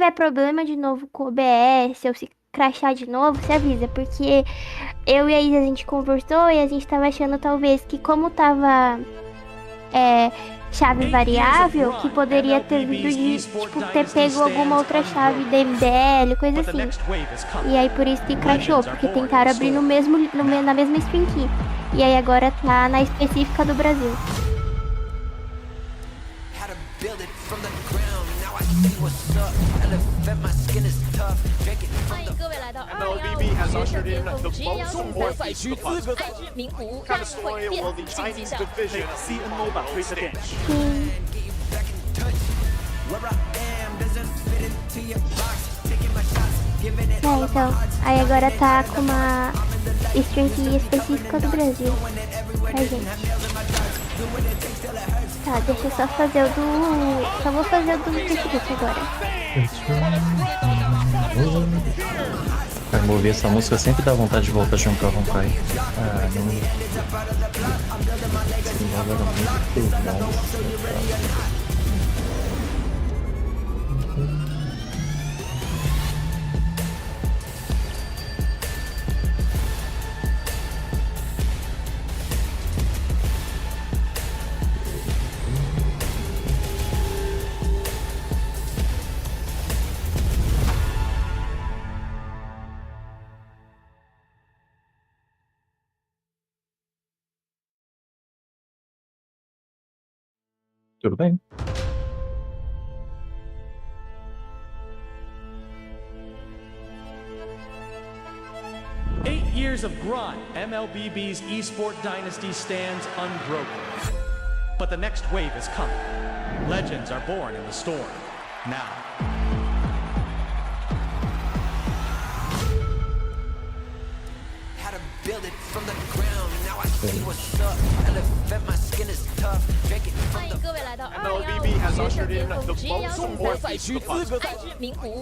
tiver problema de novo com o OBS ou se crashar de novo, você avisa, porque eu e a Isa a gente conversou e a gente tava achando talvez que como tava é, chave variável, que poderia ter vindo de, tipo, ter pego alguma outra chave da MDL, coisa assim. E aí por isso que crashou, porque tentaram abrir no mesmo, na mesma string key. E aí agora tá na específica do Brasil. MLBB has ushered in the most important看 story will the Chinese division CNO 版推测电视。 Então, aí agora tá com uma string key específica do Brasil pra gente. Tá, deixa eu só fazer o do... Só vou fazer o do Facebook agora. Cara, ouvir essa música sempre dá vontade de voltar a jogar Honkai. Ah, não. Esse modo era muito bom. Tudo bem? Years of grind, MLBB's esport dynasty stands unbroken. But the next wave is coming. Legends are born in the storm. Now. How to build it from the ground. Now I see what's up. Elevate my skin is tough. Drink it from the MLBB has ushered in the most important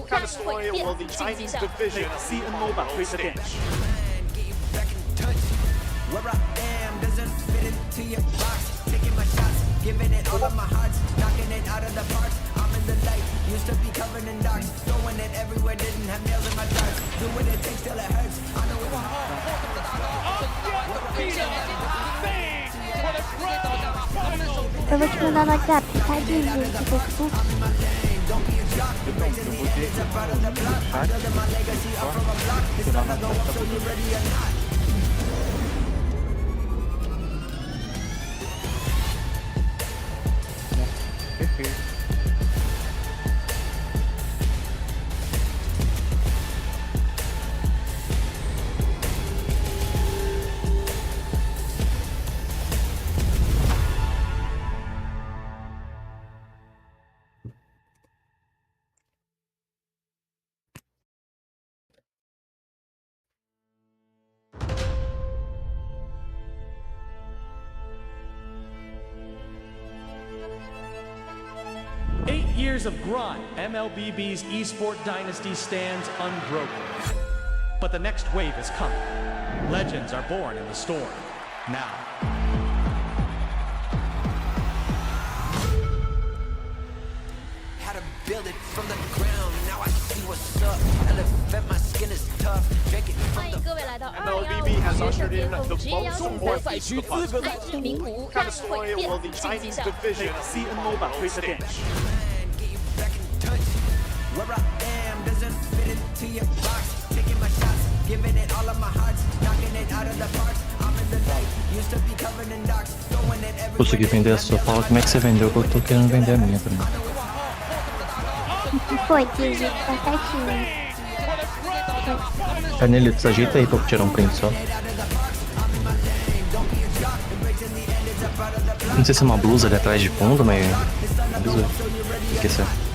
看 story will the Chinese division CNO 版推测电视。 where I am doesn't fit into your box. Taking my shots, giving it all of my hearts, knocking it out of the park. I'm in the light, used to be covered in dark, throwing it everywhere, didn't have nails in my darts. Do what it takes till it hurts. I know it's Eu vou te mandar no WhatsApp, tá, Disney, do Facebook? Perfeito. 8 years of grind, MLBB's esport dynasty stands unbroken. But the next wave is coming. Legends are born in the storm. Now. how to build it from the ground. Now I see what's up. Elevate my skin is tough. Drink it from the MLBB has ushered in the most important看 story will the Chinese division CNO 版推测电视。 where I am doesn't fit into your box. Taking my shots, giving it all of my hearts, knocking it out of the park. I'm in the light, used to be covered in dark, throwing it everywhere. Consegui vender a sua. Fala como é que você vendeu, que eu tô querendo vender a minha também. Foi, Disney, tá certinho. Canelito, ajeita aí pra eu tirar um print só. Não sei se é uma blusa ali atrás de fundo, mas... Avisou. O que é certo?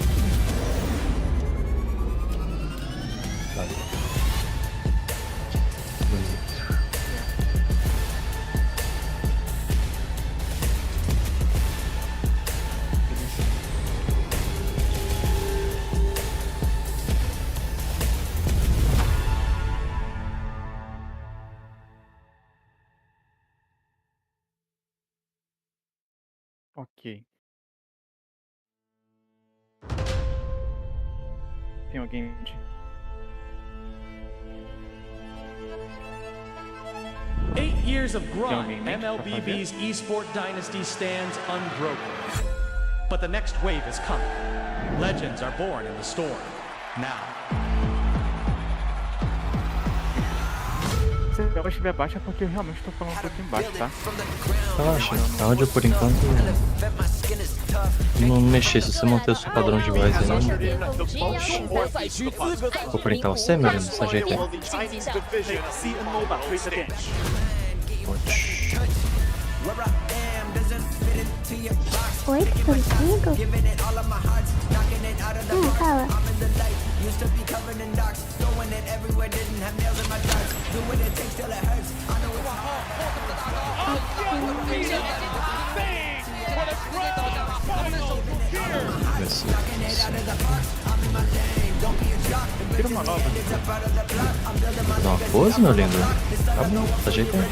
Ok. Tem alguém de... 8 years of grind, alguém nem que tá MLBB's esport dynasty stands unbroken. But the next wave is coming. Legends are born in the storm. Now. Se a voz estiver baixa é porque eu realmente tô falando um pouquinho baixo, tá? Relaxa, áudio por enquanto não mexer. Se você manter o seu padrão de voz aí, não. Vou printar você, meu lindo, dessa jeito aí. Pode. Oi, tá comigo? Fala. Tira uma nova. Dá uma pose, meu lindo? Tá bom, dessa jeito aí.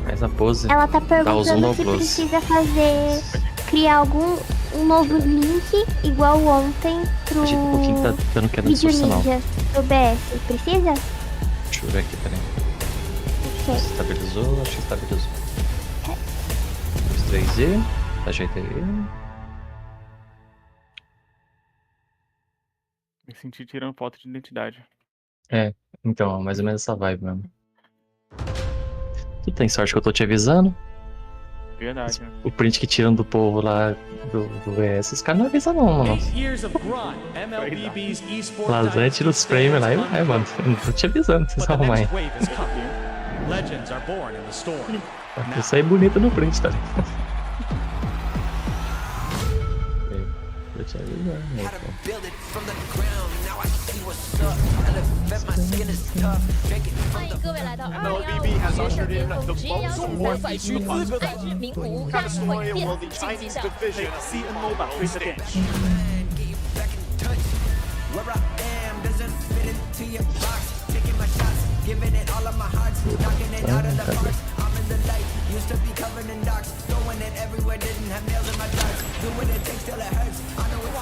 Faz a pose. Ela tá Dá o zoom, dá perguntando o se close. precisa criar um novo link, igual ontem, pro A gente um pouquinho tá dando queda vídeo distorcional. ninja do BS. Precisa? Deixa eu ver aqui, peraí. Ok. Estabilizou, acho que estabilizou. 2, 3 e... Ajeita aí. Me senti tirando foto de identidade. É, então, mais ou menos essa vibe mesmo. Tu tem sorte que eu tô te avisando. Verdade, né? O print que tiram do povo lá do VS, os caras não avisam não, mano. 8 years of grind, MLBB's esport Lazé tira os frames lá e vai, mano. Eu não tô te avisando, vocês But the vão arrumar aí. next wave is coming. Legends are born in the storm. Eu saí bonito no print, tá ligado? Vou te avisar, né, pô. MLBB has ushered in the most important kind of story will the Chinese division see in mobile president. Where I am doesn't fit into your box. Taking my shots, giving it all of my heart, knocking it out of the park. I'm in the light, used to be covered in darks, throwing it everywhere, didn't have nails in my darts. Do what it takes till it hurts. I know it's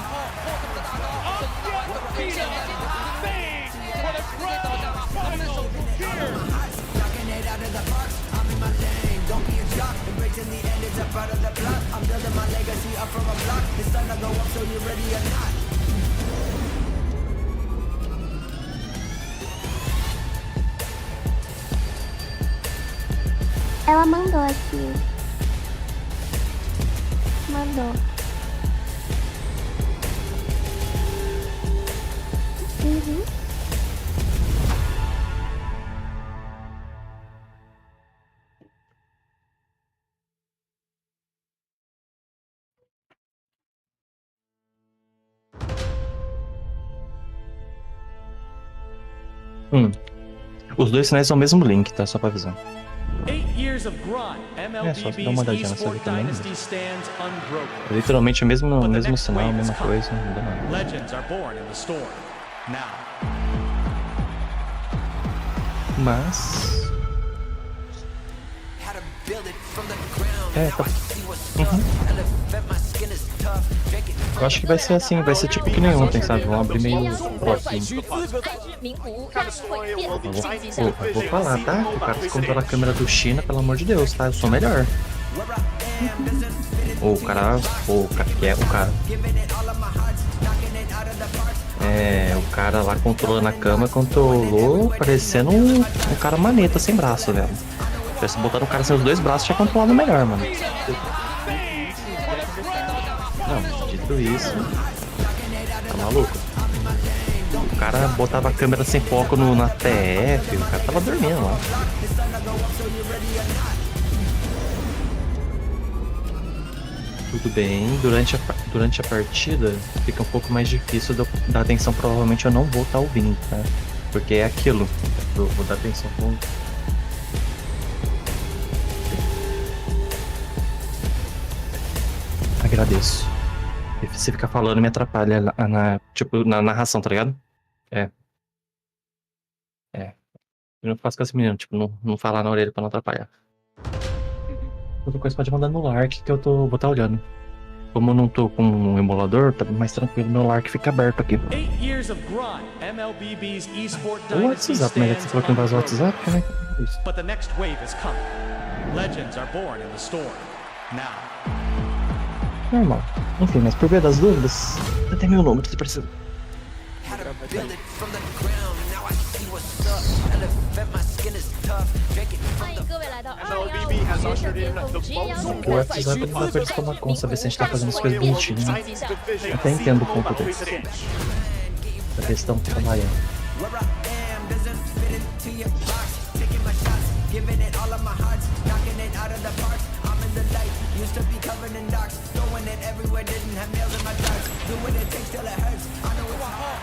knocking it out of the park. I'm in my lane, don't be a jock. Embracing the end, it's a part of the plot. I'm building my legacy up from a block. It's time to go up, so you ready or not? Ela mandou aqui. Mandou. Uhum. Os dois sinais são o mesmo link, tá? Só pra avisar. 8 years of grind, só dar uma MLBB's olhadinha nessa esport aqui também. dynasty stands unbroken. É literalmente o mesmo But the sinal, next a wave is mesma coming. coisa, não muda nada. Legends are born in the storm. Now. Mas... How to build it from the ground. É, Now tá. I see what's up. Elevate my skin is tough. Drink it Eu acho que vai ser assim, vai ser tipo que nem ontem, sabe? Vão abrir meio próximo. Kind of story will the Chinese Eu vou division falar, see tá? in O mobile cara que comprou a president. câmera do China, pelo amor de Deus, tá? Eu sou melhor. Ou o cara... Ou o cara que é o cara. É, o cara lá controlando a câmera, controlou parecendo um cara maneta sem braço, velho. Se tivesse botado o cara sem os dois braços, tinha controlado melhor, mano. Não, dito isso... Tá maluco? O cara botava a câmera sem foco na TF, o cara tava dormindo lá. Tudo bem, durante a partida fica um pouco mais difícil de eu dar atenção, provavelmente eu não vou estar ouvindo, tá? Porque é aquilo, eu vou dar atenção com... Agradeço. E você ficar falando me atrapalha tipo, na narração, tá ligado? É. Eu não faço com esse menino, tipo, não falar na orelha pra não atrapalhar. Outra coisa pode mandar no lar que eu vou estar olhando. Como eu não tô com um emulador, tá mais tranquilo, meu LARC fica aberto aqui. 8 years of grind, MLBB's eSport O Dynasty WhatsApp, mas é que você stands falou que não vai usar o unbroken. WhatsApp, né? Isso. But the next wave is coming. Legends are born in the storm. Now. Normal. Enfim, mas por via das dúvidas, eu tenho meu número, se precisa. Had to build it from the ground. Now I see what's up. Elephant, my skin is tough. Drink it from 欢迎 the 各位来到 MLBB has 2025 学生 ushered 巅 in 峰 the 职业摇 most 滚 O 比 important 赛 WhatsApp ele vai在 tomar conta, saber se a gente tá fazendo as 名 coisas 古屋 bonitinho, né? 竞技场。 Até entendo o ponto deles. A questão que trabalhando. where I am doesn't fit into your box. Taking my shots, giving it all of my hearts, knocking it out of the park. I'm in the light, used to be covered in darks, throwing it everywhere, didn't have nails in my darts. Do what it takes till it hurts. I know it's hard.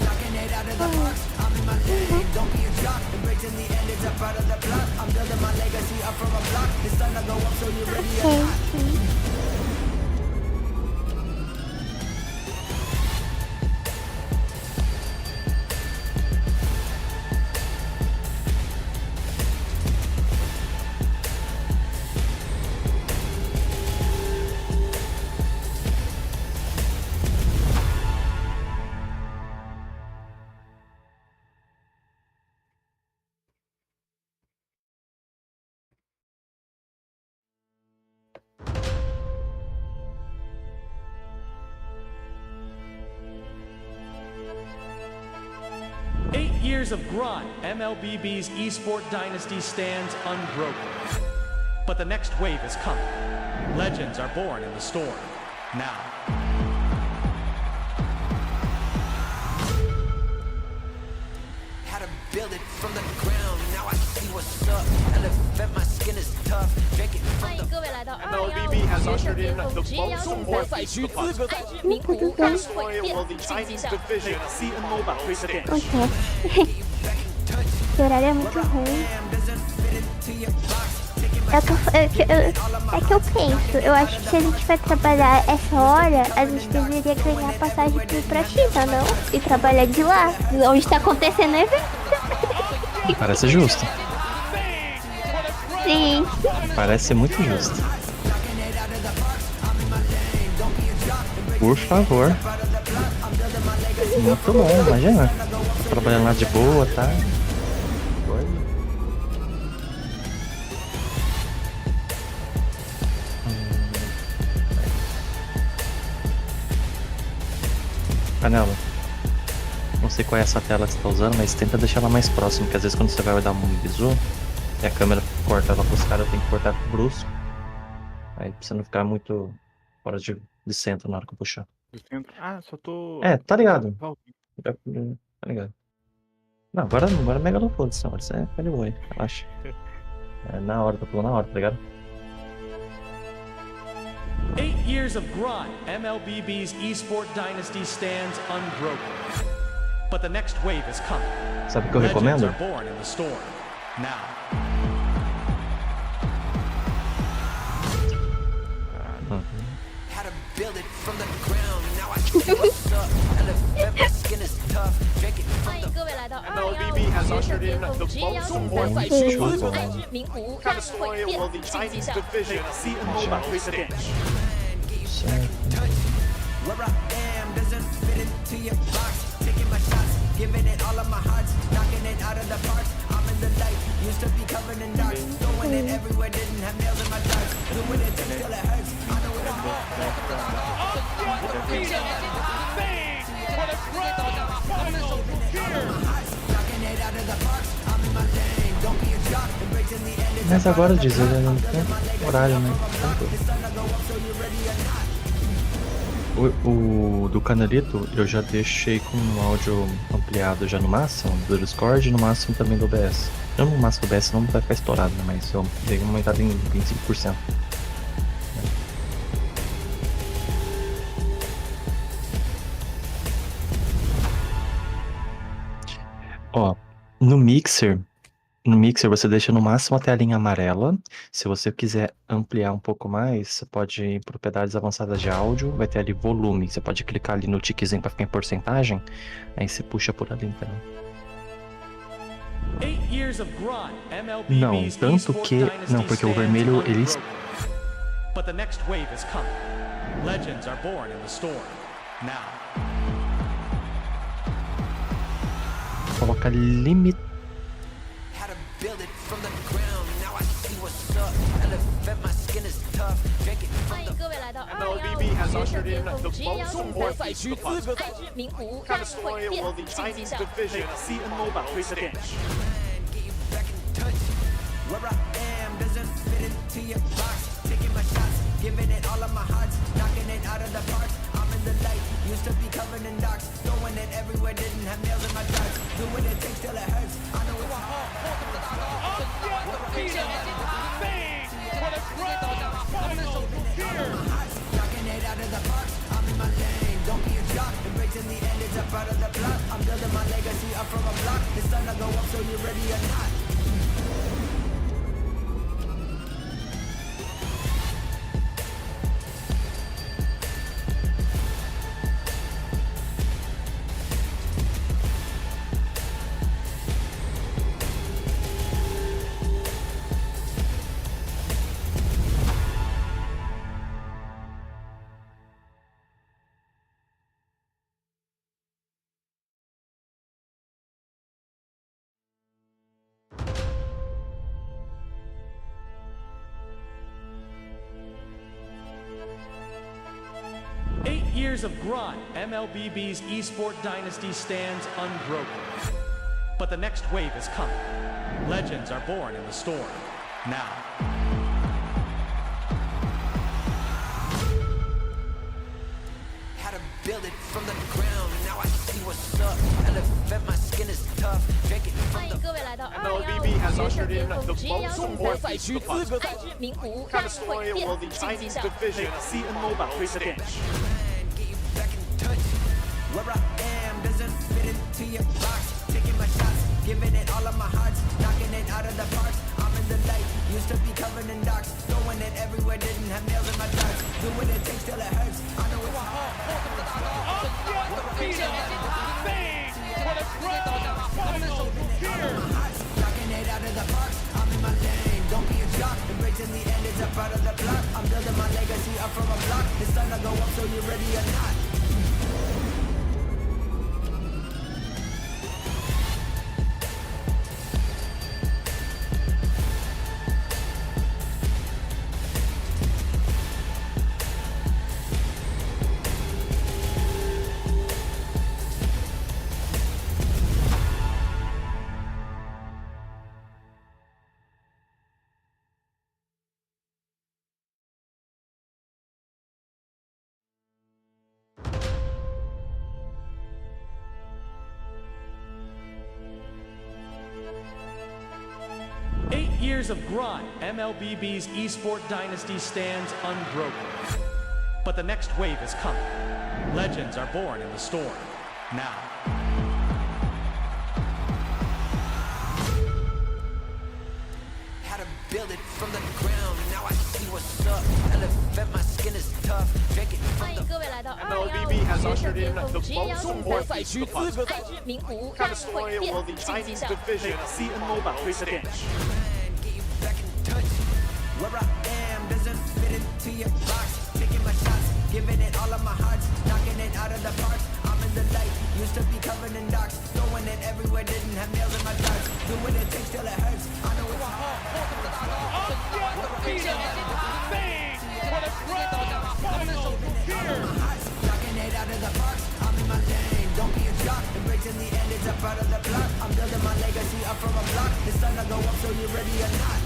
Knocking it out of the park. I'm in my lane, don't be a jock. Embracing the end, it's a part of the plot. I'm building my legacy up from a block. The sun will go up, so you ready or not. Years of grind, MLBB's eSport Dynasty stands unbroken. But the next wave is coming. Legends are born in the storm. Now. Had to build it from the ground. Now I see what's up. Elephant, my skin is tough. Drink it 欢 from 迎 the 各位来到 MLBB has 2025学生 ushered 巅 in 峰 the 职业摇 most 滚比赛 important 在名古屋大会殿 will the 竞技 Chinese 场。 division CMO president. Ok. Esse horário é muito ruim. É que eu penso, eu acho que se a gente vai trabalhar essa hora, a gente deveria ganhar passagem pra China, não? E trabalhar de lá, onde tá acontecendo o evento. Parece justo. Sim. Parece muito justo. Por favor. Muito bom, imagina. Tá trabalhando lá de boa, tá? Canela, não sei qual é essa tela que você tá usando, mas tenta deixar ela mais próxima, porque às vezes quando você vai dar um bisu e a câmera corta ela pros caras, tem que cortar brusco. Aí pra você não ficar muito fora de centro na hora que eu puxar. Do centro. Ah, só tô. É, tá ligado. Volta. Tá ligado. Não, agora é mega não foda-se, agora isso é pele boa, relaxa. É na hora, tá pulando na hora, tá ligado? 8 years of grind, MLBB's eSport Dynasty stands unbroken. But the next wave is coming. Sabe o que eu Legends recomendo? are born in the storm. Now. Had to build it from the ground. Now I see what's up. Elephant, my skin is tough. Drink it 欢 from 迎 the 各位来到 MLBB has 2025学生 ushered 巅 in 峰 the 职业摇 most 滚比赛 important 在 show 名古屋 kind 大 of 会 story 殿 will the 竞技 Chinese 场。 division CMO president. where I am doesn't fit into your box. Taking my shots, giving it all of my hearts, knocking it out of the park. I'm in the light, used to be covered in dark, throwing it everywhere, didn't have nails in my darts. Do what it takes till it hurts. I know it's hard. Knocking it out of the park. I'm in my lane, don't be a jock. Embracing the end, it's Mas agora diz, ele não tem horário, né? O do Canalito eu já deixei com o áudio ampliado já no máximo, do Discord e no máximo também do OBS. Eu no máximo do OBS não vai ficar estourado, né? Mas eu dei uma aumentada em 25%. Ó, no Mixer você deixa no máximo a telinha amarela. Se você quiser ampliar um pouco mais, você pode ir em propriedades avançadas de áudio, vai ter ali volume. Você pode clicar ali no tiquezinho para ficar em porcentagem, aí você puxa por ali, então. 8 years of grind, Não, MLBB's tanto eSport que... Dynasty Não, porque o stands vermelho, eles... unbroken. But the next wave is coming. Legends are born in the storm. Now. Coloca limite... How to build it from the ground. Now I see what's up. Elephant, my skin is tough. Drink it 欢 from 迎 the 各位来到 MLBB has 2025 学生 ushered 巅 in 峰 the 职业邀 most 请赛 important 赛区资格赛之名古屋 Kind 战 of 会 story 变 will the 晋级 Chinese 项。 division see MLBB stage. man. Get you back in touch. Where I am doesn't fit into your box. Taking my shots, giving it all of my hearts. Knocking it out of the park. I'm in the light. Used to be covered in darks. Throwing it everywhere. Didn't have nails in my darts. Do what it takes till it hurts. I know it's hard. Knocking it out of the park. I'm in my lane. Don't be a jock. Embracing the end is a part of the plot. I'm building my legacy up from a block. It's time to go up, so you ready or not? 8 years of grind, MLBB's eSport Dynasty stands unbroken. But the next wave is coming. Legends are born in the storm. Now. How to build it from the ground. Now I see what's up. Elephant, my skin is tough. Drink it 欢 from 迎 the 各位来到 MLBB has 2025学生 ushered 巅 in 峰 the 职业邀 most 请赛 important 赛区资格赛之名古屋 Kind 战 of 会 story 变 will the 晋级 Chinese 项。 division see MLBB stage. man. Get you back in touch. Where I am doesn't fit into your box. Taking my shots, giving it all of my hearts. Knocking it out of the park. I'm in the light. Used to be covered in darks. Throwing it everywhere. Didn't have nails in my darts. Do what it takes till it hurts. I know it's hard. Knocking it out of the park. I'm in my lane. Don't be a jock. Embracing the end is a part of the plot. I'm building my legacy up from a block. It's time to go up, so you ready or not? 8 years of grind, MLBB's eSport Dynasty stands unbroken. But the next wave is coming. Legends are born in the storm. Now. How to build it from the ground. Now I see what's up. Elephant, my skin is tough. Drink it 欢 from 迎 the 各位来到 MLBB has 2025学生 ushered 巅 in 峰 the 职业邀 most 请赛 important 赛区资格赛之名古屋 Kind 战 of 会 story 变 will the 晋级 Chinese 项。 division see MLBB stage. man. Get you back in touch. Where I am doesn't fit into your box. Taking my shots, giving it all of my hearts. Knocking it out of the park. I'm in the light. Used to be covered in darks. Throwing it everywhere. Didn't have nails in my darts. Do what it takes till it hurts. I know it's hard. Knocking it out of the park. I'm in my lane. Don't be a jock. Embracing the end is a part of the plot. I'm building my legacy up from a block. It's time to go up, so you ready or not?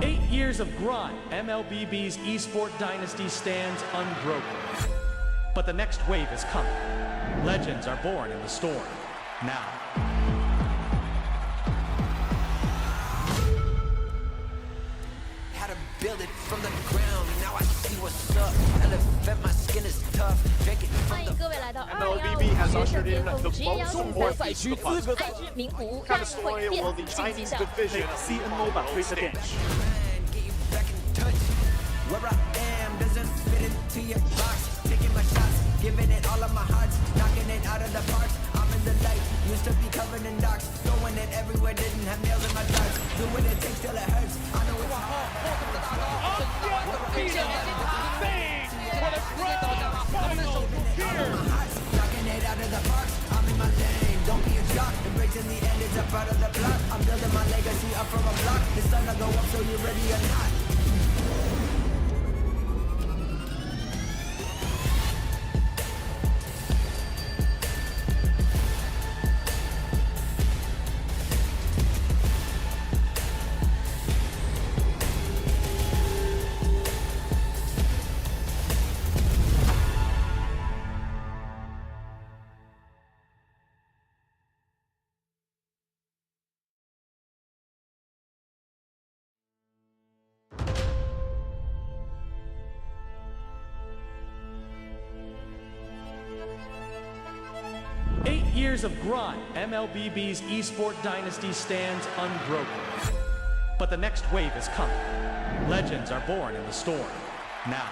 8 years of grind, MLBB's eSport Dynasty stands unbroken. But the next wave is coming. Legends are born in the storm. Now. Had to build it from the ground. Now I see what's up. Elevate my skin is tough. Drink it 欢 from 迎 the 各位来到 MLBB has 2025 学 ushered 生 in 联盟 the 职业邀 most 请赛 important 赛区资格赛之名古屋 Kind 大 of 会 story 电 will the 竞技 Chinese 项。 division of the stage. man. Get you back in touch. Where I am doesn't fit into your box. Taking my shots, giving it all of my heart. Knocking it out of the park. I'm in the light. Used to be covered in dark. Throwing it everywhere. Didn't have nails in my darts. Do what it takes till it hurts. I know it's hard. Knocking it out of the park. I'm in my lane. Don't be a jock. Embracing the end is a part of the plot. I'm building my legacy up from a block. It's time to go up, so you ready or not? Years of grind, MLBB's esport dynasty stands unbroken. But the next wave is coming. Legends are born in the storm. Now.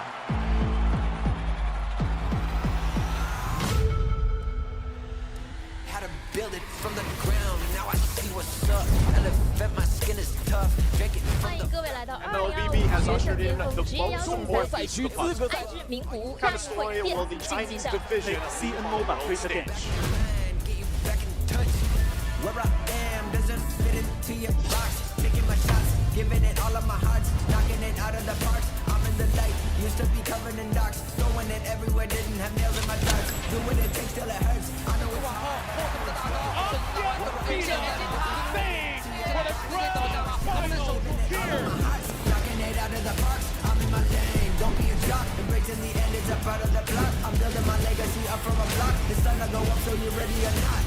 Had to build it from the ground. Now I see what's up. Elevate my skin is tough. Drink it 欢 from 迎 the 各位来到 MLBB has 2025 学 ushered 生联 in 盟 the 职业邀 most 请赛 important 赛区资格赛之名古屋大 Kind of 会 story 电 will the 竞技 Chinese 项。 division of the stage. man. Get you back in touch. Where I am doesn't fit into your box. Taking my shots, giving it all of my heart. Knocking it out of the park. I'm in the light. Used to be covered in dark. Throwing it everywhere. Didn't have nails in my darts. Do what it takes till it hurts. I know it's hard. Knocking it out of the park. I'm in my lane. Don't be a jock. Embracing the end is a part of the plot. I'm building my legacy up from a block. It's time to go up, so you ready or not?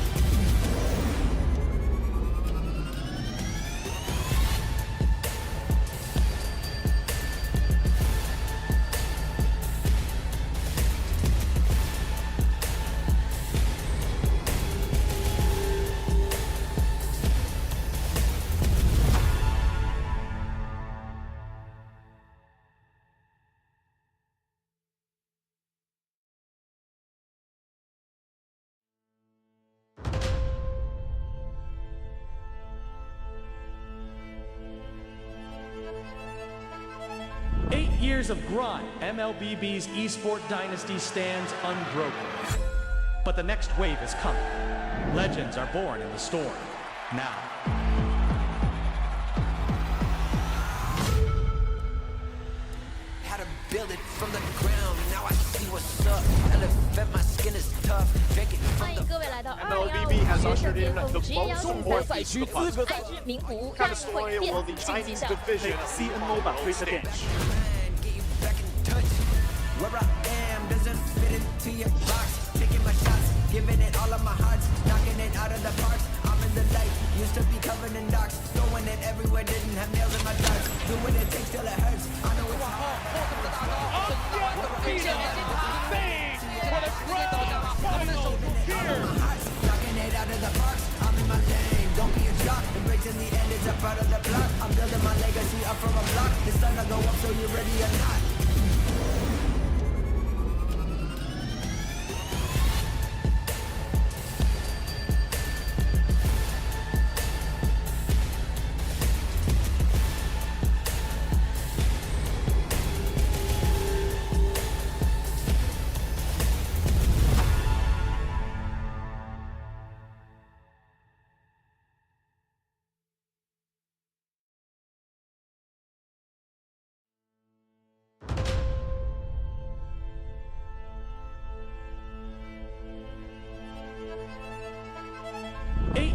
Years of grind, MLBB's esport dynasty stands unbroken. But the next wave is coming. Legends are born in the storm. Now. Had to build it from the ground. Now I see what's up. Elevate my skin is tough. Drink it 欢 from 迎 the 各位来到 MLBB has 2025 学生 ushered 联 in 盟 the 职业邀 most 请赛 important 赛区资格赛之名古屋大 Kind of 会 story will 电 the 竞技 Chinese 项。 division of the stage. man. Get you back in touch. Where I am doesn't fit into your box. Taking my shots, giving it all of my heart. Knocking it out of the park. I'm in the light. Used to be covered in dark. Throwing it everywhere. Didn't have nails in my darts. Do what it takes till it hurts. I know it's hard. Knocking it out of the park. I'm in my lane. Don't be a jock. Embracing the end is a part of the plot. I'm building my legacy up from a block. It's time to go up, so you ready or not?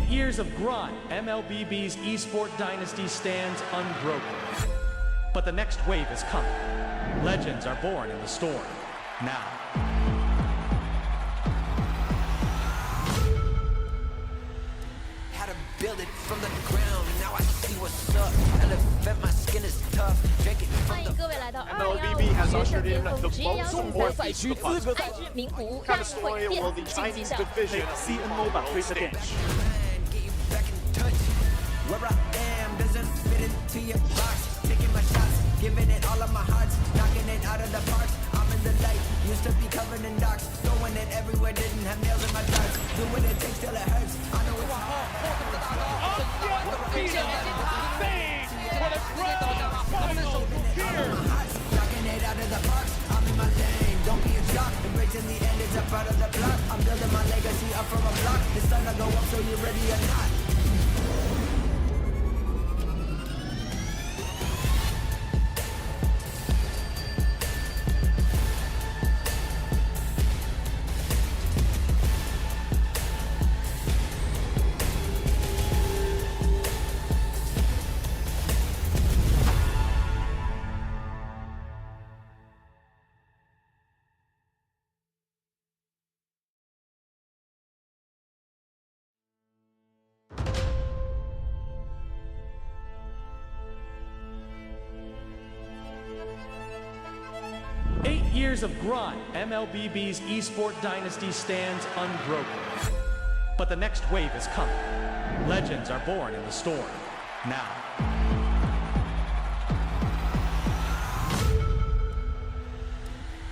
Years of grind, MLBB's esport dynasty stands unbroken. But the next wave is coming. Legends are born in the storm. Now. build it from the ground. Now I see what's up. Elevate my skin is tough. Drink it 欢 from 迎 the 各位来到 MLBB has 2015 决 ushered 胜 in 巅 the 峰职业 most 邀请 important 赛区资格赛制名古屋 kind 大 of 会 story 电 will the 竞技 Chinese 项。 division CMO battle stage. get you back in touch. Where I am doesn't fit into your box. Taking my shots, giving it all of my heart, knocking it out of the park. I'm in the light, used to be covered in dark, throwing it everywhere, didn't have nails in my darts. Do what it takes till it hurts. I know it's hard. Knocking it out of the park. I'm in my lane. Don't be a jock. Embracing the end is a part of the plot. I'm building my legacy up from a block. The sun will go up, so you ready or not? Years of grind, MLBB's esport dynasty stands unbroken. But the next wave is coming. Legends are born in the storm. Now.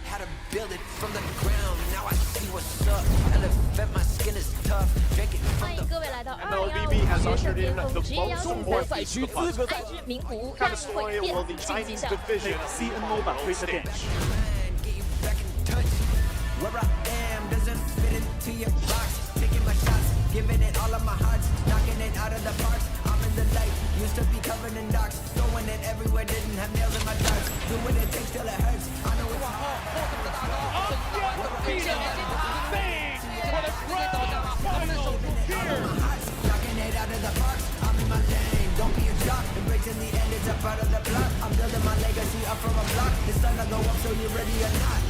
How to build it from the ground. Now I see what's up. Elevate my skin is tough. Drink it 欢 from 迎 the 各位来到 MLBB has 2015决胜 ushered 巅 in 峰 the 职业邀 most 请赛 important 赛区资格赛制名古屋 kind 大 of 会 story will 电 the 竞技 Chinese 项。 division CMO battle stage. get you back in touch. Where I am doesn't fit into your box. Taking my shots, giving it all of my heart, knocking it out of the park. I'm in the light, used to be covered in dark, throwing it everywhere, didn't have nails in my darts. Do what it takes till it hurts. I know it's hard. Knocking it out of the park. I'm in my lane. Don't be a jock. Embracing the end is a part of the plot. I'm building my legacy up from a block. The sun will go up, so you ready or not?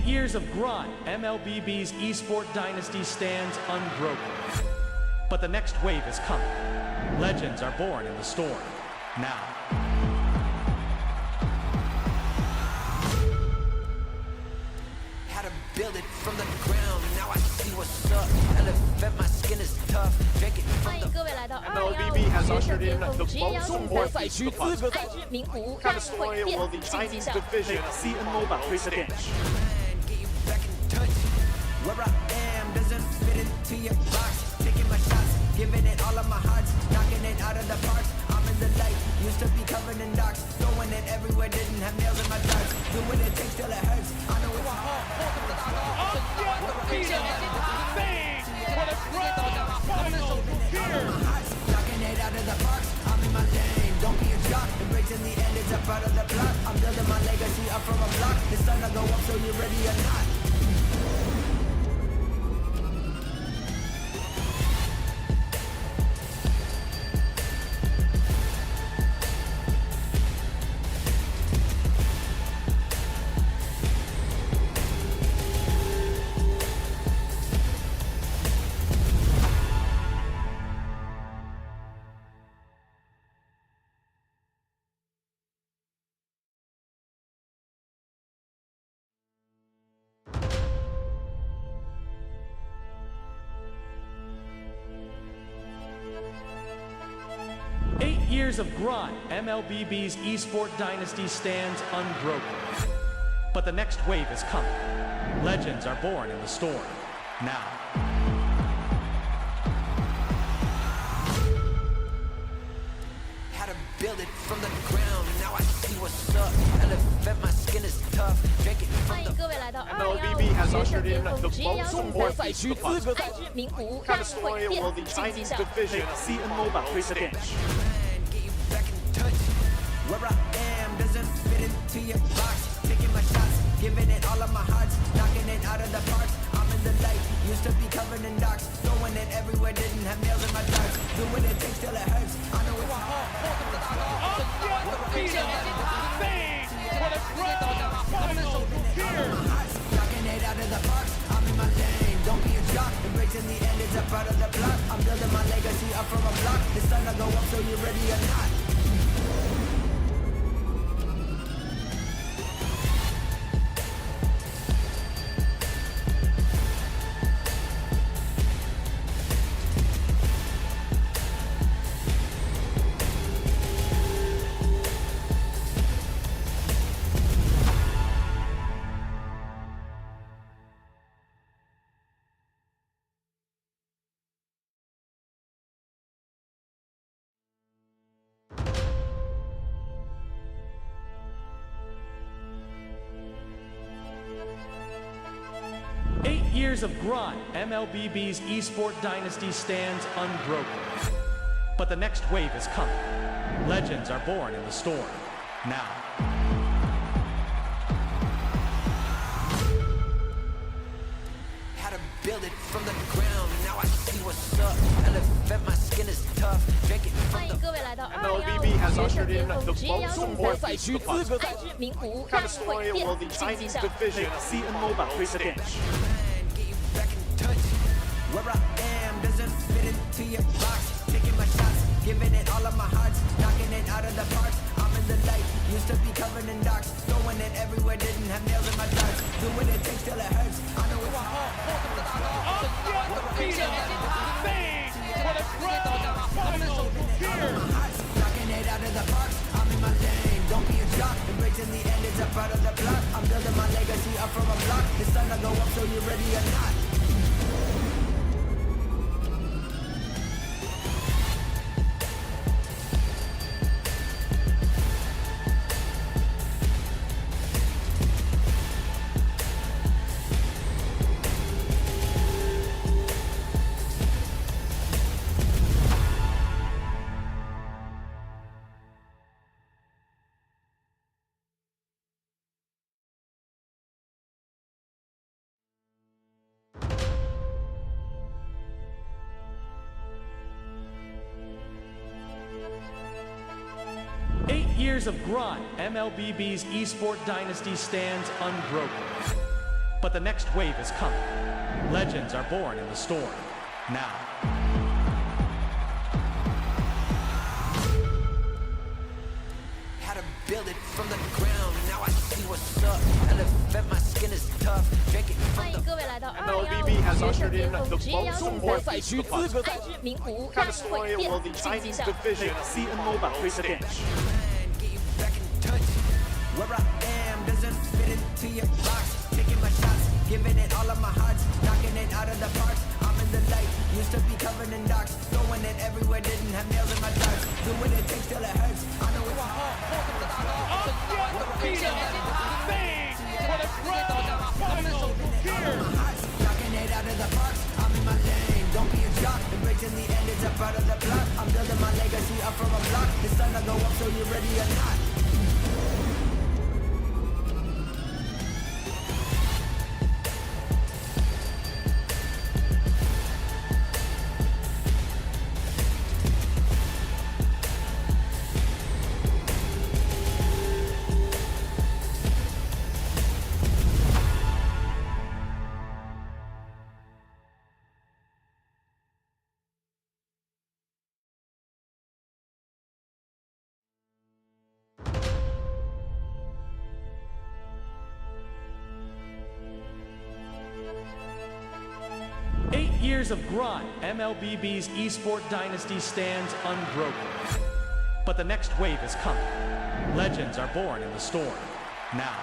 Years of grind, MLBB's esport dynasty stands unbroken. But the next wave is coming. Legends are born in the storm. Now. How to build it from the ground. Now I see what's up. Elevate my skin is tough. Drink it 欢 from 迎 the 各位来到 MLBB has 2015决胜 ushered 巅 in 峰 the 职业邀 most 请赛 important 赛区资格赛制名古屋 kind 大 of 会 story will 电 the 竞技 Chinese 项。 division CMO battle stage. get you back in touch. Where I am doesn't fit into your box. Taking my shots, giving it all of my heart, knocking it out of the park. I'm in the light, used to be covered in dark, throwing it everywhere, didn't have nails in my darts. Do what it takes till it hurts. I know it's hard. Knocking it out of the park. I'm in my lane. Don't be a jock. Embracing the end is a part of the plot. I'm building my legacy up from a block. The sun will go up, so you ready or not? Years of grind, MLBB's esport dynasty stands unbroken. But the next wave is coming. Legends are born in the storm. Now. How to build it from the ground. Now I see what's what's up. Elevate my skin is tough. Drink it 欢 from 迎 the 各位来到 MLBB has 2015 学 ushered 生 in 巅 the 峰职业邀 most 请 important 赛 piece of the puzzle. 爱知名古屋 Kind 将 of 会 story 变 will the 晋级 Chinese 项。 division see in mobile president. man, get you back in touch. Where I am doesn't fit into your box. Taking my shots, giving it all of my hearts, knocking it out of the park. I'm in the light, used to be covered in darks, throwing it everywhere, didn't have nails in my darts. Do what it takes till it hurts. I know it's hard. Knocking it out of the park. I'm in my lane. Don't be a jock. Embracing the end is a part of the plot. I'm building my legacy up from a block. The sun will go up, so you ready or not? 8 years of grind, MLBB's esport dynasty stands unbroken. But the next wave is coming. Legends are born in the storm. Now. How to build it from the ground. Now I see what's up. Elevate my skin is tough. Drink it 欢 from 迎 the 各位来到 MLBB has 2015学生 ushered 巅 in 峰 the 职业邀 most 请 important 赛 piece of the puzzle. 爱知名古屋 Kind 将 of 会 story 变 will the 晋级 Chinese 项。 division see in mobile president. man, get you back in touch. Where I am doesn't fit into your box. Taking my shots, giving it all of my hearts, knocking it out of the park. I'm in the light, used to be covered in darks, throwing it everywhere, didn't have nails in my darts. Do what it takes till it hurts. I know it's hard. Knocking it out of the park. I'm in my lane. Don't be a jock. Embracing the end is a part of the plot. I'm building my legacy up from a block. The sun will go up, so you ready or not? 8 years of grind, MLBB's esport dynasty stands unbroken. But the next wave is coming. Legends are born in the storm. Now. How to build it from the ground. Now I see what's up. Elevate my skin is tough. Drink it 欢 from 迎 the 各位来到 MLBB has 2015学 ushered 生巅 in 峰 the 职业邀 most 请赛 important piece of the puzzle. 爱知名古屋 Kind 将 of 会 story 变 will the 晋级 Chinese 项。 division see in mobile president. man, get you back in touch. Where I am doesn't fit into your box. Taking my shots, giving it all of my hearts, knocking it out of the park. I'm in the light, used to be covered in darks, throwing it everywhere, didn't have nails in my darts. Do what it takes till it hurts. I know it's hard. Knocking it out of the park. I'm in my lane. Don't be a jock. Embracing the end is a part of the plot. I'm building my legacy up from a block. The sun will go up, so you ready or not? 8 years of grind, MLBB's esport dynasty stands unbroken. But the next wave is coming. Legends are born in the storm. Now.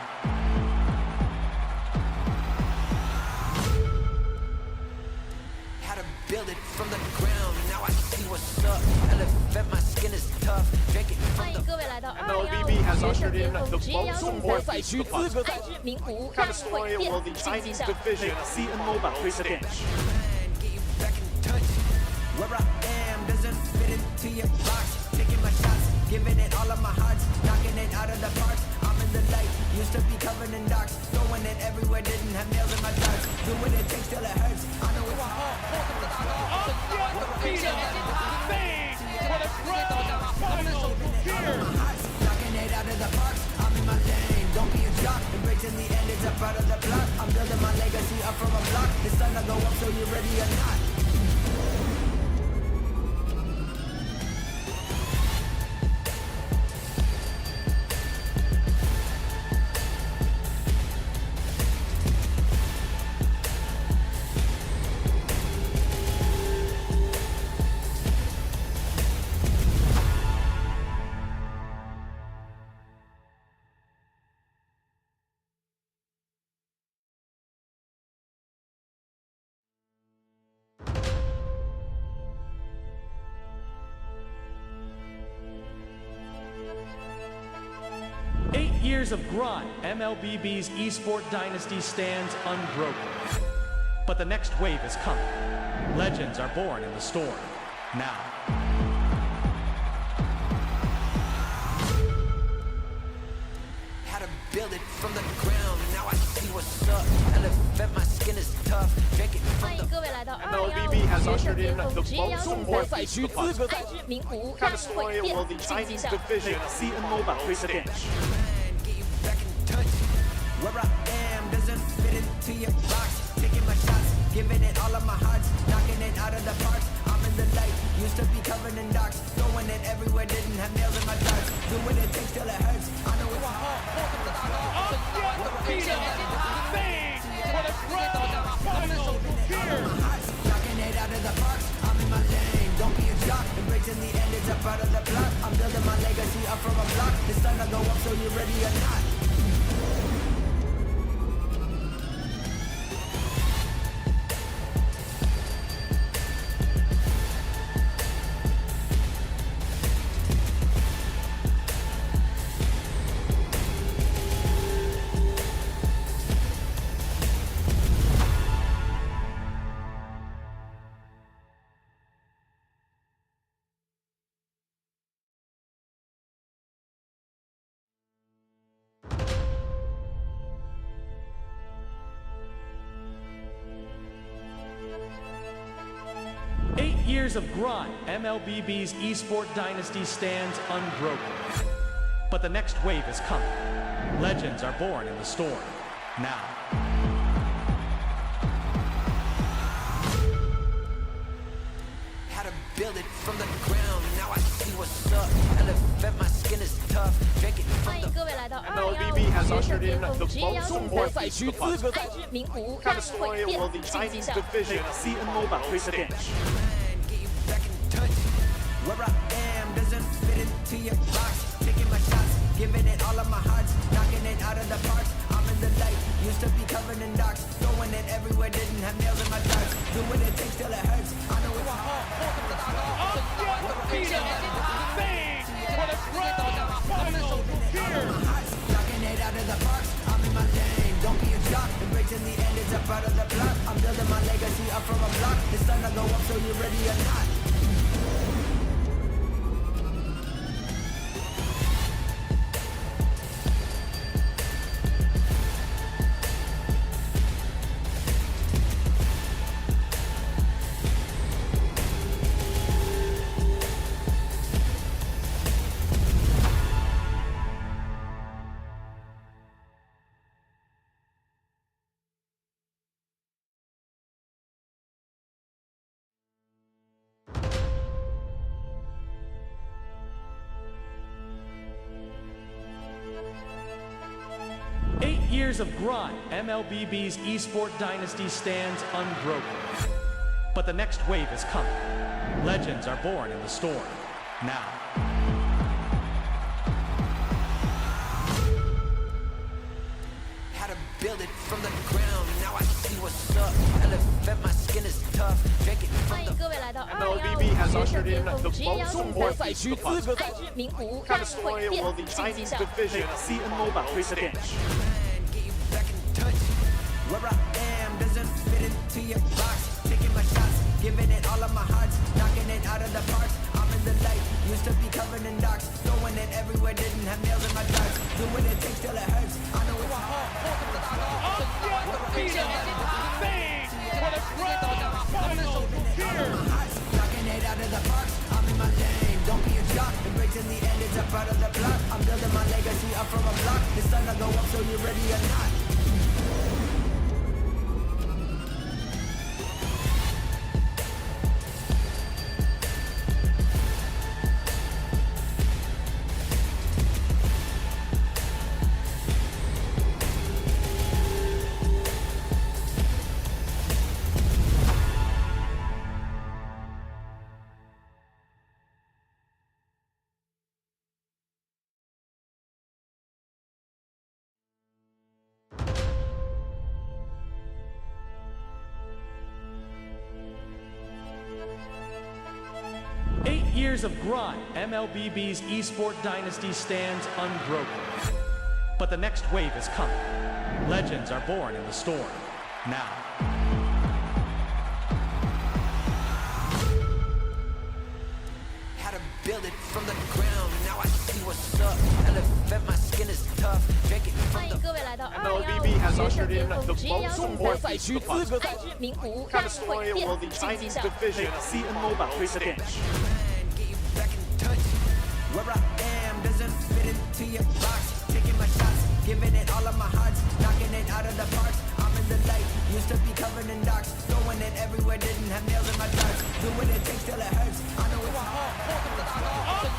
How to build it from the ground. Now I see what's up. Elevate my skin is tough. Drink it 欢 from 迎 the 各位来到 MLBB has ushered in the most 联 more 赛区资格赛制，名古屋 kind 将 of 会 story 变 will the 晋级 Chinese 项。 division CMO battle stage. Get you back in touch. Where I am doesn't fit into your box. Taking my shots, giving it all of my heart, knocking it out of the park. I'm in the light, used to be covered in dark, throwing it everywhere, didn't have nails in my darts. Do what it takes till it hurts. I know it's hard. Knocking it out of the park. I'm in my lane. Don't be a jock. Embracing the end, it's a part of the plot. I'm building my legacy up from a block. The sun will go up, so you ready or not? 8 years of grind, MLBB's esport dynasty stands unbroken. But the next wave is coming. Legends are born in the storm. Now. How to build it from the ground. Now I see what's up. Elevate my skin is tough. Drink it 欢 from 迎 the 各位来到 MLBB has 2025 ushered 学 in 生联 the 盟职业邀 most 请 more 赛区资格赛制，名古屋 kind 将 of 会 story 变 will the 晋级 Chinese 项。 division CMO battle stage. get you back in touch. Where I am doesn't fit into your box. Taking my shots, giving it all of my heart, knocking it out of the park. I'm in the light, used to be covered in dark, throwing it everywhere, didn't have nails in my darts. Do what it takes till it hurts. I know it's hard. Knocking it out of the park. I'm in my lane. Don't be a jock. Embracing the end, it's a part of the plot. I'm building my legacy up from a block. The sun will go up, so you ready or not? 8 years of grind, MLBB's esport dynasty stands unbroken. But the next wave is coming. Legends are born in the storm. Now. How to build it from the ground. Now I see what's up. Elevate my skin is tough. Drink it 欢 from 迎 the 各位来到 MLBB has 2025 学 ushered 生联 in 盟 the 职业邀 most 请 more 赛区资格赛制，名古屋 kind 将 of 会 story 变 will the 晋级 Chinese 项。 division CMO battle stage. get you back in touch. Where I am doesn't fit into your box. Taking my shots, giving it all of my heart, knocking it out of the park. I'm in the light, used to be covered in dark, throwing it everywhere, didn't have nails in my darts. Do what it takes till it hurts. I know it's hard. Knocking it out of the park. I'm in my lane. Don't be a jock. Embracing the end, it's a part of the plot. I'm building my legacy up from a block. The sun will go up, so you ready or not? 8 years of grind, MLBB's esport dynasty stands unbroken. But the next wave is coming. Legends are born in the storm. Now. How to build it from the ground. Now I see what's up. Elevate my skin is tough. Drink it 欢 from 迎 the 各位来到 MLBB has 2015 学生 ushered 巅 in 峰 the 职业邀 most 请赛 important 区 of us. 安知名古 Kind 将 of 会 spoil 变 all the 晋级 Chinese 项。 division see and mobile stage. man. Get you back in touch. Where I am doesn't fit into your box. Taking my shots, giving it all of my heart. Knocking it out of the park. I'm in the light. Used to be covered in darks. Throwing it everywhere. Didn't have nails in my darts. Do what it takes till it hurts. I know it's hard. Knocking it out of the park. I'm in my lane. Don't be a jock. Embracing the end. It's a part of the plot. I'm building my legacy up from a block. The sun will go up, so you ready or not? Years of grind, MLBB's esport dynasty stands unbroken. But the next wave is coming. Legends are born in the storm. Now. How to build it from the ground. Now I see what's up. Elevate my skin is tough. Drink it 欢 from 迎 the 各位来到 MLBB has 2015 学生 ushered 巅 in 峰 the 职业邀 most 请赛 important 赛区 of us. 安知名古 Kind 将 of 会 spoil 变 all the 晋级 Chinese 项。 division see and mobile stage. man. Get you back in touch. Where I am doesn't fit into your box. Taking my shots, giving it all of my heart. Knocking it out of the park. I'm in the light. Used to be covered in darks. Throwing it everywhere. Didn't have nails in my darts. Do what it takes till it hurts. I know it's hard.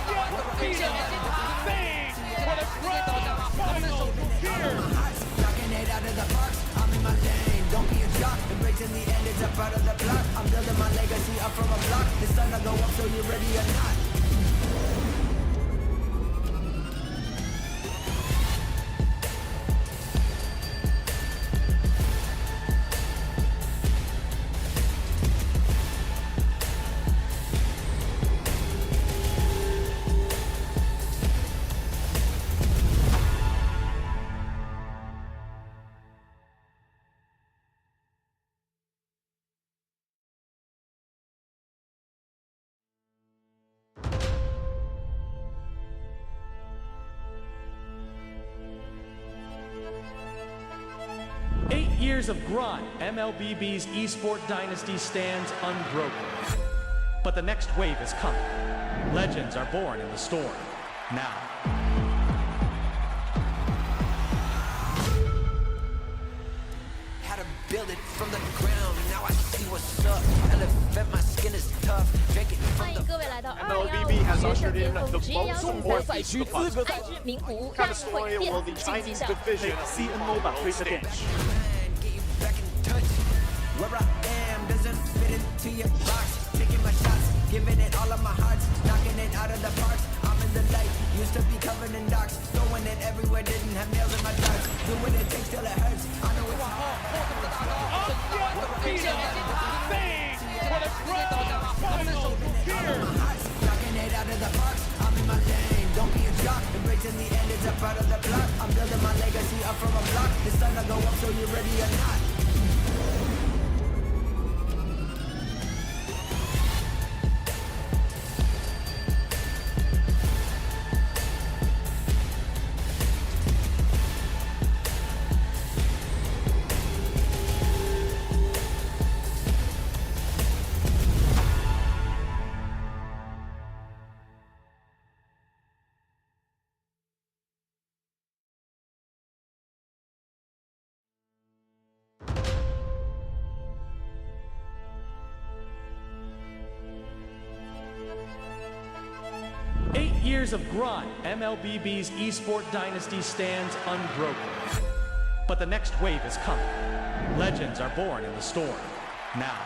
Knocking it out of the park. I'm in my lane. Don't be a jock. Embracing the end. It's a part of the plot. I'm building my legacy up from a block. The sun will go up, so you ready or not? Years of grind, MLBB's esport dynasty stands unbroken. But the next wave is coming. Legends are born in the storm. Now. How to build it from the ground. Now I see what's up. Elevate my skin is tough. Drink it 欢 from 迎 the 各位来到 MLBB has 2015 学 ushered 生 in 巅 the 峰职业邀 most 请赛 important 赛区 of us. 安知名古 Kind 将 of 会 spoil all 变 the 晋级 Chinese 项。 division see and mobile stage. man. Get you back in touch. Where I am doesn't fit into your box. Taking my shots, giving it all of my heart. Knocking it out of the park. I'm in the light. Used to be covered in darks. Throwing it everywhere. Didn't have nails in my darts. Do what it takes till it hurts. I know it's hard. Knocking it out of the park. I'm in my lane. Don't be a jock. Embracing the end. It's a part of the plot. I'm building my legacy up from a block. The sun will go up, so you ready or not? Years of grind, MLBB's esport dynasty stands unbroken. But the next wave is coming. Legends are born in the storm. Now.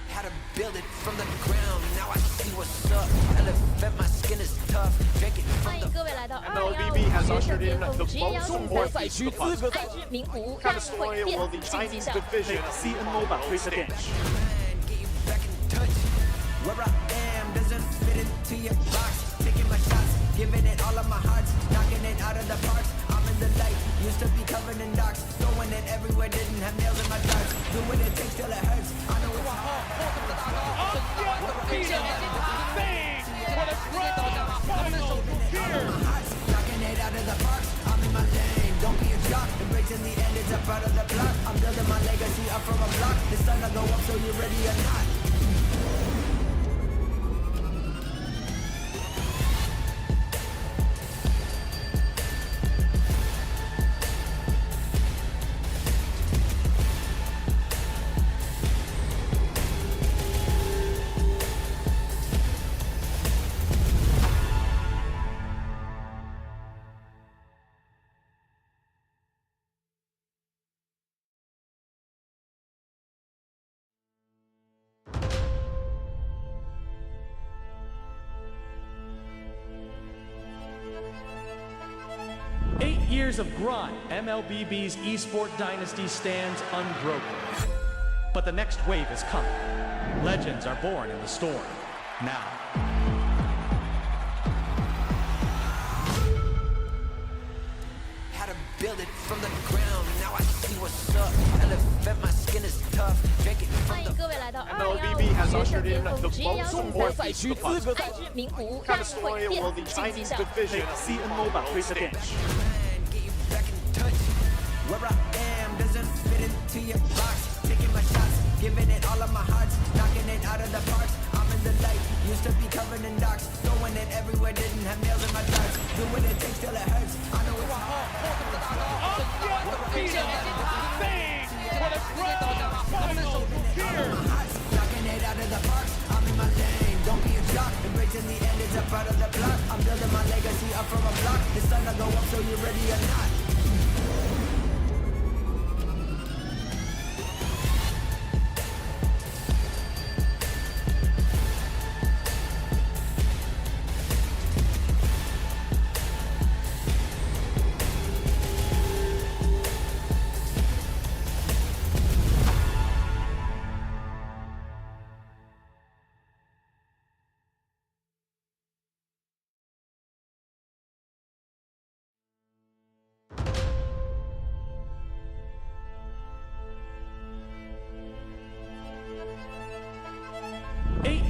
How to build it from the ground. Now I see what's up. Elevate my skin is tough. Drink it 欢 from has 决 ushered 胜巅 in 峰， the 职业邀 most 请赛 important 赛区 of the 资格赛之名古屋 Kind 将 of 会 story 电 will the 竞技 Chinese 项。 division see in mobile president. Get you back in touch. Where I am doesn't fit into your box. Taking my shots, giving it all of my heart, knocking it out of the park. I'm in the light, used to be covered in dark, throwing it everywhere, didn't have nails in my darts. Do what it takes till it hurts. I know it's hard. Knocking it out of the park. I'm in my lane. Don't be a jock. Embracing the end, it's a part of the plot. I'm building my legacy up from a block. The sun will go up, so you ready or not? Years of grind, MLBB's esport dynasty stands unbroken. But the next wave is coming. Legends are born in the storm. Now. How to build it from the ground. Now I see what's up. Elephant, my skin is tough. Drink it 欢 from 迎 the 各位来到 MLBB has 2025决胜 ushered 巅 in 峰， the 职业邀 most 请赛 important 赛 of 区 the 资格赛之名古屋 Kind 将 of 会 story 电 will the 竞技 Chinese 项。 division see in mobile president. man. Get you back in touch. Where I am doesn't fit into your box. Taking my shots, giving it all of my heart, knocking it out of the park. I'm in the light, used to be covered in dark, throwing it everywhere, didn't have nails in my darts. Do what it takes till it hurts. I know it's hard. Knocking it out of the park. I'm in my lane. Don't be a jock. Embracing the end, it's a part of the plot. I'm building my legacy up from a block. The sun will go up, so you ready or not?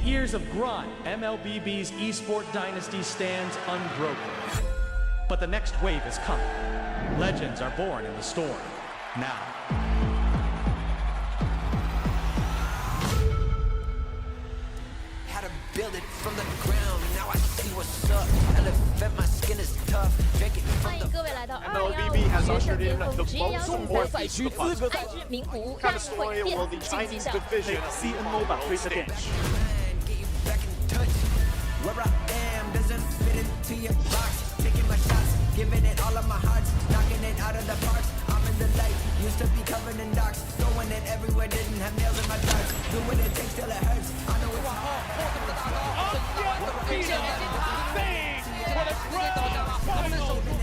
Years of grind, MLBB's esport dynasty stands unbroken. But the next wave is coming. Legends are born in the storm. Now. How to build it from the ground. Now I see what's up. Elephant, my skin is tough. Drink it 欢 from 迎 the 各位来到 MLBB has 2025决胜 ushered 巅 in 峰， the 职业邀 most 请赛 important 赛区 of the 资格赛之名古屋 Kind 将 of 会 story 电 will the 竞技 Chinese 项。 division see in mobile president. man. Get you back in touch. Where I am doesn't fit into your box. Taking my shots, giving it all of my heart, knocking it out of the park. I'm in the light, used to be covered in dark, throwing it everywhere, didn't have nails in my darts. Do what it takes till it hurts. I know it's hard.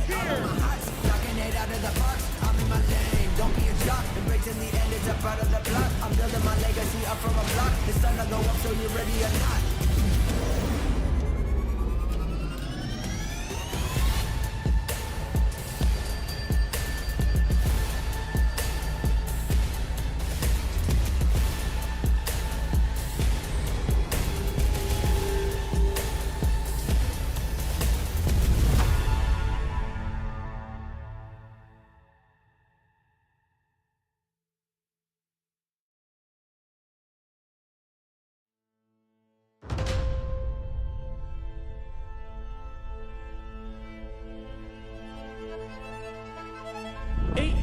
Knocking it out of the park. I'm in my lane. Don't be a jock. Embracing the end, it's a part of the plot. I'm building my legacy up from a block. The sun will go up, so you ready or not?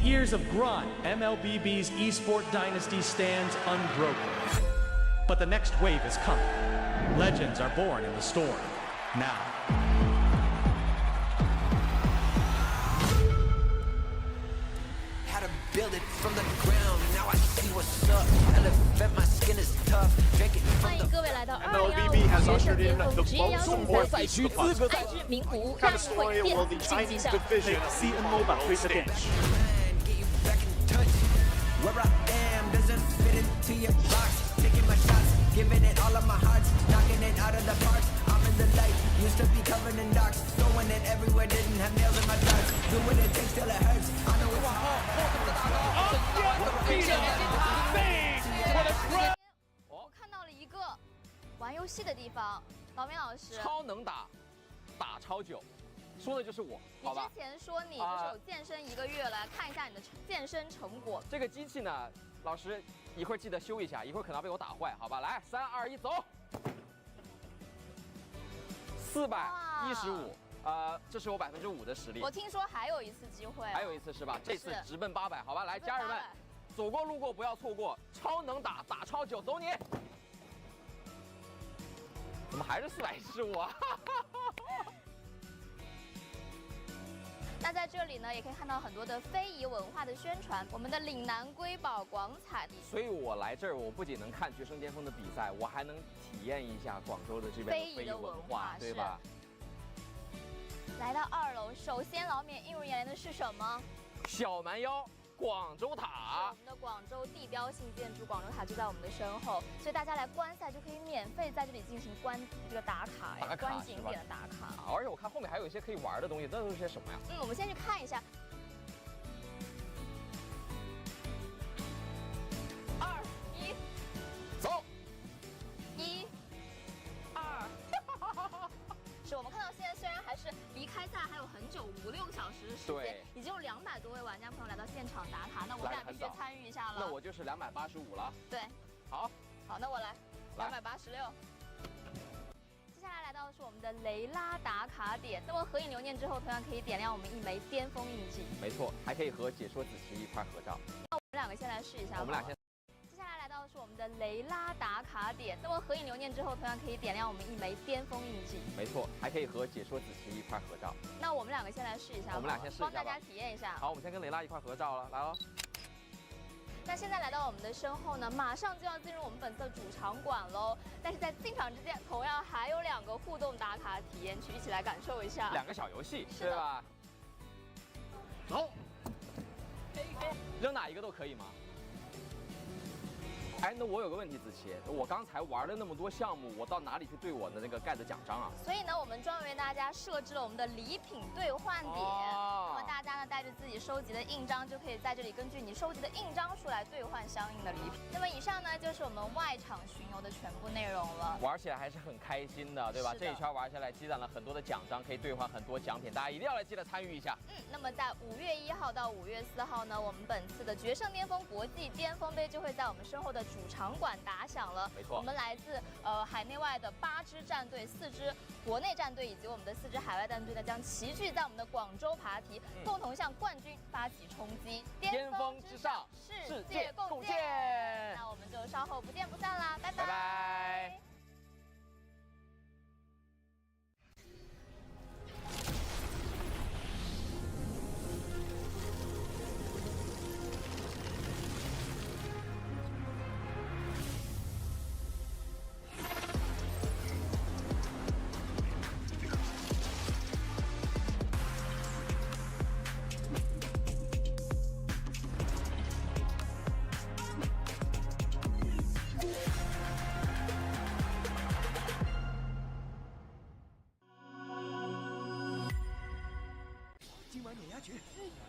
Years of grind, MLBB's esport dynasty stands unbroken. But the next wave is coming. Legends are born in the storm. Now. How to build it from the ground. Now I see what's up. Elephant, my skin is tough. Drink it 欢 from 迎 the 各位来到 MLBB has ushered in the most 职业 important 赛 piece of the puzzle. 安知名无 Kind 战 of 会 story 电 will the 竞技 Chinese 上。 division CNMOBA 推特电。 Get you back in touch. Where I am doesn't fit into your box. Taking my shots, giving it all of my heart, knocking it out of the park. I'm in the light, used to be covered in dark, throwing it everywhere, didn't have nails in my darts. Do what it takes till it hurts. I know it's hard. 我看到了一个玩游戏的地方，老明老师，超能打，打超久，说的就是我，你好吧之？前说你就是有健身1个月了，看一下你的健身成果。这个机器呢，老师一会儿记得修一下，一会儿可能要被我打坏，好吧？来，3、2、1，走，415，这是我5%的实力我，听说还有一次机会，还有一次是吧？这次是直奔800，好吧？来，直奔家人们800，走过路过不要错过，超能打，打超久，走你！怎么还是415啊？那在这里呢，也可以看到很多的非遗文化的宣传。我们的岭南瑰宝广彩，所以我来这儿，我不仅能看决胜巅峰的比赛，我还能体验一下广州的这边的非遗文化，对吧？来到2楼，首先老免映入眼帘的是什么？小蛮腰，广州是塔我。们的广州地标性建筑广州塔就在我们的身后，所以大家来观赛就可以免费在这里进行这个打卡打卡观景是吧点的打卡。而且我看后面还有一些可以玩的东西，那都是些什么呀？我们先去看一下。2、1，走。 1、2。是我们看到现在虽然还是离开赛还有很久，5、6个小时的时间对，已经有200多位玩家朋友来到现场打卡，那我们俩必须参与一下了。那我就是285了。对，好，好，那我来来286。接下来来到的是我们的雷拉打卡点，那么合影留念之后，同样可以点亮我们一枚巅峰印记。没错，还可以和解说子琪一块合照。那我们两个先来试一下。我们俩先。 接下来来到的是我们的雷拉打卡点，那么合影留念之后，同样可以点亮我们一枚巅峰印记。没错，还可以和解说子琪一块合照。那我们两个先来试一下。我们俩先试一下吧，帮大家体验一下。好，我们先跟雷拉一块合照了，来喽。那现在来到我们的身后呢，马上就要进入我们本次的主场馆喽。但是在进场之前，同样还有2个互动打卡体验区，一起来感受一下。2个小游戏，是的对吧？走。扔哪一个都可以吗？ 哎，那我有个问题，子琪，我刚才玩了那么多项目，我到哪里去兑我的那个盖的奖章啊？所以呢，我们专门为大家设置了我们的礼品兑换点。那么大家呢带着自己收集的印章，就可以在这里根据你收集的印章数来兑换相应的礼品。那么以上呢就是我们外场巡游的全部内容了。玩起来还是很开心的，对吧？这一圈玩下来，积攒了很多的奖章，可以兑换很多奖品，大家一定要来记得参与一下。那么在5月1号到5月4号呢，我们本次的决胜巅峰国际巅峰杯就会在我们身后的主场馆打响了。没错，我们来自海内外的8支战队、4支国内战队以及我们的4支海外战队呢，将齐聚在我们的广州爬梯，共同向冠军发起冲击。巅峰之上，世界共建。那我们就稍后不见不散啦，拜拜。拜拜。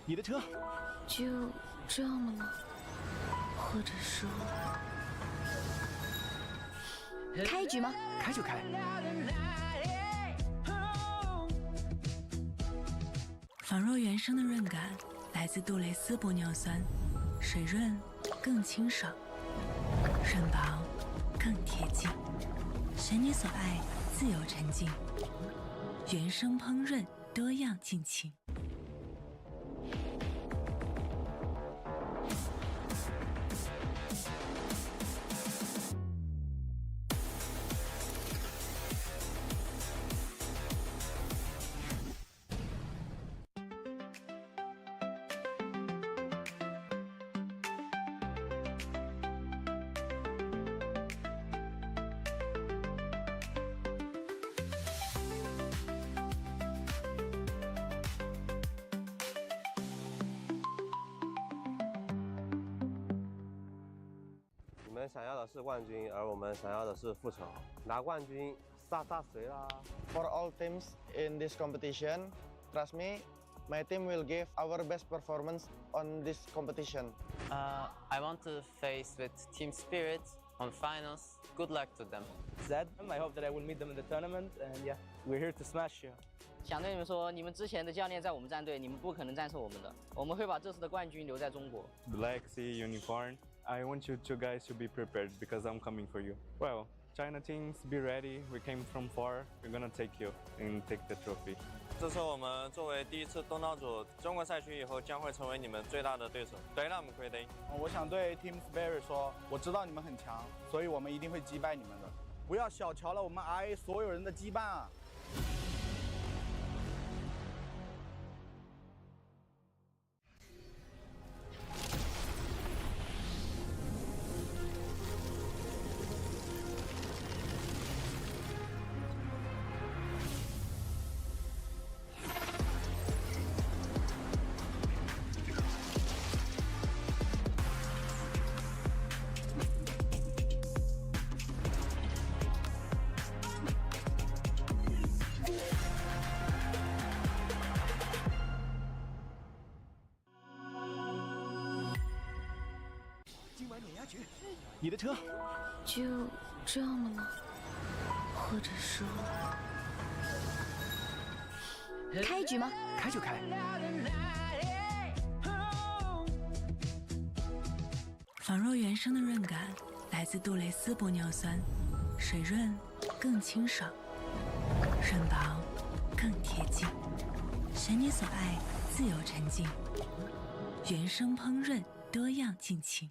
你的车就这样了吗？或者说，开一局吗？开就开。仿若原生的润感来自杜蕾斯玻尿酸，水润更清爽，润薄更贴近，选你所爱，自由沉浸，原生烹饪多样尽情。想要的是冠军，而我们想要的是复仇。拿冠军洒水啦 For all teams in this competition, trust me, my team will give our best performance on this competition. I want to face with team spirit on finals. Good luck to them. Zed, I hope that I will meet them in the tournament, and yeah, we're here to smash you. 想对你们说，你们之前的教练在我们战队，你们不可能战胜我们的。我们会把这次的冠军留在中国。Black Sea Unicorn, I want you two guys to be prepared because I'm coming for you. Well, China teams, be ready. We came from far. We're gonna take you and take the trophy. 这次我们作为第一次东道主，中国赛区以后将会成为你们最大的对手。对了，我们可以的。我想对 Team Spirit 说，我知道你们很强，所以我们一定会击败你们的。不要小瞧了我们 RA 所有人的羁绊啊！你的车就这样了吗？或者说，开局吗？开就开。仿若原生的润感来自杜蕾斯玻尿酸，水润更清爽，润薄更贴近，选你所爱，自由沉浸，原生烹饪多样尽情。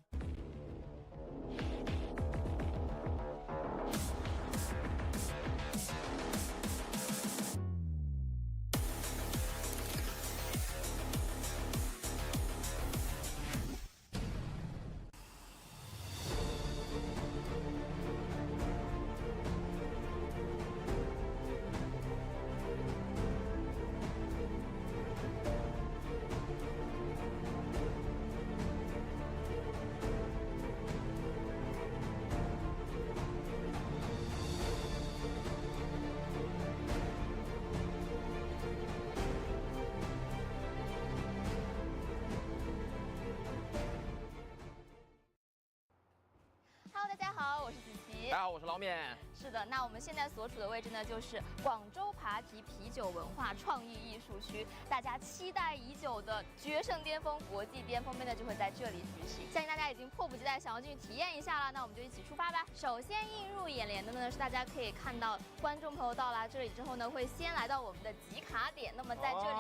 我是子琪。大家好，我是捞面。是的，那我们现在所处的位置呢，就是广州扒皮啤酒文化创意艺术区，大家期待已久的决胜巅峰国际巅峰杯呢，就会在这里举行。相信大家已经迫不及待想要进去体验一下了，那我们就一起出发吧。首先映入眼帘的呢，是大家可以看到观众朋友到达这里之后呢，会先来到我们的集卡点，那么在这里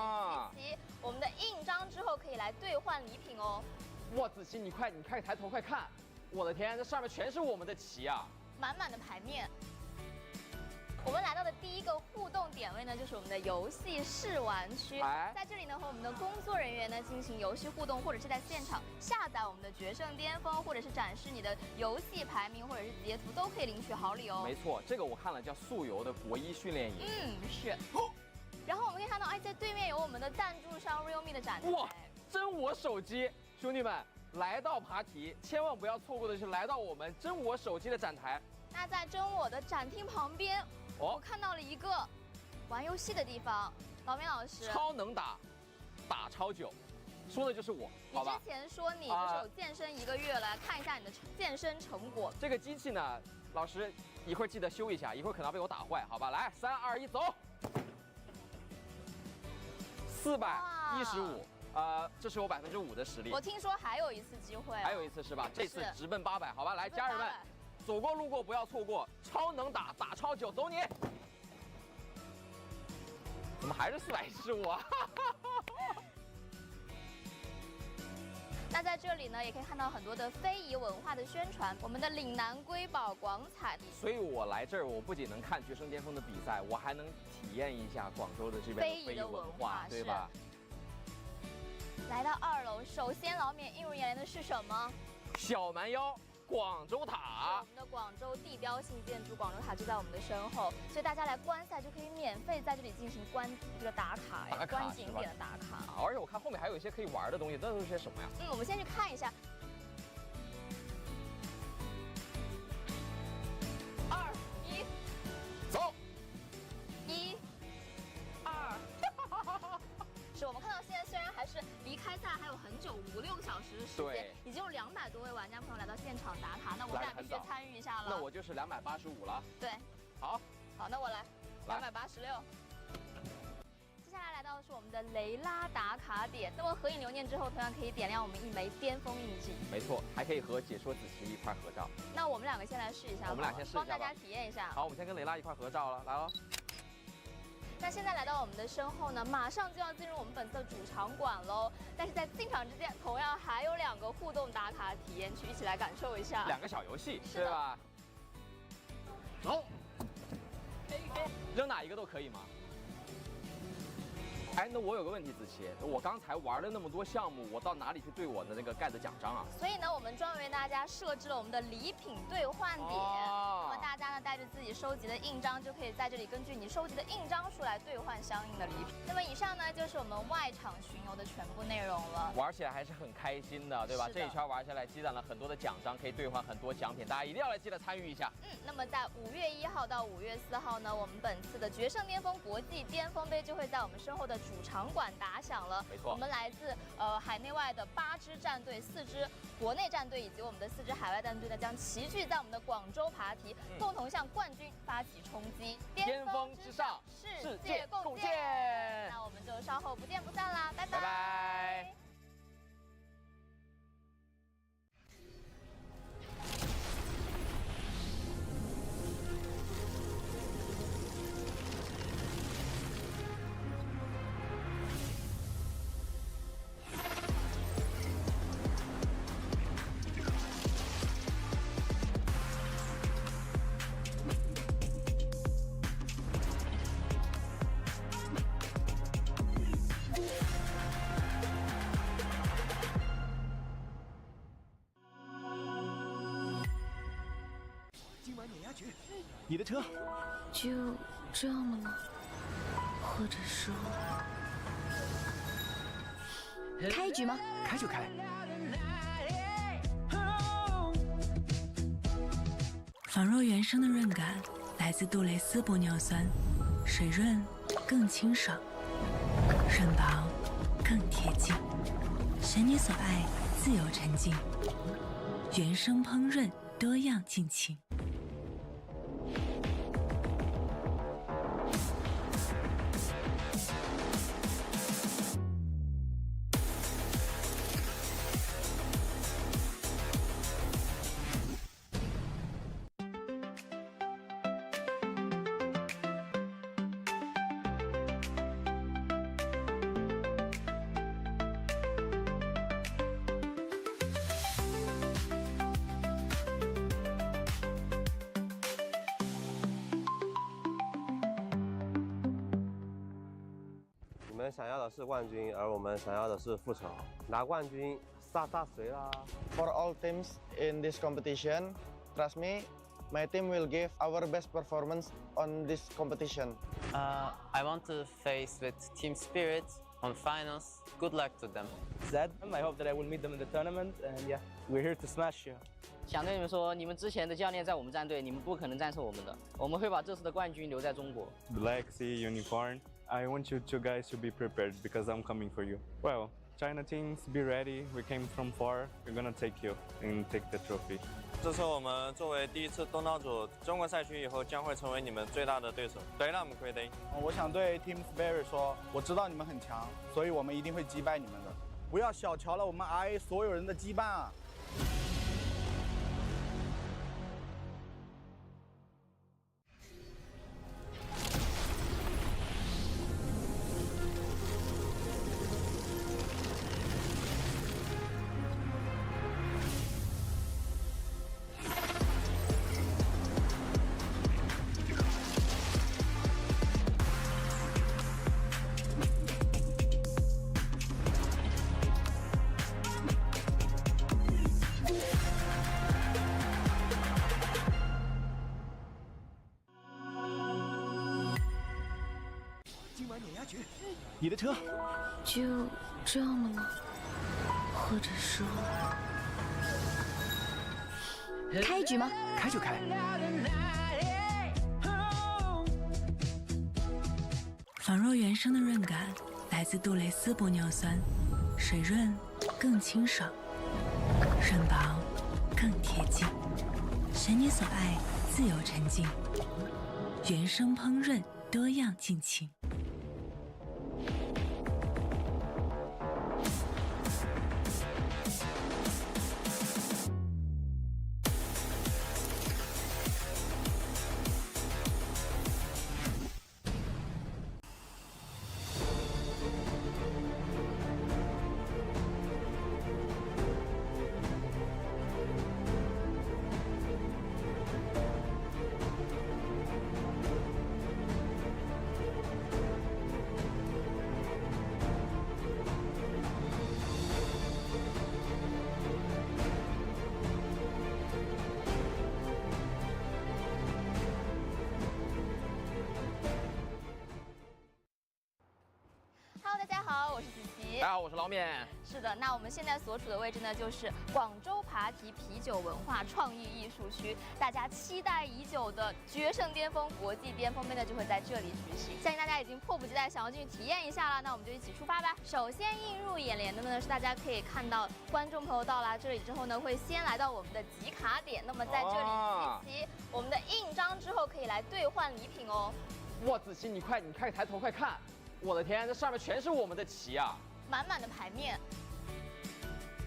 集齐我们的印章之后，可以来兑换礼品哦。哇，子琪，你快抬头快看！我的天，这上面全是我们的旗啊！满满的牌面。我们来到的第一个互动点位呢，就是我们的游戏试玩区。在这里呢，和我们的工作人员呢进行游戏互动，或者是在现场下载我们的决胜巅峰，或者是展示你的游戏排名，或者是截图，都可以领取好礼哦。没错，这个我看了，叫速游的国一训练营。是。然后我们可以看到，在对面有我们的赞助商 realme 的展台。哇，真我手机，兄弟们！来到扒皮，千万不要错过的是来到我们真我手机的展台。那在真我的展厅旁边，我看到了一个玩游戏的地方。老面老师，超能打超久，说的就是我，好吧？你之前说你就是有健身1个月了，来看一下你的健身成果。这个机器呢，老师一会儿记得修一下，一会儿可能要被我打坏，好吧？来，3、2、1，走！415。这是我5%的实力。我听说还有一次机会，还有一次是吧？这次直奔800，好吧？来，家人们，走过路过不要错过，超能打超久，走你！怎么还是415啊？那在这里呢，也可以看到很多的非遗文化的宣传，我们的岭南瑰宝广彩。所以我来这儿，我不仅能看决胜巅峰的比赛，我还能体验一下广州的这边的非遗文化，对吧？来到2楼，首先老面映入眼帘的是什么？小蛮腰广州塔，我们的广州地标性建筑广州塔就在我们的身后，所以大家来观赛就可以免费在这里进行这个打卡观景点的打卡。而且我看后面还有一些可以玩的东西，那都是些什么呀？我们先去看一下。是我们看到现在虽然还是离开赛还有很久，5、6个小时的时间，已经有200多位玩家朋友来到现场打卡，那我们俩必须参与一下了。那我就是285了。对，好，那我来286。接下来到的是我们的雷拉打卡点，那么合影留念之后，同样可以点亮我们一枚巅峰印记。没错，还可以和解说子琪一块合照。那我们2个先来试一下，我们俩先试一下吧，帮大家体验一下。好，我们先跟雷拉一块合照了，来喽。那现在来到我们的身后呢，马上就要进入我们本次的主场馆喽。但是在进场之前，同样还有2个互动打卡体验区，一起来感受一下。2个小游戏，对吧？走，扔哪一个都可以吗？哎，那我有个问题，子琪，我刚才玩了那么多项目，我到哪里去兑我的那个盖的奖章啊？所以呢，我们专门为大家设置了我们的礼品兑换点，那么大家呢带着自己收集的印章，就可以在这里根据你收集的印章数来兑换相应的礼品。那么以上呢就是我们外场巡游的全部内容了，玩起来还是很开心的，对吧？这一圈玩下来，积攒了很多的奖章，可以兑换很多奖品，大家一定要来记得参与一下。那么在5月1号到5月4号呢，我们本次的决胜巅峰国际巅峰杯就会在我们身后的主场馆打响了。没错，我们来自海内外的8支战队、4支国内战队以及我们的4支海外战队呢，将齐聚在我们的广州爬梯，共同向冠军发起冲击。巅峰之上，世界共建。那我们就稍后不见不散啦，拜拜。拜拜。你的车就这样了吗？或者说，开局吗？开就开。仿若原生的润感来自杜蕾斯玻尿酸，水润更清爽，润薄更贴近，选你所爱，自由沉浸，原生烹饪多样尽情。你们想要的是冠军，而我们想要的是复仇。拿冠军杀谁啦 For all teams in this competition, trust me, my team will give our best performance on this competition. I want to face with team spirit on finals. Good luck to them. Zed, I hope that I will meet them in the tournament, and yeah, we're here to smash you. 想跟你们说，你们之前的教练在我们战队，你们不可能战胜我们的。我们会把这次的冠军留在中国。Black Sea Unicorn, I want you two guys to be prepared because I'm coming for you. Well, China teams, be ready. We came from far. We're gonna take you and take the trophy. 这次我们作为第1次东道主中国赛区以后，将会成为你们最大的对手。对了，我们可以的。我想对 Team Spirit 说，我知道你们很强，所以我们一定会击败你们的。不要小瞧了我们 RA 所有人的羁绊啊！你的车就这样了吗？或者说，开局吗？开就开。仿若原生的润感来来自杜蕾斯玻尿酸，水润更清爽，润薄更贴近，选你所爱，自由沉浸，原生烹饪，多样尽情。Hello， 大家好，我是子琪。大家好，我是捞面。是的，那我们现在所处的位置呢，就是广州扒皮啤酒文化创意艺术区，大家期待已久的决胜巅峰国际巅峰杯呢，就会在这里举行。相信大家已经迫不及待想要进去体验一下了，那我们就一起出发吧。首先映入眼帘的呢，是大家可以看到观众朋友到达这里之后呢，会先来到我们的集卡点，那么在这里集齐我们的印章之后，可以来兑换礼品哦。哇，子琪，你快抬头快看！我的天，这上面全是我们的旗啊！满满的牌面。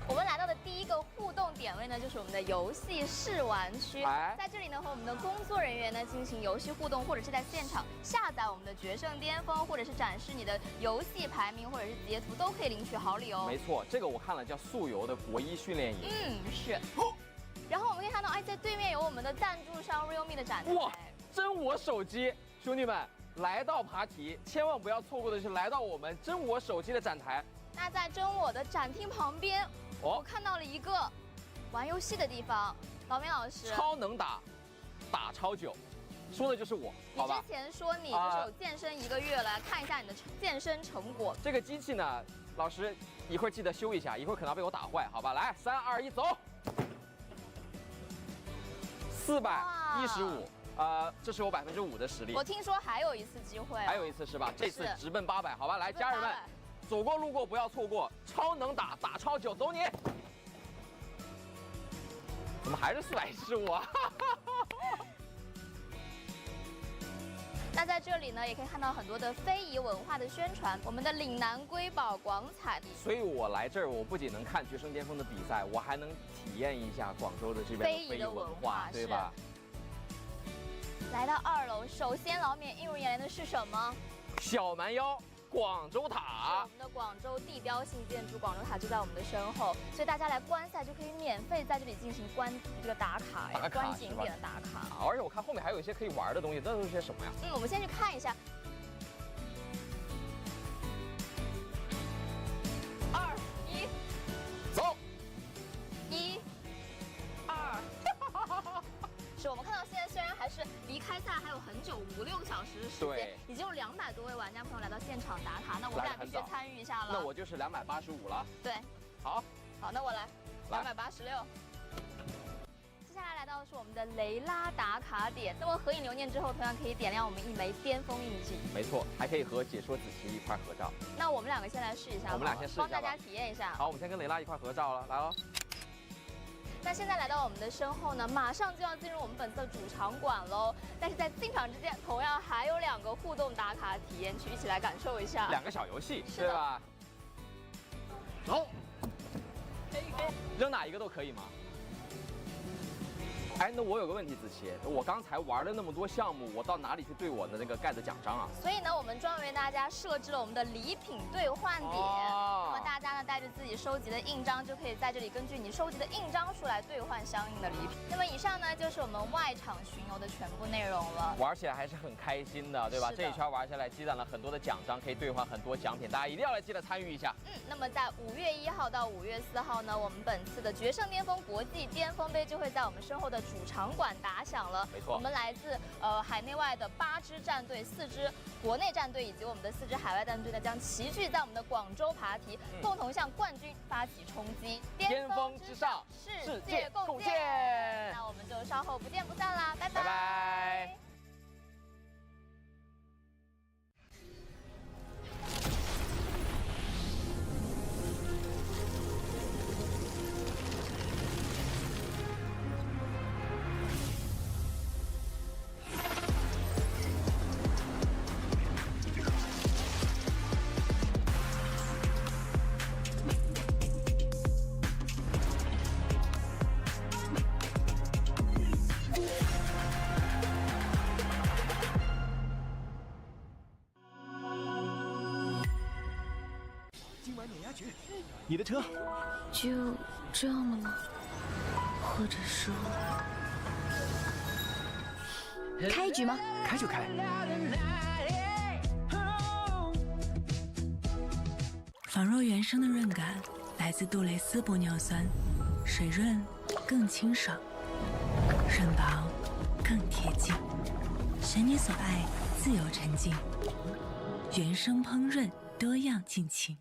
我们来到的第一个互动点位呢，就是我们的游戏试玩区。在这里呢，和我们的工作人员呢进行游戏互动，或者是在现场下载我们的决胜巅峰，或者是展示你的游戏排名，或者是截图，都可以领取好礼哦。没错，这个我看了，叫速游的国一训练营。是。然后我们可以看到，在对面有我们的赞助商 realme 的展台。哇，真我手机，兄弟们！来到扒皮，千万不要错过的是来到我们真我手机的展台。那在真我的展厅旁边，我看到了一个玩游戏的地方。老明老师，超能打超久，说的就是我，好吧？你之前说你就是有健身1个月了，来看一下你的健身成果。这个机器呢，老师一会儿记得修一下，一会儿可能要被我打坏，好吧？来，3、2、1，走！415。这是我5%的实力。我听说还有一次机会，还有一次是吧？这次直奔800，好吧？来，家人们，走过路过不要错过，超能打超久，走你！怎么还是415啊？那在这里呢，也可以看到很多的非遗文化的宣传，我们的岭南瑰宝广彩。所以我来这儿，我不仅能看决胜巅峰的比赛，我还能体验一下广州的这边的非遗文化，对吧？来到2楼，首先老冕映入眼帘的是什么？小蛮腰广州塔，是我们的广州地标性建筑，广州塔就在我们的身后，所以大家来观赛就可以免费在这里进行这个打卡观景点的打卡。而且我看后面还有一些可以玩的东西，这都是些什么呀？我们先去看一下。2、1，走。1、2。是我们看到现在虽然还是离开赛还有很久，5、6个小时的时间，已经有200多位玩家朋友来到现场打卡，那我们俩必须参与一下了。那我就是285了。对，好，那我来286。接下来到的是我们的雷拉打卡点，那么合影留念之后，同样可以点亮我们一枚巅峰印记。没错，还可以和解说子琪一块合照。那我们2个先来试一下，我们俩先试一下吧，帮大家体验一下。好，我们先跟雷拉一块合照了，来喽。那现在来到我们的身后呢，马上就要进入我们本次的主场馆喽。但是在进场之前，同样还有2个互动打卡体验区，一起来感受一下。2个小游戏，对吧？走，扔哪一个都可以吗？哎，那我有个问题，子琪，我刚才玩了那么多项目，我到哪里去兑我的那个盖的奖章啊？所以呢，我们专门为大家设置了我们的礼品兑换点，那么大家呢带着自己收集的印章，就可以在这里根据你收集的印章数来兑换相应的礼品。那么以上呢就是我们外场巡游的全部内容了，玩起来还是很开心的，对吧？这一圈玩下来，积攒了很多的奖章，可以兑换很多奖品，大家一定要来记得参与一下。那么在5月1号到5月4号呢，我们本次的决胜巅峰国际巅峰杯就会在我们身后的主场馆打响了。没错，我们来自海内外的8支战队、4支国内战队以及我们的4支海外战队呢，将齐聚在我们的广州扒皮，共同向冠军发起冲击。巅峰之上，世界共建。那我们就稍后不见不散啦，拜拜。拜拜。今晚碾压局，你的车。就这样了吗？或者说，开局吗？开就开。仿若原生的润感来自杜蕾斯玻尿酸，水润更清爽，润薄更贴近，选你所爱，自由沉浸，原生烹饪多样尽情。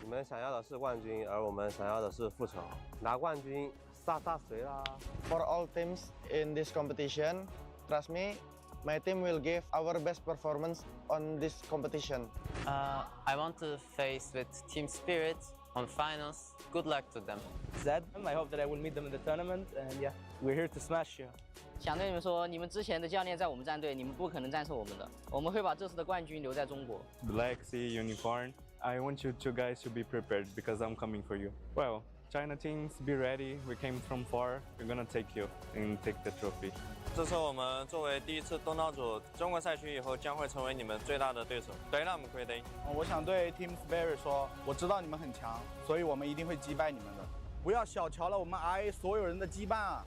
你们想要的是冠军，而我们想要的是复仇。拿冠军，杀谁啦 For all teams in this competition, trust me, my team will give our best performance on this competition. I want to face with team spirit on finals. Good luck to them. Zed, I hope that I will meet them in the tournament, and yeah, we're here to smash you. 想对你们说，你们之前的教练在我们战队，你们不可能战胜我们的。我们会把这次的冠军留在中国。 Black Sea Unicorn, I want you two guys to be prepared because I'm coming for you. Well, China teams, be ready. We came from far. We're gonna take you and take the trophy. 这次我们作为第一次东道主，中国赛区以后将会成为你们最大的对手。对了，我们亏的。我想对 Team Spirit 说，我知道你们很强，所以我们一定会击败你们的。不要小瞧了我们 RA 所有人的羁绊啊！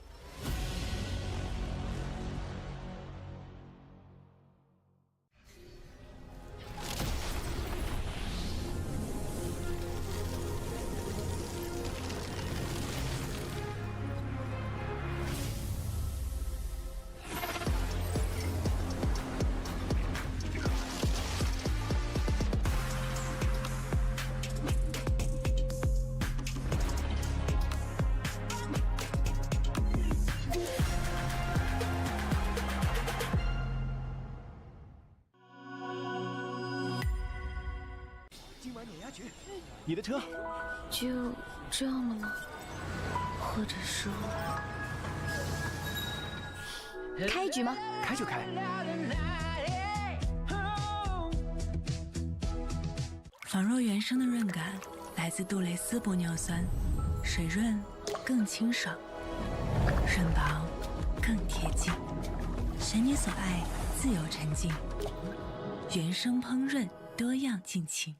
今晚碾压局，你的车。就这样了吗？或者说，开局吗？开就开。仿若原生的润感来自杜蕾斯玻尿酸，水润更清爽，润薄更贴近，选你所爱，自由沉浸，原生烹饪多样尽情。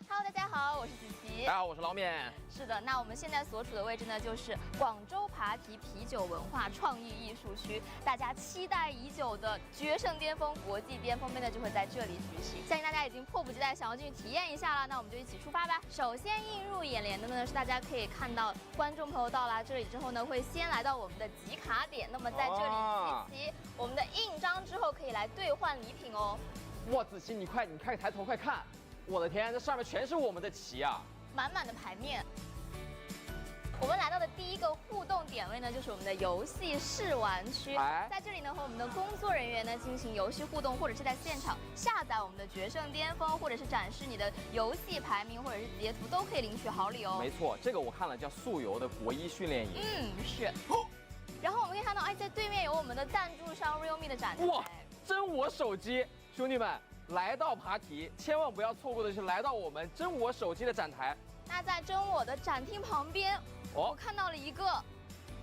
Hello， 大家好，我是子琪。大家好，我是捞面。是的，那我们现在所处的位置呢，就是广州扒皮啤酒文化创意艺术区，大家期待已久的决胜巅峰国际巅峰杯呢，就会在这里举行。相信大家已经迫不及待想要进去体验一下了，那我们就一起出发吧。首先映入眼帘的呢，是大家可以看到观众朋友到达这里之后呢，会先来到我们的集卡点，那么在这里集齐我们的印章之后，可以来兑换礼品哦。哇，子琪，你快抬头快看！ 我的天，这上面全是我们的旗啊！满满的牌面。我们来到的第一个互动点位呢，就是我们的游戏试玩区。在这里呢，和我们的工作人员呢进行游戏互动，或者是在现场下载我们的决胜巅峰，或者是展示你的游戏排名，或者是截图，都可以领取好礼哦。没错，这个我看了，叫素游的国一训练营。是。然后我们可以看到，哎，在对面有我们的赞助商 realme 的展台。哇，真我手机，兄弟们！ 来到扒皮，千万不要错过的是来到我们真我手机的展台。那在真我的展厅旁边，我看到了一个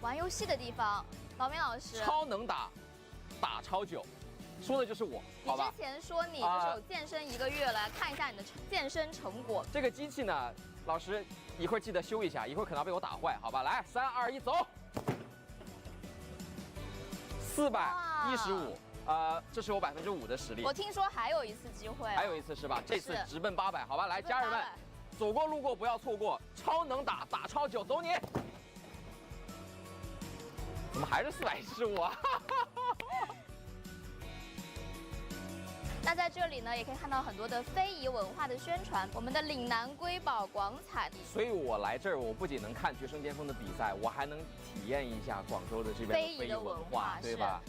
玩游戏的地方。老面老师，超能打，打超久，说的就是我，你好吧？之前说你就是有健身1个月了，来看一下你的健身成果。这个机器呢，老师一会儿记得修一下，一会儿可能要被我打坏，好吧？来，3、2、1，走！415，这是我5%的实力。我听说还有一次机会，还有一次是吧？这次直奔800，好吧？来，家人们，走过路过不要错过，超能打，打超久，走你！怎么还是415啊？那在这里呢，也可以看到很多的非遗文化的宣传，我们的岭南瑰宝广彩。所以我来这儿，我不仅能看决胜巅峰的比赛，我还能体验一下广州的这边的非遗文化，对吧？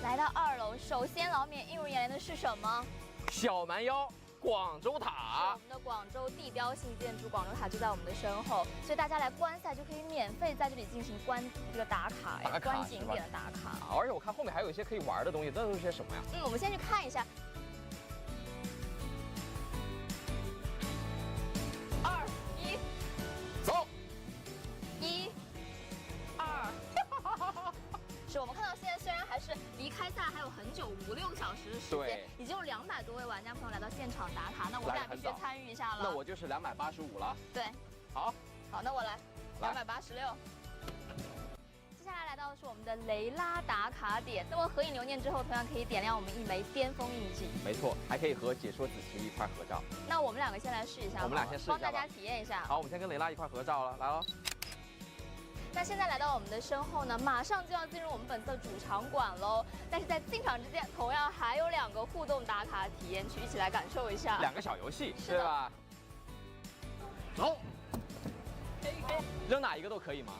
来到2楼，首先老免映入眼帘的是什么？小蛮腰。广州塔，我们的广州地标性建筑广州塔就在我们的身后，所以大家来观赛就可以免费在这里进行这个打卡，观景点的打卡。而且我看后面还有一些可以玩的东西，这都是些什么呀？我们先去看一下。2、1，走。1、2。是我们看到现在虽然还是离开赛还有很久，5、6个小时的时间，已经有200多位玩家朋友来到现场打卡，那我们俩必须参与一下了。那我就是285了。对，好，那我来286。接下来到的是我们的雷拉打卡点，那么合影留念之后，同样可以点亮我们一枚巅峰印记。没错，还可以和解说子琪一块合照。那我们2个先来试一下，我们俩先试一下吧，帮大家体验一下。好，我们先跟雷拉一块合照了，来喽。那现在来到我们的身后呢，马上就要进入我们本次的主场馆喽。但是在进场之前，同样还有2个互动打卡体验区，一起来感受一下。2个小游戏，对吧？走，扔哪一个都可以吗？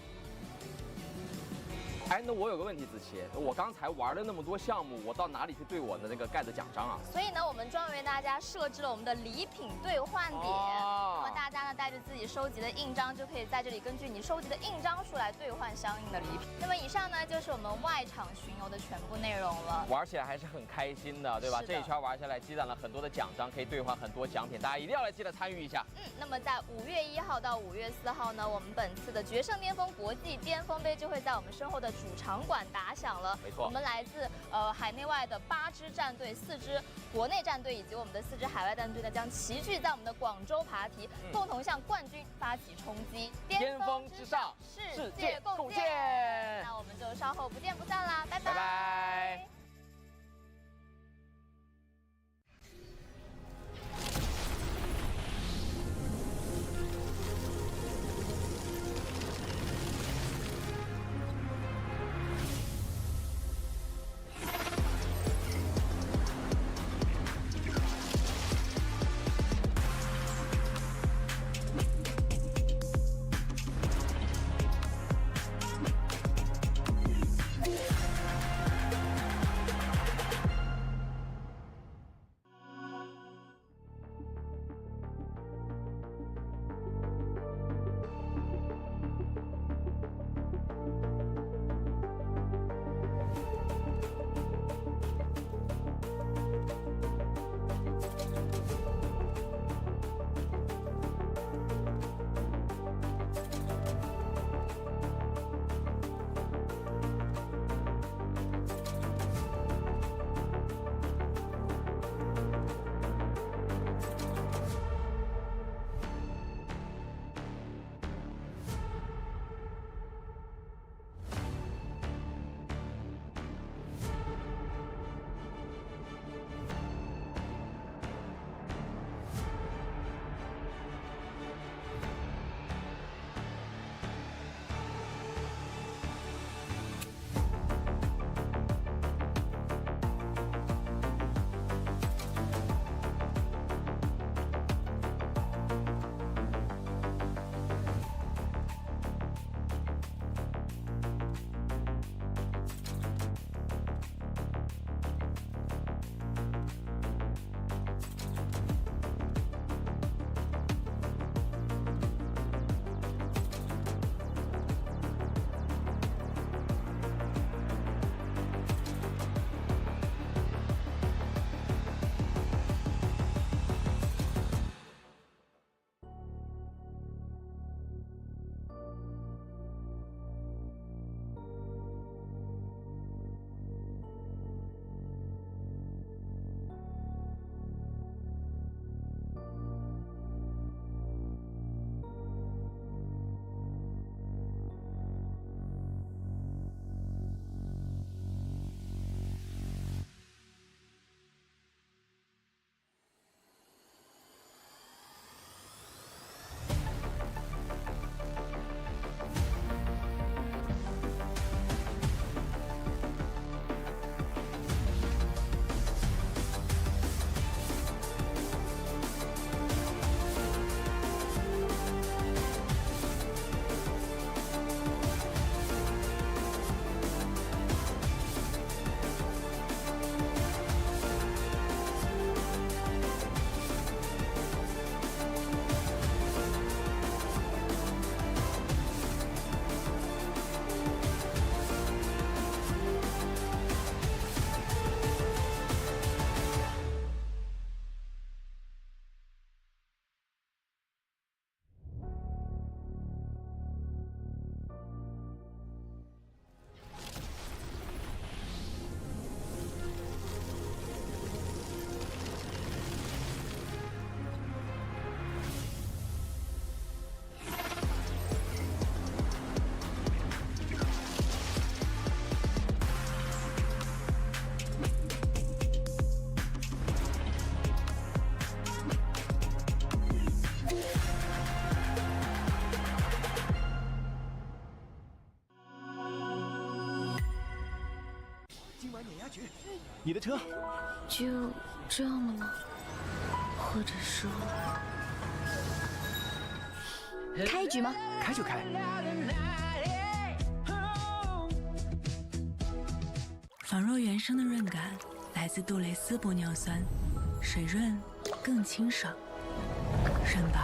哎，那我有个问题，子琪，我刚才玩了那么多项目，我到哪里去兑我的那个盖的奖章啊？所以呢，我们专门为大家设置了我们的礼品兑换点，那么大家呢带着自己收集的印章，就可以在这里根据你收集的印章数来兑换相应的礼品。那么以上呢就是我们外场巡游的全部内容了，玩起来还是很开心的，对吧？这一圈玩下来，积攒了很多的奖章，可以兑换很多奖品，大家一定要来记得参与一下。那么在5月1号到5月4号呢，我们本次的决胜巅峰国际巅峰杯就会在我们身后的主场馆打响了。没错，我们来自海内外的8支战队、4支国内战队以及我们的4支海外战队呢，将齐聚在我们的广州爬梯，共同向冠军发起冲击。巅峰之上，世界共建。那我们就稍后不见不散啦，拜拜。拜拜。今晚碾压局，你的车。就这样了吗？或者说，开局吗？开就开。仿若原生的润感来自杜蕾斯玻尿酸，水润更清爽，润薄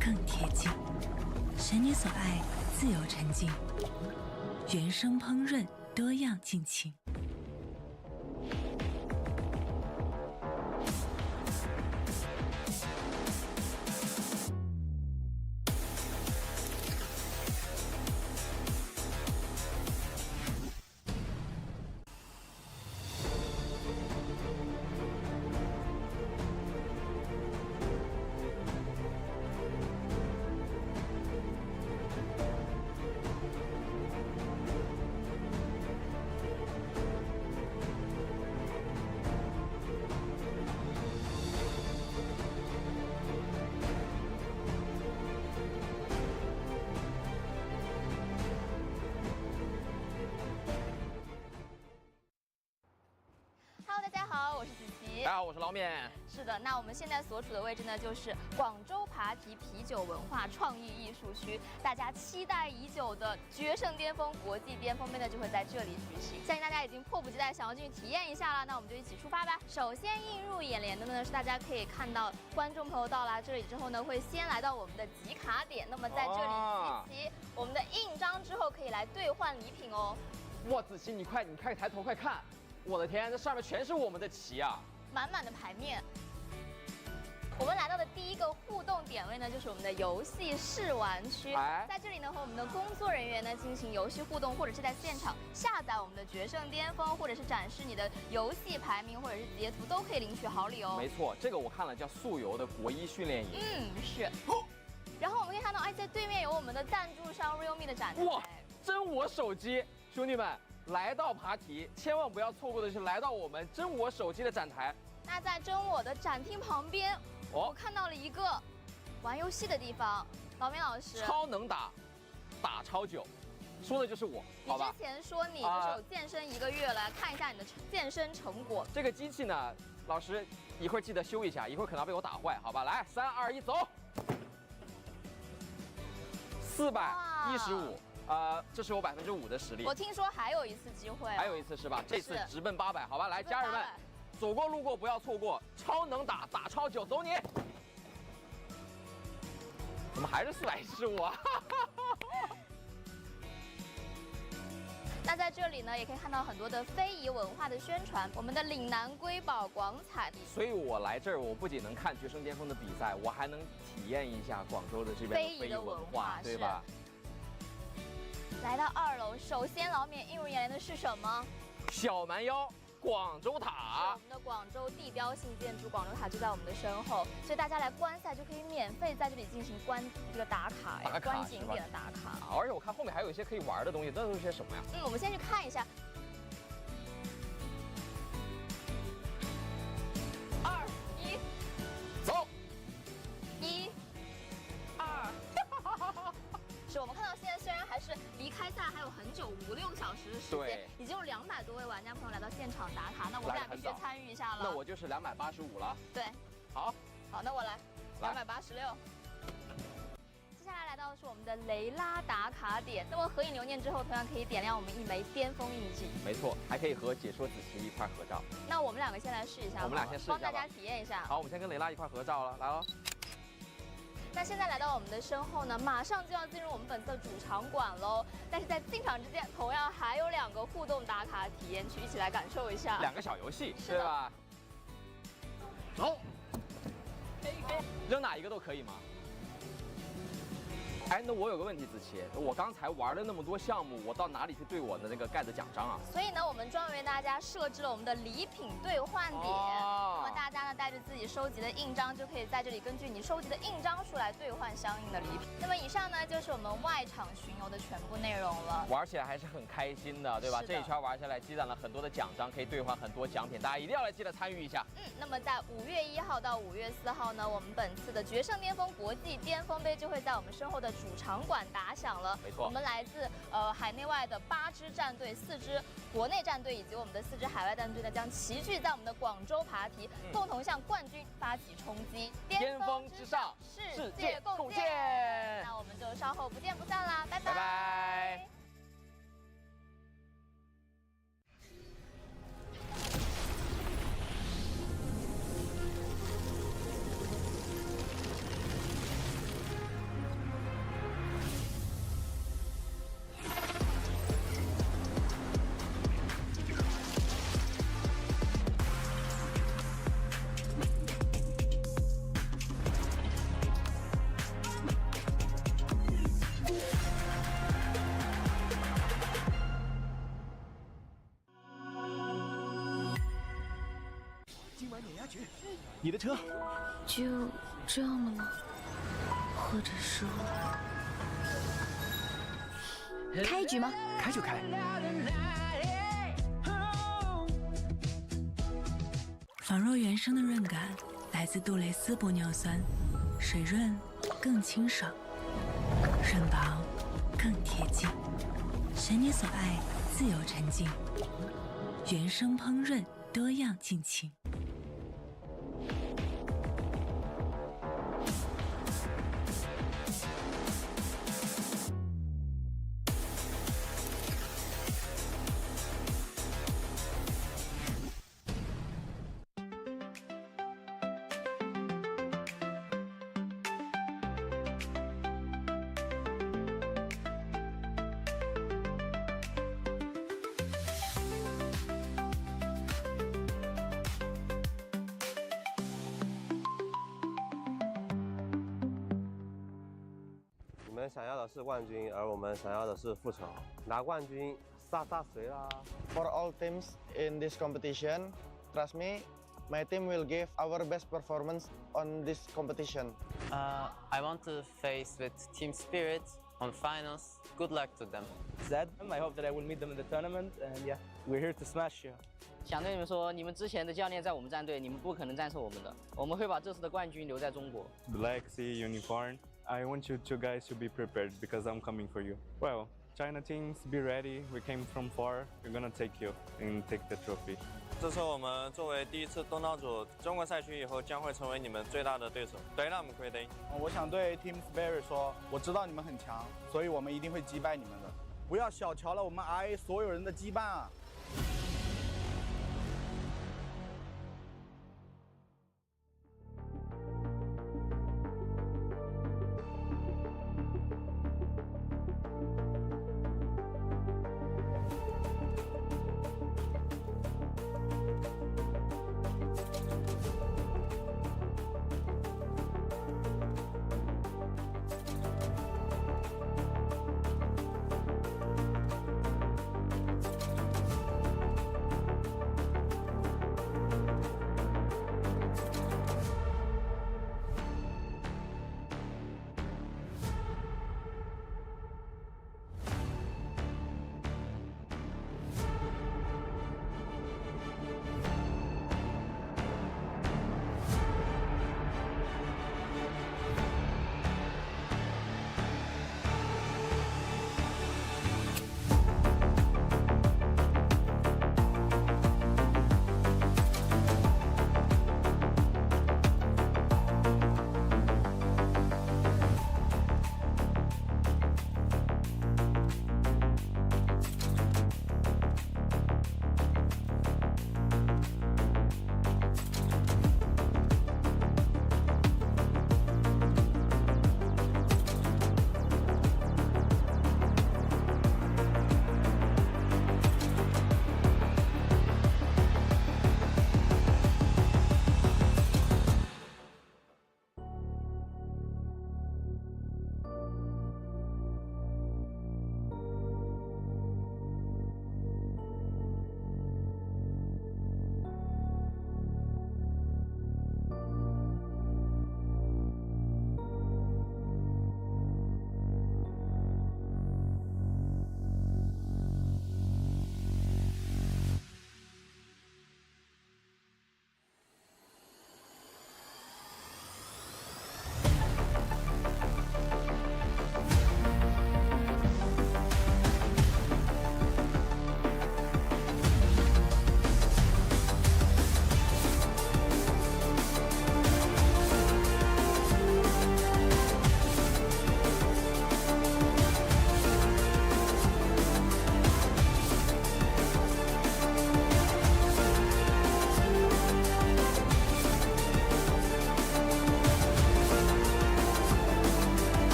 更贴近，选你所爱，自由沉浸，原生烹饪多样尽情。Hello， 大家好，我是子琪。大家好，我是捞面。是的，那我们现在所处的位置呢，就是广州扒皮啤酒文化创意艺术区，大家期待已久的决胜巅峰国际巅峰杯呢，就会在这里举行。相信大家已经迫不及待想要进去体验一下了，那我们就一起出发吧。首先映入眼帘的呢，是大家可以看到观众朋友到达这里之后呢，会先来到我们的集卡点，那么在这里集齐我们的印章之后，可以来兑换礼品哦。哇，子琪，你快抬头快看，我的天，这上面全是我们的旗啊！满满的牌面。我们来到的第一个互动点位呢，就是我们的游戏试玩区。在这里呢，和我们的工作人员呢进行游戏互动，或者是在现场下载我们的决胜巅峰，或者是展示你的游戏排名，或者是截图，都可以领取好礼哦。没错，这个我看了，叫素游的国一训练营。是。然后我们可以看到，在对面有我们的赞助商 realme 的展台。哇，真我手机，兄弟们！来到扒皮，千万不要错过的是来到我们真我手机的展台。那在真我的展厅旁边，我看到了一个玩游戏的地方。老面老师，超能打超久，说的就是我，好吧？你之前说你就是有健身1个月了，来看一下你的健身成果。这个机器呢，老师一会儿记得修一下，一会儿可能要被我打坏，好吧？来，3、2、1，走！415。这是我5%的实力。我听说还有一次机会，还有一次是吧？这次直奔800，好吧？来，家人们，走过路过不要错过，超能打超久，走你！怎么还是415啊？那在这里呢，也可以看到很多的非遗文化的宣传，我们的岭南瑰宝广彩。所以我来这儿，我不仅能看决胜巅峰的比赛，我还能体验一下广州的这边的非遗文化，对吧？来到2楼，首先老面映入眼帘的是什么？小蛮腰广州塔，是我们的广州地标性建筑，广州塔就在我们的身后，所以大家来观赛就可以免费在这里进行这个打卡观景点的打卡。而且我看后面还有一些可以玩的东西，这都是些什么呀？我们先去看一下。2、1，走。1、2。是我们看到现在虽然还是离开赛还有很久，5、6个小时的时间，已经有200多位玩家朋友来到现场打卡，那我们俩必须参与一下了。那我就是285了。对，好，那我来286。接下来到的是我们的雷拉打卡点，那么合影留念之后，同样可以点亮我们一枚巅峰印记。没错，还可以和解说子琪一块合照。那我们2个先来试一下，我们俩先试一下，帮大家体验一下。好，我们先跟雷拉一块合照了，来喽。那现在来到我们的身后呢，马上就要进入我们本次的主场馆喽。但是在进场之前，同样还有2个互动打卡体验区，一起来感受一下。2个小游戏，对吧？走，扔哪一个都可以吗？哎，那我有个问题，子琪，我刚才玩了那么多项目，我到哪里去兑我的那个盖的奖章啊？所以呢，我们专门为大家设置了我们的礼品兑换点，那么大家呢带着自己收集的印章，就可以在这里根据你收集的印章数来兑换相应的礼品。那么以上呢就是我们外场巡游的全部内容了，玩起来还是很开心的，对吧？这一圈玩下来，积攒了很多的奖章，可以兑换很多奖品，大家一定要来记得参与一下。那么在5月1号到5月4号呢，我们本次的决胜巅峰国际巅峰杯就会在我们身后的主场馆打响了。没错，我们来自海内外的8支战队、4支国内战队以及我们的4支海外战队呢，将齐聚在我们的广州爬梯，共同向冠军发起冲击。巅峰之上，世界共建。那我们就稍后不见不散啦，拜拜。拜拜。你的车就这样了吗？或者说，开局吗？开就开。仿若原生的润感来自杜蕾斯玻尿酸，水润更清爽，润薄更贴近，选你所爱，自由沉浸，原生烹饪多样尽情。你们想要的是冠军，而我们想要的是复仇。拿冠军，杀谁啦 For all teams in this competition, trust me, my team will give our best performance on this competition. I want to face with team spirit on finals. Good luck to them. Said, I hope that I will meet them in the tournament, and yeah, we're here to smash you. 想对你们说，你们之前的教练在我们战队，你们不可能战胜我们的。我们会把这次的冠军留在中国。 Black Sea Unicorn, I want you two guys to be prepared because I'm coming for you. Well, China teams, be ready. We came from far. We're gonna take you and take the trophy. 这次我们作为第一次东道主中国赛区以后，将会成为你们最大的对手。对啦，我们可以的。我想对 Team Spirit 说，我知道你们很强，所以我们一定会击败你们的。不要小瞧了我们 RA 所有人的羁绊啊！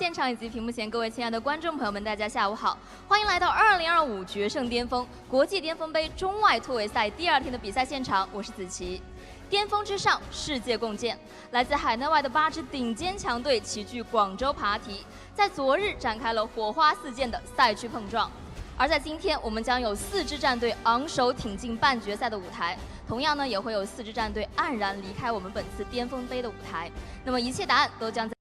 现场以及屏幕前各位亲爱的观众朋友们，大家下午好，欢迎来到2025决胜巅峰国际巅峰杯中外突围赛第2天的比赛现场，我是子琪。巅峰之上，世界共建，来自海内外的8支顶尖强队齐聚广州爬梯，在昨日展开了火花四溅的赛区碰撞。而在今天，我们将有4支战队昂首挺进半决赛的舞台，同样呢，也会有4支战队黯然离开我们本次巅峰杯的舞台。那么一切答案都将在。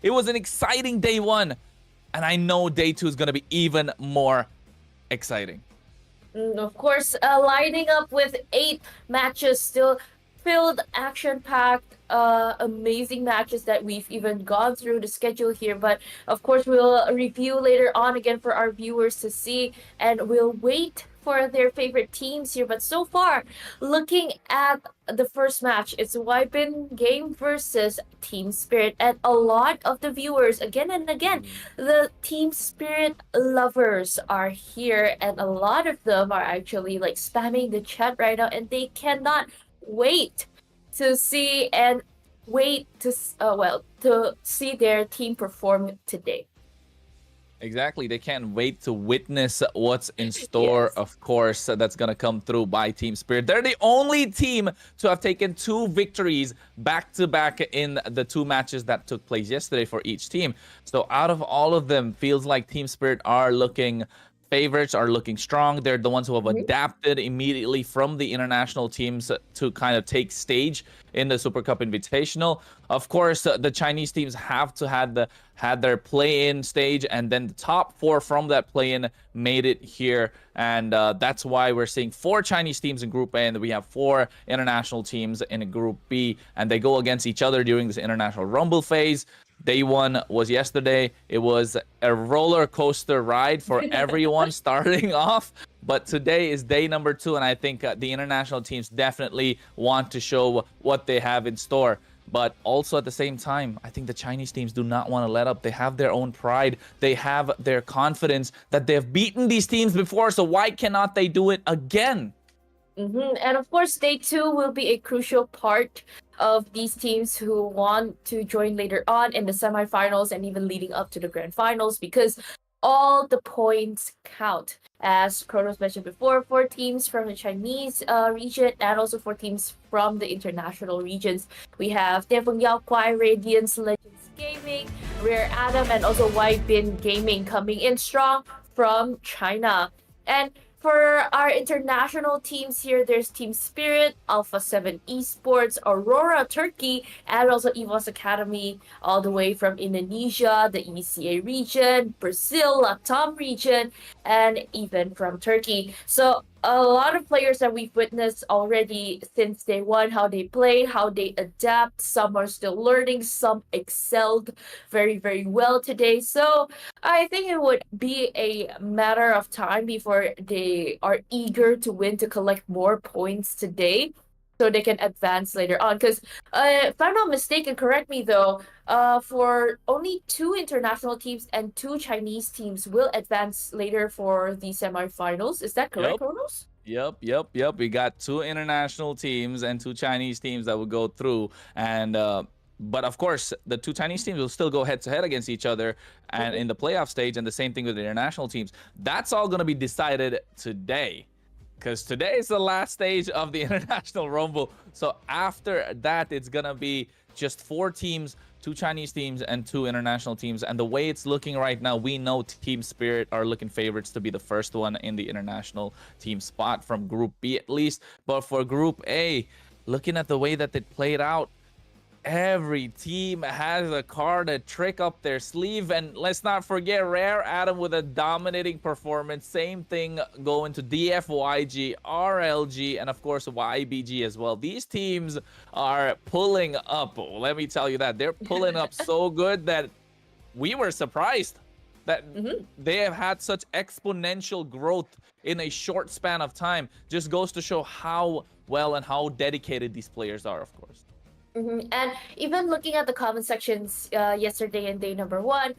It was an exciting day 1, and I know day 2 is going to be even more exciting. Of course, lining up with 8 matches, still filled, action-packed, amazing matches that we've even gone through the schedule here. But of course, we'll review later on again for our viewers to see, and we'll wait for their favorite teams here. But so far, looking at the first match, it's Weibin Game versus Team Spirit, and a lot of the viewers, again and again, the Team Spirit lovers are here, and a lot of them are actually like spamming the chat right now, and they cannot wait to see and wait to to see their team perform today. Exactly. They can't wait to witness what's in store, yes. Of course, that's going to come through by Team Spirit. They're the only team to have taken 2 victories back-to-back in the 2 matches that took place yesterday for each team. So out of all of them, feels like Team Spirit are looking favorites, are looking strong. They're the ones who have adapted immediately from the international teams to kind of take stage in the Super Cup Invitational. Of course, the Chinese teams have to had their play-in stage, and then the top 4 from that play-in made it here, and that's why we're seeing 4 Chinese teams in Group A, and we have 4 international teams in Group B, and they go against each other during this international rumble phase. Day 1 was yesterday. It was a roller coaster ride for everyone starting off. But today is day number 2, and I think the international teams definitely want to show what they have in store. But also at the same time, I think the Chinese teams do not want to let up. They have their own pride. They have their confidence that they've beaten these teams before, so why cannot they do it again? And of course, day 2 will be a crucial part of these teams who want to join later on in the semifinals and even leading up to the grand finals, because all the points count. As Kronos mentioned before, 4 teams from the Chinese region and also 4 teams from the international regions. We have Dianfeng Yaoguai, Radiance, Legends Gaming, Rare Atom, and also Weibin Gaming coming in strong from China. And for our international teams here, there's Team Spirit, Alpha 7 Esports, Aurora Turkey, and also EVAC Academy, all the way from Indonesia, the ECA region, Brazil, Latam region, and even from Turkey. So a lot of players that we've witnessed already since day 1, how they play, how they adapt. Some are still learning, some excelled very, very well today. So I think it would be a matter of time before they are eager to win, to collect more points today, so they can advance later on. Because if I'm not mistaken, correct me though, for only 2 international teams and 2 Chinese teams will advance later for the semifinals. Is that correct, Kronos? Yep. We got 2 international teams and 2 Chinese teams that will go through, and but of course, the 2 Chinese teams will still go head-to-head against each other and in the playoff stage, and the same thing with the international teams. That's all going to be decided today, because today is the last stage of the International Rumble. So after that, it's going to be just 4 teams, 2 Chinese teams and 2 international teams. And the way it's looking right now, we know Team Spirit are looking favorites to be the first one in the international team spot from Group B at least. But for Group A, looking at the way that it played out, every team has a card, a trick up their sleeve, and let's not forget Rare Atom with a dominating performance. Same thing going to DFYG, RLG, and of course YBG as well. These teams are pulling up. Let me tell you that they're pulling up so good that we were surprised that they have had such exponential growth in a short span of time. Just goes to show how well and how dedicated these players are, of course. And even looking at the comment sections yesterday and day number 1,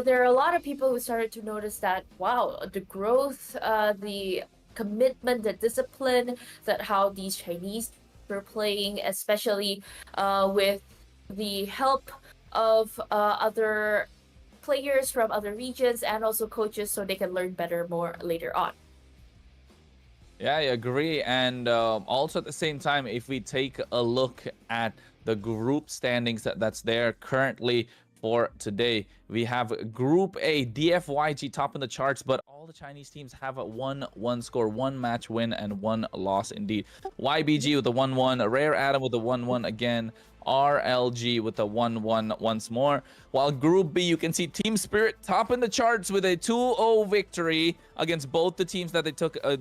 there are a lot of people who started to notice that, wow, the growth, the commitment, the discipline, that how these Chinese were playing, especially with the help of other players from other regions and also coaches, so they can learn better more later on. Yeah, I agree. And also at the same time, if we take a look at the group standings that's there currently for today, we have Group A, DFYG top in the charts, but all the Chinese teams have a 1-1 score, 1 match win and 1 loss indeed. YBG with a 1-1, Rare Atom with a 1-1 again, RLG with a 1-1 once more. While Group B, you can see Team Spirit top in the charts with a 2-0 victory against both the teams that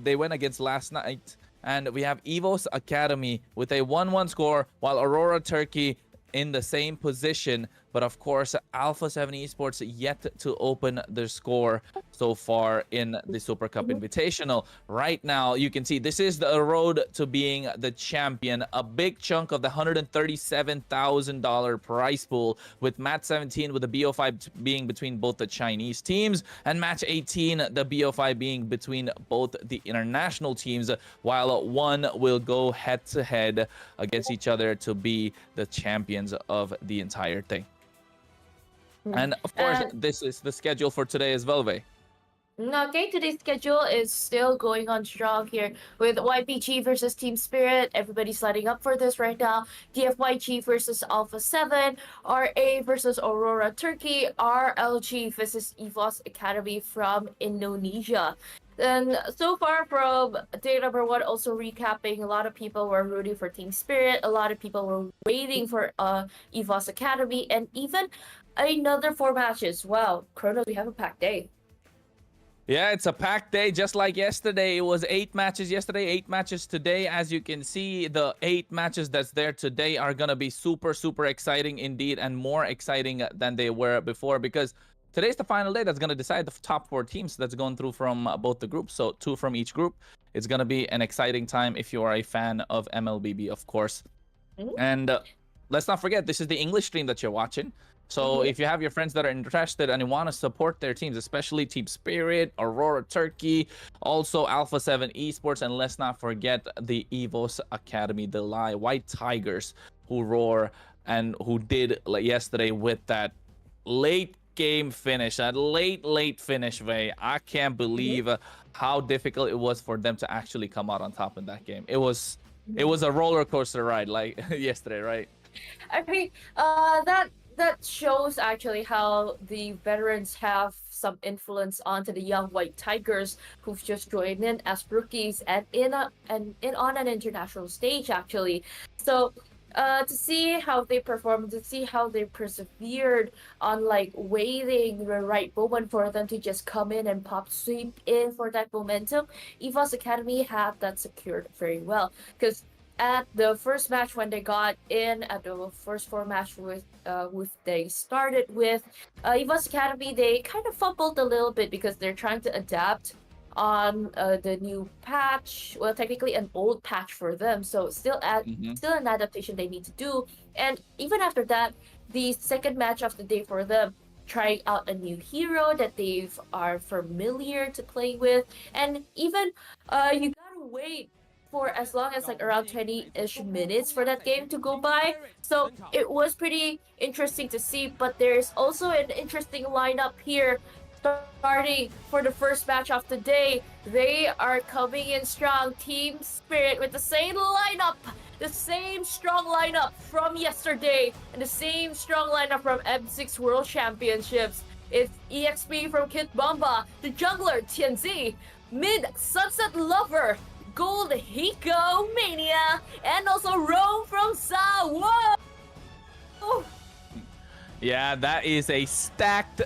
they went against last night. And we have EVOS Academy with a 1-1 score, while Aurora Turkey in the same position. But of course, Alpha 7 Esports yet to open their score so far in the Super Cup Invitational. Right now, you can see this is the road to being the champion. A big chunk of the $137,000 prize pool, with match 17 with the BO5 being between both the Chinese teams, and match 18, the BO5 being between both the international teams, while one will go head-to-head against each other to be the champions of the entire thing. And of course, this is the schedule for today as well, Vey. Okay, today's schedule is still going on strong here with YPG versus Team Spirit. Everybody's lining up for this right now. DFYG versus Alpha 7, RA versus Aurora Turkey, RLG versus EVOS Academy from Indonesia. And so far from day number 1, also recapping, a lot of people were rooting for Team Spirit. A lot of people were waiting for EVOS Academy, and even another 4 matches. Wow, Chronos, we have a packed day. Yeah, it's a packed day, just like yesterday. It was 8 matches yesterday, 8 matches today. As you can see, the 8 matches that's there today are going to be super, super exciting indeed, and more exciting than they were before, because today's the final day that's going to decide the top 4 teams that's going through from both the groups. So 2 from each group. It's going to be an exciting time if you are a fan of MLBB, of course. And let's not forget, this is the English stream that you're watching. So if you have your friends that are interested and you want to support their teams, especially Team Spirit, Aurora Turkey, also Alpha 7 Esports, and let's not forget the EVOS Academy, the White Tigers, who roar and who did yesterday with that late game finish, that late finish, Vey. I can't believe how difficult it was for them to actually come out on top in that game. It was a roller coaster ride like yesterday, right? I mean, that shows actually how the veterans have some influence onto the young White Tigers who've just joined in as rookies and on an international stage actually. So to see how they performed, to see how they persevered on like waiting the right moment for them to just come in and sweep in for that momentum, EVOS Academy had that secured very well, because at the first match when they got in, at the first 4 match they started with, EVOS Academy, they kind of fumbled a little bit because they're trying to adapt on the new patch. Well, technically an old patch for them, so still an adaptation they need to do. And even after that, the second match of the day for them, trying out a new hero that they are familiar to play with, and even you gotta wait for as long as like around 20-ish minutes for that game to go by. So it was pretty interesting to see, but there's also an interesting lineup here. Starting for the first match of the day, they are coming in strong. Team Spirit with the same lineup, the same strong lineup from yesterday, and the same strong lineup from M6 World Championships. It's EXP from Kit Bomba, the jungler Tianzi, mid Sunset Lover, Gold Hiko Mania, and also Rome from Sa. Whoa! Yeah, that is a stacked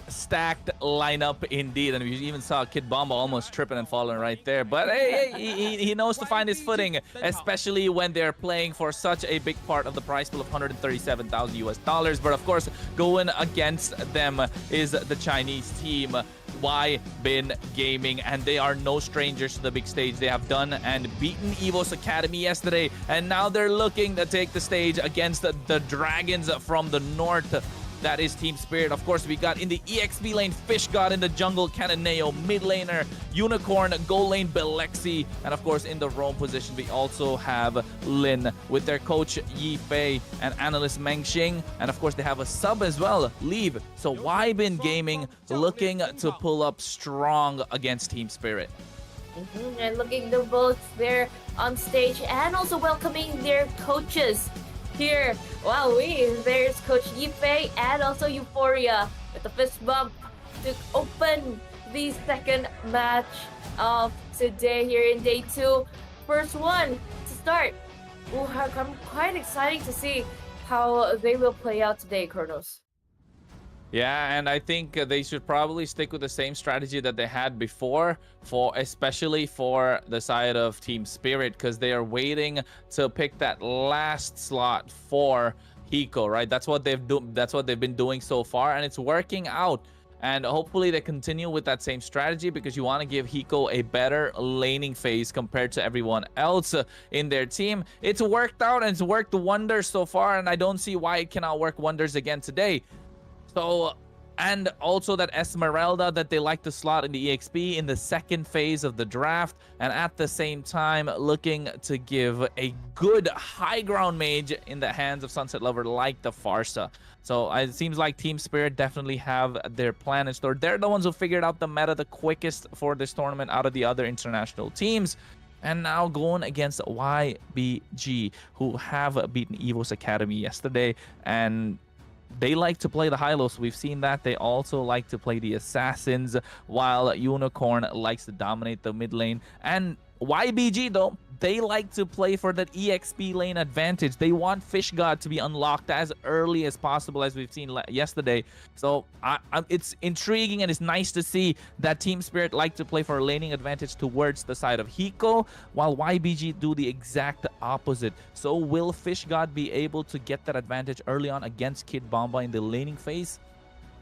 lineup indeed. And we even saw Kid Bomba almost tripping and falling right there. But hey, he knows to find his footing, especially when they're playing for such a big part of the prize pool of $137,000 US. But of course, going against them is the Chinese team, Why Bin Gaming, and they are no strangers to the big stage. They have done and beaten Evo's Academy yesterday, and now they're looking to take the stage against the Dragons from the north. That is Team Spirit. Of course, we got in the EXP lane, Fish God in the jungle, Cananeo, mid laner, Unicorn, goal lane, Belexi, and of course, in the roam position, we also have Lin with their coach Yi Fei and analyst Meng Xing, and of course, they have a sub as well, Leave. So Why Bin Gaming looking to pull up strong against Team Spirit. And looking them both there on stage and also welcoming their coaches here. Wow, there's Coach Yifei and also Euphoria with the fist bump to open the second match of today here in day 2. First one to start. Ooh, I'm quite excited to see how they will play out today, Kronos. Yeah, and I think they should probably stick with the same strategy that they had before, especially for the side of Team Spirit, because they are waiting to pick that last slot for Hiko, right? That's what they've been doing so far, and it's working out. And hopefully they continue with that same strategy, because you want to give Hiko a better laning phase compared to everyone else in their team. It's worked out and it's worked wonders so far, and I don't see why it cannot work wonders again today. So, and also that Esmeralda that they like to slot in the EXP in the second phase of the draft, and at the same time looking to give a good high ground mage in the hands of Sunset Lover like the Farsa. So it seems like Team Spirit definitely have their plan in store. They're the ones who figured out the meta the quickest for this tournament out of the other international teams. And now going against YBG, who have beaten Evo's Academy yesterday, and they like to play the high-lows. We've seen that. They also like to play the assassins, while Unicorn likes to dominate the mid lane. And YBG, though, they like to play for that EXP lane advantage. They want Fish God to be unlocked as early as possible, as we've seen yesterday. So it's intriguing, and it's nice to see that Team Spirit like to play for a laning advantage towards the side of Hiko, while YBG do the exact opposite. So will Fish God be able to get that advantage early on against Kid Bomba in the laning phase?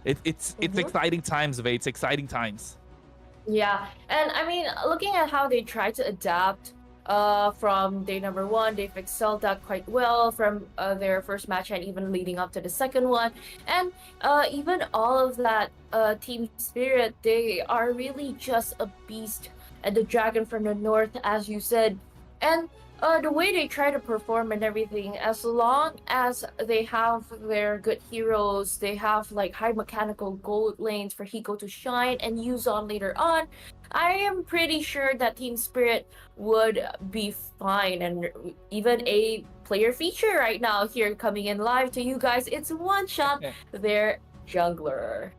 It's exciting times, Vay. It's exciting times. Yeah, and I mean, looking at how they try to adapt from day number 1, they've excelled that quite well from their first match and even leading up to the second one. And even all of that Team Spirit, they are really just a beast and the dragon from the north, as you said. And the way they try to perform and everything, as long as they have their good heroes, they have like high mechanical gold lanes for Hiko to shine and use on later on, I am pretty sure that Team Spirit would be fine. And even a player feature right now here coming in live to you guys, it's One Shot, their jungler.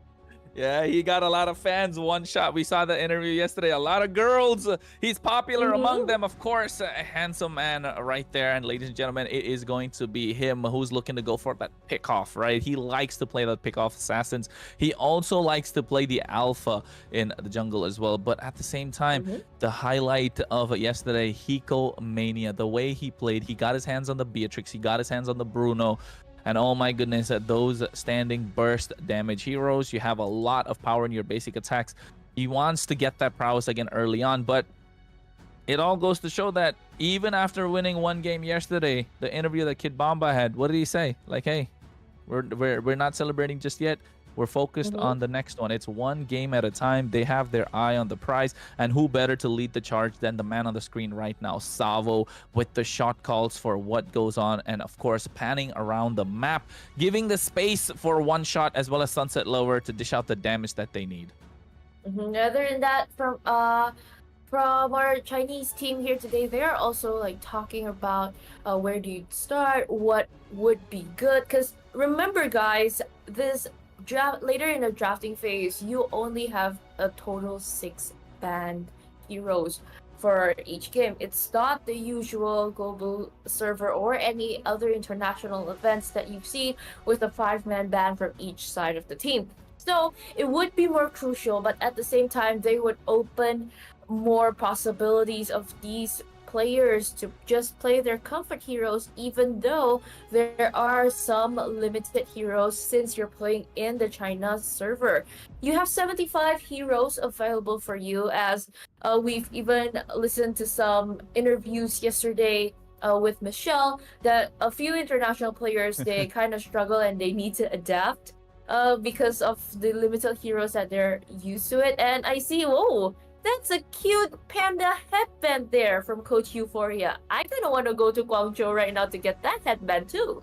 Yeah, he got a lot of fans. One Shot. We saw the interview yesterday. A lot of girls. He's popular among them, of course. A handsome man right there. And ladies and gentlemen, it is going to be him who's looking to go for that pick-off, right? He likes to play that pick-off assassins. He also likes to play the alpha in the jungle as well. But at the same time, the highlight of yesterday, Hiko Mania, the way he played, he got his hands on the Beatrix. He got his hands on the Bruno. And oh my goodness, those standing burst damage heroes, you have a lot of power in your basic attacks. He wants to get that prowess again early on, but it all goes to show that even after winning one game yesterday, the interview that Kid Bomba had, what did he say? Like, hey, we're not celebrating just yet. We're focused on the next one. It's one game at a time. They have their eye on the prize. And who better to lead the charge than the man on the screen right now, Savo, with the shot calls for what goes on. And of course, panning around the map, giving the space for One Shot as well as Sunset Lover to dish out the damage that they need. Other than that, from our Chinese team here today, they are also like talking about where do you start, what would be good. Because remember, guys, this later in the drafting phase, you only have a total 6 banned heroes for each game. It's not the usual global server or any other international events that you've seen with a 5-man ban from each side of the team. So it would be more crucial, but at the same time, they would open more possibilities of these players to just play their comfort heroes, even though there are some limited heroes since you're playing in the China server. You have 75 heroes available for you, as we've even listened to some interviews yesterday with Michelle that a few international players, they kind of struggle and they need to adapt because of the limited heroes that they're used to it. And I see, whoa, that's a cute panda headband there from Coach Euphoria. I kind of want to go to Guangzhou right now to get that headband too.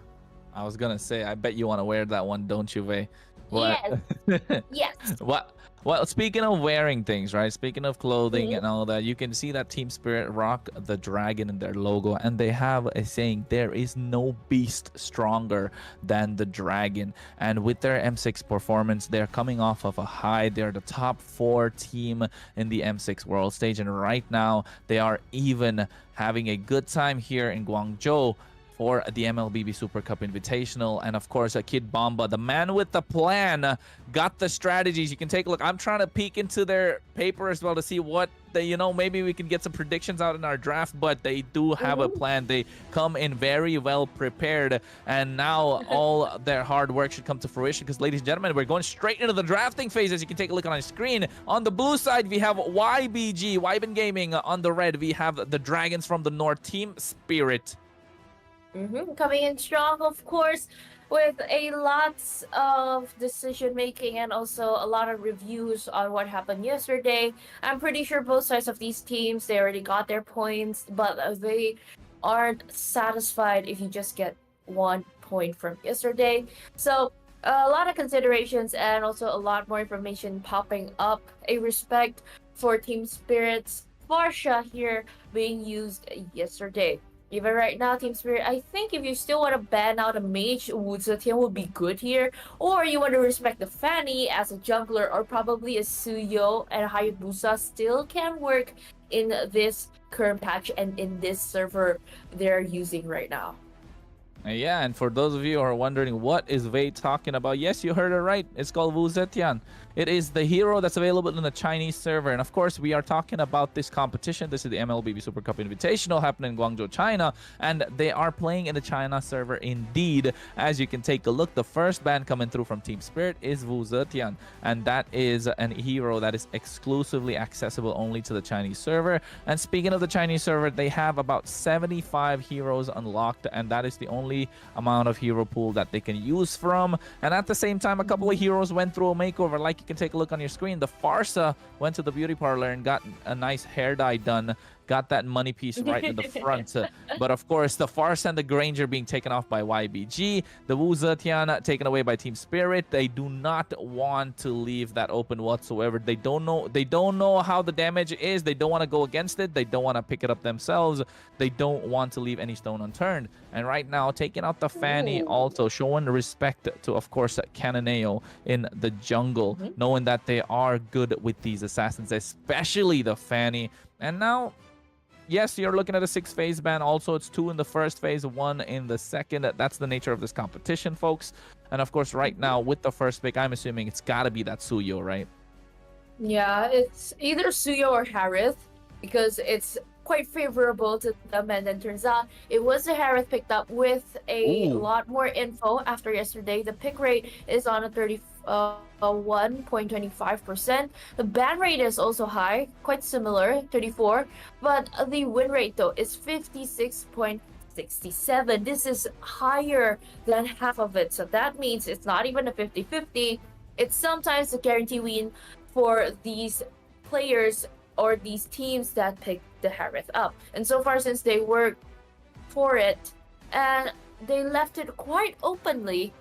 I was gonna say, I bet you want to wear that one, don't you, Vey? What? Yes. Yes. What? Well, speaking of wearing things, right? Speaking of clothing and all that, you can see that Team Spirit rock the dragon in their logo, and they have a saying, there is no beast stronger than the dragon. And with their M6 performance, they're coming off of a high. They're the top 4 team in the M6 world stage, and right now they are even having a good time here in Guangzhou for the MLBB Super Cup Invitational. And of course, Kid Bomba, the man with the plan, got the strategies. You can take a look. I'm trying to peek into their paper as well to see what they, you know, maybe we can get some predictions out in our draft, but they do have a plan. They come in very well prepared, and now all their hard work should come to fruition, because, ladies and gentlemen, we're going straight into the drafting phase. As you can take a look on our screen, on the blue side we have YBG, Wyben Gaming. On the red we have the Dragons from the North, Team Spirit. Coming in strong, of course, with a lot of decision making and also a lot of reviews on what happened yesterday. I'm pretty sure both sides of these teams, they already got their points, but they aren't satisfied if you just get 1 point from yesterday. So a lot of considerations and also a lot more information popping up. A respect for Team Spirit's Farsha here being used yesterday. Even right now, Team Spirit, I think if you still want to ban out a mage, Wu Zetian would be good here. Or you want to respect the Fanny as a jungler, or probably a Suyo and a Hayabusa still can work in this current patch and in this server they're using right now. Yeah, and for those of you who are wondering what is Vey talking about, yes, you heard it right. It's called Wu Zetian. It is the hero that's available in the Chinese server. And of course, we are talking about this competition. This is the MLBB Super Cup Invitational happening in Guangzhou, China. And they are playing in the China server indeed. As you can take a look, the first ban coming through from Team Spirit is Wu Zetian. And that is a hero that is exclusively accessible only to the Chinese server. And speaking of the Chinese server, they have about 75 heroes unlocked. And that is the only amount of hero pool that they can use from. And at the same time, a couple of heroes went through a makeover. Like you can take a look on your screen, the Farsa went to the beauty parlor and got a nice hair dye done, got that money piece right in the front. But of course, the Farsa and the Granger being taken off by YBG, the Wu Zetian taken away by Team Spirit. They do not want to leave that open whatsoever. They don't know how the damage is. They don't want to go against it. They don't want to pick it up themselves. They don't want to leave any stone unturned. And right now, taking out the Fanny, also showing respect to, of course, Canoneo in the jungle, knowing that they are good with these assassins, especially the Fanny. And now, yes, you're looking at a 6-phase ban. Also, it's 2 in the first phase, 1 in the second. That's the nature of this competition, folks. And of course, right now, with the first pick, I'm assuming it's got to be that Suyo, right? Yeah, it's either Suyo or Harith, because it's quite favorable to them. And then turns out it was the Harith picked up with a lot more info after yesterday. The pick rate is on a 1.25%. The ban rate is also high, quite similar, 34, but the win rate though is 56.67. This is higher than half of it, so that means it's not even a 50-50. It's sometimes a guarantee win for these players or these teams that pick the Harith up. And so far, since they worked for it and they left it quite openly,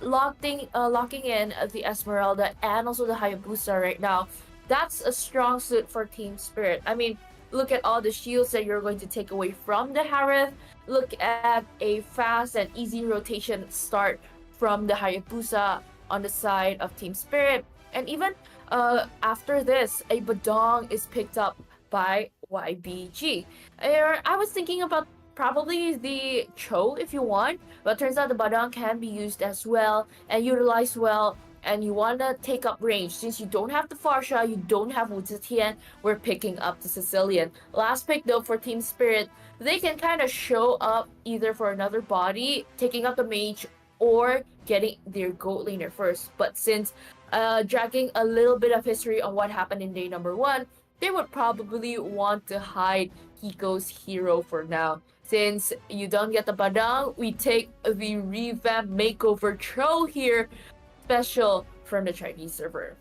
locking in the Esmeralda and also the Hayabusa right now, that's a strong suit for Team Spirit. I mean, look at all the shields that you're going to take away from the Harith. Look at a fast and easy rotation start from the Hayabusa on the side of Team Spirit. And even after this, a Badong is picked up by YBG. I was thinking about probably the Cho if you want, but turns out the Badong can be used as well and utilized well and you want to take up range. Since you don't have the Farsha, you don't have Wu Zetian, we're picking up the Sicilian. Last pick though for Team Spirit, they can kind of show up either for another body, taking up the mage, or getting their goat laner first. But since dragging a little bit of history on what happened in day number 1, they would probably want to hide Hiko's hero for now. Since you don't get the Badang, we take the revamp makeover Cho here, special from the Chinese server.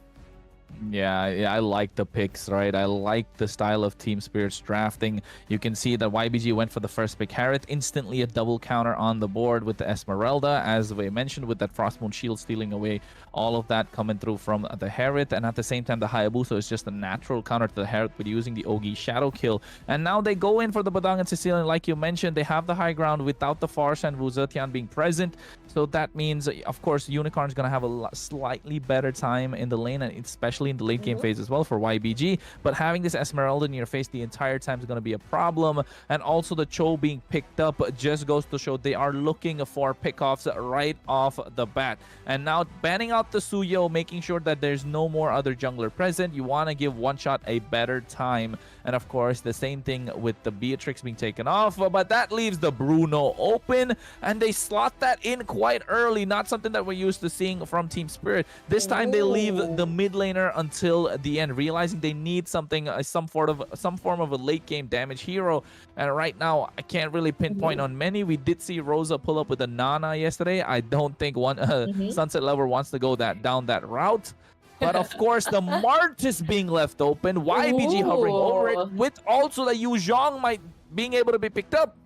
Yeah, I like the picks, right? I like the style of Team Spirit's drafting. You can see that YBG went for the first pick, Harith, instantly a double counter on the board with the Esmeralda, as we mentioned, with that Frostmoon shield stealing away all of that coming through from the Harith, and at the same time the Hayabusa is just a natural counter to the Harith with using the Ogi Shadow Kill. And now they go in for the Badang and Sicilian, like you mentioned. They have the high ground without the Farsh and Wu Zetian being present, so that means, of course, Unicorn's gonna have a slightly better time in the lane, and especially in the late game phase as well for YBG. But having this Esmeralda in your face the entire time is going to be a problem. And also the Cho being picked up just goes to show they are looking for pickoffs right off the bat. And now banning out the Suyo, making sure that there's no more other jungler present. You want to give one shot a better time. And of course, the same thing with the Beatrix being taken off. But that leaves the Bruno open, and they slot that in quite early. Not something that we're used to seeing from Team Spirit. This time they leave the mid laner until the end, realizing they need something, some form of a late game damage hero. And right now, I can't really pinpoint on many. We did see Rosa pull up with a Nana yesterday. I don't think Sunset Lover wants to go down that route. But of course, the Mart is being left open. YBG hovering over it, with also the Yu Zhong might being able to be picked up.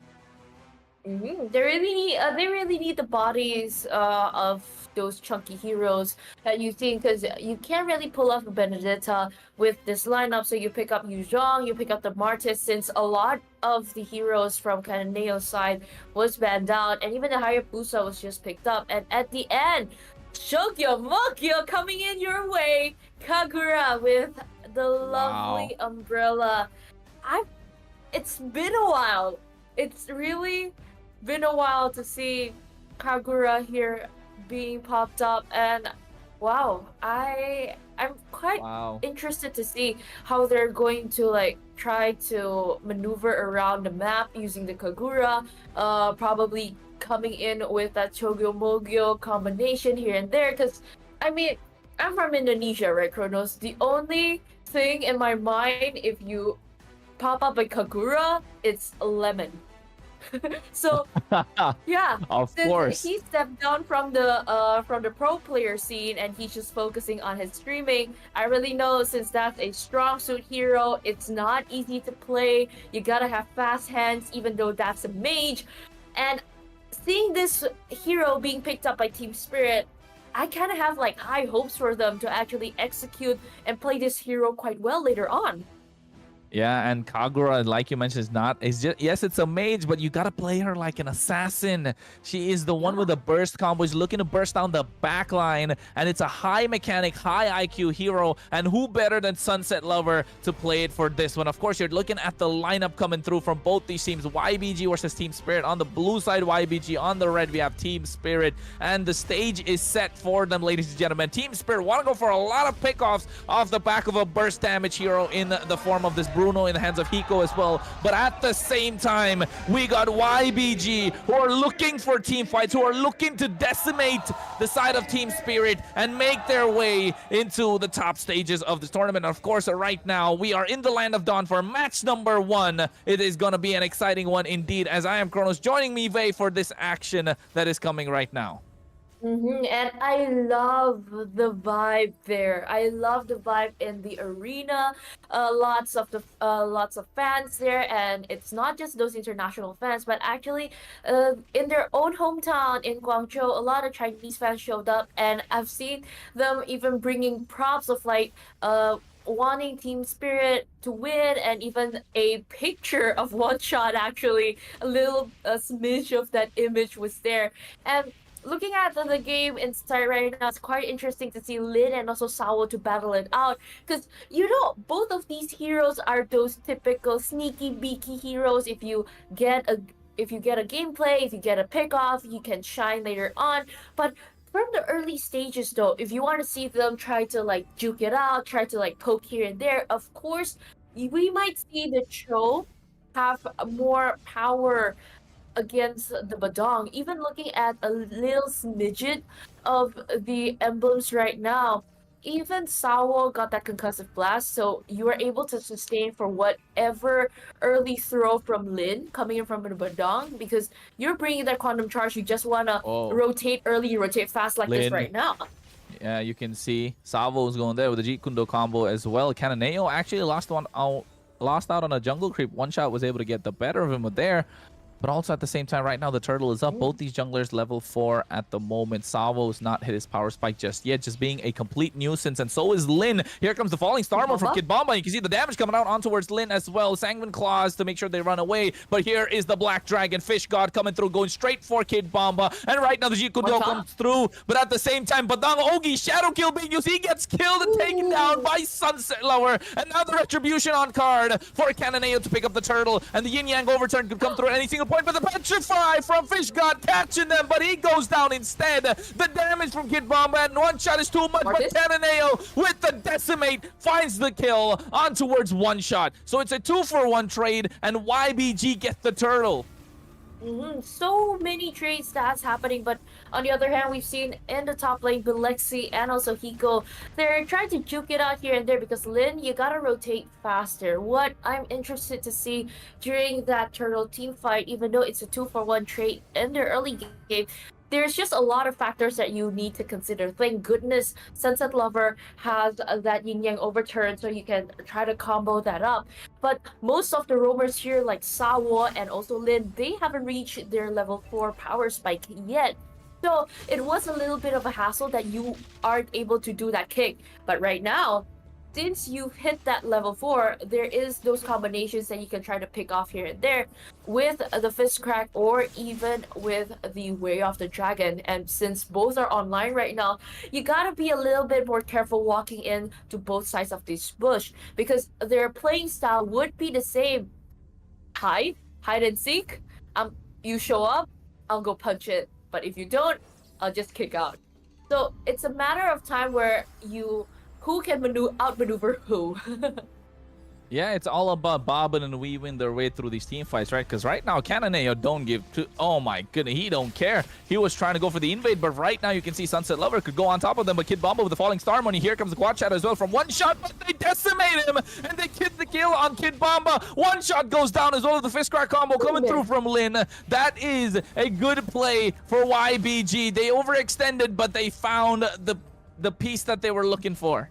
They really need the bodies of those chunky heroes that you think, because you can't really pull off a Benedetta with this lineup. So you pick up Yu Zhong, you pick up the Martis, since a lot of the heroes from kind of Neo's side was banned out, and even the Hayabusa was just picked up. And at the end, Shokyo Mokyo coming in your way, Kagura with the lovely umbrella. It's been a while. It's really been a while to see Kagura here being popped up, and wow, I'm quite interested to see how they're going to try to maneuver around the map using the Kagura, probably coming in with that Chogyo Mogyo combination here and there, because I mean, I'm from Indonesia, right, Kronos? The only thing in my mind, if you pop up a Kagura, it's a lemon. So yeah, of course, he stepped down from the pro player scene, and he's just focusing on his streaming. I really know, since that's a strong suit hero, it's not easy to play. You gotta have fast hands, even though that's a mage. And seeing this hero being picked up by Team Spirit, I kind of have high hopes for them to actually execute and play this hero quite well later on. Yeah, and Kagura, like you mentioned, yes, it's a mage, but you gotta play her like an assassin. She is the one with the burst combo. She's looking to burst down the back line, and it's a high mechanic, high IQ hero, and who better than Sunset Lover to play it for this one? Of course, you're looking at the lineup coming through from both these teams. YBG versus Team Spirit. On the blue side, YBG. On the red, we have Team Spirit, and the stage is set for them, ladies and gentlemen. Team Spirit want to go for a lot of pickoffs off the back of a burst damage hero in the form of this Bruno in the hands of Hiko as well. But at the same time, we got YBG, who are looking for team fights, who are looking to decimate the side of Team Spirit and make their way into the top stages of this tournament. Of course, right now, we are in the Land of Dawn for match number 1. It is going to be an exciting one indeed, as I am Kronos, joining me, Vey, for this action that is coming right now. And I love the vibe there. I love the vibe in the arena. Lots of fans there, and it's not just those international fans, but actually, in their own hometown in Guangzhou, a lot of Chinese fans showed up, and I've seen them even bringing props of wanting Team Spirit to win, and even a picture of One Shot. Actually, a smidge of that image was there. And looking at the game inside right now, it's quite interesting to see Lin and also Sawo to battle it out, because both of these heroes are those typical sneaky beaky heroes. If you get a gameplay, if you get a pick off, you can shine later on. But from the early stages though, if you want to see them try to like juke it out, try to like poke here and there, of course we might see the Cho have more power against the Badong. Even looking at a little smidget of the emblems right now, even Sawo got that concussive blast, so you are able to sustain for whatever early throw from Lin coming in from the Badong, because you're bringing that quantum charge. You just want to rotate early, rotate fast like this right now. Yeah, you can see Savo's going there with the Jeet Kune Do combo as well. Cananeo actually lost out on a jungle creep. One shot was able to get the better of him there. But also at the same time, right now, the turtle is up. Both these junglers level 4 at the moment. Savo's not hit his power spike just yet, just being a complete nuisance. And so is Lin. Here comes the falling star mode from Kid Bomba. You can see the damage coming out on towards Lin as well. Sanguine Claws to make sure they run away. But here is the Black Dragon Fish God coming through, going straight for Kid Bomba. And right now, the Jeet Kune Do comes through. But at the same time, Badang Ogi, Shadow Kill being used. He gets killed and taken down by Sunset Lover. And now the Retribution on card for Cananeo to pick up the turtle. And the Yin Yang Overturn could come through at any single point, but the Petrify from Fish God catching them, but he goes down instead. The damage from Kid Bomba and one shot is too much, but Cananeo with the Decimate finds the kill on towards one shot. So it's a 2-for-1 trade, and YBG gets the turtle. So many trade stats happening, but on the other hand, we've seen in the top lane, Bilexi and also Hiko, they're trying to juke it out here and there because Lin, you gotta rotate faster. What I'm interested to see during that turtle team fight, even though it's a 2-for-1 trade in the early game, there's just a lot of factors that you need to consider. Thank goodness Sunset Lover has that Yin Yang Overturn, so you can try to combo that up. But most of the roamers here, like Sawo and also Lin, they haven't reached their level 4 power spike yet. So it was a little bit of a hassle that you aren't able to do that kick. But right now, since you've hit that level 4, there is those combinations that you can try to pick off here and there with the Fist Crack or even with the Way of the Dragon. And since both are online right now, you gotta be a little bit more careful walking in to both sides of this bush, because their playing style would be the same. Hide and seek. You show up, I'll go punch it. But if you don't, I'll just kick out. So it's a matter of time where who can outmaneuver who. Yeah, it's all about bobbing and weaving their way through these team fights, right? Because right now, Cananeo don't give two. Oh my goodness, he don't care. He was trying to go for the invade, but right now you can see Sunset Lover could go on top of them, but Kid Bomba with the falling star money. Here comes the quad shadow as well from one shot, but they decimate him, and they get the kill on Kid Bomba. One shot goes down as well as the fist crack combo coming through from Lin. That is a good play for YBG. They overextended, but they found the piece that they were looking for.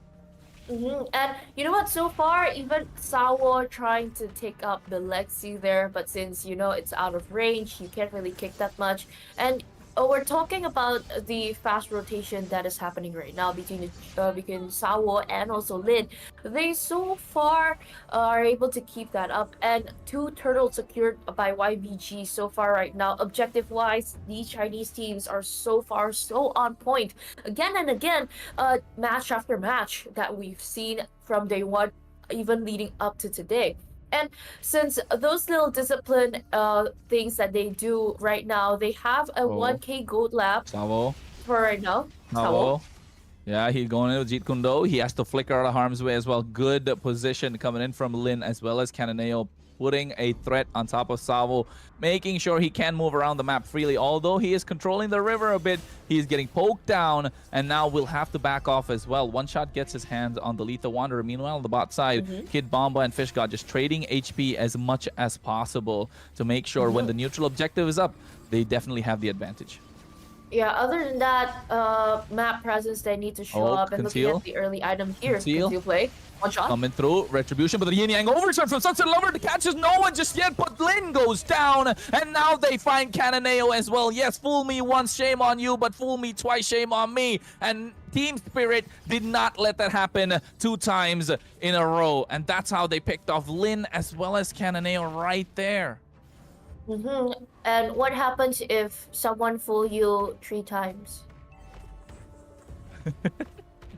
And you know what, so far even Sawo trying to take up the Lexi there, but since you know it's out of range, you can't really kick that much. And we're talking about the fast rotation that is happening right now between Sawo and also Lin. They so far are able to keep that up, and 2 turtles secured by YBG so far right now. Objective wise, these Chinese teams are so far so on point again and again, match after match that we've seen from day one, even leading up to today. And since those little discipline things that they do right now, they have a 1k gold lab Sawo. for right now. Sawo. Yeah, he's going in with Jeet Kune Do. He has to flicker out of harm's way as well. Good position coming in from Lin as well as Cananeo, putting a threat on top of Sawo, making sure he can move around the map freely. Although he is controlling the river a bit, he's getting poked down, and now will have to back off as well. One shot gets his hands on the Letha Wanderer. Meanwhile, on the bot side, Kid Bomba and Fish God just trading HP as much as possible to make sure when the neutral objective is up, they definitely have the advantage. Yeah, other than that, map presence, they need to show up and looking at the early items here. Conceal play. One shot. Coming through. Retribution, but the Yin Yang Overturn from Sunset Lover catches no one just yet, but Lin goes down, and now they find Cananeo as well. Yes, fool me once, shame on you, but fool me twice, shame on me. And Team Spirit did not let that happen 2 times in a row, and that's how they picked off Lin as well as Cananeo right there. And what happens if someone fool you 3 times?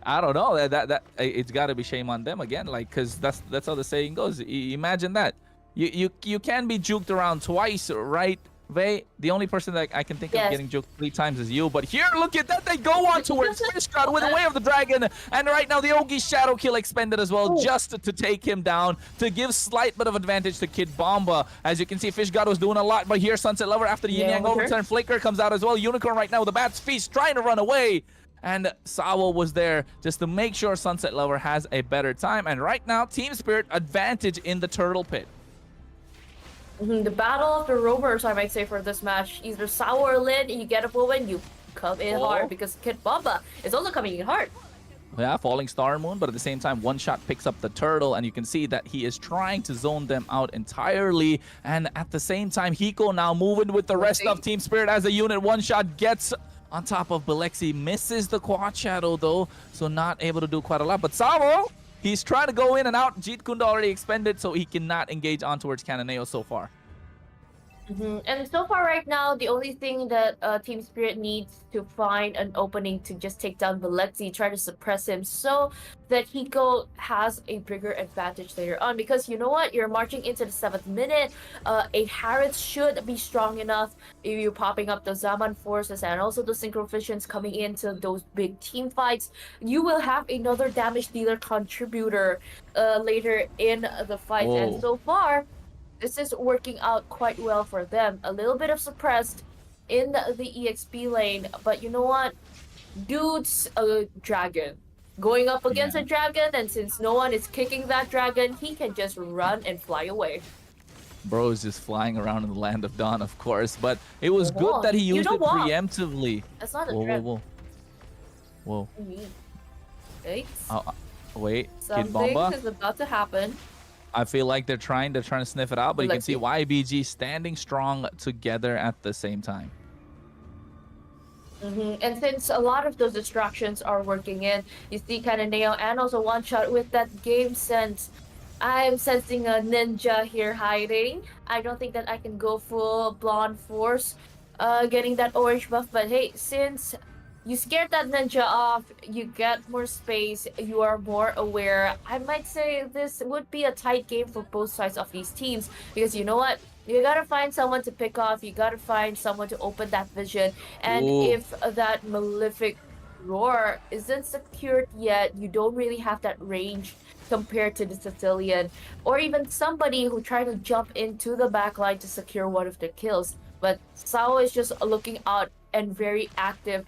I don't know. That it's got to be shame on them again, like, because that's how the saying goes. Imagine that you can be juked around twice right Vey, the only person that I can think of getting juked 3 times is you. But here, look at that. They go on towards Fishgod with the Way of the Dragon. And right now, the Ogi Shadow Kill expended as well, just to take him down, to give slight bit of advantage to Kid Bomba. As you can see, Fishgod was doing a lot. But here, Sunset Lover, after the Yin Yang overturn, Flicker comes out as well. Unicorn right now with the Bat's Feast trying to run away. And Sawo was there just to make sure Sunset Lover has a better time. And right now, Team Spirit advantage in the Turtle Pit. The battle of the roamers, I might say, for this match. Either Sawo or Lin, you get a moment, you come in hard, because Kid Bomba is also coming in hard. Yeah, Falling Star Moon, but at the same time, One Shot picks up the turtle, and you can see that he is trying to zone them out entirely. And at the same time, Hiko now moving with the rest of Team Spirit as a unit. One Shot gets on top of Belexi, misses the Quad Shadow though, so not able to do quite a lot. But Sawo, he's trying to go in and out. Jeet Kunda already expended, so he cannot engage on towards Cananeo so far. And so far right now, the only thing that Team Spirit needs to find an opening to just take down Belexi, try to suppress him so that Hiko has a bigger advantage later on. Because you know what? You're marching into the 7th minute. A Harrods should be strong enough if you're popping up the Zaman forces and also the Synchro Visions coming into those big team fights. You will have another damage dealer contributor later in the fight. And so far, this is working out quite well for them. A little bit of suppressed in the EXP lane, but you know what? Dude's a dragon. Going up against a dragon, and since no one is kicking that dragon, he can just run and fly away. Bro is just flying around in the Land of Dawn, of course, but it was good that he used it preemptively. That's not a Whoa. Wait. Wait, Something Kid Bomba is about to happen. I feel like they're trying to sniff it out, but you can see YBG standing strong together at the same time. And since a lot of those distractions are working in, you see Cananeo and also One Shot with that game sense. I'm sensing a ninja here hiding. I don't think that I can go full blonde force getting that orange buff, but hey, since you scared that ninja off, you get more space, you are more aware. I might say this would be a tight game for both sides of these teams, because you know what? You gotta find someone to pick off, you gotta find someone to open that vision, and if that Malefic Roar isn't secured yet, you don't really have that range compared to the Sicilian, or even somebody who tried to jump into the backline to secure one of the kills. But Sao is just looking out and very active,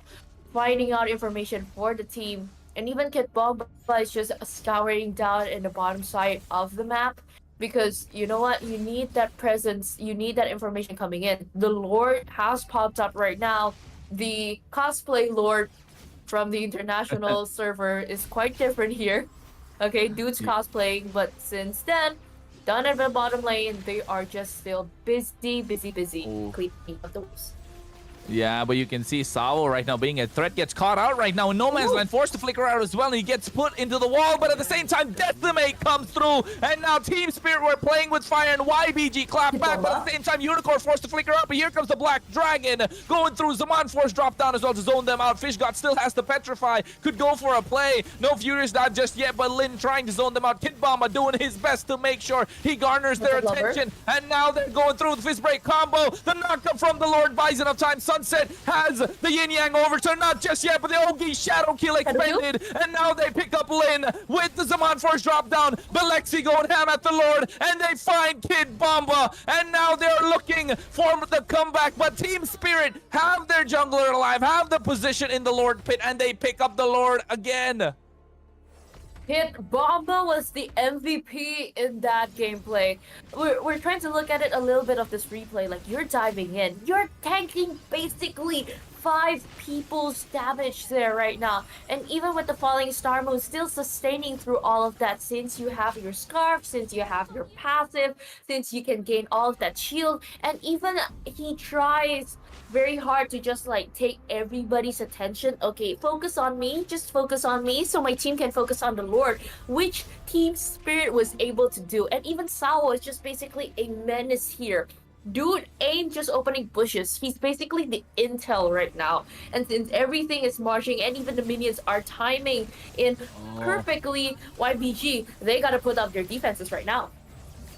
finding out information for the team. And even Kid Bomba is just scouring down in the bottom side of the map, because you know what, you need that presence, you need that information coming in. The Lord has popped up right now. The cosplay Lord from the international server is quite different here. Okay, dude's cosplaying, but since then, down at the bottom lane, they are just still busy cleaning up the wolves. Yeah, but you can see Sao right now being a threat, gets caught out right now in no man's land, forced to flicker out as well, and he gets put into the wall, but at the same time, Decimate comes through, and now Team Spirit were playing with fire, and YBG clap back, but at the same time, Unicorn forced to flicker out, but here comes the Black Dragon, going through. Zaman Force drop down as well to zone them out. Fishgod still has to petrify, could go for a play, no Furious not just yet, but Lin trying to zone them out. Kid Bomba doing his best to make sure he garners their attention, and now they're going through the fist break combo, the knockup from the Lord buys enough time. Sunset has the Yin Yang overturn, not just yet, but the Ogi Shadow Kill expended, and now they pick up Lin with the Zaman Force drop down. Belexi going ham at the Lord, and they find Kid Bomba, and now they're looking for the comeback, but Team Spirit have their jungler alive, have the position in the Lord pit, and they pick up the Lord again. Kid Bomba was the MVP in that gameplay. We're trying to look at it a little bit of this replay. Like, you're diving in, you're tanking basically 5 people's damage there right now, and even with the Falling Star move, still sustaining through all of that, since you have your Scarf, since you have your passive, since you can gain all of that shield, and even he tries very hard to just like take everybody's attention. Okay, focus on me, just focus on me, so my team can focus on the Lord, which Team Spirit was able to do. And even Sao is just basically a menace here. Dude ain't just opening bushes, he's basically the intel right now. And since everything is marching and even the minions are timing in perfectly, YBG, they gotta put up their defenses right now.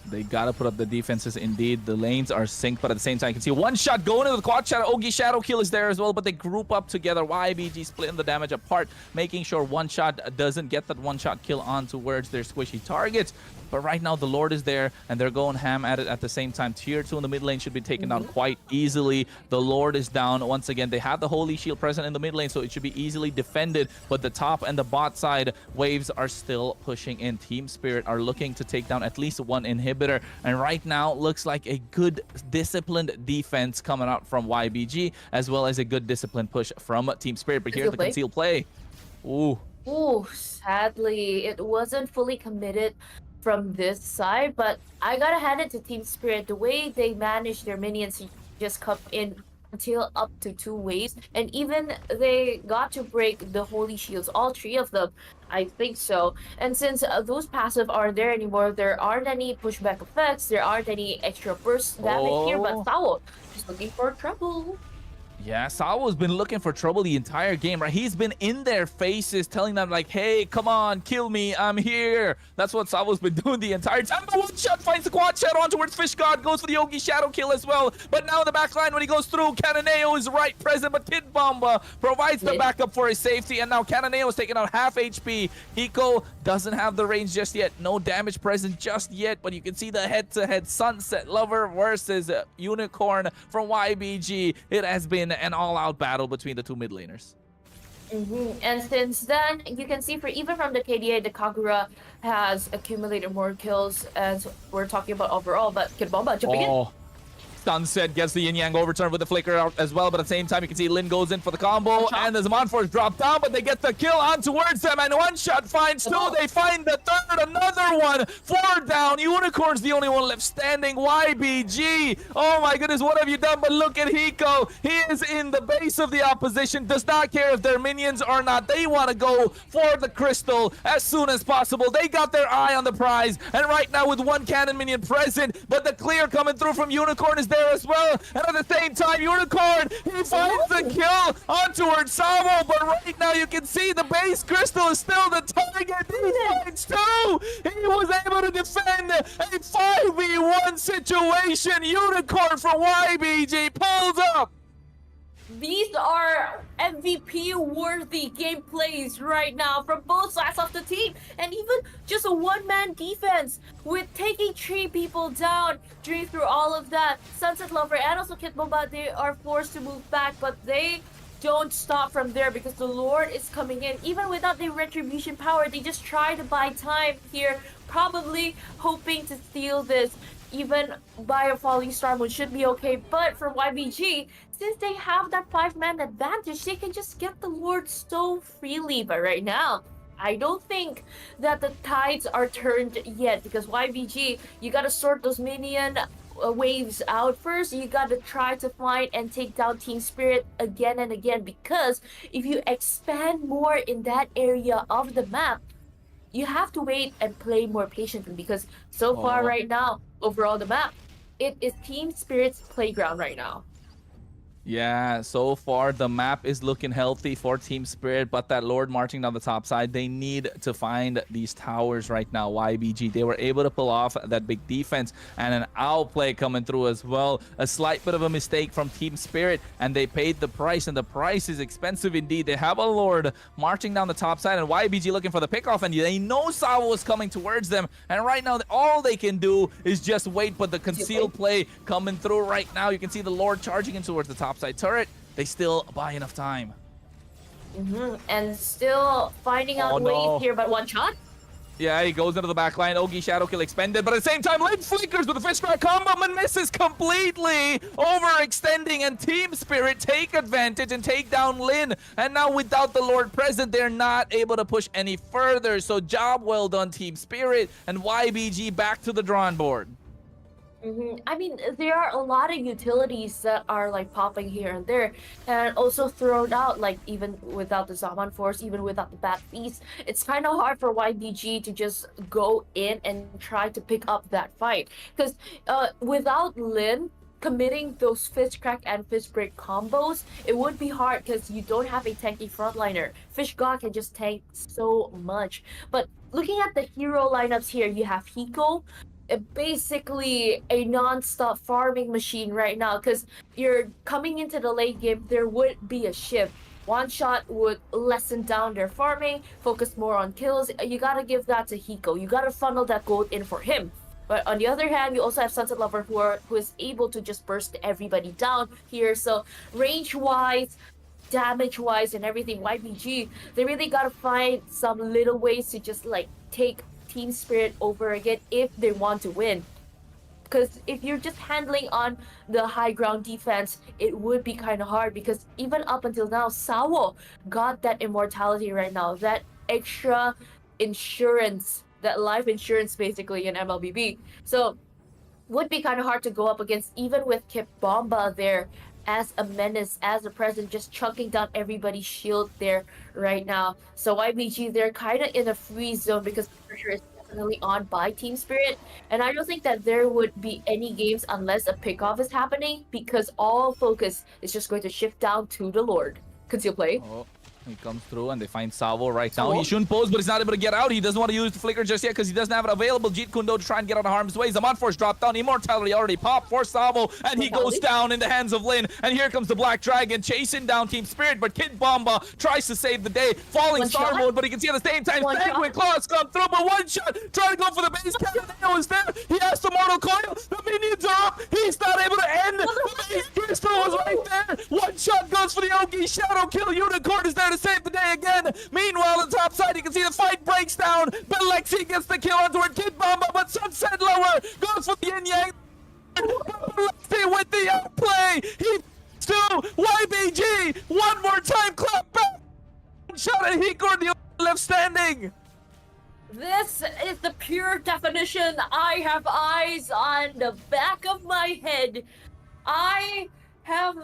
They gotta put up the defenses indeed. The lanes are synced, but at the same time, you can see one shot going into the quad shadow. Ogi shadow kill is there as well, but they group up together. YBG splitting the damage apart, making sure one shot doesn't get that one shot kill on towards their squishy targets. But right now, the Lord is there, and they're going ham at it at the same time. Tier 2 in the mid lane should be taken down quite easily. The Lord is down. Once again, they have the Holy Shield present in the mid lane, so it should be easily defended. But the top and the bot side waves are still pushing in. Team Spirit are looking to take down at least one inhibitor. And right now, looks like a good disciplined defense coming out from YBG, as well as a good disciplined push from Team Spirit. But here's the concealed play. Ooh. Ooh, sadly, it wasn't fully committed from this side, but I gotta hand it to Team Spirit. The way they manage their minions to just come in until up to 2 waves, and even they got to break the Holy Shields, all 3 of them, I think so. And since those passive aren't there anymore, there aren't any pushback effects, there aren't any extra burst damage here, but Sao is looking for trouble. Yeah, Sawo's been looking for trouble the entire game, right? He's been in their faces telling them like, hey, come on, kill me, I'm here. That's what Sawo's been doing the entire time. The one shot finds the quad shadow on towards Fish God, goes for the Yogi shadow kill as well. But now in the back line, when he goes through, Cananeo is right present, but Kid Bomba provides the backup for his safety, and now Cananeo is taking out half HP. Hiko doesn't have the range just yet. No damage present just yet, but you can see the head-to-head Sunset Lover versus Unicorn from YBG. It has been an all-out battle between the 2 mid laners. And since then, you can see even from the KDA, the Kagura has accumulated more kills as we're talking about overall, but Kid Bomba jumping in. Sunset gets the yin-yang overturn with the flicker out as well, but at the same time, you can see Lin goes in for the combo, and the Zaman Force drop down, but they get the kill on towards them, and one shot finds 2, they find the third, another one, 4 down, Unicorn's the only one left standing, YBG, oh my goodness, what have you done? But look at Hiko, he is in the base of the opposition, does not care if they're minions or not, they want to go for the crystal as soon as possible, they got their eye on the prize, and right now with 1 cannon minion present, but the clear coming through from Unicorn is there as well, and at the same time, Unicorn, he finds the kill on towards Samo, but right now you can see the base crystal is still the target. He finds 2. He was able to defend a 5v1 situation. Unicorn from YBG pulls up. These are MVP-worthy gameplays right now from both sides of the team, and even just a one-man defense with taking 3 people down through all of that. Sunset Lover and also Kid Bomba, they are forced to move back, but they don't stop from there because the Lord is coming in. Even without the retribution power, they just try to buy time here, probably hoping to steal this. Even by a falling star moon should be okay, but for YBG, since they have that 5-man advantage, they can just get the Lord so freely. But right now, I don't think that the tides are turned yet, because YBG, you gotta sort those minion waves out first. You gotta try to find and take down Team Spirit again and again, because if you expand more in that area of the map, you have to wait and play more patiently, because so far right now, overall the map, it is Team Spirit's playground right now. Yeah, so far the map is looking healthy for Team Spirit, but that Lord marching down the top side, they need to find these towers right now. YBG, they were able to pull off that big defense, and an outplay coming through as well. A slight bit of a mistake from Team Spirit, and they paid the price, and the price is expensive indeed. They have a Lord marching down the top side, and YBG looking for the pickoff, and they know Sawa is coming towards them, and right now all they can do is just wait. But the concealed play coming through right now, you can see the Lord charging in towards the top side turret. They still buy enough time. And still finding out ways here, but one shot. Yeah, he goes into the back line. Ogi shadow kill expended, but at the same time, Lin flickers with the fish crack combo and misses completely, overextending, and Team Spirit take advantage and take down Lin. And now without the Lord present, they're not able to push any further. So job well done, Team Spirit, and YBG back to the drawing board. I mean, there are a lot of utilities that are like popping here and there, and also thrown out, like even without the Zaman Force, even without the Bat Beast, it's kind of hard for YBG to just go in and try to pick up that fight. Because without Lin committing those Fish Crack and Fish Break combos, it would be hard because you don't have a tanky frontliner. Fish God can just tank so much. But looking at the hero lineups here, you have Hiko, basically a non-stop farming machine right now, because you're coming into the late game, there would be a shift. One shot would lessen down their farming, focus more on kills. You gotta give that to Hiko. You gotta funnel that gold in for him. But on the other hand, you also have Sunset Lover who is able to just burst everybody down here. So range-wise, damage-wise, and everything, YBG, they really gotta find some little ways to just like take Team Spirit over again if they want to win. Because if you're just handling on the high ground defense, it would be kind of hard, because even up until now, Sawo got that immortality right now, that extra insurance, that life insurance basically in MLBB. So would be kind of hard to go up against, even with Kip Bomba there as a menace, as a presence, just chunking down everybody's shield there right now. So YBG, they're kind of in a free zone because pressure is definitely on by Team Spirit. And I don't think that there would be any games unless a pickoff is happening, because all focus is just going to shift down to the Lord. Conceal play. Oh, he comes through and they find Savo right now. He shouldn't pose, but he's not able to get out. He doesn't want to use the flicker just yet because he doesn't have it available. Jeet Kundo to try and get out of harm's way. Zaman Force dropped down. Immortality already popped for Savo, and he goes down in the hands of Lin. And here comes the Black Dragon chasing down Team Spirit, but Kid Bomba tries to save the day. Falling star mode, but he can see at the same time Sanguine Claws come through, but one shot trying to go for the base. Canoneo is there. He has the Mortal Coil. The minions are up. He's not able to end. The base crystal was right there. One shot goes for the Ogi. Shadow kill. Unicorn is there to save the day again. Meanwhile, on the top side, you can see the fight breaks down. Belexi gets the kill onto it. Kid Bomba, but Sunset Lower goes for the Yin Yang. Belexi with the outplay. He to YBG. One more time, clap back. One shot at Hikor, the only left standing. This is the pure definition. I have eyes on the back of my head. I have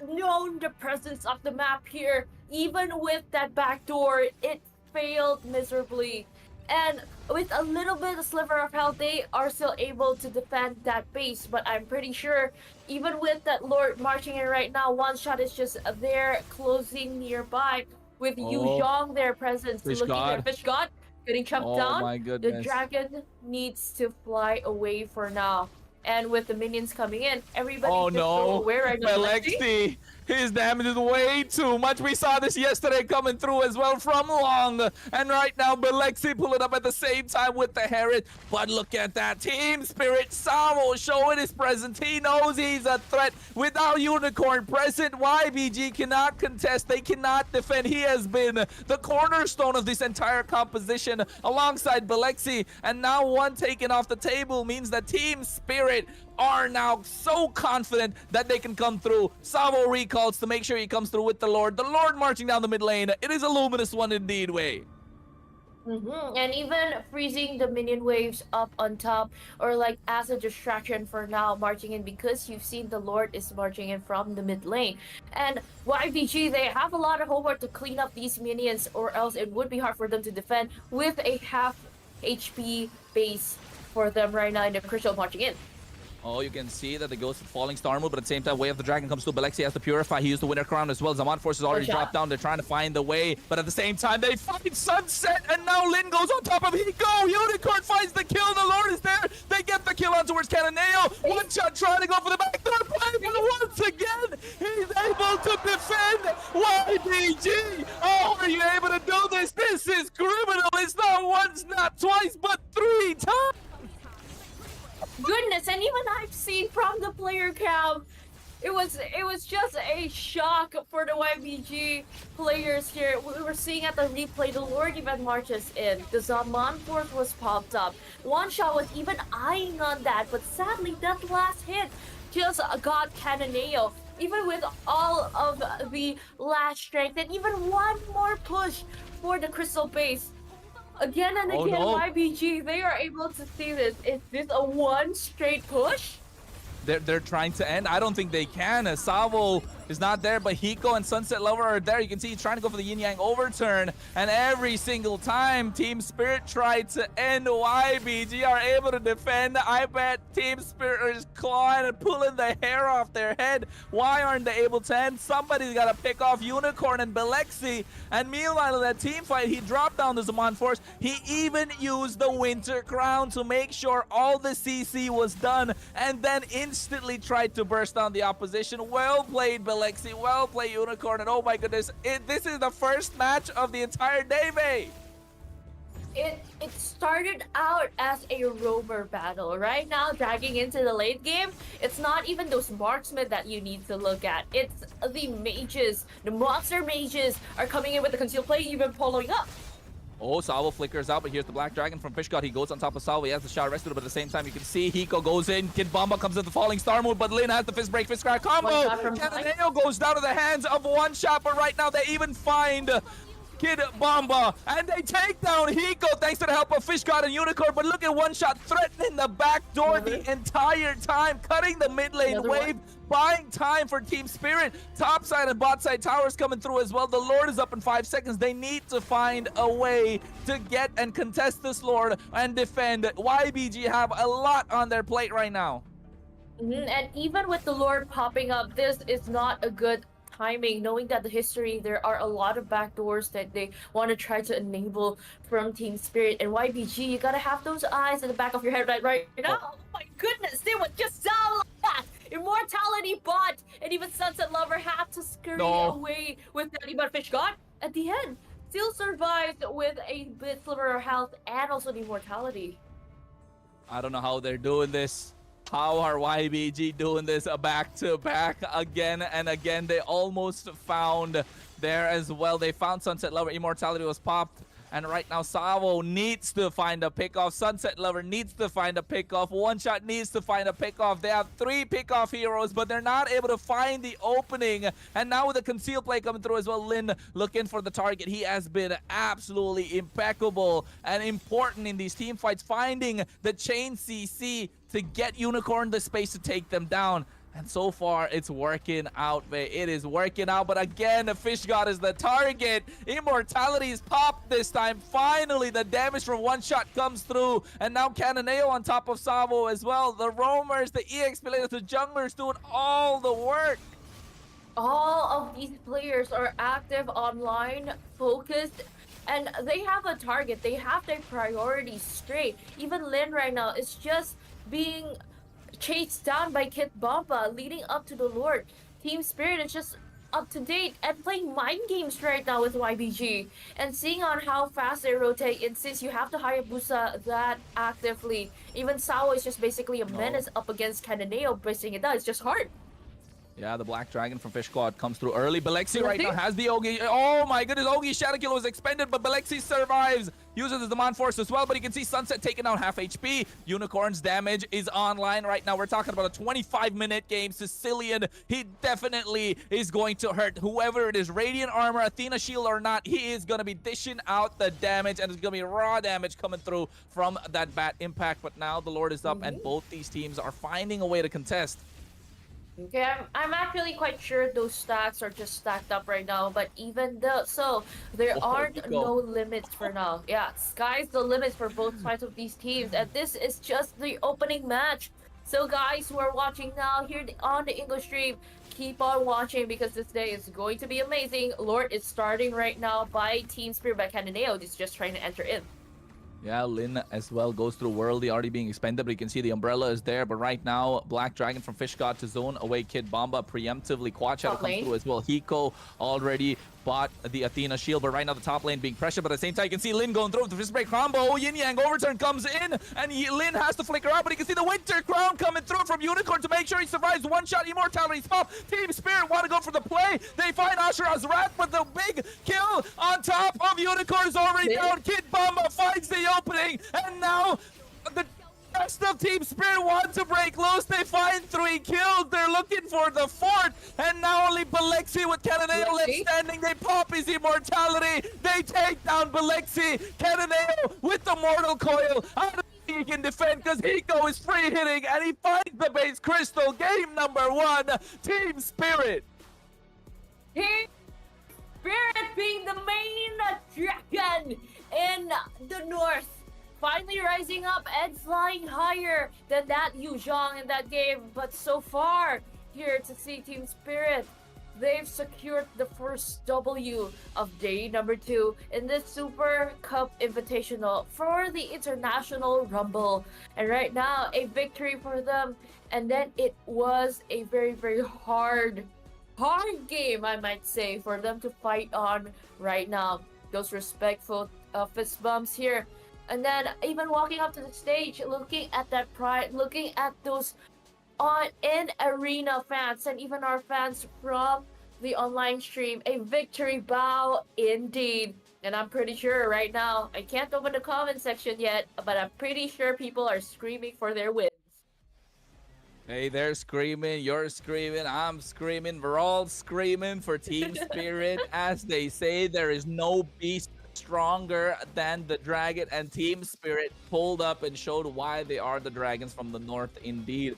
known the presence of the map here. Even with that backdoor, it failed miserably. And with a little bit of sliver of health, they are still able to defend that base. But I'm pretty sure, even with that Lord marching in right now, one shot is just there closing nearby. With Yu Zhong, their presence, looking at Fish God, getting chopped down. My goodness. The dragon needs to fly away for now. And with the minions coming in, everybody aware right now. Belexi, his damage is way too much. We saw this yesterday coming through as well from Long. And right now, Belexi pulling up at the same time with the Herod. But look at that. Team Spirit, Samo showing his presence. He knows he's a threat. Without Unicorn present, YBG cannot contest. They cannot defend. He has been the cornerstone of this entire composition alongside Belexi. And now one taken off the table means that Team Spirit are now so confident that they can come through. Savo recalls to make sure he comes through with the Lord. The Lord marching down the mid lane. It is a luminous one indeed, Way. And even freezing the minion waves up on top, or like as a distraction for now, marching in, because you've seen the Lord is marching in from the mid lane. And YBG, they have a lot of homework to clean up these minions, or else it would be hard for them to defend with a half HP base for them right now in the Crystal marching in. Oh, you can see that it goes for Falling Star move, but at the same time, Way of the Dragon comes to Belexi, has to Purify. He used the Winter Crown as well. Zaman Force has already dropped down. They're trying to find the way, but at the same time, they find Sunset, and now Lin goes on top of Hiko. Unicorn finds the kill. The Lord is there. They get the kill on towards Canoneo. One shot trying to go for the backdoor play, but once again, he's able to defend. YBG, oh, are you able to do this? This is criminal. It's not once, not twice, but 3 times. Goodness, and even I've seen from the player cam, it was just a shock for the YBG players here. We were seeing at the replay, the Lord even marches in. The Zaman Force was popped up. One shot was even eyeing on that, but sadly that last hit just got Canoneo. Even with all of the last strength and even one more push for the Crystal base. Again and again, YBG, they are able to see this. Is this a one straight push? They're trying to end. I don't think they can. Savo is not there, but Hiko and Sunset Lover are there. You can see he's trying to go for the Yin Yang overturn, and every single time Team Spirit tried to end, YBG are able to defend. I bet Team Spirit is clawing and pulling the hair off their head. Why aren't they able to end? Somebody's got to pick off Unicorn and Belexi, and meanwhile in that team fight, he dropped down the Zaman Force. He even used the Winter Crown to make sure all the CC was done, and then instantly tried to burst down the opposition. Well played, Belexi. Well played, Unicorn. And oh my goodness, this is the first match of the entire day, May. It started out as a rover battle. Right now, dragging into the late game, it's not even those marksmen that you need to look at. It's the mages. The monster mages are coming in with the concealed play, even following up. Oh, Salvo flickers out, but here's the Black Dragon from Fishgod. He goes on top of Salvo. He has the shot arrested, but at the same time, you can see Hiko goes in. Kid Bomba comes in the falling star move, but Lin has the fist break, fist crack combo. Cananeo goes down to the hands of One Shot, but right now they even find Kid Bomba, and they take down Hiko thanks to the help of Fishgod and Unicorn. But look at One Shot threatening the back door the entire time, cutting the mid lane wave, buying time for Team Spirit. Top side and bot side towers coming through as well. The Lord is up in 5 seconds. They need to find a way to get and contest this Lord and defend. YBG have a lot on their plate right now. And even with the Lord popping up, this is not a good timing, knowing that the history, there are a lot of backdoors that they want to try to enable from Team Spirit. And YBG, you gotta have those eyes in the back of your head right now. Oh my goodness, they would just sound like that. Immortality bot and even Sunset Lover have to scurry away with that. But Fishgod at the end still survived with a bit sliver of health and also the immortality. I don't know how they're doing this. How are YBG doing this back-to-back again and again? They almost found there as well. They found Sunset Lover. Immortality was popped. And right now, Salvo needs to find a pickoff. Sunset Lover needs to find a pickoff. One Shot needs to find a pickoff. They have 3 pickoff heroes, but they're not able to find the opening. And now with the concealed play coming through as well, Lin looking for the target. He has been absolutely impeccable and important in these team fights, finding the chain CC to get Unicorn the space to take them down. And so far, it's working out, man. It is working out. But again, the Fishgod is the target. Immortality is popped this time. Finally, the damage from One Shot comes through. And now Cananeo on top of Salvo as well. The roamers, the EX players, the junglers doing all the work. All of these players are active online, focused, and they have a target. They have their priorities straight. Even Lin right now is just being chased down by Kid Bomba leading up to the Lord. Team Spirit is just up to date and playing mind games right now with YBG and seeing on how fast they rotate. And since you have to Hayabusa that actively, even Sao is just basically a menace up against Cananeo, bracing it down. It's just hard. Yeah, the Black Dragon from Fish Squad comes through early. Belexi right now has the Ogi. Oh my goodness, Ogi Shadow Kill was expended, but Belexi survives. Uses the Demand Force as well, but you can see Sunset taking down half HP. Unicorn's damage is online right now. We're talking about a 25-minute game. Sicilian, he definitely is going to hurt whoever it is. Radiant Armor, Athena Shield or not, he is going to be dishing out the damage, and it's going to be raw damage coming through from that Bat Impact. But now the Lord is up, and both these teams are finding a way to contest. Okay, I'm actually quite sure those stacks are just stacked up right now, but even though so, there aren't no limits for now. Yeah, sky's the limit for both sides of these teams, and this is just the opening match. So guys who are watching now here on the English stream, keep on watching because this day is going to be amazing. Lord is starting right now by Team Spirit by Cananeo. He's just trying to enter in. Yeah, Lin as well goes through Worldy, already being expended, but you can see the Umbrella is there. But right now, Black Dragon from Fish God to zone away Kid Bomba preemptively. Quad Shadow comes through as well. Hiko already bought the Athena Shield, but right now the top lane being pressured. But at the same time, you can see Lin going through with the fist break combo. Yin Yang overturn comes in, and Lin has to flicker out, but you can see the Winter Crown coming through from Unicorn to make sure he survives. One shot, Immortality's pop. Team Spirit want to go for the play. They find Ashura's Wrath, but the big kill on top of Unicorn is already down. Kid Bomba finds the opening, and now the rest of Team Spirit want to break loose. They find 3 kills. They're looking for the 4th. And now only Belexi with Cananeo left standing. They pop his immortality. They take down Belexi. Cananeo with the Mortal Coil. I don't think he can defend because Hiko is free hitting and he finds the base crystal. Game number 1. Team Spirit. Team Spirit being the main dragon in the north, finally rising up and flying higher than that Yu Zhang in that game. But so far, here to see Team Spirit, they've secured the first W of day number 2 in this Super Cup Invitational for the International Rumble. And right now, a victory for them. And then it was a very, very hard game, I might say, for them to fight on right now. Those respectful fist bumps here. And then even walking up to the stage, looking at that pride, looking at those in-arena fans and even our fans from the online stream. A victory bow indeed. And I'm pretty sure right now, I can't open the comment section yet, but I'm pretty sure people are screaming for their wins. Hey, they're screaming, you're screaming, I'm screaming, we're all screaming for Team Spirit. As they say, there is no beast stronger than the dragon, and Team Spirit pulled up and showed why they are the dragons from the north indeed.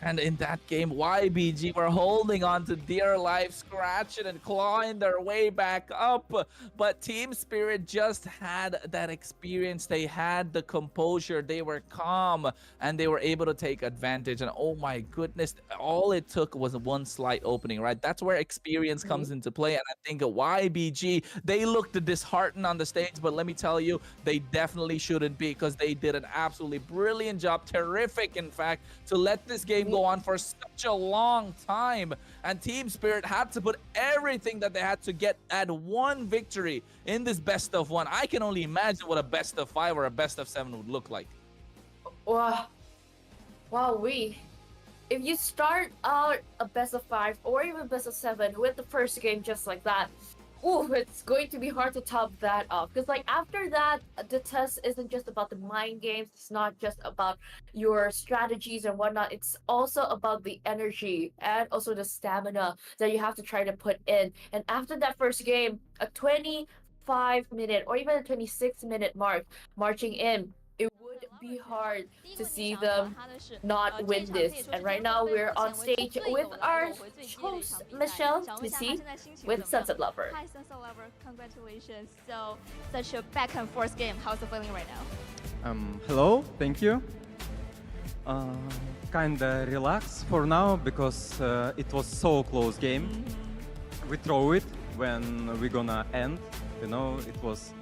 And in that game, YBG were holding on to dear life, scratching and clawing their way back up. But Team Spirit just had that experience. They had the composure. They were calm, and they were able to take advantage. And oh my goodness, all it took was one slight opening, right? That's where experience comes into play. And I think YBG, they looked disheartened on the stage, but let me tell you, they definitely shouldn't be, because they did an absolutely brilliant job, terrific in fact, to let this game go on for such a long time. And Team Spirit had to put everything that they had to get at one victory in this best of 1. I can only imagine what a best of 5 or a best of 7 would look like. Wow, if you start out a best of 5 or even best of 7 with the first game just like that, it's going to be hard to top that up. Because like after that, the test isn't just about the mind games. It's not just about your strategies and whatnot. It's also about the energy and also the stamina that you have to try to put in. And after that first game, a 25-minute or even a 26-minute mark marching in, it would be hard to see them not win this. And right now we're on stage with our host Michelle with Sunset Lover. Hi Sunset Lover, congratulations. So such a back and forth game. How's the feeling right now? Hello, thank you. Kinda relaxed for now because it was so close game. We throw it when we're gonna end. You know, it was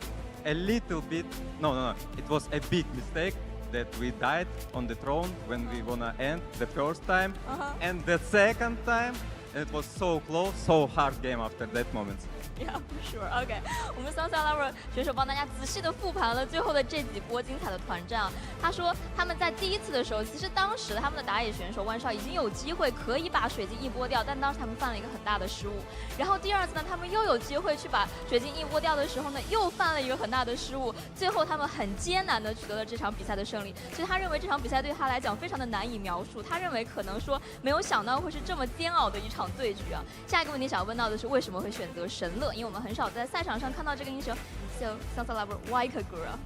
a little bit, no, it was a big mistake that we died on the throne when we wanna end the first time, and the second time, it was so close, so hard game after that moment. Yeah, for sure. OK， 我们 Sunset Lover 选手帮大家仔细的复盘了最后的这几波精彩的团战啊。他说他们在第一次的时候，其实当时他们的打野选手万少已经有机会可以把水晶一波掉，但当时他们犯了一个很大的失误。然后第二次呢，他们又有机会去把水晶一波掉的时候呢，又犯了一个很大的失误。最后他们很艰难的取得了这场比赛的胜利。所以他认为这场比赛对他来讲非常的难以描述。他认为可能说没有想到会是这么煎熬的一场对局啊。下一个问题想要问到的是，为什么会选择神乐？因为我们很少在赛场上看到这个英雄。So Sunset Lover, why Kagura?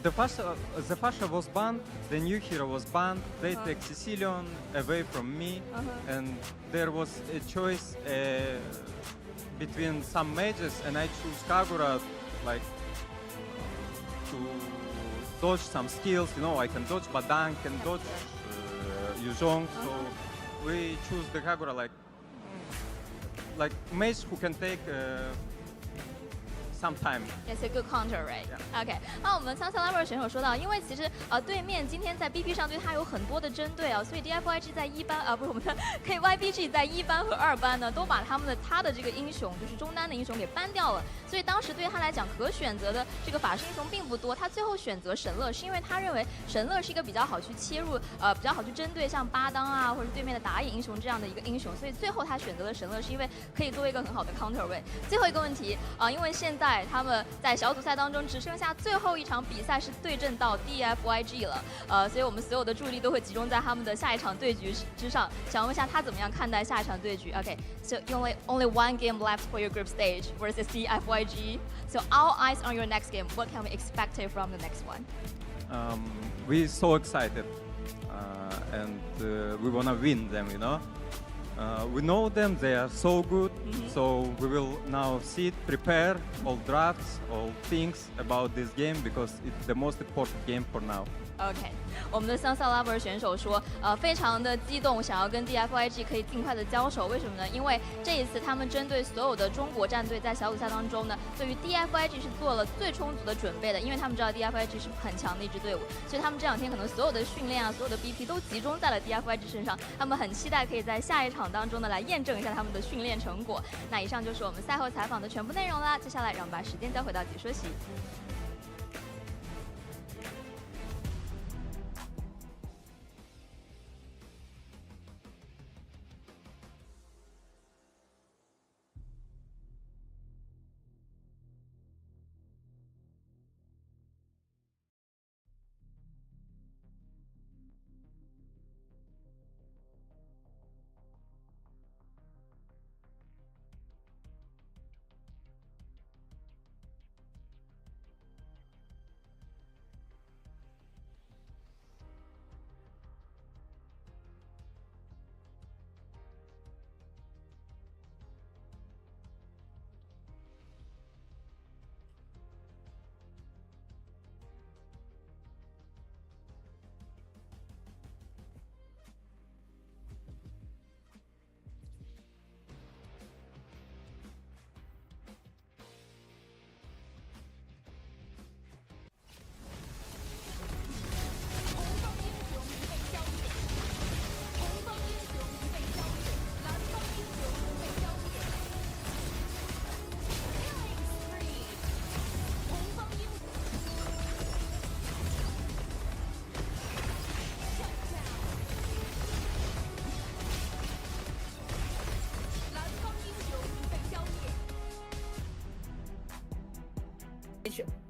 The Fasha was banned, the new hero was banned, they take Sicilian away from me, and there was a choice between some mages, and I choose Kagura, like, to dodge some skills, you know, I can dodge Badang, can dodge Yuzhong, so we choose the Kagura, like mage who can take some time. It's a good counter, right? OK， 那我们Sunset Lover 选手说到，因为其实对面今天在 BP 上对他有很多的针对啊，所以 DFYG 在1班不是我们的 KYBG 在1班和2班呢，都把他的这个英雄就是中单的英雄给 ban 掉了。所以当时对他来讲可选择的这个法师英雄并不多，他最后选择神乐，是因为他认为神乐是一个比较好去切入比较好去针对像巴当啊或者对面的打野英雄这样的一个英雄，所以最后他选择了神乐，是因为可以作为一个很好的 counter 位。最后一个问题因为现在他们在小组赛当中只剩下最后一场比赛是对阵到 DFYG 了，所以我们所有的注意力都会集中在他们的下一场对局之上。想问一下他怎么样看待下一场对局 ？OK， so only one game left for your group stage versus DFYG. So all eyes on your next game. What can we expect from the next one? We're so excited, and we wanna win them, you know. We know them, they are so good, so we will now sit, prepare all drafts, all things about this game because it's the most important game for now. OK， 我们的香萨拉伯选手说，非常的激动，想要跟 DFYG 可以尽快的交手。为什么呢？因为这一次他们针对所有的中国战队在小组赛当中呢，对于 DFYG 是做了最充足的准备的，因为他们知道 DFYG 是很强的一支队伍，所以他们这两天可能所有的训练啊，所有的 BP 都集中在了 DFYG 身上。他们很期待可以在下一场当中呢来验证一下他们的训练成果。那以上就是我们赛后采访的全部内容啦。接下来让我们把时间交回到解说席。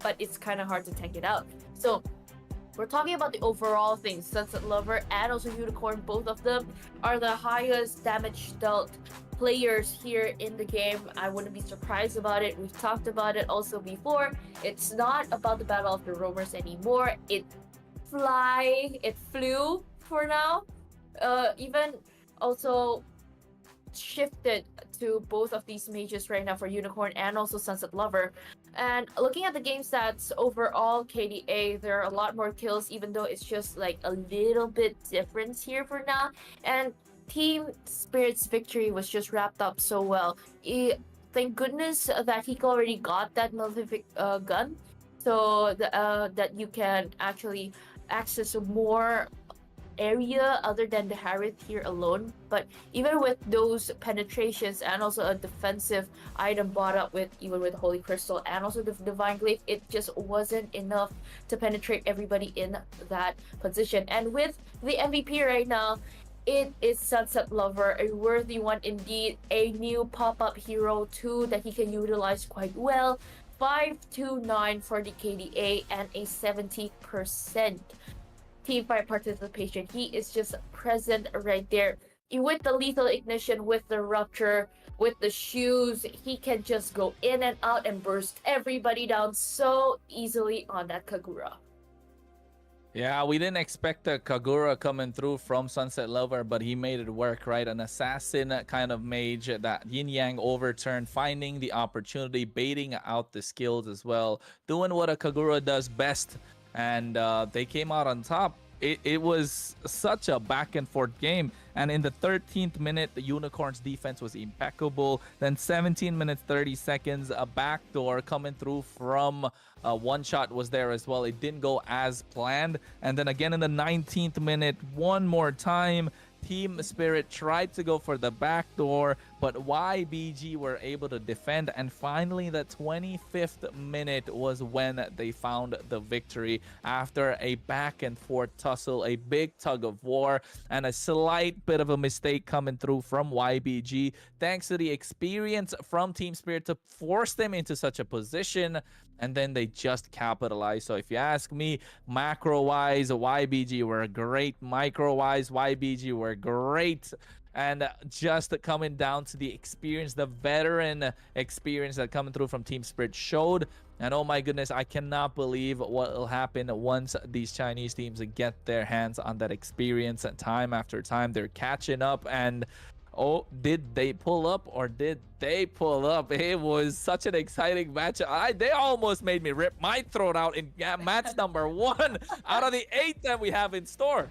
But it's kind of hard to tank it out. So we're talking about the overall things. Sunset Lover and also Unicorn, both of them are the highest damage dealt players here in the game. I wouldn't be surprised about it. We've talked about it also before. It's not about the Battle of the Roamers anymore. It flew for now. Even also shifted to both of these mages right now for Unicorn and also Sunset Lover. And looking at the game stats overall, KDA, there are a lot more kills, even though it's just like a little bit different here for now. And Team Spirit's victory was just wrapped up so well. Thank goodness that he already got that Malefic gun, so that you can actually access more area other than the Harith here alone. But even with those penetrations and also a defensive item bought up with even with Holy Crystal and also the Divine Glaive, it just wasn't enough to penetrate everybody in that position. And with the MVP right now, it is Sunset Lover, a worthy one indeed, a new pop-up hero too that he can utilize quite well. 529 for the KDA and a 70% teamfight participation. He is just present right there. With the lethal ignition, with the rupture, with the shoes, he can just go in and out and burst everybody down so easily on that Kagura. Yeah, we didn't expect a Kagura coming through from Sunset Lover, but he made it work, right? An assassin kind of mage that Yin Yang overturned, finding the opportunity, baiting out the skills as well, doing what a Kagura does best. And they came out on top. It was such a back and forth game. And in the 13th minute, the Unicorn's defense was impeccable. Then 17 minutes, 30 seconds, a backdoor coming through from one shot was there as well. It didn't go as planned. And then again in the 19th minute, one more time, Team Spirit tried to go for the back door, but YBG were able to defend. And finally, the 25th minute was when they found the victory after a back and forth tussle, a big tug of war, and a slight bit of a mistake coming through from YBG. Thanks to the experience from Team Spirit to force them into such a position, and then they just capitalized. So if you ask me, macro-wise, YBG were great. Micro-wise, YBG were great. And just coming down to the experience, the veteran experience that coming through from Team Spirit showed. And oh my goodness, I cannot believe what will happen once these Chinese teams get their hands on that experience. And time after time, they're catching up. And Oh, did they pull up or did they pull up? It was such an exciting match. They almost made me rip my throat out in match number 1 out of the 8 that we have in store.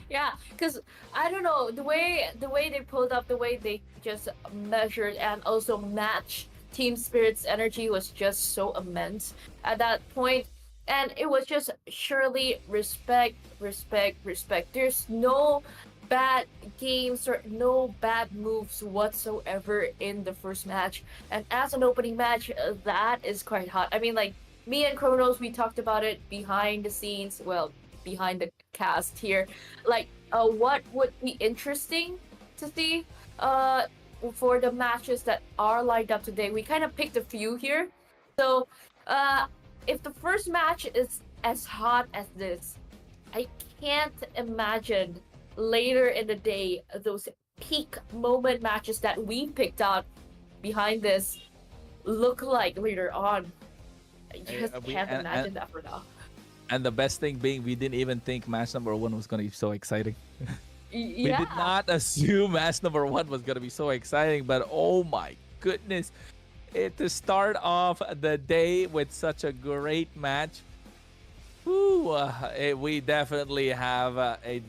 Yeah, because I don't know, the way they pulled up, the way they just measured and also matched Team Spirit's energy was just so immense at that point. And it was just surely respect. There's no bad games or no bad moves whatsoever in the first match. And as an opening match, that is quite hot. I mean, like, me and Kronos, we talked about it behind the scenes, well, behind the cast here. Like, what would be interesting to see for the matches that are lined up today. We kind of picked a few here. So, if the first match is as hot as this, I can't imagine later in the day those peak moment matches that we picked out behind this look like later on. I just can't imagine that for now. And the best thing being, we didn't even think match number 1 was going to be so exciting. Yeah. We did not assume match number 1 was going to be so exciting, but oh my goodness. To start off the day with such a great match, we definitely have a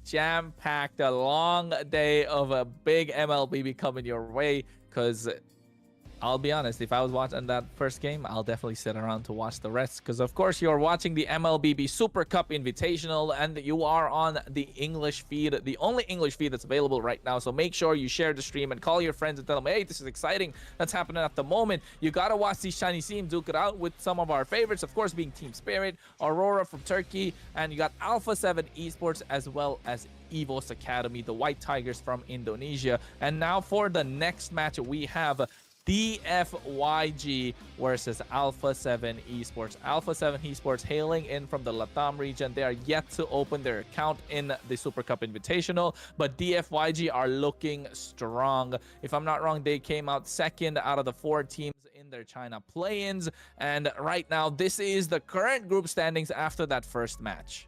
jam-packed, a long day of a big MLBB coming your way. Because I'll be honest, if I was watching that first game, I'll definitely sit around to watch the rest. Because, of course, you're watching the MLBB Super Cup Invitational, and you are on the English feed, the only English feed that's available right now. So make sure you share the stream and call your friends and tell them, hey, this is exciting. That's happening at the moment. You got to watch these Chinese teams duke it out with some of our favorites, of course, being Team Spirit, Aurora from Turkey, and you got Alpha 7 Esports, as well as EVOS Academy, the White Tigers from Indonesia. And now for the next match, we have DFYG versus Alpha 7 Esports. Alpha 7 Esports hailing in from the Latam region. They are yet to open their account in the Super Cup Invitational, but DFYG are looking strong. If I'm not wrong, they came out second out of the 4 teams in their China play-ins, and right now this is the current group standings after that first match.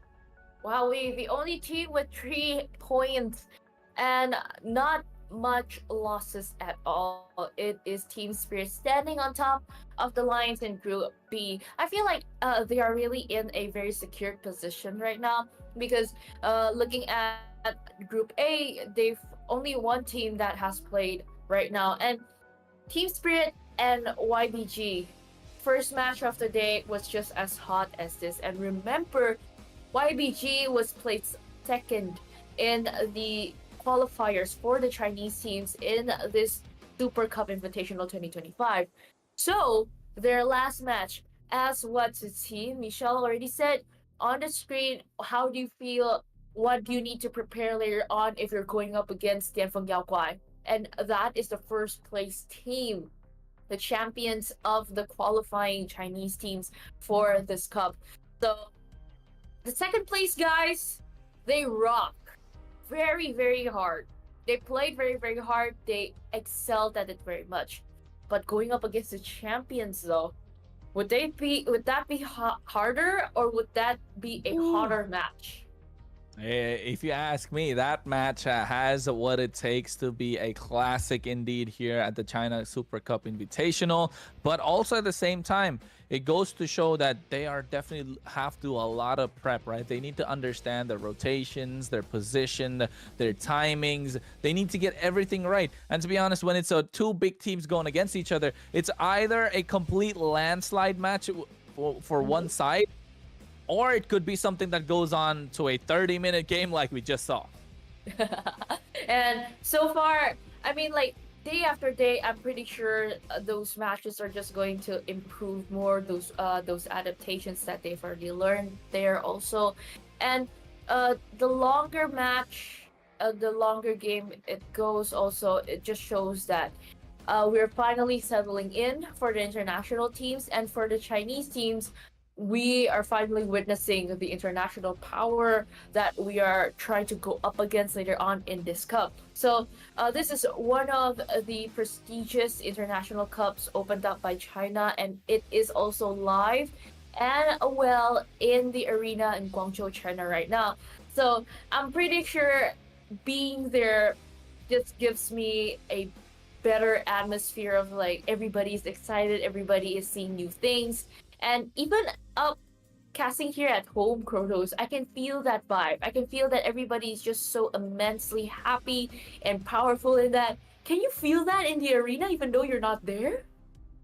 Wow, we the only team with 3 points and not much losses at all. It is Team Spirit standing on top of the lines in Group B. I feel like they are really in a very secure position right now, because looking at Group A, they've only 1 team that has played right now, and Team Spirit and YBG first match of the day was just as hot as this. And remember, YBG was placed second in the qualifiers for the Chinese teams in this Super Cup Invitational 2025. So their last match, as what's its team, Michelle already said on the screen, how do you feel? What do you need to prepare later on if you're going up against Dianfeng Yaoguai? And that is the first place team, the champions of the qualifying Chinese teams for this cup. So the second place guys, they rock very, very hard. They played very, very hard. They excelled at it very much. But going up against the champions though, would that be harder, or would that be a hotter match? If you ask me, that match has what it takes to be a classic indeed here at the China Super Cup Invitational. But also at the same time, it goes to show that they are definitely have to do a lot of prep, right? They need to understand their rotations, their position, their timings. They need to get everything right. And to be honest, when it's 2 big teams going against each other, it's either a complete landslide match for one side, or it could be something that goes on to a 30-minute game like we just saw. And so far, I mean, like, day after day, I'm pretty sure those matches are just going to improve more, those adaptations that they've already learned there also. And the longer match, the longer game it goes also, it just shows that we're finally settling in for the international teams, and for the Chinese teams, we are finally witnessing the international power that we are trying to go up against later on in this cup. So this is one of the prestigious international cups opened up by China, and it is also live and well in the arena in Guangzhou, China right now. So I'm pretty sure being there just gives me a better atmosphere of like everybody's excited, everybody is seeing new things, and even casting here at home, Kronos, I can feel that vibe. I can feel that everybody is just so immensely happy and powerful in that. Can you feel that in the arena even though you're not there?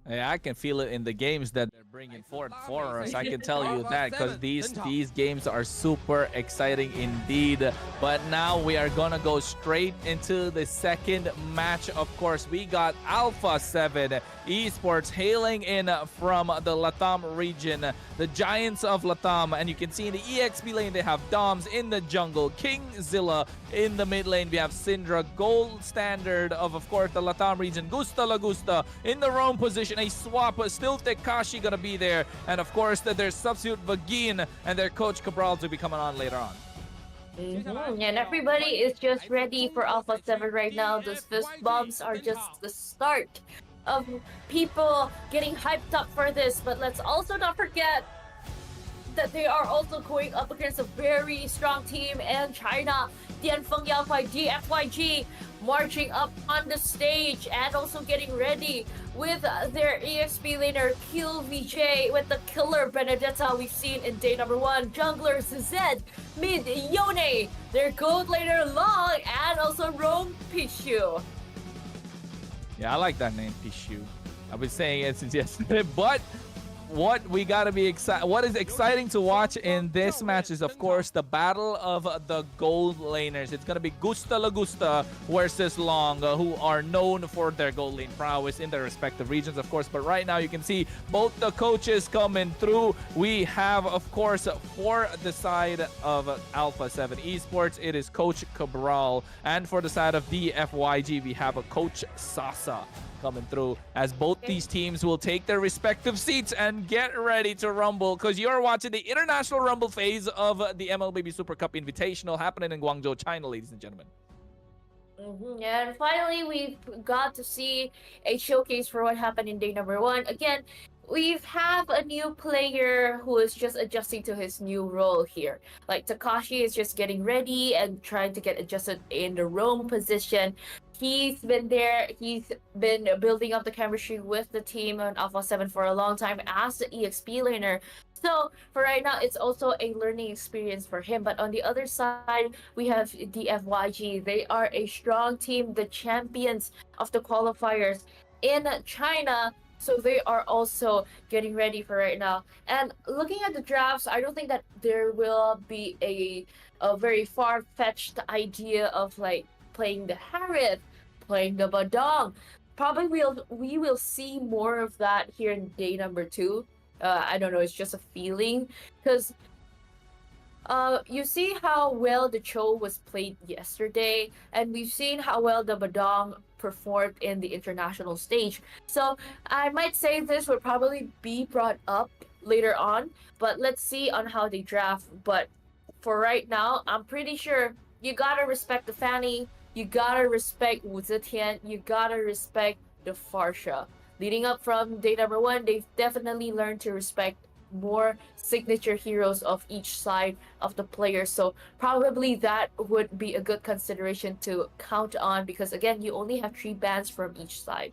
Yeah, I can feel it in the games that they're bringing forth for us. I can tell you that because these games are super exciting indeed. But now we are gonna go straight into the second match. Of course, we got Alpha 7 Esports hailing in from the Latam region, the Giants of Latam, and you can see in the EXP lane they have Doms in the jungle, Kingzilla in the mid lane. We have Syndra, gold standard of course the Latam region, Gusta Lagusta in the roam position, a swap, still Tekashi gonna be there, and of course there's substitute Vagin and their coach Cabral to be coming on later on. And everybody is just ready for Alpha 7 right now. Those fist bumps are just the start of people getting hyped up for this, but let's also not forget that they are also going up against a very strong team in China. Dianfeng Yaofai DFYG marching up on the stage and also getting ready with their EXP laner Kill VJ with the killer Benedetta we've seen in day number 1. Junglers Zed, mid Yone, their gold laner Long, and also Roam Pichu. Yeah, I like that name, Pichu. I've been saying it since yesterday, but what we gotta be excited. What is exciting to watch in this match is, of course, the battle of the gold laners. It's gonna be Gusta Lagusta versus Long, who are known for their gold lane prowess in their respective regions, of course. But right now, you can see both the coaches coming through. We have, of course, for the side of Alpha 7 Esports, it is Coach Cabral, and for the side of DFYG, we have a Coach Sasa coming through, as both these teams will take their respective seats and get ready to rumble, because you're watching the international rumble phase of the MLBB Super Cup Invitational happening in Guangzhou, China, ladies and gentlemen. And finally, we've got to see a showcase for what happened in day number 1. Again, we have a new player who is just adjusting to his new role here. Like Takashi is just getting ready and trying to get adjusted in the roam position. He's been there. He's been building up the chemistry with the team on Alpha 7 for a long time as the EXP laner. So for right now, it's also a learning experience for him. But on the other side, we have DFYG. They are a strong team, the champions of the qualifiers in China. So they are also getting ready for right now. And looking at the drafts, I don't think that there will be a very far-fetched idea of like playing the Harith, playing the Badong. Probably we will see more of that here in day number 2. I don't know, it's just a feeling, because you see how well the Cho was played yesterday, and we've seen how well the Badong performed in the international stage. So I might say this would probably be brought up later on, but let's see on how they draft. But for right now, I'm pretty sure you gotta respect the Fanny, you gotta respect Wu Zetian, you gotta respect the Farsha. Leading up from day number 1, they've definitely learned to respect more signature heroes of each side of the players. So probably that would be a good consideration to count on, because again, you only have 3 bans from each side.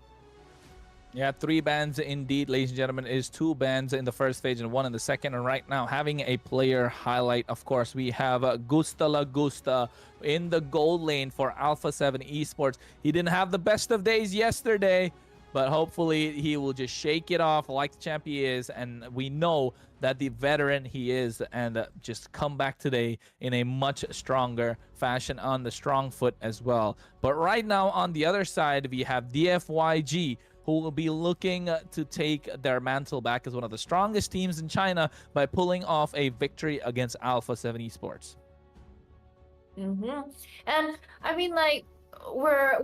Yeah, 3 bans indeed, ladies and gentlemen. It is 2 bans in the first stage and 1 in the second. And right now, having a player highlight, of course, we have Gusta Lagusta in the gold lane for Alpha 7 Esports. He didn't have the best of days yesterday, but hopefully he will just shake it off like the champ he is. And we know that the veteran he is, and just come back today in a much stronger fashion on the strong foot as well. But right now on the other side, we have DFYG, who will be looking to take their mantle back as one of the strongest teams in China by pulling off a victory against Alpha 7 Esports. And I mean, like,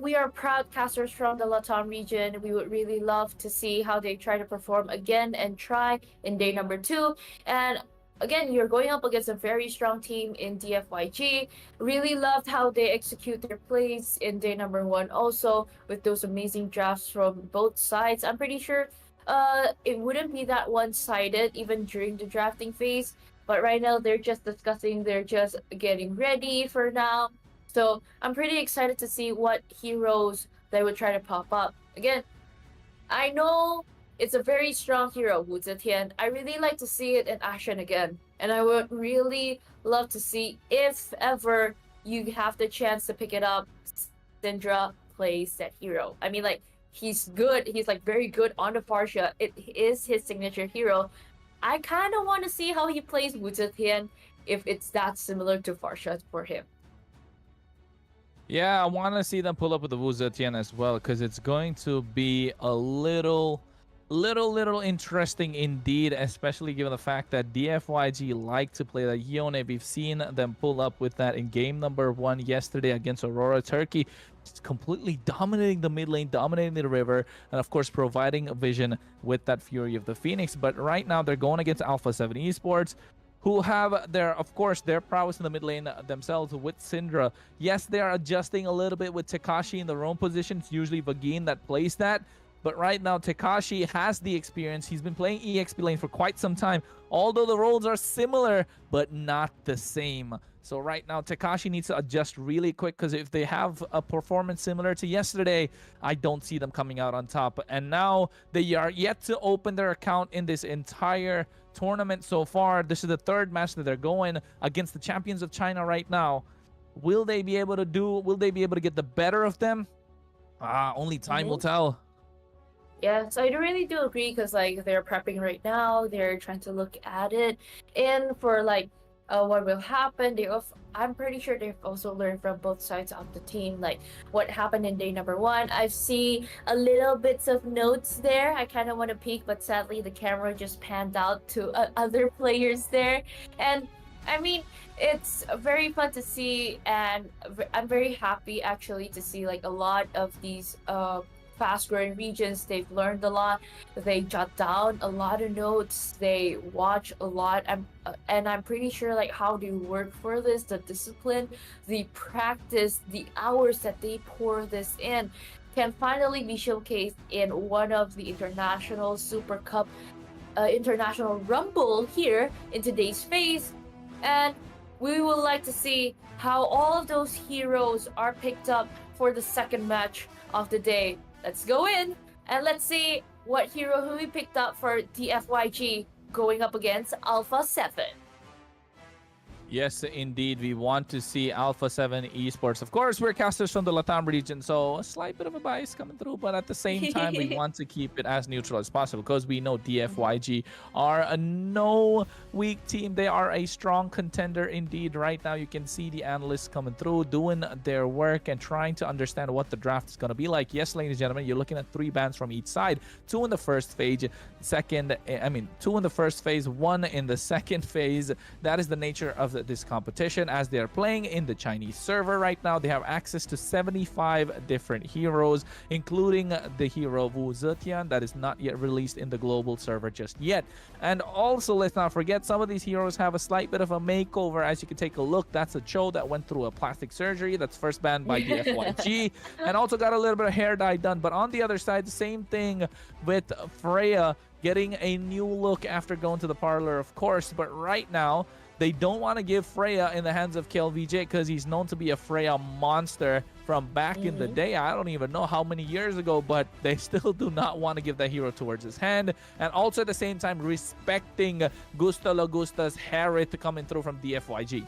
we are proud casters from the Latam region. We would really love to see how they try to perform again and try in day number 2. And again, you're going up against a very strong team in DFYG. Really loved how they execute their plays in day number 1 also, with those amazing drafts from both sides. I'm pretty sure it wouldn't be that one-sided even during the drafting phase. But right now they're just discussing, they're just getting ready for now. So I'm pretty excited to see what heroes they would try to pop up. Again, I know it's a very strong hero, Wu Zetian. I really like to see it in action again. And I would really love to see, if ever you have the chance to pick it up, Syndra plays that hero. I mean, like, he's good. He's like very good on the Farsha. It is his signature hero. I kind of want to see how he plays Wu Zetian, if it's that similar to Farsha for him. Yeah, I want to see them pull up with the Wu Zetian as well, because it's going to be a little interesting indeed, especially given the fact that DFYG like to play the Yone. We've seen them pull up with that in game number 1 yesterday against Aurora Turkey. It's completely dominating the mid lane, dominating the river, and of course providing vision with that Fury of the Phoenix. But right now they're going against Alpha 7 Esports, who have of course, their prowess in the mid lane themselves with Syndra. Yes, they are adjusting a little bit with Tekashi in the roam position. It's usually Vagine that plays that. But right now, Tekashi has the experience. He's been playing EXP lane for quite some time, although the roles are similar, but not the same. So right now, Tekashi needs to adjust really quick, because if they have a performance similar to yesterday, I don't see them coming out on top. And now they are yet to open their account in this entire tournament so far. This is the 3rd match that they're going against the champions of China right now. Will they be able to get the better of them? Only time will tell. Yeah, so I really do agree, because like they're prepping right now, they're trying to look at it, and for like what will happen. I'm pretty sure they've also learned from both sides of the team, like what happened in day number 1. I've seen a little bits of notes there. I kind of want to peek, but sadly the camera just panned out to other players there. And I mean, it's very fun to see, and I'm very happy actually to see like a lot of these fast-growing regions. They've learned a lot. They jot down a lot of notes. They watch a lot. And I'm pretty sure like how they work for this, the discipline, the practice, the hours that they pour this in, can finally be showcased in one of the international Super Cup, international Rumble here in today's phase. And we would like to see how all of those heroes are picked up for the 2nd match of the day. Let's go in and let's see what hero who we picked up for DFYG going up against Alpha 7. Yes, indeed. We want to see Alpha 7 Esports. Of course, we're casters from the Latam region, so a slight bit of a bias coming through, but at the same time, we want to keep it as neutral as possible, because we know DFYG are a no weak team. They are a strong contender indeed. Right now, you can see the analysts coming through, doing their work and trying to understand what the draft is going to be like. Yes, ladies and gentlemen, you're looking at 3 bans from each side. 2 in the first phase, 2 in the first phase, 1 in the second phase. That is the nature of this competition, as they are playing in the Chinese server right now. They have access to 75 different heroes, including the hero Wu Zetian that is not yet released in the global server just yet. And also, let's not forget, some of these heroes have a slight bit of a makeover. As you can take a look, that's a Cho that went through a plastic surgery. That's first banned by DFYG, and also got a little bit of hair dye done. But on the other side, the same thing with Freya, getting a new look after going to the parlor, of course. But right now, they don't want to give Freya in the hands of KLVJ, because he's known to be a Freya monster from back in the day. I don't even know how many years ago, but they still do not want to give that hero towards his hand. And also at the same time, respecting Gusta Lagusta's Harith coming through from DFYG.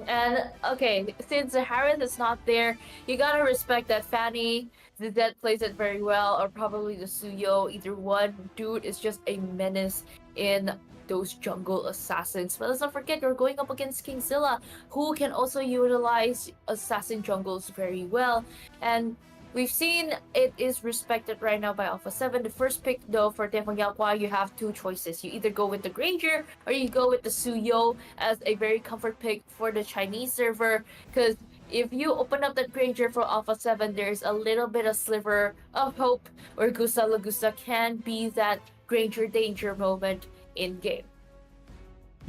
And okay, since the Harith is not there, you gotta respect that Fanny Zed plays it very well, or probably the Suyo. Either one, dude is just a menace in those jungle assassins. But let's not forget, you're going up against Kingzilla, who can also utilize assassin jungles very well. And we've seen it is respected right now by Alpha 7. The first pick, though, for Tefong Yaokwa, you have 2 choices. You either go with the Granger or you go with the Suyo as a very comfort pick for the Chinese server. Because if you open up that Granger for Alpha 7, there's a little bit of sliver of hope where Gusta Lagusta can be that Granger danger moment in game.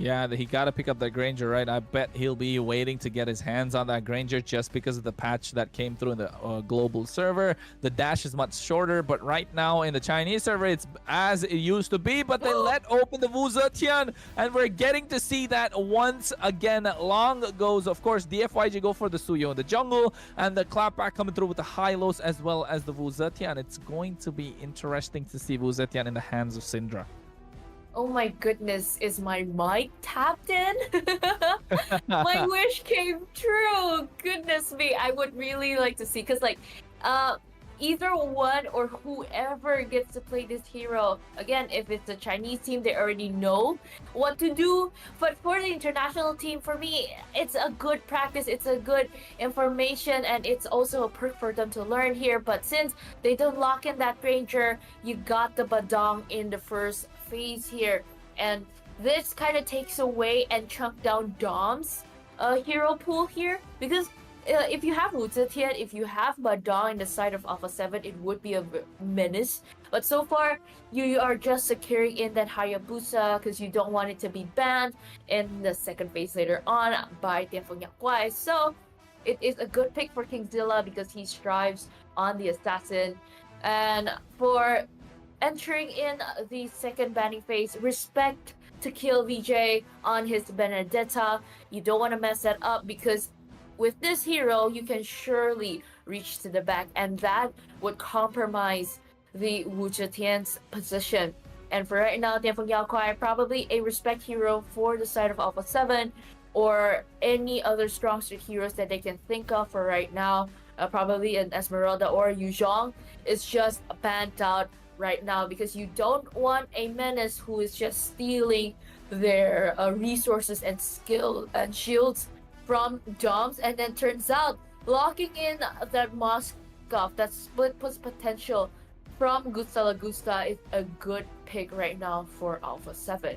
Yeah, he got to pick up that Granger, right? I bet he'll be waiting to get his hands on that Granger just because of the patch that came through in the global server. The dash is much shorter, but right now in the Chinese server, it's as it used to be, but they let open the Wu Zetian, and we're getting to see that once again. Long goes, of course, DFYG go for the Suyo in the jungle, and the clapback coming through with the Hylos as well as the Wu Zetian. It's going to be interesting to see Wu Zetian in the hands of Syndra. Oh my goodness, is my mic tapped in? My wish came true. Goodness me, I would really like to see, because like either one or whoever gets to play this hero, again, if it's a Chinese team, they already know what to do. But for the international team, for me, it's a good practice, it's a good information, and it's also a perk for them to learn here. But since they don't lock in that Granger, you got the Badong in the first phase here, and this kind of takes away and chunk down Dom's hero pool here, because if you have Wu Zetian, if you have Badong in the side of Alpha 7, it would be a menace. But so far, you are just securing in that Hayabusa because you don't want it to be banned in the second phase later on by DFYG. So it is a good pick for Kingzilla because he strives on the assassin. And for entering in the second banning phase, respect to kill VJ on his Benedetta. You don't want to mess that up, because with this hero, you can surely reach to the back, and that would compromise the Wu Zetian's position. And for right now, DFYG probably a respect hero for the side of Alpha 7, or any other strong streak heroes that they can think of for right now. Probably an Esmeralda or Yu Zhong is just banned out right now, because you don't want a menace who is just stealing their resources and skill and shields from Doms, and then turns out locking in that Moskov, that split push potential from Gusta Lagusta is a good pick right now for Alpha 7.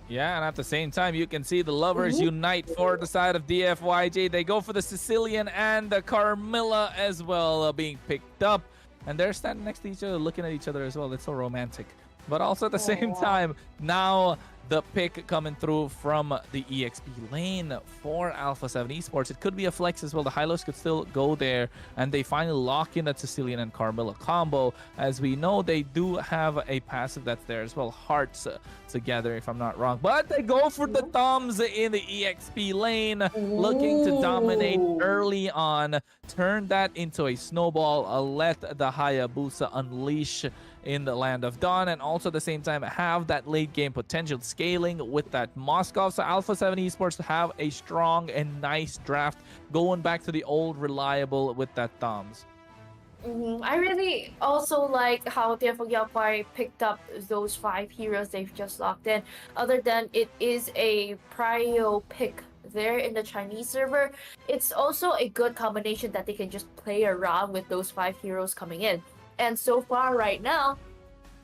Yeah, and at the same time, you can see the lovers unite for the side of DFYG. They go for the Sicilian and the Carmilla as well being picked up. And they're standing next to each other, looking at each other as well. It's so romantic. But also at the same time, now the pick coming through from the EXP lane for Alpha 7 Esports. It could be a flex as well. The Hylos could still go there, and they finally lock in that Sicilian and Carmilla combo. As we know, they do have a passive that's there as well. Hearts together, if I'm not wrong. But they go for the thumbs in the EXP lane, looking to dominate early on. Turn that into a snowball. Let the Hayabusa unleash in the Land of Dawn, and also at the same time have that late game potential scaling with that Moskov. So Alpha 7 Esports have a strong and nice draft going back to the old reliable with that thumbs. I really also like how DFYG picked up those 5 heroes they've just locked in. Other than it is a prio pick there in the Chinese server, it's also a good combination that they can just play around with those 5 heroes coming in. And so far right now,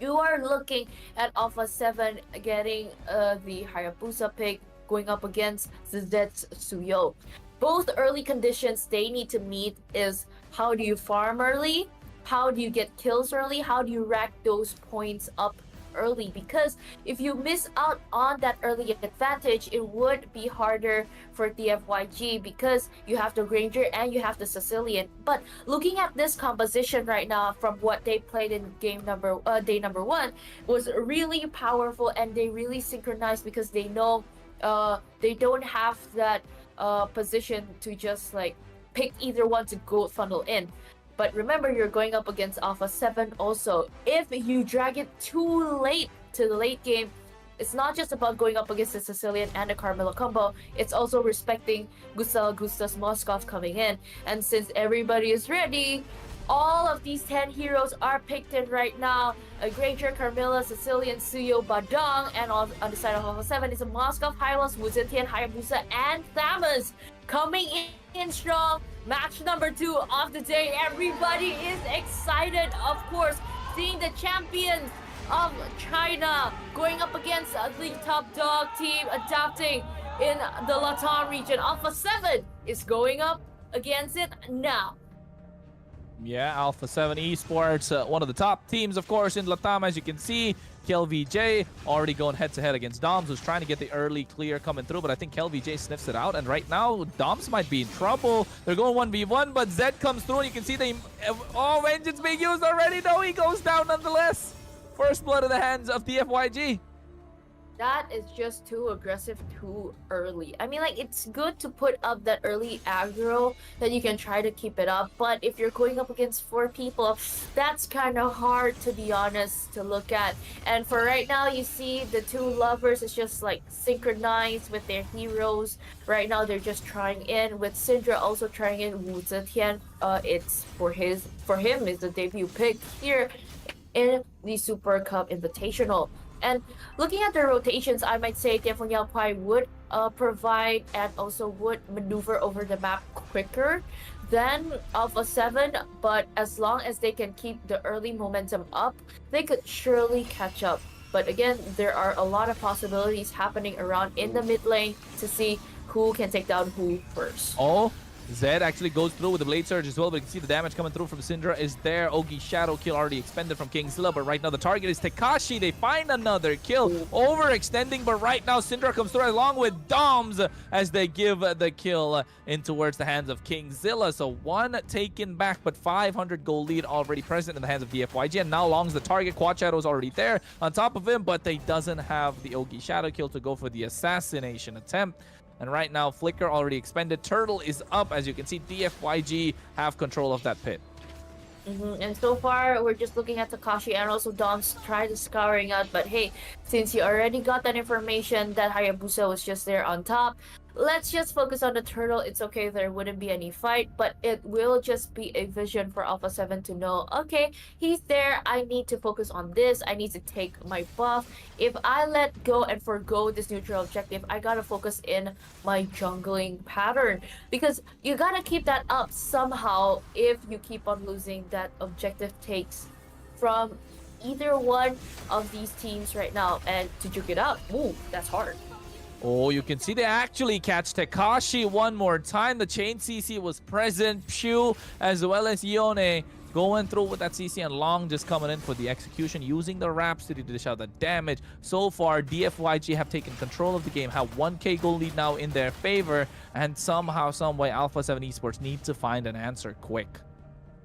you are looking at Alpha 7 getting the Hayabusa pick going up against Zed's Suyo. Both early conditions they need to meet is how do you farm early, how do you get kills early, how do you rack those points up early, because if you miss out on that early advantage, it would be harder for DFYG because you have the Granger and you have the Sicilian. But looking at this composition right now from what they played in day number 1 was really powerful, and they really synchronized because they know they don't have that position to just like pick either one to go funnel in. But remember, you're going up against Alpha 7 also. If you drag it too late to the late game, it's not just about going up against the Sicilian and the Carmilla combo, it's also respecting Gusta's Moskov coming in. And since everybody is ready, all of these 10 heroes are picked in right now. A Granger, Carmilla, Sicilian, Suyo, Badong, and on the side of Alpha 7 is a Moskov, Hylos, Wu Zetian, Hayabusa, and Thamus coming in strong. Match number 2 of the day. Everybody is excited, of course, seeing the champions of China going up against the top dog team adapting in the Latam region. Alpha 7 is going up against it now. Yeah, Alpha 7 Esports, one of the top teams, of course, in Latam, as you can see. KLVJ already going head-to-head against Doms, who's trying to get the early clear coming through, but I think KLVJ sniffs it out, and right now, Doms might be in trouble. They're going 1v1, but Zed comes through, and you can see they... Oh, Vengeance being used already! No, he goes down nonetheless! First blood in the hands of DFYG. That is just too aggressive too early. I mean, like, it's good to put up that early aggro that you can try to keep it up, but if you're going up against 4 people, that's kind of hard, to be honest, to look at. And for right now, you see the 2 lovers is just like synchronized with their heroes. Right now, they're just trying in, with Syndra also trying in. Wu Zetian, it's for him is the debut pick here in the Super Cup Invitational. And looking at the rotations, I might say DFYG would provide and also would maneuver over the map quicker than Alpha 7, but as long as they can keep the early momentum up, they could surely catch up. But again, there are a lot of possibilities happening around in the mid lane to see who can take down who first. Oh, Zed actually goes through with the Blade Surge as well, but you can see the damage coming through from Syndra is there. Ogi Shadow kill already expended from Kingzilla, but right now the target is Tekashi. They find another kill, overextending, but right now Syndra comes through along with Doms as they give the kill in towards the hands of Kingzilla. So 1 taken back, but 500 gold lead already present in the hands of DFYG, and now Long's the target. Quad Shadow is already there on top of him, but they doesn't have the Ogi Shadow kill to go for the assassination attempt. And right now, Flicker already expended. Turtle is up. As you can see, DFYG have control of that pit. And so far, we're just looking at Takashi and also Dom's try to scouring out. But hey, since you already got that information that Hayabusa was just there on top, let's just focus on the turtle. It's okay, there wouldn't be any fight, but it will just be a vision for Alpha 7 to know, okay, he's there, I need to focus on this, I need to take my buff. If I let go and forgo this neutral objective, I gotta focus in my jungling pattern, because you gotta keep that up somehow. If you keep on losing, that objective takes from either one of these teams right now, and to juke it up, ooh, that's hard. Oh, you can see they actually catch Tekashi one more time. The chain CC was present. Pshu as well as Yone going through with that CC, and Long just coming in for the execution, using the Rhapsody to dish out the damage. So far, DFYG have taken control of the game, have 1k gold lead now in their favor, and somehow, someway, Alpha 7 Esports need to find an answer quick.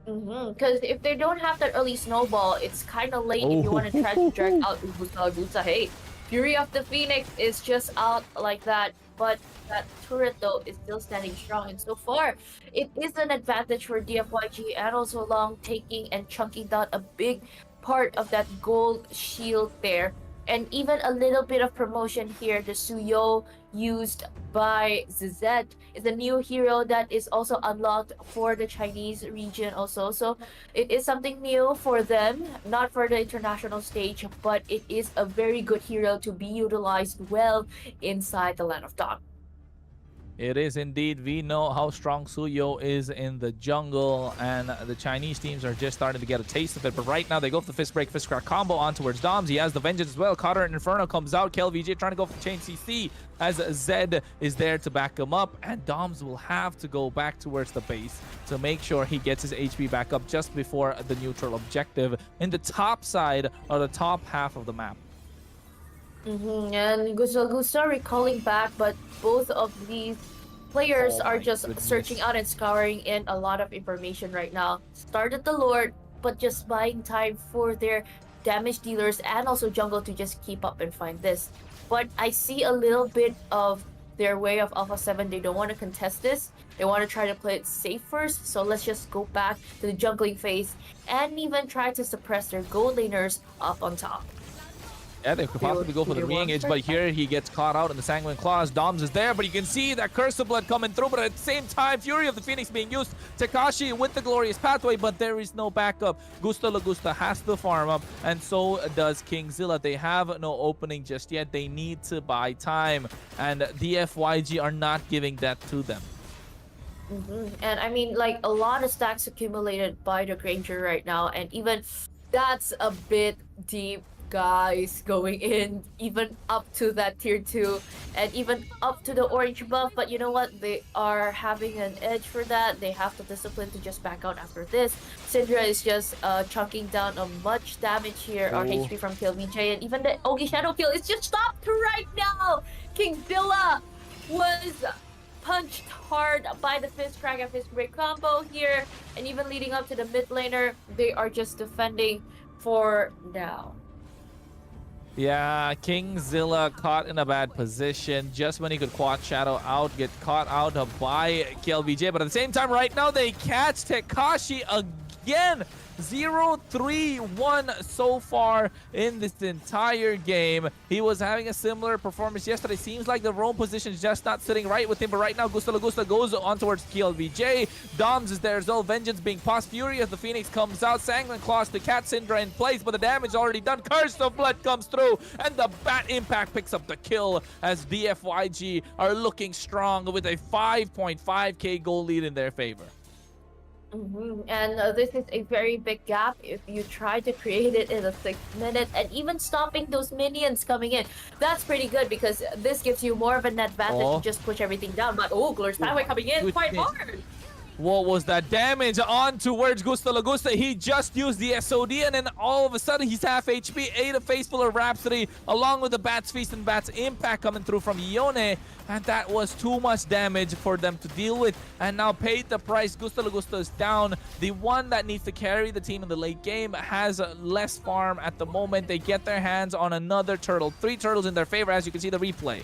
Because if they don't have that early snowball, it's kind of late if you want to try to drag out Ubusa. Hey, Fury of the Phoenix is just out like that, but that turret though is still standing strong, and so far it is an advantage for DFYG, and also Long taking and chunking down a big part of that gold shield there. And even a little bit of promotion here, the Suyo used by Zed is a new hero that is also unlocked for the Chinese region also. So it is something new for them, not for the international stage, but it is a very good hero to be utilized well inside the Land of Dawn. It is indeed. We know how strong Suyo is in the jungle, and the Chinese teams are just starting to get a taste of it. But right now, they go for the Fist Break, Fist Crack combo on towards Doms. He has the Vengeance as well. Cotter and Inferno comes out. KLVJ trying to go for the Chain CC as Zed is there to back him up. And Doms will have to go back towards the base to make sure he gets his HP back up just before the neutral objective in the top side or the top half of the map. And Gusa recalling back, but both of these players are just searching out and scouring in a lot of information right now. Started the Lord, but just buying time for their damage dealers and also jungle to just keep up and find this. But I see a little bit of their way of Alpha 7. They don't want to contest this. They want to try to play it safe first. So let's just go back to the jungling phase and even try to suppress their gold laners up on top. Yeah, they could possibly go for the re-engage, but here he gets caught out in the Sanguine Claws. Doms is there, but you can see that Curse of Blood coming through, but at the same time, Fury of the Phoenix being used. Tekashi with the Glorious Pathway, but there is no backup. Gusta Lagusta has to farm up, and so does Kingzilla. They have no opening just yet. They need to buy time, and DFYG are not giving that to them. And I mean, like, a lot of stacks accumulated by the Granger right now, and even that's a bit deep, guys, going in even up to that tier 2. and even up to the orange buff. But you know what? They are having an edge for that. They have the discipline to just back out after this. Syndra is just chunking down a much damage here, or HP from KillVJ, and even the Ogi Shadow kill is just stopped right now. Kingzilla was punched hard by the Fist Crack and Fist Break combo here, and even leading up to the mid laner, they are just defending for now. Yeah, Kingzilla caught in a bad position just when he could quad shadow out, get caught out by KLVJ, but at the same time right now they catch Tekashi again. 0-3-1 so far in this entire game. He was having a similar performance yesterday. Seems like the roam position is just not sitting right with him, but right now Gusta Lagusta goes on towards KLVJ. Doms is there as well. Vengeance being passed. Fury as the Phoenix comes out. Sanguine Claws to catch Syndra in place, but the damage already done. Curse of Blood comes through, and the Bat Impact picks up the kill as DFYG are looking strong with a 5.5k goal lead in their favor. And this is a very big gap if you try to create it in a 6 minute, and even stopping those minions coming in. That's pretty good because this gives you more of an advantage to just push everything down. But Glorious Pathway coming in quite hard. What was that damage on towards Gusta Lagusta? He just used the SOD, and then all of a sudden he's half HP. Ate a face full of Rhapsody along with the Bat's Feast and Bat's Impact coming through from Ione, and that was too much damage for them to deal with, and now paid the price. Gusta Lagusta is down. The one that needs to carry the team in the late game has less farm at the moment. They get their hands on another turtle. 3 turtles in their favor, as you can see the replay.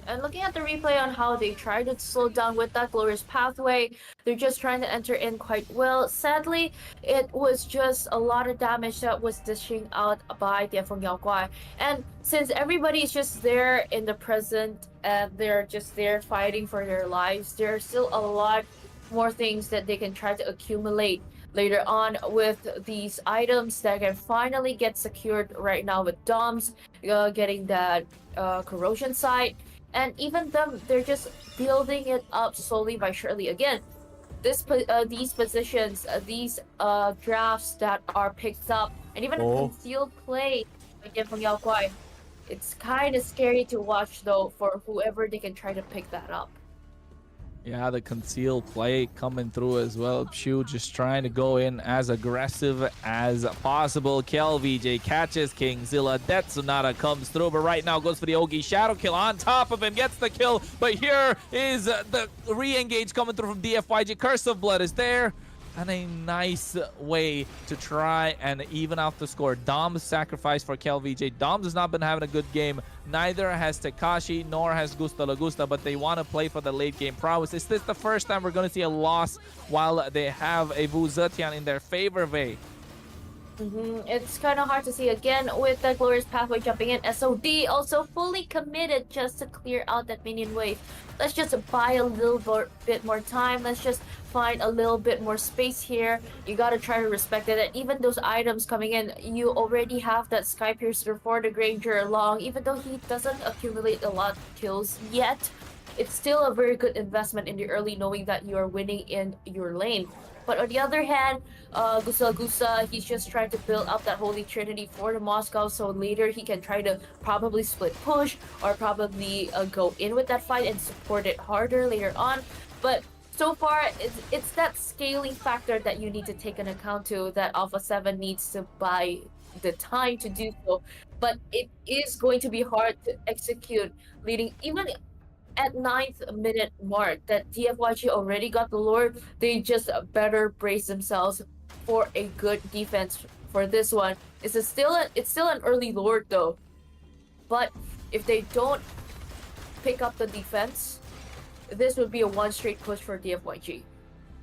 And looking at the replay on how they tried to slow down with that Glorious Pathway, they're just trying to enter in quite well. Sadly, it was just a lot of damage that was dishing out by Dianfeng Yaoguai. And since everybody is just there in the present and they're just there fighting for their lives, there are still a lot more things that they can try to accumulate later on with these items that can finally get secured right now with Doms getting that corrosion site, and even them, they're just building it up slowly by surely. Again, these positions, these drafts that are picked up, and even a concealed play again from Yaoguai, it's kind of scary to watch though for whoever they can try to pick that up. Yeah, the concealed play coming through as well. Pshu just trying to go in as aggressive as possible. KLVJ catches Kingzilla. Death Sonata comes through, but right now goes for the Ogi Shadow kill on top of him. Gets the kill, but here is the re-engage coming through from DFYG. Curse of Blood is there, and a nice way to try and even out the score. Dom's sacrifice for KLVJ. Doms has not been having a good game. Neither has Tekashi, nor has Gusta Lagusta, but they want to play for the late game prowess. Is this the first time we're going to see a loss while they have a Wu Zetian in their favor, Vey? It's kind of hard to see again with the Glorious Pathway jumping in. SOD also fully committed just to clear out that minion wave. Let's just buy a little bit more time. Let's just find a little bit more space here. You gotta try to respect it. And even those items coming in, you already have that Sky Piercer for the Granger along. Even though he doesn't accumulate a lot of kills yet, it's still a very good investment in the early, knowing that you are winning in your lane. But on the other hand, Gusta Lagusta, he's just trying to build up that Holy Trinity for the Moscow, so later he can try to probably split push or probably go in with that fight and support it harder later on. But so far, it's that scaling factor that you need to take into account to, that Alpha 7 needs to buy the time to do so. But it is going to be hard to execute leading even at 9th minute mark that DFYG already got the Lord. They just better brace themselves for a good defense for this one. It's still an early Lord though, but if they don't pick up the defense, this would be a 1 straight push for DFYG.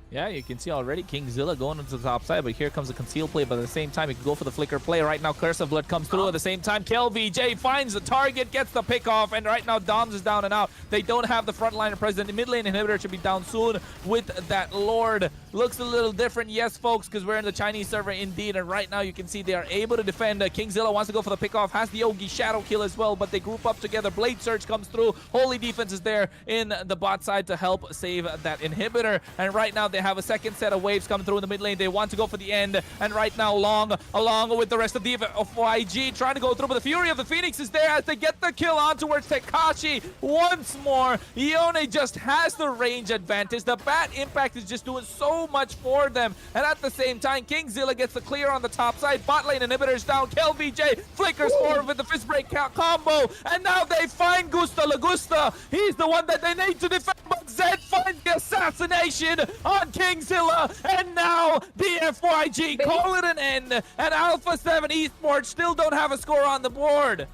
Yeah, you can see already Kingzilla going into the top side, but here comes the conceal play. But at the same time, you can go for the flicker play. Right now, Curse of Blood comes through. At the same time, KLVJ finds the target, gets the pick off, and right now, Doms is down and out. They don't have the frontliner present. The mid lane inhibitor should be down soon with that Lord. Looks a little different, yes, folks, because we're in the Chinese server indeed. And right now, you can see they are able to defend. Kingzilla wants to go for the pick off, has the Ogi Shadow kill as well, but they group up together. Blade Surge comes through. Holy defense is there in the bot side to help save that inhibitor. And right now, They have a second set of waves coming through in the mid lane. They want to go for the end. And right now, Long, along with the rest of the DFYG, trying to go through. But the Fury of the Phoenix is there as they get the kill on towards Tekashi once more. Yone just has the range advantage. The bat impact is just doing so much for them. And at the same time, Kingzilla gets the clear on the top side. Bot lane inhibitors down. KLVJ flickers forward with the fist break combo. And now they find Gusta Lagusta. He's the one that they need to defend. But Zed finds the assassination on Kingzilla. And now DFYG call it an end. And Alpha 7 Esports still don't have a score on the board.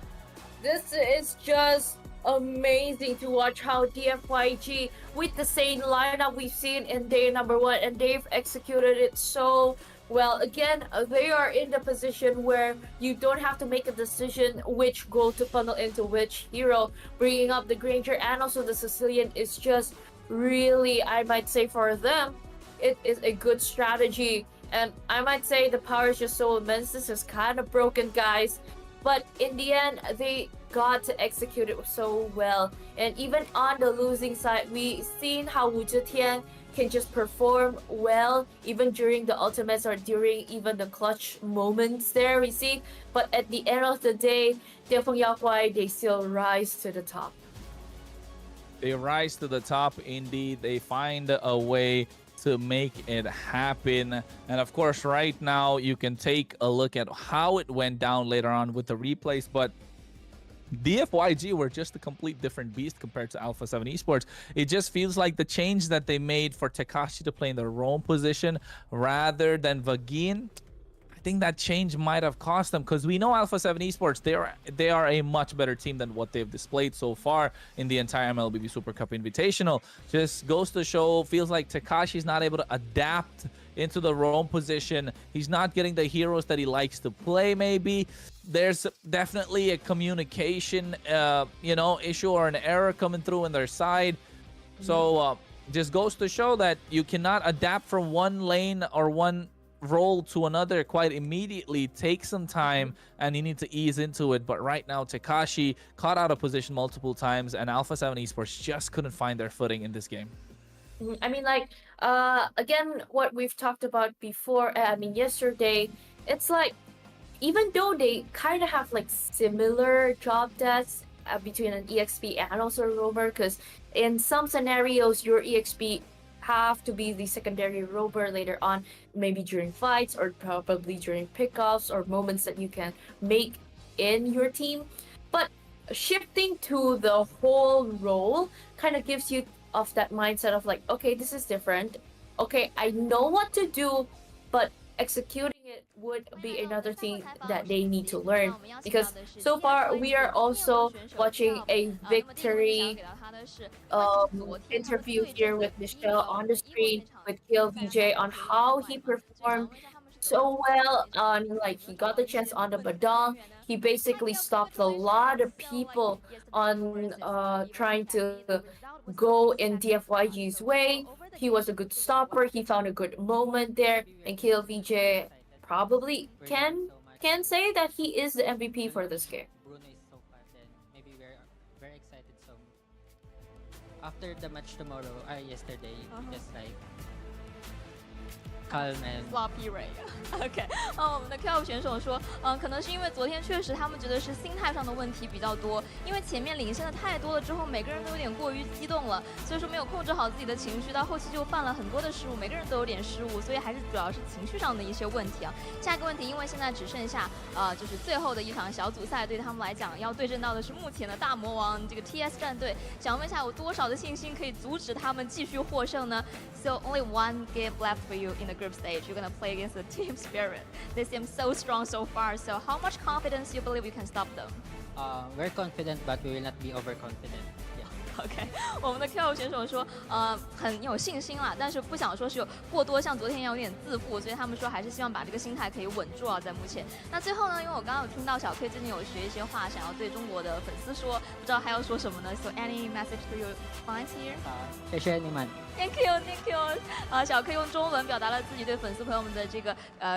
This is just amazing to watch how DFYG, with the same lineup we've seen in day number 1, and they've executed it so well. Again, they are in the position where you don't have to make a decision which goal to funnel into which hero. Bringing up the Granger and also the Sicilian is just really, I might say for them, it is a good strategy. And I might say the power is just so immense. This is kind of broken, guys. But in the end, they got to execute it so well. And even on the losing side, we've seen how Wu Zetian can just perform well even during the ultimates or during even the clutch moments there we see. But at the end of the day, DFYG, they still rise to the top. They rise to the top indeed. They find a way to make it happen. And of course, right now, you can take a look at how it went down later on with the replays. But DFYG were just a complete different beast compared to Alpha 7 Esports. It just feels like the change that they made for Tekashi to play in the roam position rather than Vagin, I think that change might have cost them, because we know Alpha 7 Esports, they are a much better team than what they've displayed so far in the entire MLBB Super Cup Invitational. Just goes to show, feels like Tekashi's not able to adapt into the roam position. He's not getting the heroes that he likes to play, maybe. There's definitely a communication, issue or an error coming through on their side. So just goes to show that you cannot adapt from one lane or one role to another quite immediately. Take some time and you need to ease into it. But right now, Tekashi caught out of position multiple times, and Alpha 7 Esports just couldn't find their footing in this game. I mean, like, again, what we've talked about before, yesterday, it's like, even though they kind of have like similar job desks between an EXP and also a roamer, because in some scenarios, your EXP have to be the secondary roamer later on, maybe during fights or probably during pickoffs or moments that you can make in your team. But shifting to the whole role kind of gives you of that mindset of like, okay, this is different. Okay, I know what to do, but executing it would be another thing that they need to learn, because so far we are also watching a victory interview here with Michelle on the screen with KLVJ on how he performed so well on, like, he got the chance on the Badong. He basically stopped a lot of people on trying to go in DFYG's way. He was a good stopper. He found a good moment there, and KLVJ probably can say that he is the MVP for this game. Bruno is so fast, and maybe we're very excited. So after the match tomorrow, yesterday, just like calm and floppy Ray OK 我们的 Kel 选手说可能是因为昨天确实他们觉得是心态上的问题比较多，因为前面领先的太多了之后，每个人都有点过于激动了，所以说没有控制好自己的情绪，到后期就犯了很多的失误，每个人都有点失误，所以还是主要是情绪上的一些问题啊。下一个问题，因为现在只剩下就是最后的一场小组赛，对他们来讲要对阵到的是目前的大魔王这个 TS 战队，想问一下有多少的信心可以阻止他们继续获胜呢？ So only one game left for you in the group stage. You're gonna play against the Team Spirit. They seem so strong so far. So how much confidence you believe you can stop them? We're confident, but we will not be overconfident. OK 我们的 Q 选手说很有信心啦，但是不想说是有过多像昨天一样有点自负，所以他们说还是希望把这个心态可以稳住啊，在目前。那最后呢，因为我刚刚有听到小 K 最近有学一些话想要对中国的粉丝说，不知道还要说什么呢？ So any message to your fans here? 谢谢你们。 Thank you, thank you. 小 K 用中文表达了自己对粉丝朋友们的这个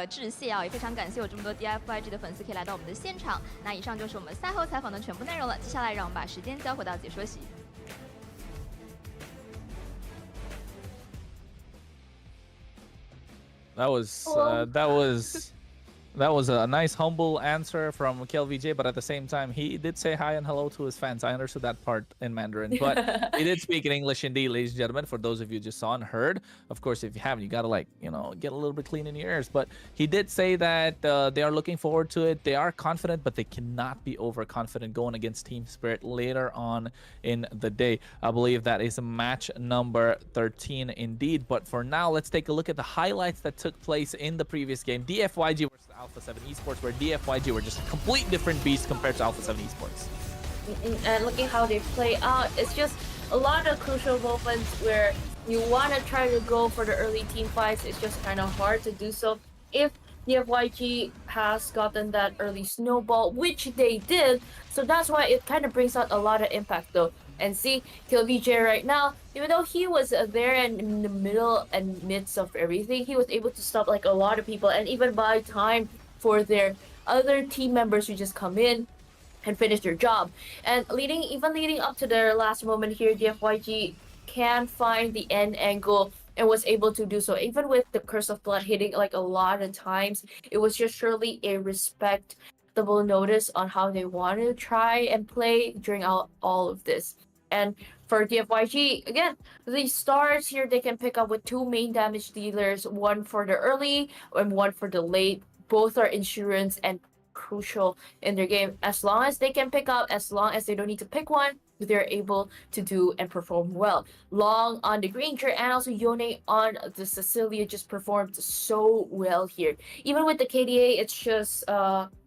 致谢啊，也非常感谢有这么多 DFYG 的粉丝可以来到我们的现场。那以上就是我们赛后采访的全部内容了，接下来让我们把时间交回到解说席。That was a nice, humble answer from KLVJ, but at the same time, he did say hi and hello to his fans. I understood that part in Mandarin, but he did speak in English indeed, ladies and gentlemen, for those of you just saw and heard. Of course, if you haven't, you gotta, like, you know, get a little bit clean in your ears. But he did say that they are looking forward to it. They are confident, but they cannot be overconfident going against Team Spirit later on in the day. I believe that is match number 13 indeed. But for now, let's take a look at the highlights that took place in the previous game. DFYG versus Alpha 7 Esports, where DFYG were just a complete different beast compared to Alpha 7 Esports. And looking how they play out, it's just a lot of crucial moments where you want to try to go for the early team fights. It's just kind of hard to do so if DFYG has gotten that early snowball, which they did. So that's why it kind of brings out a lot of impact though. And see, KillVJ right now, even though he was there in the middle and midst of everything, he was able to stop like a lot of people and even buy time for their other team members who just come in and finish their job. And leading up to their last moment here, DFYG can find the end angle and was able to do so. Even with the Curse of Blood hitting like a lot of times, it was just surely a respectable notice on how they wanted to try and play during all of this. And for DFYG, again, the stars here, they can pick up with 2 main damage dealers, one for the early and one for the late. Both are insurance and crucial in their game. As long as they can pick up, as long as they don't need to pick one, they're able to do and perform well. Long on the Granger and also Yone on the Cecilia just performed so well here. Even with the KDA, it's just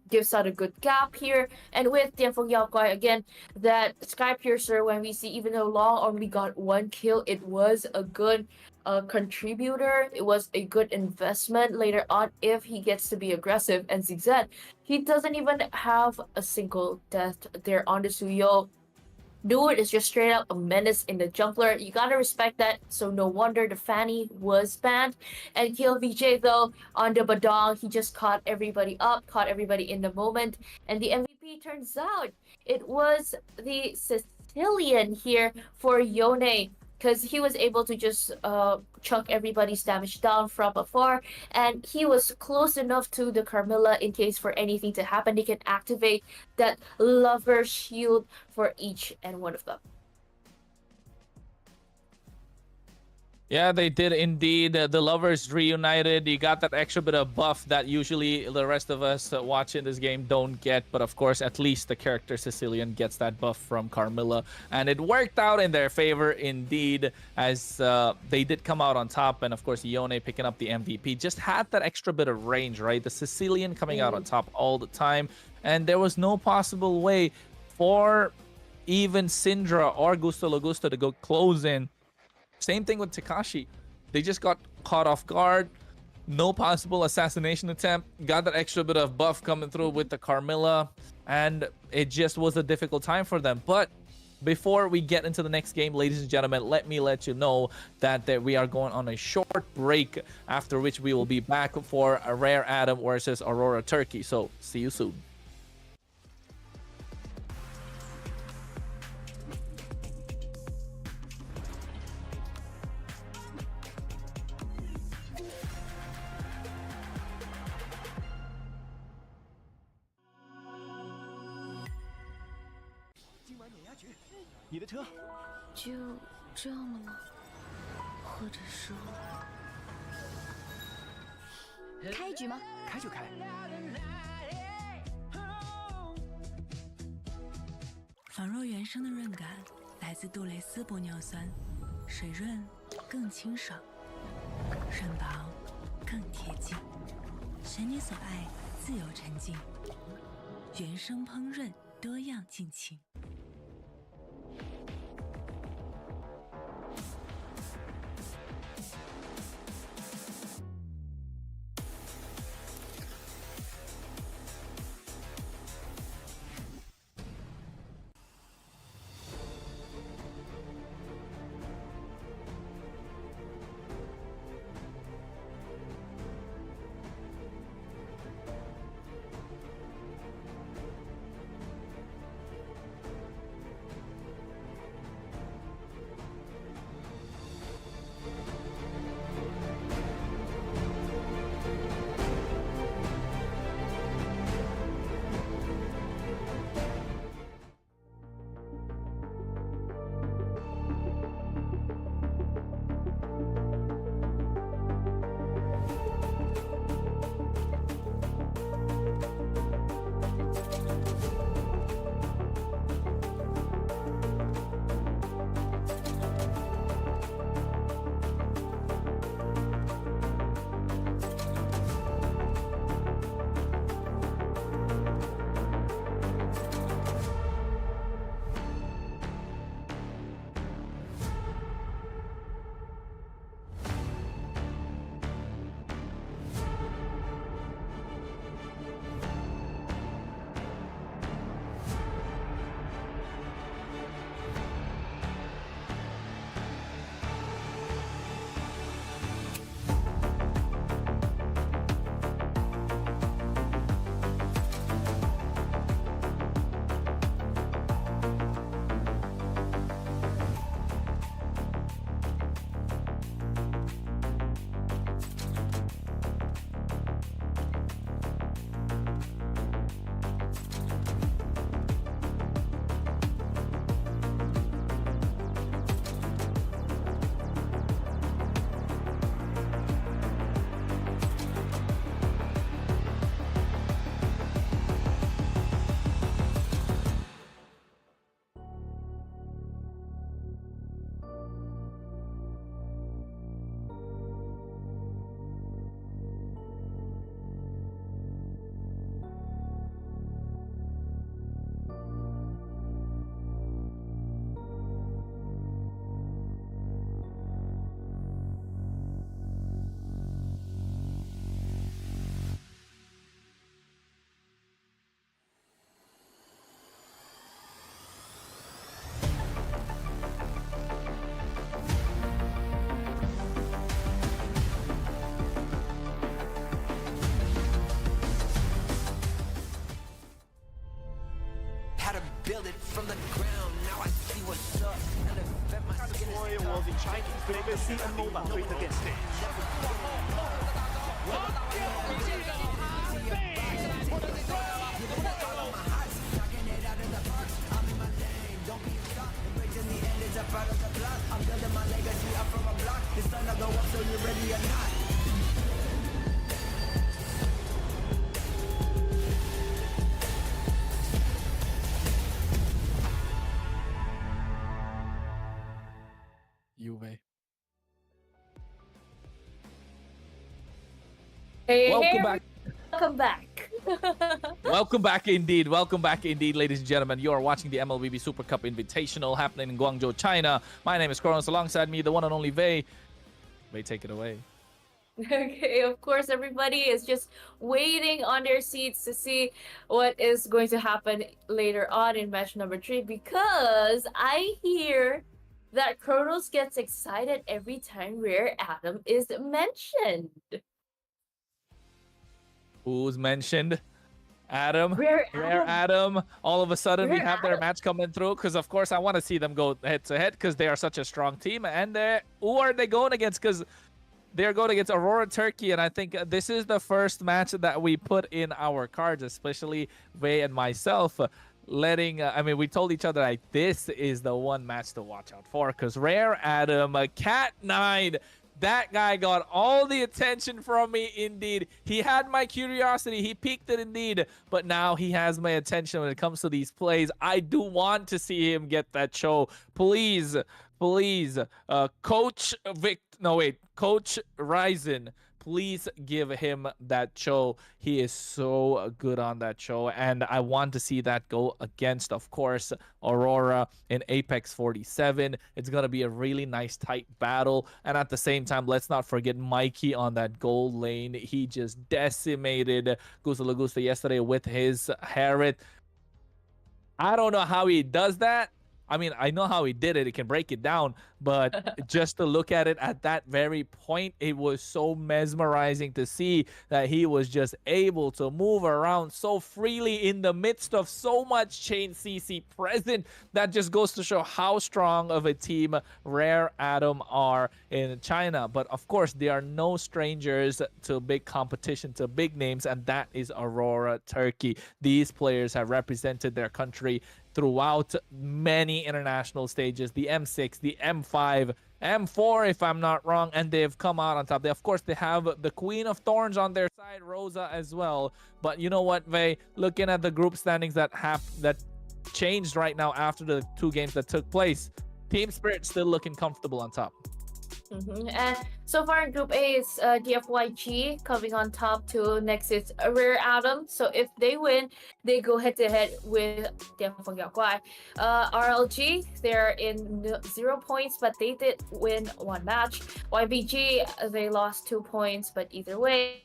gives out a good gap here. And with Tianfeng Yaoguai, again, that Sky Piercer, when we see, even though Long only got 1 kill, it was a good contributor. It was a good investment later on if he gets to be aggressive. And Zigzag, he doesn't even have a single death there on the Suyo. Dude is just straight up a menace in the jungler. You gotta respect that. So no wonder the Fanny was banned. And KillVJ though, on the Badong, he just caught everybody up, caught everybody in the moment. And the MVP turns out it was the Sicilian here for Yone, because he was able to just chunk everybody's damage down from afar, and he was close enough to the Carmilla in case for anything to happen. They can activate that Lover Shield for each and one of them. Yeah, they did indeed. The lovers reunited. You got that extra bit of buff that usually the rest of us watching this game don't get. But of course, at least the character Sicilian gets that buff from Carmilla. And it worked out in their favor indeed, as they did come out on top. And of course, Yone picking up the MVP just had that extra bit of range, right? The Sicilian coming out on top all the time. And there was no possible way for even Syndra or Gusto Logusto to go close in. Same thing with Takashi. They just got caught off guard. No possible assassination attempt. Got that extra bit of buff coming through with the Carmilla. And it just was a difficult time for them. But before we get into the next game, ladies and gentlemen, let me let you know that we are going on a short break, after which we will be back for a Rare Adam versus Aurora Turkey. So see you soon.就这样了吗？或者说，开局吗？开就开。仿若原生的润感来自杜蕾斯玻尿酸，水润更清爽，润薄更贴近，神你所爱，自由沉浸，原生烹饪多样尽情。from the ground. Now I see what's up. Elevate my skin and will the Chinese BBC and MLBB play against it. I'm building my legacy up from a block. The sun will go up, so you ready or not? Juve. Hey, Welcome back. Welcome back. Welcome back indeed. Welcome back indeed, ladies and gentlemen. You are watching the MLBB Super Cup Invitational happening in Guangzhou, China. My name is Kronos. Alongside me, the one and only Vei. Vei, take it away. Okay, of course, everybody is just waiting on their seats to see what is going to happen later on in match number 3, because I hear that Kronos gets excited every time Rare Atom is mentioned. Who's mentioned? Adam. Rare Adam. All of a sudden, we Rare have their Atom. match coming through because, of course, I want to see them go head-to-head because they are such a strong team. And who are they going against? Because they're going against Aurora Turkey, and I think this is the first match that we put in our cards, especially Vei and myself. I mean, we told each other like this is the one match to watch out for because Rare Adam, Cat 9, that guy got all the attention from me indeed. He had my curiosity. He piqued it indeed. But now he has my attention when it comes to these plays. I do want to see him get that show. Please, Coach Ryzen, please give him that show. He is so good on that show, and I want to see that go against, of course, Aurora in Apex 47. It's going to be a really nice tight battle, and at the same time, let's not forget Mikey on that gold lane. He just decimated Gusta Lagusta yesterday with his Harriet. I don't know how he does that. I mean, I know how he did it. He can break it down. But just to look at it at that very point, it was so mesmerizing to see that he was just able to move around so freely in the midst of so much chain CC present. That just goes to show how strong of a team Rare Atom are in China. But of course, they are no strangers to big competition, to big names, and that is Aurora Turkey. These players have represented their country throughout many international stages, the M6, the M5, M4 if I'm not wrong, and they've come out on top. Of course, they have the Queen of Thorns on their side, Rosa as well. But you know what, Vei? Looking at the group standings that changed right now after the 2 games that took place, Team Spirit still looking comfortable on top. And so far in Group A, it's DFYG coming on top. To next is Rare Atom. So if they win, they go head-to-head with DFYG. RLG, they're in 0 points, but they did win 1 match. YBG, they lost 2 points, but either way.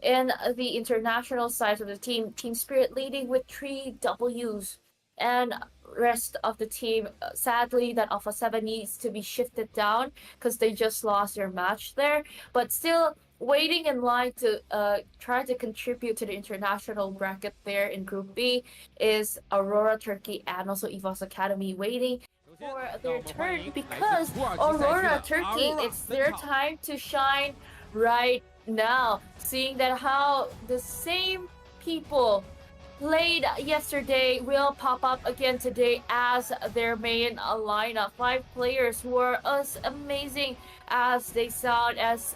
And the international side of the team, Team Spirit leading with 3 Ws. And rest of the team, sadly, that Alpha 7 needs to be shifted down because they just lost their match there. But still waiting in line to try to contribute to the international bracket there in Group B is Aurora Turkey and also EVAC Academy, waiting for their turn because Aurora Turkey, it's their time to shine right now. Seeing that how the same people played yesterday will pop up again today as their main lineup. 5 players who are as amazing as they sound, as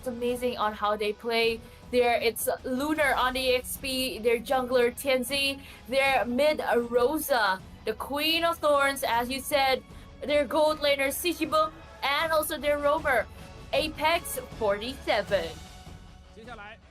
amazing on how they play. It's Lunar on the EXP, their jungler Tianzi, their mid Rosa, the Queen of Thorns, as you said, their gold laner Sishibu, and also their roamer Apex 47.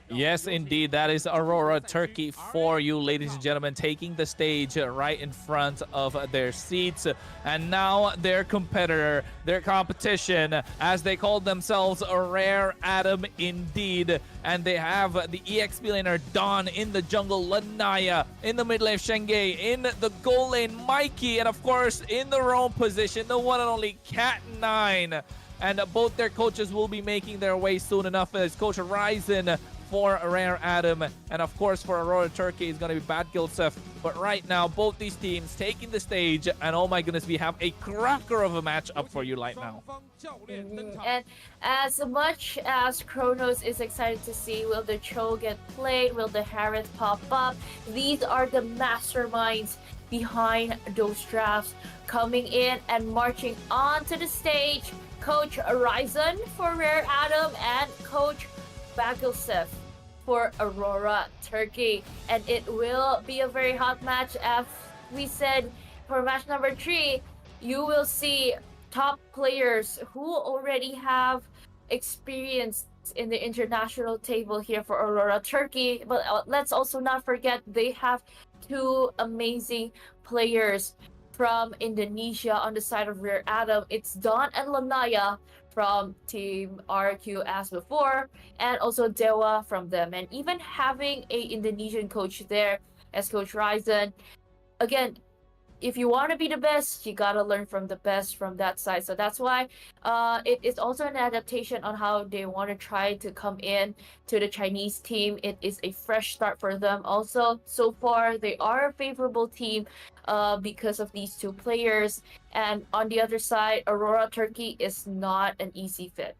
Yes, indeed. That is Aurora Turkey for you, ladies and gentlemen, taking the stage right in front of their seats. And now their competitor, their competition, as they call themselves, a Rare Atom indeed. And they have the EXP laner Dawn in the jungle, Lanaya in the mid lane, Shenge in the goal lane, Mikey, and of course in the roam position, the one and only Cat 9. And both their coaches will be making their way soon enough as Coach Ryzen for Rare Adam. And of course, for Aurora Turkey, it's going to be Bad Gilsef. But right now, both these teams taking the stage. And oh my goodness, we have a cracker of a match up for you right now. And as much as Kronos is excited to see, will the Cho get played? Will the Harith pop up? These are the masterminds behind those drafts coming in and marching onto the stage. Coach Ryzen for Rare Adam and Coach Bagelsif for Aurora Turkey. And it will be a very hot match. As we said, for match number 3, you will see top players who already have experience in the international table here for Aurora Turkey. But let's also not forget they have 2 amazing players from Indonesia on the side of Rare Adam. It's Don and Lanaya from Team RQ as before, and also Dewa from them. And even having a Indonesian coach there as Coach Ryzen, again, if you want to be the best, you gotta learn from the best from that side. So that's why it is also an adaptation on how they want to try to come in to the Chinese team. It is a fresh start for them. Also, so far they are a favorable team because of these 2 players. And on the other side, Aurora Turkey is not an easy fit.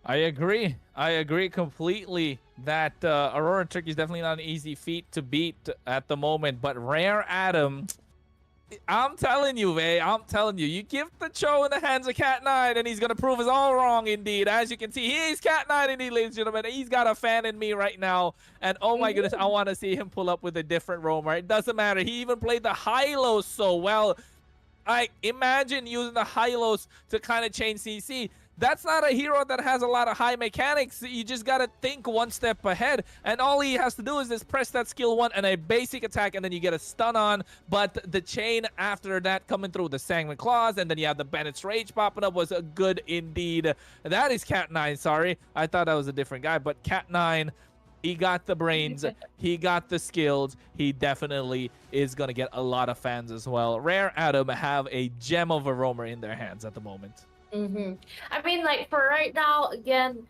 I agree completely that Aurora Turkey is definitely not an easy feat to beat at the moment. But Rare Adam, I'm telling you, I'm telling you, you give the Cho in the hands of Cat9 and he's going to prove us all wrong indeed. As you can see, he's Cat9 indeed, ladies and gentlemen. He's got a fan in me right now. And oh my goodness, I want to see him pull up with a different roamer. It doesn't matter. He even played the Hylos so well. I imagine using the Hylos to kind of change CC. That's not a hero that has a lot of high mechanics. You just got to think one step ahead. And all he has to do is just press that skill 1 and a basic attack, and then you get a stun on. But the chain after that coming through, the Sanguine Claws, and then you have the Bennett's Rage popping up was good indeed. That is Cat9, sorry. I thought that was a different guy. But Cat9, he got the brains. He got the skills. He definitely is going to get a lot of fans as well. Rare Adam have a gem of a roamer in their hands at the moment. I mean, like, for right now, again,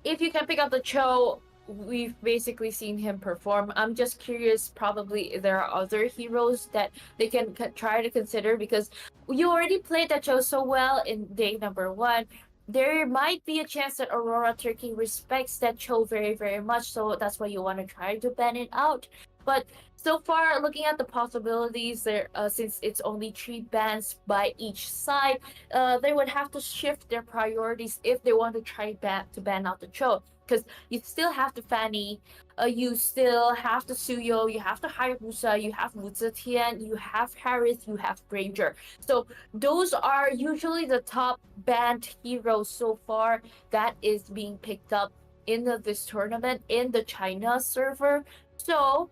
if you can pick up the Cho, we've basically seen him perform. I'm just curious, probably there are other heroes that they can try to consider, because you already played that Cho so well in day number 1. There might be a chance that Aurora Turkey respects that Cho very, very much, so that's why you want to try to ban it out. But so far, looking at the possibilities, there since it's only 3 bans by each side, they would have to shift their priorities if they want to try to ban out the Cho. Because you still have the Fanny, you still have the Suyo, you have the Hayabusa, you have Wu Zetian, you have Harith, you have Granger. So those are usually the top banned heroes so far that is being picked up in this tournament in the China server. So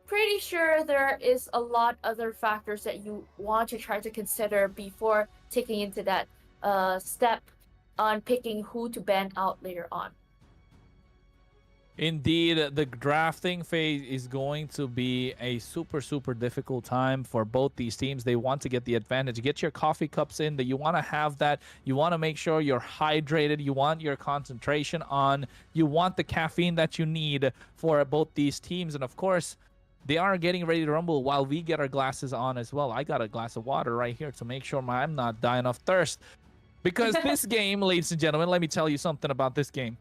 pretty sure there is a lot other factors that you want to try to consider before taking into that step on picking who to ban out later on. Indeed, the drafting phase is going to be a super, super difficult time for both these teams. They want to get the advantage. Get your coffee cups in. That you want to have that. You want to make sure you're hydrated. You want your concentration on. You want the caffeine that you need for both these teams. And of course, they are getting ready to rumble while we get our glasses on as well. I got a glass of water right here to make sure I'm not dying of thirst. Because this game, ladies and gentlemen, let me tell you something about this game.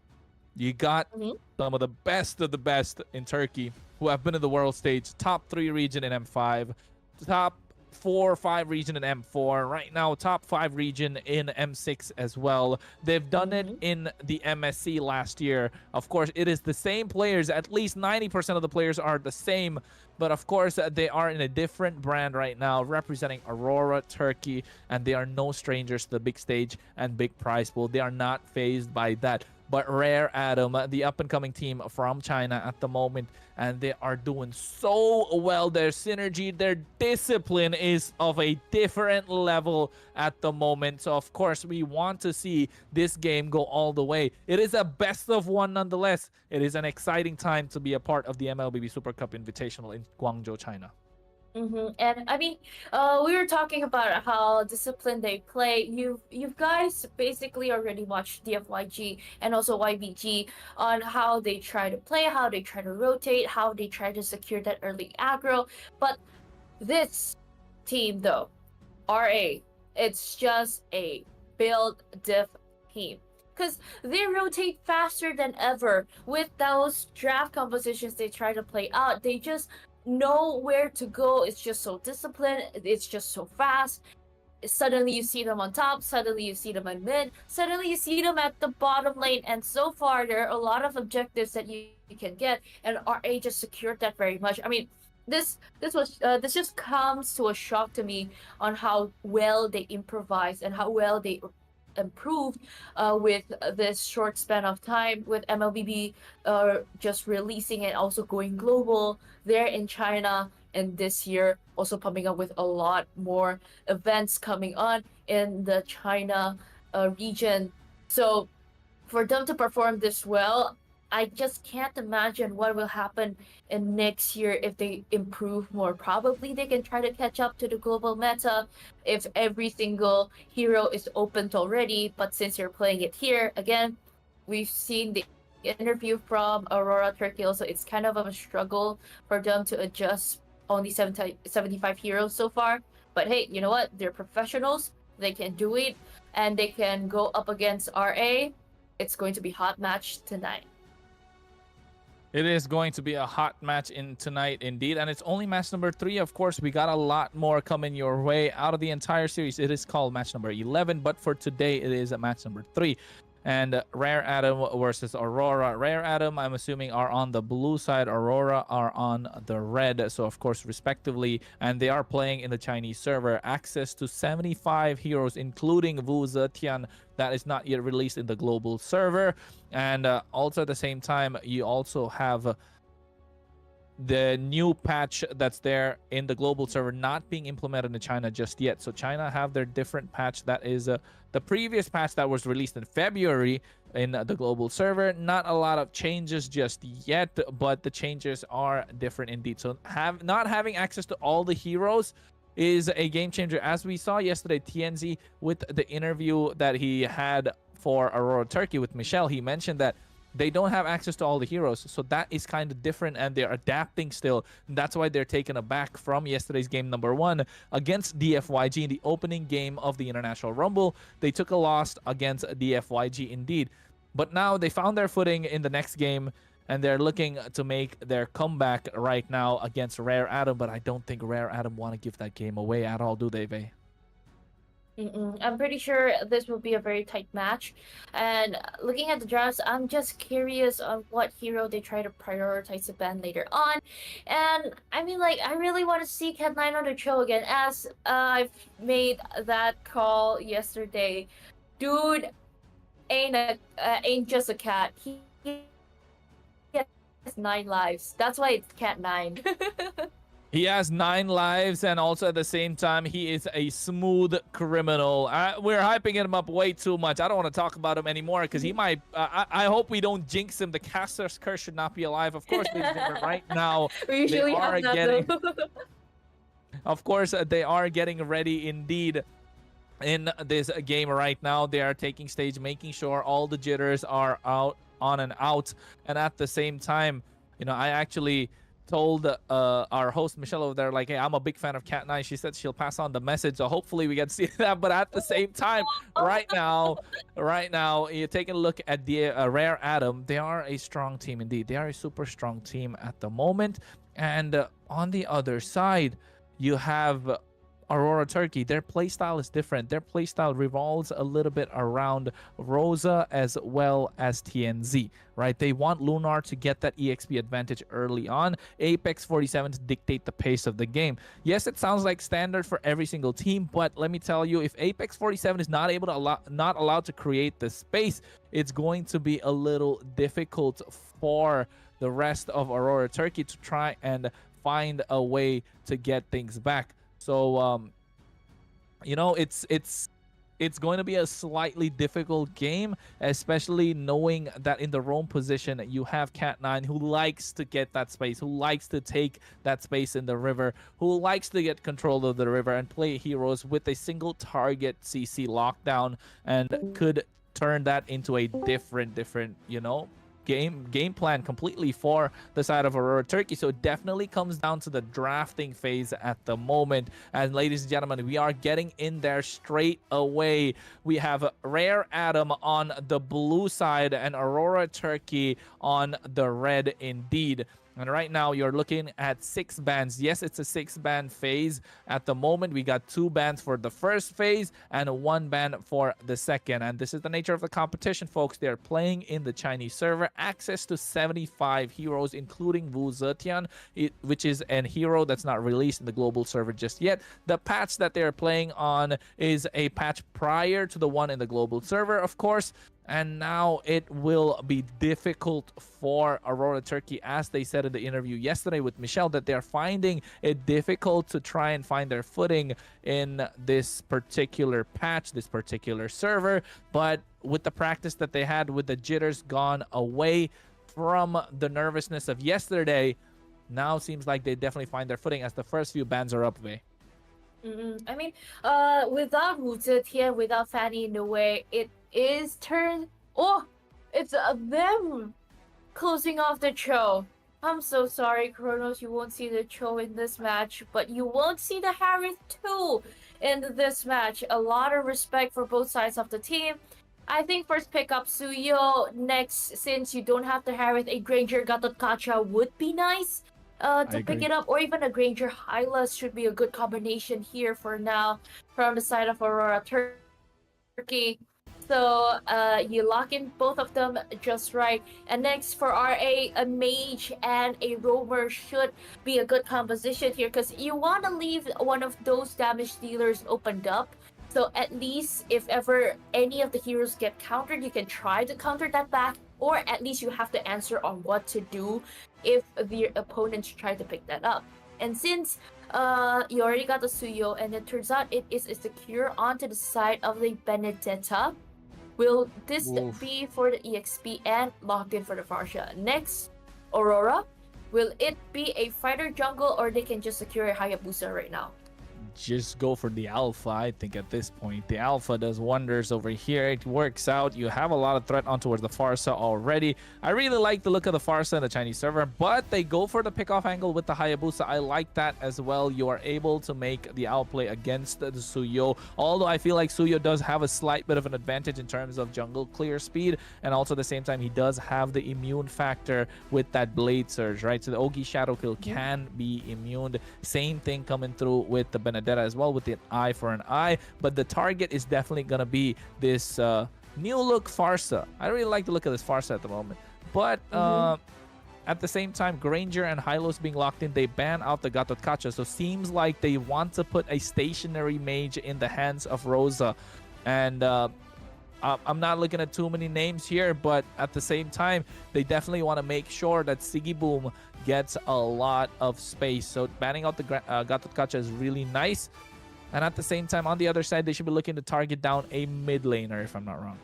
You got some of the best in Turkey who have been in the world stage. Top 3 region in M5, top 4 or 5 region in M4. Right now, top 5 region in M6 as well. They've done it in the MSC last year. Of course, it is the same players. At least 90% of the players are the same. But of course, they are in a different brand right now, representing Aurora, Turkey, and they are no strangers to the big stage and big prize pool. They are not fazed by that. But Rare Adam, the up-and-coming team from China at the moment, and they are doing so well. Their synergy, their discipline is of a different level at the moment. So, of course, we want to see this game go all the way. It is a best of 1 nonetheless. It is an exciting time to be a part of the MLBB Super Cup Invitational in Guangzhou, China. And I mean, we were talking about how disciplined they play. You guys basically already watched DFYG and also YBG on how they try to play, how they try to rotate, how they try to secure that early aggro. But this team, though, RA, it's just a build diff team. Because they rotate faster than ever with those draft compositions they try to play out. They just know where to go. It's just so disciplined. It's just so fast. Suddenly you see them on top. Suddenly you see them in mid. Suddenly you see them at the bottom lane. And so far, there are a lot of objectives that you can get. And RA just secured that very much. I mean, this just comes to a shock to me on how well they improvise and how well they improved with this short span of time, with MLBB just releasing and also going global there in China, and this year also coming up with a lot more events coming on in the China region. So for them to perform this well, I just can't imagine what will happen in next year if they improve more. Probably they can try to catch up to the global meta if every single hero is opened already. But since you're playing it here, again, we've seen the interview from Aurora Turkey also. It's kind of a struggle for them to adjust only 75 heroes so far. But hey, you know what? They're professionals. They can do it. And they can go up against RA. It's going to be hot match tonight. It is going to be a hot match in tonight indeed, and it's only match number 3. Of course, we got a lot more coming your way out of the entire series. It is called match number 11, but for today it is match number 3. And Rare Atom versus Aurora. Rare Atom, I'm assuming, are on the blue side. Aurora are on the red. So, of course, respectively. And they are playing in the Chinese server. Access to 75 heroes, including Wu Zetian, that is not yet released in the global server. And also at the same time, you also have the new patch that's there in the global server not being implemented in China just yet. So China have their different patch that is the previous patch that was released in February in the global server. Not a lot of changes just yet, but the changes are different indeed. So not having access to all the heroes is a game changer. As we saw yesterday, TNZ with the interview that he had for Aurora Turkey with Michelle, he mentioned that they don't have access to all the heroes, so that is kind of different, and they're adapting still. That's why they're taken aback from yesterday's game number 1 against DFYG in the opening game of the International Rumble. They took a loss against DFYG indeed, but now they found their footing in the next game, and they're looking to make their comeback right now against Rare Atom. But I don't think Rare Atom want to give that game away at all, do they, Vey? I'm pretty sure this will be a very tight match. And looking at the drafts, I'm just curious on what hero they try to prioritize to ban later on. And I mean, like, I really want to see Cat9 on the show again, as I've made that call yesterday. Dude ain't just a cat. He has 9 lives. That's why it's Cat9. He has 9 lives, and also at the same time, he is a smooth criminal. We're hyping him up way too much. I don't want to talk about him anymore because he might. I hope we don't jinx him. The caster's curse should not be alive. Of course, ladies and gentlemen, right now We usually they are have that, getting. though. Of course, they are getting ready indeed. In this game right now, they are taking stage, making sure all the jitters are out, on and out, and at the same time, you know, I actually told our host Michelle over there, like, hey, I'm a big fan of Cat9. She said she'll pass on the message, so hopefully we get to see that. But at the same time, right now you're taking a look at the Rare Atom. They are a strong team indeed. They are a super strong team at the moment. And on the other side, you have Aurora Turkey. Their playstyle is different. Their playstyle revolves a little bit around Rosa as well as TNZ, right? They want Lunar to get that EXP advantage early on. Apex 47 to dictate the pace of the game. Yes, it sounds like standard for every single team, but let me tell you, if Apex 47 is not able to not allowed to create the space, it's going to be a little difficult for the rest of Aurora Turkey to try and find a way to get things back. So, you know, it's it's going to be a slightly difficult game, especially knowing that in the roam position you have Cat9, who likes to get that space, who likes to take that space in the river, who likes to get control of the river and play heroes with a single target CC lockdown, and could turn that into a different, you know, game plan completely for the side of Aurora Turkey. So it definitely comes down to the drafting phase at the moment. And ladies and gentlemen, we are getting in there straight away. We have Rare Atom on the blue side and Aurora Turkey on the red indeed. And right now you're looking at 6 bans. Yes, it's a 6-ban phase at the moment. We got 2 bans for the first phase and 1 ban for the second. And this is the nature of the competition, folks. They're playing in the Chinese server. Access to 75 heroes, including Wu Zetian, which is an hero that's not released in the global server just yet. The patch that they're playing on is a patch prior to the one in the global server, of course. And now it will be difficult for Aurora Turkey, as they said in the interview yesterday with Michelle, that they're finding it difficult to try and find their footing in this particular patch, this particular server. But with the practice that they had, with the jitters gone away from the nervousness of yesterday, now seems like they definitely find their footing as the first few bans are up, Wei. I mean, without Wu Zetian, without Fanny in the way, it is turn. Oh, it's them closing off the show. I'm so sorry, Kronos. You won't see the show in this match, but you won't see the Harith too in this match. A lot of respect for both sides of the team. I think first pick up Suyo. Next, since you don't have the Harith, a Granger Gatot Kacha would be nice. To pick it up, or even a Granger Hylas should be a good combination here for now from the side of Aurora Turkey. So you lock in both of them just right. And next for RA, a mage and a roamer should be a good composition here, because you want to leave one of those damage dealers opened up. So at least if ever any of the heroes get countered, you can try to counter that back, or at least you have to answer on what to do if the opponents try to pick that up. And since you already got the Suyo, and it turns out it is a secure onto the side of the Benedetta, will this be for the EXP and locked in for the Farsha? Next, Aurora, will it be a fighter jungle, or they can just secure a Hayabusa right now? Just go for the alpha. I think at this point the alpha does wonders over here. It works out. You have a lot of threat on towards the Farsa already. I really like the look of the Farsa in the Chinese server, but they go for the pick-off angle with the Hayabusa. I like that as well. You are able to make the outplay against the Suyo, although I feel like Suyo does have a slight bit of an advantage in terms of jungle clear speed, and also at the same time he does have the immune factor with that Blade Surge, right? So the Ogi Shadow Kill can be immune. Same thing coming through with the Benedetta as well, with an eye for an eye. But the target is definitely gonna be this new look Farsa. I really like the look of this Farsa at the moment, but at the same time, Granger and Hylos being locked in, they ban out the Gatot Kacha, so seems like they want to put a stationary mage in the hands of Rosa. And I'm not looking at too many names here, but at the same time, they definitely want to make sure that Sigiboom gets a lot of space. So banning out the Gatot Kacha is really nice. And at the same time, on the other side, they should be looking to target down a mid laner, if I'm not wrong.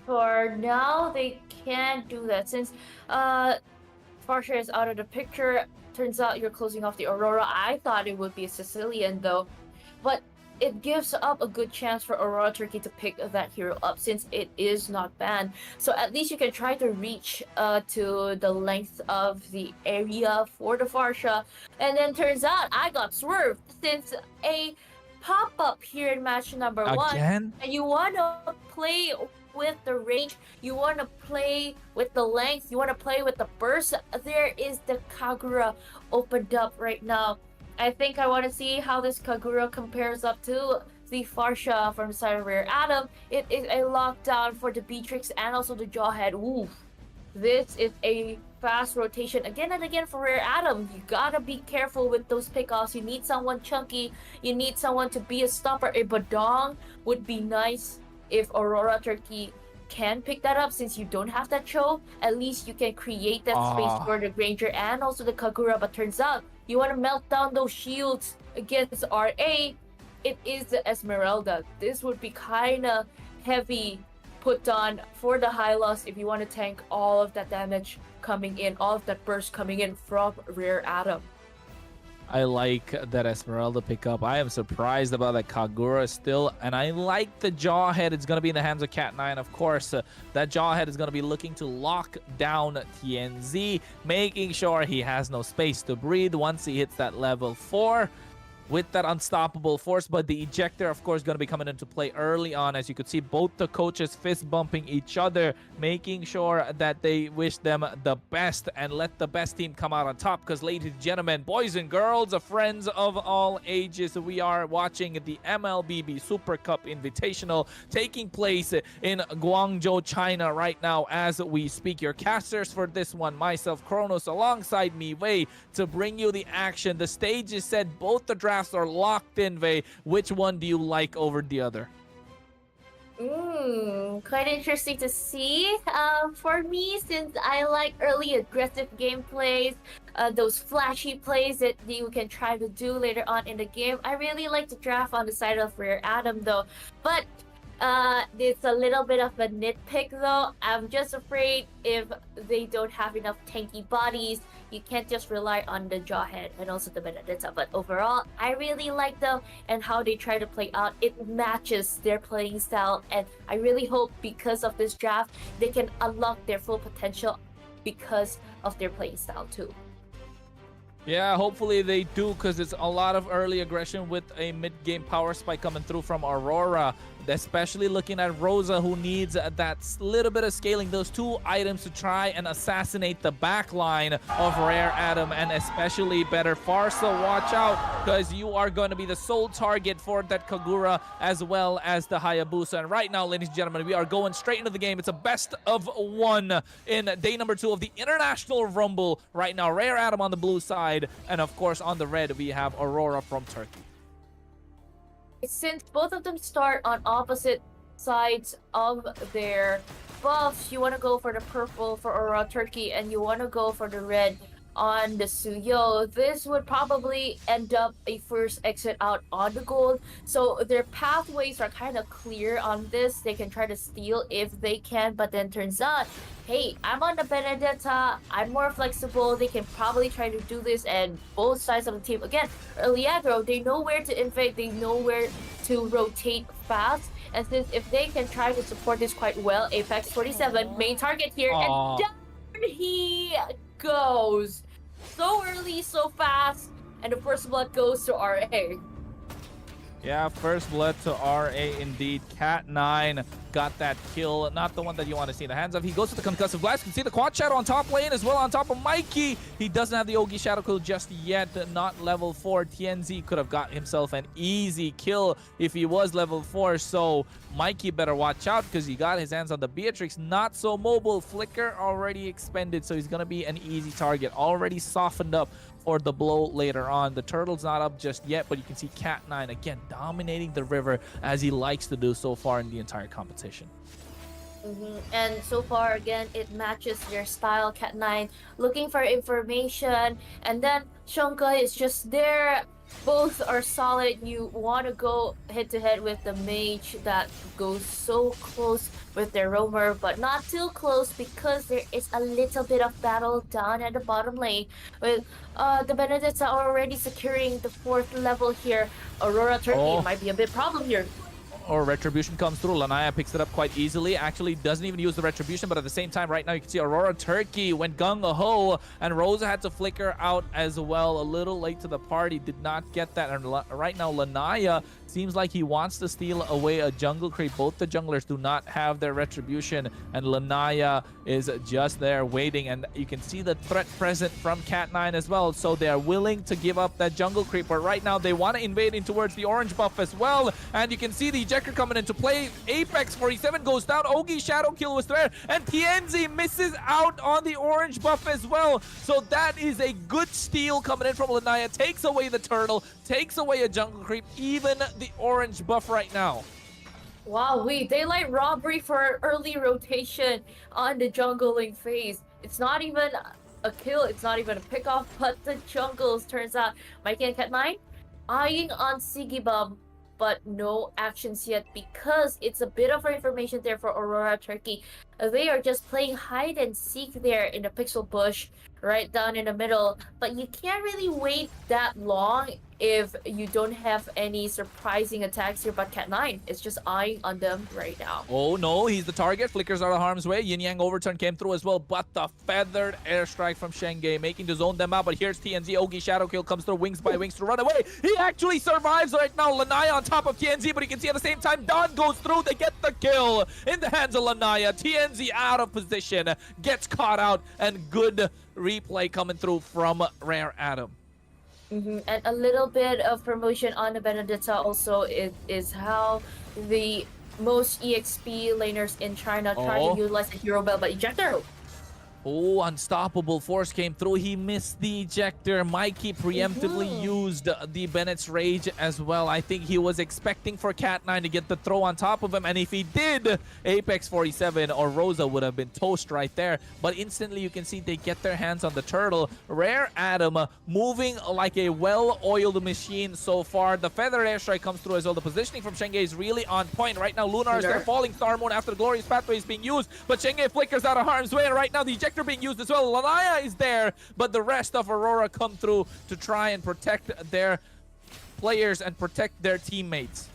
For now, they can't do that since Farsha is out of the picture. Turns out you're closing off the Aurora. I thought it would be a Sicilian though, but it gives up a good chance for Aurora Turkey to pick that hero up since it is not banned. So at least you can try to reach to the length of the area for the Farsha. And then turns out I got swerved since a pop-up here in match number one. And you want to play with the range, you want to play with the length, you want to play with the burst. There is the Kagura opened up right now. I think I want to see how this Kagura compares up to the Farsha from the side of Rare Atom. It is a lockdown for the Beatrix and also the Jawhead. Ooh, this is a fast rotation again and again for Rare Atom. You gotta be careful with those pickoffs. You need someone chunky. You need someone to be a stopper. A Badong would be nice if Aurora Turkey can pick that up, since you don't have that show. At least you can create that space for the Granger and also the Kagura. But turns out you want to melt down those shields against RA. it is the Esmeralda. This would be kind of heavy put on for the Hylos if you want to tank all of that damage coming in, all of that burst coming in from Rare Atom. I like that Esmeralda pickup. I am surprised about that Kagura still, and I like the Jawhead. It's going to be in the hands of Cat9, of course. That Jawhead is going to be looking to lock down TNZ, making sure he has no space to breathe once he hits that level 4. With that unstoppable force, but the ejector, of course, going to be coming into play early on. As you could see, both the coaches fist bumping each other, making sure that they wish them the best and let the best team come out on top. Because, ladies and gentlemen, boys and girls, friends of all ages, we are watching the MLBB Super Cup Invitational taking place in Guangzhou, China right now as we speak. Your casters for this one, myself, Kronos, alongside me, Wei, to bring you the action. The stage is set, both the drafts are locked in, Wei. Which one do you like over the other? Quite interesting to see. For me, since I like early aggressive gameplays, those flashy plays that you can try to do later on in the game, I really like to draft on the side of Rare Atom though. But it's a little bit of a nitpick though. I'm just afraid if they don't have enough tanky bodies, you can't just rely on the Jawhead and also the Benedetta. But overall, I really like them and how they try to play out. It matches their playing style, and I really hope because of this draft, they can unlock their full potential because of their playing style too. Yeah, hopefully they do, because it's a lot of early aggression with a mid-game power spike coming through from Aurora. Especially looking at Rosa, who needs that little bit of scaling, those 2 items to try and assassinate the back line of Rare Atom, and especially better Farsa. Watch out, because you are going to be the sole target for that Kagura as well as the Hayabusa. And right now, ladies and gentlemen, we are going straight into the game. It's a best of 1 in day number 2 of the International Rumble. Right now, Rare Atom on the blue side, and of course on the red, we have Aurora from Turkey. Since both of them start on opposite sides of their buffs, you want to go for the purple for Aurora Turkey and you want to go for the red on the Suyo. This would probably end up a first exit out on the gold. So their pathways are kind of clear on this. They can try to steal if they can, but then turns out, hey, I'm on the Benedetta, I'm more flexible. They can probably try to do this, and both sides of the team, again, early aggro, they know where to invade, they know where to rotate fast. And since if they can try to support this quite well, Apex 47, main target here, and down he goes. So early, so fast, and the first blood goes to RA. Yeah, first blood to RA indeed. Cat9 got that kill. Not the one that you want to see in the hands of. He goes to the concussive blast. You can see the quad shadow on top lane as well on top of Mikey. He doesn't have the Ogi shadow kill just yet. Not level 4. TNZ could have got himself an easy kill if he was level 4. So Mikey better watch out, because he got his hands on the Beatrix. Not so mobile. Flicker already expended, so he's going to be an easy target. Already softened up for the blow later on. The turtle's not up just yet, but you can see Cat9 again dominating the river as he likes to do so far in the entire competition. And so far, again, it matches their style. Cat9 looking for information, and then Shonka is just there. Both are solid. You want to go head-to-head with the mage that goes so close with their roamer, but not too close, because there is a little bit of battle down at the bottom lane with the Benedetta already securing the 4th level here. Aurora Turkey might be a bit problem here. Or Retribution comes through. Lanaya picks it up quite easily. Actually doesn't even use the Retribution, but at the same time, right now, you can see Aurora Turkey went gung-ho, and Rosa had to flicker out as well. A little late to the party. Did not get that. And right now, Lanaya seems like he wants to steal away a jungle creep. Both the junglers do not have their Retribution, and Lanaya is just there waiting. And you can see the threat present from Cat9 as well. So they are willing to give up that jungle creep. But right now, they want to invade in towards the orange buff as well. And you can see the ejector coming into play. Apex 47 goes down. Ogi shadow kill was there, and TNZ misses out on the orange buff as well. So that is a good steal coming in from Lanaya. Takes away the turtle, takes away a jungle creep, even the orange buff right now. Wow, daylight robbery for early rotation on the jungling phase. It's not even a kill, it's not even a pick off, but the jungles turns out Mikey and Cat9 eyeing on Sigibum. but no actions yet because it's a bit of information there for Aurora Turkey. They are just playing hide and seek there in the pixel bush right down in the middle, but you can't really wait that long if you don't have any surprising attacks here. But Cat9 is just eyeing on them right now. Oh no, he's the target. Flickers out of harm's way. Yin Yang overturn came through as well, but the feathered airstrike from Shenge making to zone them out. But here's TNZ. Ogi Shadow Kill comes through, wings by wings to run away. He actually survives right now. Lanaya on top of TNZ, but you can see at the same time Don goes through. They get the kill in the hands of Lanaya. TNZ out of position, gets caught out, and good replay coming through from Rare Adam. And a little bit of promotion on the Benedetta also is how the most EXP laners in China try to utilize the hero bell, but ejector. Oh, unstoppable force came through. He missed the ejector. Mikey preemptively used the Bennett's Rage as well. I think he was expecting for Cat9 to get the throw on top of him, and if he did, Apex 47 or Rosa would have been toast right there. But instantly you can see they get their hands on the turtle. Rare Adam moving like a well-oiled machine so far. The feathered airstrike comes through as well. The positioning from Shenge is really on point. Right now, Lunar is there falling Star Moon after the Glorious Pathway is being used, but Shenge flickers out of harm's way, and right now the ejector being used as well. Lanaya is there, but the rest of Aurora come through to try and protect their players and protect their teammates.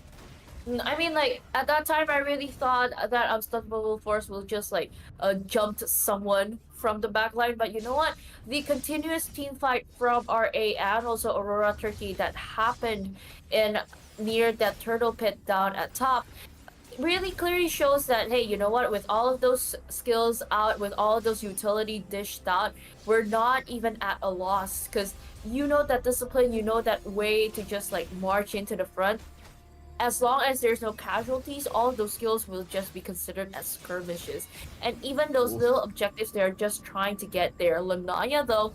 I mean, like, at that time, I really thought that Unstoppable Force will just, like, jump someone from the backline. But you know what? The continuous team fight from RA and also Aurora Turkey that happened in near that turtle pit down at top really clearly shows that, hey, you know what, with all of those skills out, with all of those utility dished out, we're not even at a loss, because you know that discipline, you know that way to just like march into the front. As long as there's no casualties, all of those skills will just be considered as skirmishes. And even those little objectives, they're just trying to get there. Lanaya, though,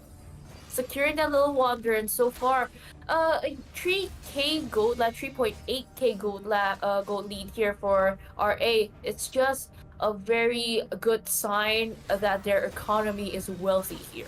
securing that little wander, and so far, 3k gold, like 3.8k gold lead here for RA. It's just a very good sign that their economy is wealthy here.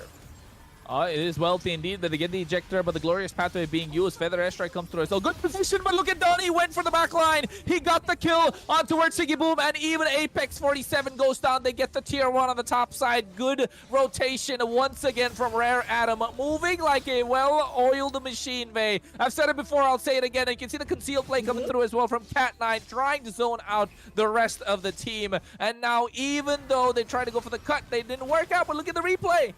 It is wealthy indeed that they get the ejector, but the Glorious Pathway being used. Feather airstrike comes through. So good position, but look at Donnie, went for the back line. He got the kill on towards Siggy Boom, and even Apex 47 goes down. They get the tier 1 on the top side. Good rotation once again from Rare Adam, moving like a well-oiled machine, Vey. I've said it before, I'll say it again. And you can see the concealed play coming through as well from Cat9, trying to zone out the rest of the team. And now, even though they tried to go for the cut, they didn't work out, but look at the replay.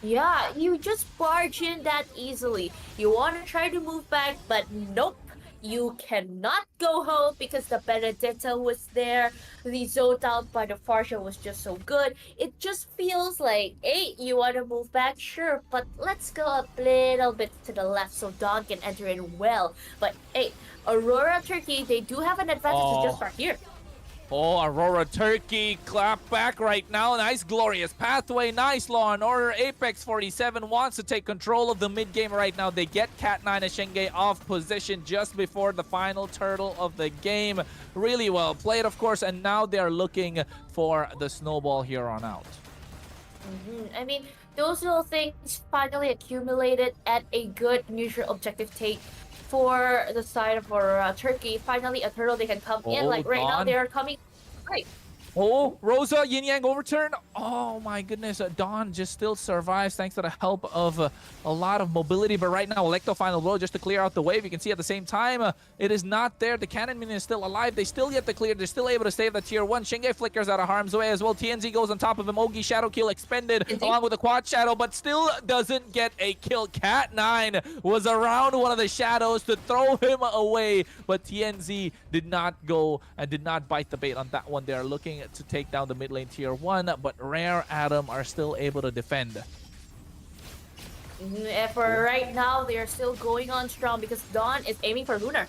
Yeah, you just barge in that easily. You want to try to move back, but nope. You cannot go home because the Benedetta was there. The zone out by the Farsha was just so good. It just feels like, hey, you want to move back? Sure, but let's go a little bit to the left so Don can enter in well. But hey, Aurora Turkey, they do have an advantage to just start here. Oh, Aurora Turkey clap back right now. Nice Glorious Pathway. Nice Law and Order. Apex 47 wants to take control of the mid game right now. They get Cat9 and Shenge off position just before the final turtle of the game. Really well played, of course, and now they're looking for the snowball here on out. I mean, those little things finally accumulated at a good neutral objective take for the side of Aurora Turkey. Finally, a turtle they can come in. Like right now, they are coming. Right. Oh, Rosa, Yin Yang overturn. Oh my goodness, Dawn just still survives thanks to the help of a lot of mobility. But right now, Electo final blow just to clear out the wave. You can see at the same time, it is not there. The cannon minion is still alive. They still get the clear. They're still able to save the tier 1. Shenge flickers out of harm's way as well. TNZ goes on top of him. Ogi Shadow Kill expended along with the quad shadow, but still doesn't get a kill. Cat9 was around one of the shadows to throw him away, but TNZ did not go and did not bite the bait on that one. They are looking to take down the mid lane tier 1, but Rare Adam are still able to defend. And for right now, they are still going on strong because Dawn is aiming for Lunar.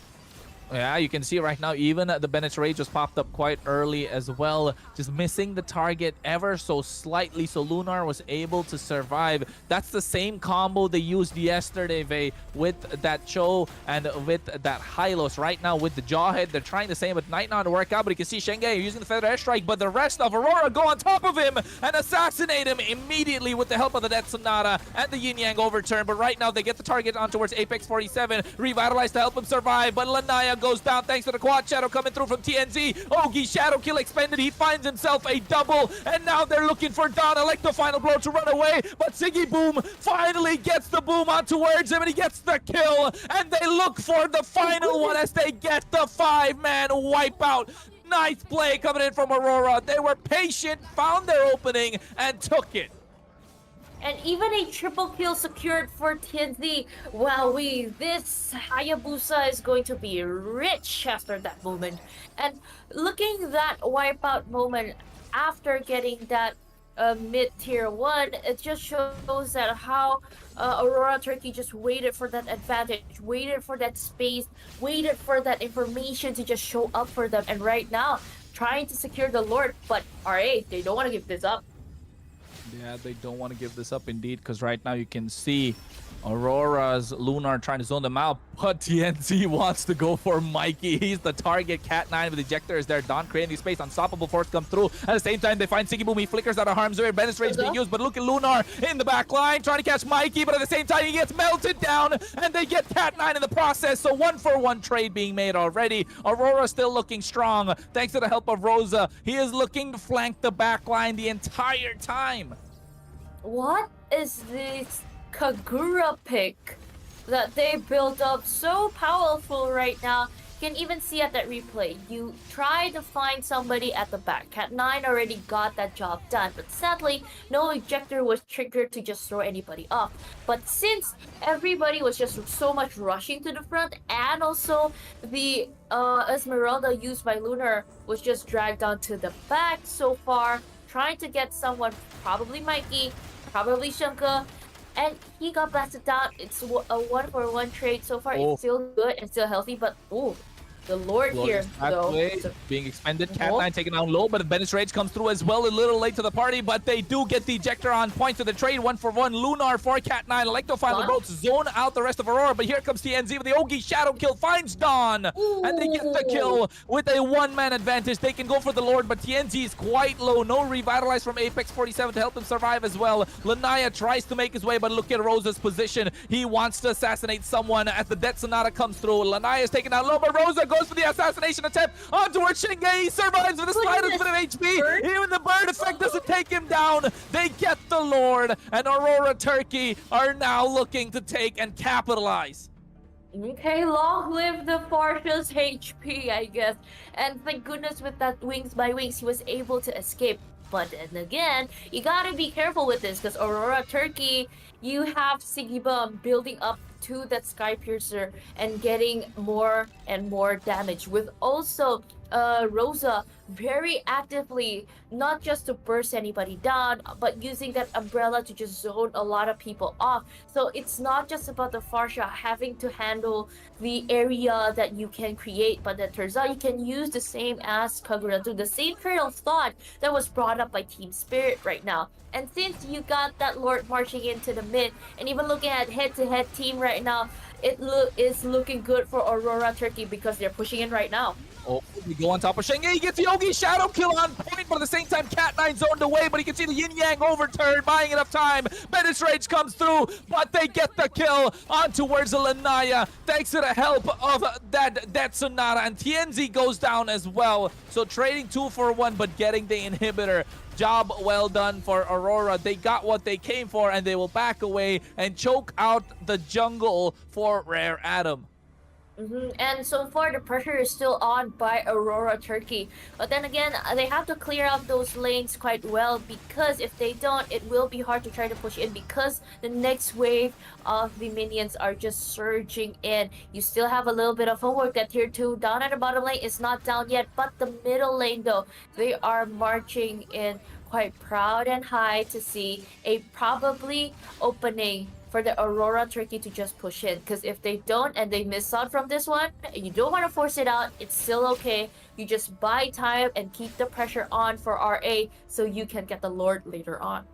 Yeah, you can see right now, even the Bennett's Rage just popped up quite early as well, just missing the target ever so slightly, so Lunar was able to survive. That's the same combo they used yesterday, Vey, with that Cho and with that Hylos. Right now with the Jawhead, they're trying the same with Night Now to work out, but you can see Shenge using the Feather Airstrike, but the rest of Aurora go on top of him and assassinate him immediately with the help of the Death Sonata and the Yin Yang overturn. But right now they get the target on towards Apex 47, revitalize to help him survive, but Lanaya goes down thanks to the quad shadow coming through from TNZ. Ogi shadow kill expended. He finds himself a double, and now they're looking for Don Electro final blow to run away, but Siggy Boom finally gets the boom on towards him and he gets the kill, and they look for the final one as they get the 5-man wipeout. Nice play coming in from Aurora. They were patient, found their opening, and took it. And even a triple kill secured for TNZ. Wowee, this Hayabusa is going to be rich after that moment. And looking that wipeout moment after getting that mid-tier 1, it just shows that how Aurora Turkey just waited for that advantage, waited for that space, waited for that information to just show up for them. And right now, trying to secure the Lord, but RA, they don't want to give this up. Yeah, they don't want to give this up indeed, because right now you can see Aurora's Lunar trying to zone them out, but TNZ wants to go for Mikey. He's the target. Cat9 with ejector is there. Don creating the space. Unstoppable force comes through. At the same time, they find Siggy Boom. He flickers out of harm's way. Bennett's Rage being used, but look at Lunar in the back line trying to catch Mikey, but at the same time, he gets melted down, and they get Cat9 in the process. So 1-for-1 trade being made already. Aurora still looking strong thanks to the help of Rosa. He is looking to flank the back line the entire time. What is this Kagura pick that they built up so powerful right now? You can even see at that replay, you try to find somebody at the back. Cat9 already got that job done, but sadly, no ejector was triggered to just throw anybody off. But since everybody was just so much rushing to the front, and also the Esmeralda used by Lunar was just dragged onto the back so far, trying to get someone, probably Mikey, probably Shunka, and he got blasted down. It's a 1-for-1 trade so far. It's still good and still healthy, but ooh, the Lord here, though. Being expended. Cat9 taken down low, but Bennett's Rage comes through as well. A little late to the party, but they do get the ejector on point to the trade. 1-for-1. Lunar for Cat9. Electro final boats zone out the rest of Aurora, but here comes TNZ with the Ogi shadow kill. Finds Dawn, and they get the kill with a 1-man advantage. They can go for the Lord, but TNZ is quite low. No revitalize from Apex 47 to help him survive as well. Lanaya tries to make his way, but look at Rosa's position. He wants to assassinate someone as the Death Sonata comes through. Lanaya is taken down low, but Rosa goes for the assassination attempt on towards Shenge. He survives with a slightest bit of HP. Even the bird effect doesn't take him down. They get the Lord, and Aurora Turkey are now looking to take and capitalize. Okay, long live the Farsha's HP, I guess. And thank goodness with that Wings by Wings, he was able to escape. But then again, you gotta be careful with this, because Aurora Turkey, you have Siggy Boom building up to that Sky Piercer and getting more and more damage, with also Rosa very actively, not just to burst anybody down, but using that umbrella to just zone a lot of people off. So it's not just about the Farsha having to handle the area that you can create, but that turns out you can use the same as Kagura, to the same train of thought that was brought up by Team Spirit right now. And since you got that Lord marching into the mid, and even looking at head-to-head team right now, it is looking good for Aurora Turkey because they're pushing in right now. Oh, we go on top of Shenge. He gets Yogi Shadow kill on point, but at the same time, Cat9 zoned away, but he can see the Yin Yang overturn, buying enough time. Bennett's Rage comes through, but they get the kill on towards Lanaya, thanks to the help of that Sonata, and TNZ goes down as well. So trading 2-for-1, but getting the inhibitor. Job well done for Aurora. They got what they came for, and they will back away and choke out the jungle for Rare Adam. And so far, the pressure is still on by Aurora Turkey. But then again, they have to clear out those lanes quite well, because if they don't, it will be hard to try to push in, because the next wave of the minions are just surging in. You still have a little bit of homework. That tier 2 down at the bottom lane is not down yet, but the middle lane, though, they are marching in quite proud and high to see a probably opening for the Aurora Turkey to just push in, because if they don't and they miss out from this one, you don't want to force it out. It's still okay. You just buy time and keep the pressure on for RA so you can get the Lord later on.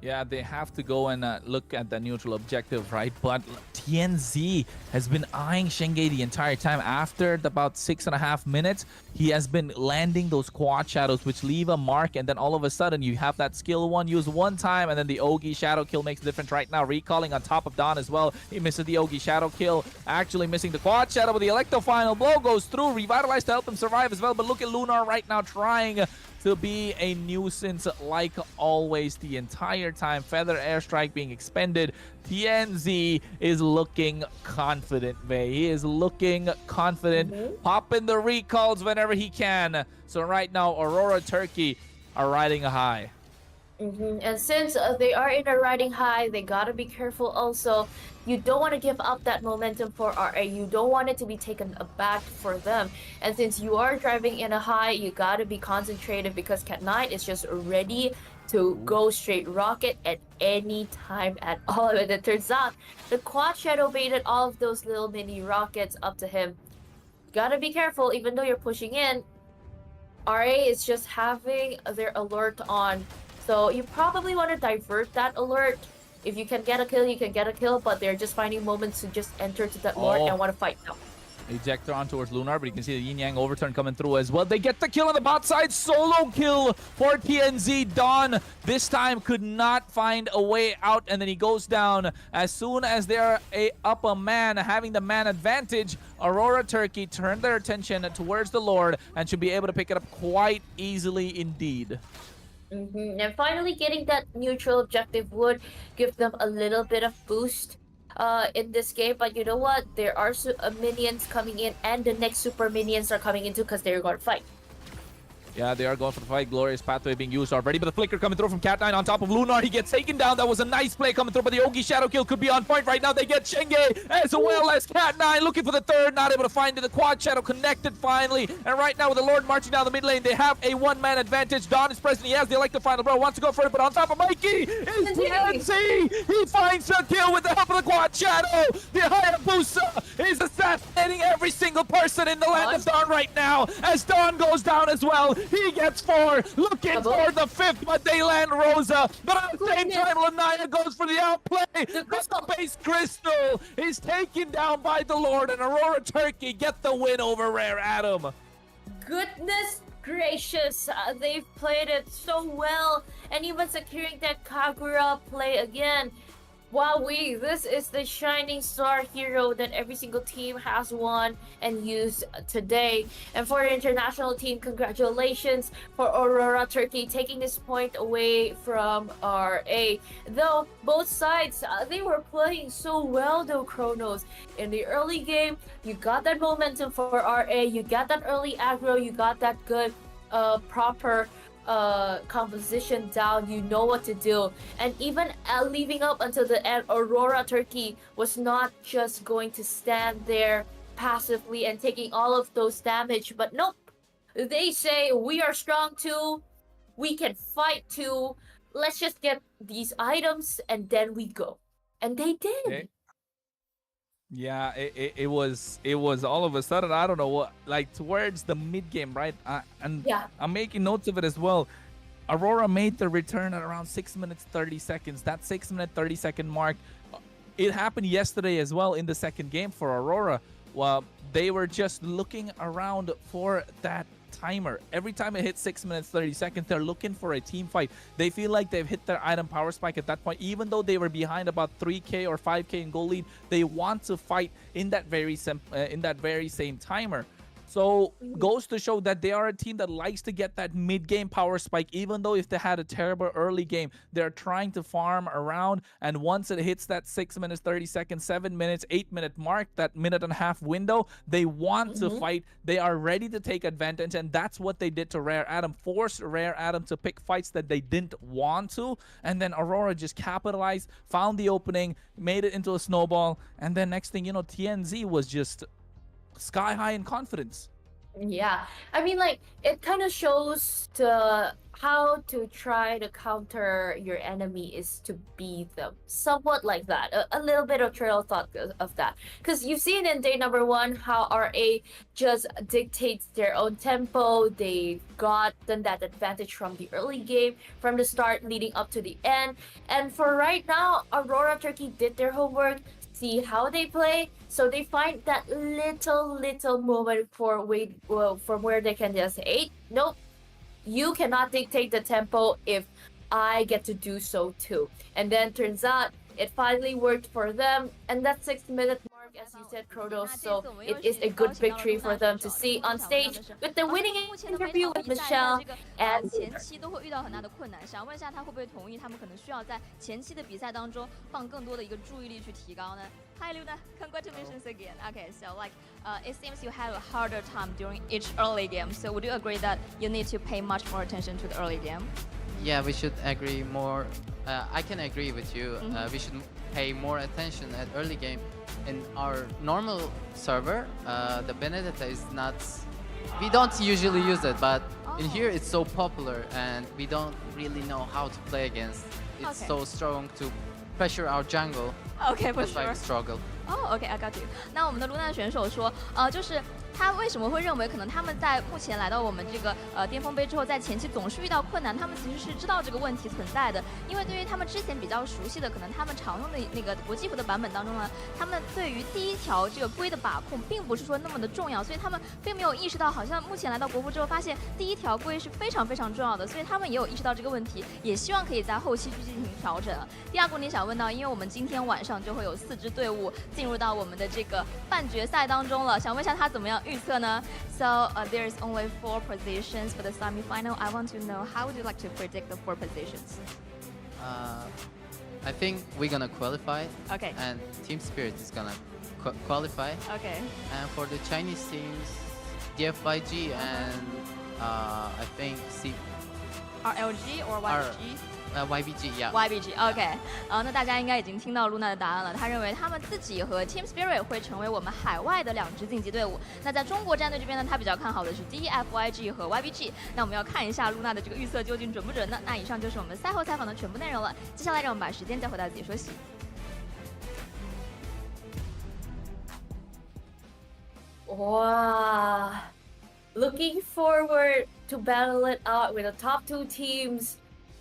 Yeah, they have to go and look at the neutral objective, right? But TNZ has been eyeing Shenge the entire time. After about 6.5 minutes, he has been landing those quad shadows, which leave a mark, and then all of a sudden you have that skill one used one time, and then the Ogi shadow kill makes a difference right now. Recalling on top of Don as well. He misses the Ogi shadow kill, actually missing the quad shadow, but the Electro final blow goes through. Revitalized to help him survive as well, but look at Lunar right now trying to be a nuisance like always the entire time. Feather airstrike being expended. TNZ is looking confident, Vey. He is looking confident, popping the recalls whenever he can. So right now, Aurora Turkey are riding a high. And since they are in a riding high, they gotta be careful also. You don't want to give up that momentum for RA. You don't want it to be taken aback for them. And since you are driving in a high, you gotta be concentrated, because Cat 9 is just ready to go straight rocket at any time at all. And it turns out the quad shadow baited all of those little mini rockets up to him. Gotta be careful, even though you're pushing in. RA is just having their alert on. So you probably want to divert that alert. If you can get a kill, you can get a kill, but they're just finding moments to just enter to that lord and want to fight now. Ejector on towards Lunar, but you can see the Yin Yang overturn coming through as well. They get the kill on the bot side. Solo kill for TNZ. Dawn this time could not find a way out, and then he goes down. As soon as they're up a man, having the man advantage, Aurora Turkey turned their attention towards the Lord and should be able to pick it up quite easily indeed. And finally getting that neutral objective would give them a little bit of boost in this game. But you know what? There are minions coming in, and the next super minions are coming in too, because they're going to fight. Yeah, they are going for the fight. Glorious pathway being used already, but the flicker coming through from Cat 9 on top of Lunar. He gets taken down. That was a nice play coming through, but the Ogi shadow kill could be on point right now. They get Shenge as well as Cat 9 looking for the third, not able to find it. The quad shadow connected finally, and right now with the Lord marching down the mid lane, they have a one-man advantage. Dawn is present. He has the Electro final, bro. Wants to go for it, but on top of Mikey is TNZ. He finds a kill with the help of the quad shadow. The Hayabusa is assassinating every single person in the land of Dawn right now. As Dawn goes down as well, he gets 4. Looking for the 5th, but they land Rosa. But at the same time, Lanaya goes for the outplay. The base Crystal is taken down by the Lord, and Aurora Turkey get the win over Rare Adam. Goodness gracious, they've played it so well, and even securing that Kagura play again. Wowee, this is the shining star hero that every single team has won and used today. And for the international team, congratulations for Aurora Turkey taking this point away from RA. Though both sides, they were playing so well though, Chronos. In the early game, you got that momentum for RA, you got that early aggro, you got that good, proper composition down. You know what to do. And even leaving up until the end, Aurora Turkey was not just going to stand there passively and taking all of those damage, but nope, they say we are strong too, we can fight too, let's just get these items and then we go. And they did. Yeah, it was all of a sudden, I don't know what, like towards the mid game, right? And yeah, I'm making notes of it as well. Aurora made the return at around 6 minutes 30 seconds. That 6 minute 30 second mark, it happened yesterday as well in the second game for Aurora. Well, they were just looking around for that timer. Every time it hits 6 minutes 30 seconds, they're looking for a team fight. They feel like they've hit their item power spike at that point. Even though they were behind about 3k or 5k in goal lead, they want to fight in that very same timer. So goes to show that they are a team that likes to get that mid-game power spike. Even though if they had a terrible early game, they're trying to farm around. And once it hits that 6 minutes 30 seconds, 7 minutes, 8 minute mark, that minute and a half window, they want to fight. They are ready to take advantage, and that's what they did to Rare Adam. Forced Rare Adam to pick fights that they didn't want to, and then Aurora just capitalized, found the opening, made it into a snowball, and then next thing you know, TNZ was just sky high in confidence. Yeah, I mean, like, it kind of shows the how to try to counter your enemy is to beat them. Somewhat like that. A little bit of trail thought of that. Because you've seen in day number one how RA just dictates their own tempo. They gotten that advantage from the early game, from the start leading up to the end. And for right now, Aurora Turkey did their homework, see how they play, so they find that little moment for from where they can just say, hey, nope, you cannot dictate the tempo if I get to do so too. And then turns out it finally worked for them, and that 6-minute mark, as you said, Kronos, so it is a good victory for them to see on stage with the winning interview with Michelle and 前期都会遇到很大的困难，想问一下他会不会同意他们可能需要在前期的比赛当中放更多的一个注意力去提高呢？ Hi Luna, congratulations again. Okay, so like it seems you had a harder time during each early game. So would you agree that you need to pay much more attention to the early game? Yeah, we should agree more. I can agree with you. We should pay more attention at early game. In our normal server, the Benedetta is not. We don't usually use it, but in here it's so popular, and we don't really know how to play against. It's so strong to pressure our jungle. Okay, for That's why we struggle. Oh, okay, I got you. 那我们的卢娜选手说，就是他为什么会认为可能他们在目前来到我们这个巅峰杯之后，在前期总是遇到困难，他们其实是知道这个问题存在的，因为对于他们之前比较熟悉的，可能他们常用的那个国际服的版本当中呢，他们对于第一条这个龟的把控并不是说那么的重要，所以他们并没有意识到，好像目前来到国服之后，发现第一条龟是非常重要的，所以他们也有意识到这个问题，也希望可以在后期去进行调整。第二个你想问到，因为我们今天晚上就会有4支队伍进入到我们的这个半决赛当中了，想问一下他怎么样预测呢？ So there's only 4 positions for the semi-final. I want to know how would you like to predict the 4 positions? I think we're gonna qualify. Okay. And Team Spirit is gonna qualify. Okay. And for the Chinese teams, DFYG and I think RLG or YBG? YBG, yeah. YBG, OK. 那大家应该已经听到露娜的答案了。她认为他们自己和 Team Spirit 会成为我们海外的2支晋级队伍。那在中国战队这边呢，她比较看好的是 DFYG 和 YBG。那我们要看一下露娜的这个预测究竟准不准呢？那以上就是我们赛后采访的全部内容了。接下来让我们把时间交回到解说席。Wow. Looking forward to battle it out with the top 2 teams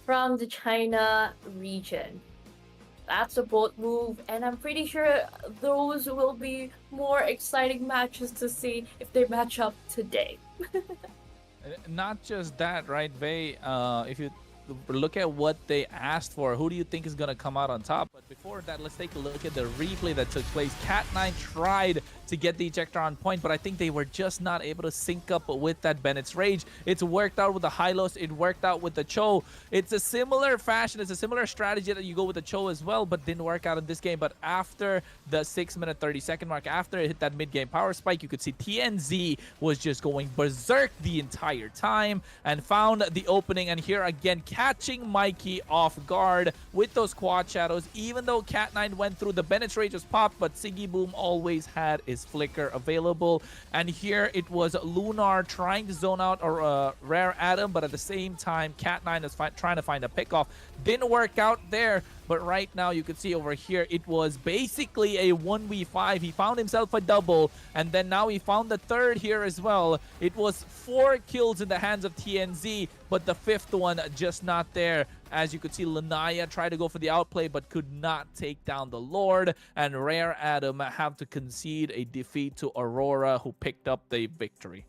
from the China region. That's a bold move, and I'm pretty sure those will be more exciting matches to see if they match up today. Not just that, right, Vey? If you look at what they asked for, who do you think is going to come out on top? But before that, let's take a look at the replay that took place. Cat9 tried to get the ejector on point, but I think they were just not able to sync up with that Bennett's Rage. It's worked out with the Hylos. It worked out with the Cho. It's a similar fashion. It's a similar strategy that you go with the Cho as well, but didn't work out in this game. But after the 6-minute 30-second mark, after it hit that mid-game power spike, you could see TNZ was just going berserk the entire time and found the opening. And here again, catching Mikey off guard with those quad shadows. Even though Cat9 went through, the Bennett's Rage was popped, but Siggy Boom always had his flicker available. And here it was Lunar trying to zone out or Rare Adam, but at the same time, Cat9 is trying to find a pickoff. Didn't work out there, but right now you could see over here, it was basically a 1v5. He found himself a double, and then now he found the third here as well. It was 4 kills in the hands of TNZ, but the 5th one just not there. As you could see, Lanaya tried to go for the outplay, but could not take down the Lord, and Rare Adam have to concede a defeat to Aurora, who picked up the victory.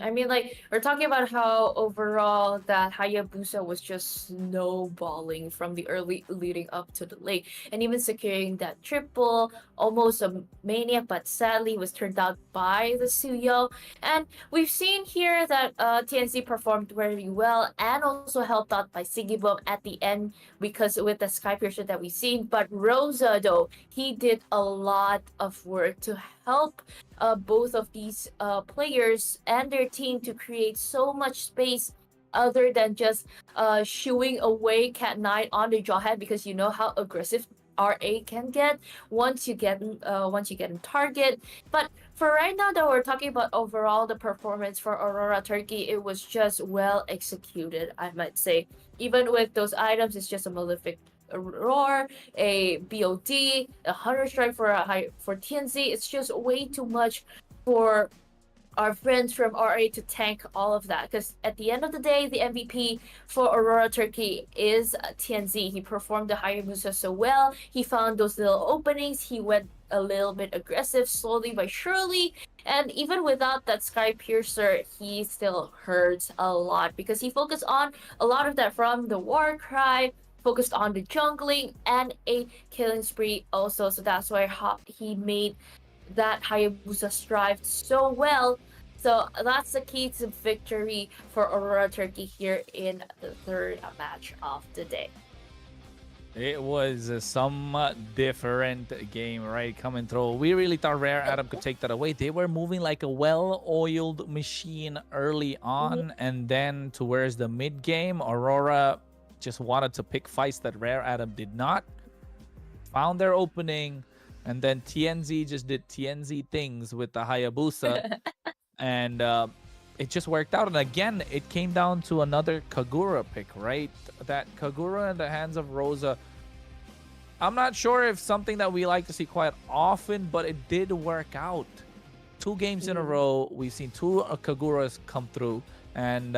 I mean, like, we're talking about how overall that Hayabusa was just snowballing from the early leading up to the late, and even securing that triple, almost a maniac, but sadly was turned out by the Suyo. And we've seen here that TNC performed very well and also helped out by Siggy Boom at the end because with the Sky Piercer that we've seen. But Rosa, though, he did a lot of work to help both of these players and their team to create so much space other than just shooing away Cat9 on the jawhead, because you know how aggressive RA can get once you get in target. But for right now that we're talking about overall the performance for Aurora Turkey, it was just well executed, I might say. Even with those items, it's just a Malefic Roar, a BOD, a Hunter Strike for TNZ. It's just way too much for our friends from RA to tank all of that, because at the end of the day, the MVP for Aurora Turkey is TNZ. He performed the Hayabusa so well. He found those little openings. He went a little bit aggressive slowly but surely, and even without that Sky Piercer, he still hurts a lot because he focused on a lot of that from the War Cry, focused on the jungling and a killing spree also. So that's why he made that Hayabusa strive so well. So that's the key to victory for Aurora Turkey here in the third match of the day. It was a somewhat different game, right? Coming through. We really thought Rare Adam could take that away. They were moving like a well-oiled machine early on, and then towards the mid-game, Aurora just wanted to pick fights that Rare Adam did not. Found their opening, and then TNZ just did TNZ things with the Hayabusa, and it just worked out. And again, it came down to another Kagura pick, right? That Kagura in the hands of Rosa, I'm not sure if something that we like to see quite often, but it did work out. 2 games in a row, we've seen 2 Kaguras come through, and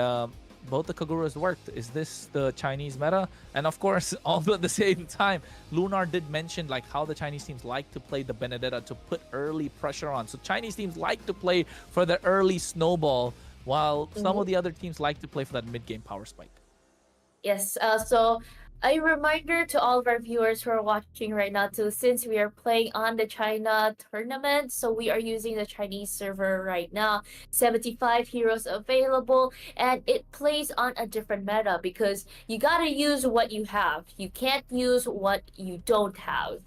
both the Kaguras worked. Is this the Chinese meta? And of course, also at the same time, Lunar did mention like how the Chinese teams like to play the Benedetta to put early pressure on. So Chinese teams like to play for the early snowball, while some of the other teams like to play for that mid-game power spike. Yes, so a reminder to all of our viewers who are watching right now too, since we are playing on the China tournament, so we are using the Chinese server right now. 75 heroes available, and it plays on a different meta because you gotta use what you have. You can't use what you don't have.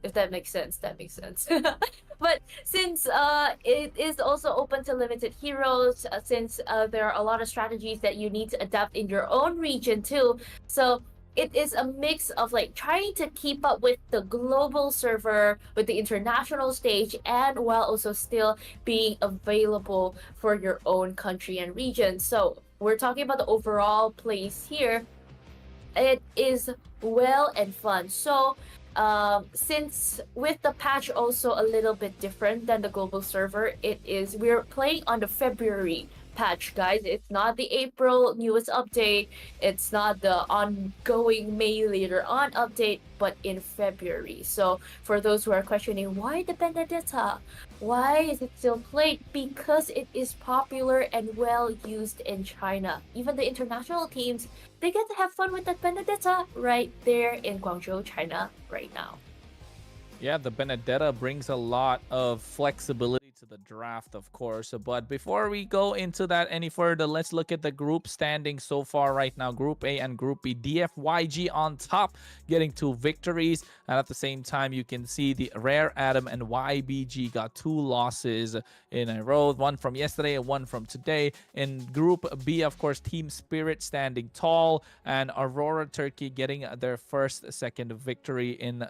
If that makes sense, that makes sense. But since it is also open to limited heroes, since there are a lot of strategies that you need to adapt in your own region too, so it is a mix of like trying to keep up with the global server, with the international stage, and while also still being available for your own country and region. So we're talking about the overall plays here. It is well and fun. So since with the patch also a little bit different than the global server, we're playing on the February patch, guys. It's not the April newest update, it's not the ongoing May later on update, but in February. So for those who are questioning why the Benedetta, why is it still played, because it is popular and well used in China. Even the international teams, they get to have fun with that Benedetta right there in Guangzhou, China right now. Yeah, the Benedetta brings a lot of flexibility to the draft, of course. But before we go into that any further, let's look at the group standing so far right now. Group A and Group B. DFYG on top, getting 2 victories. And at the same time, you can see the Rare Adam and YBG got 2 losses in a row. One from yesterday and one from today. In Group B, of course, Team Spirit standing tall. And Aurora Turkey getting their second victory in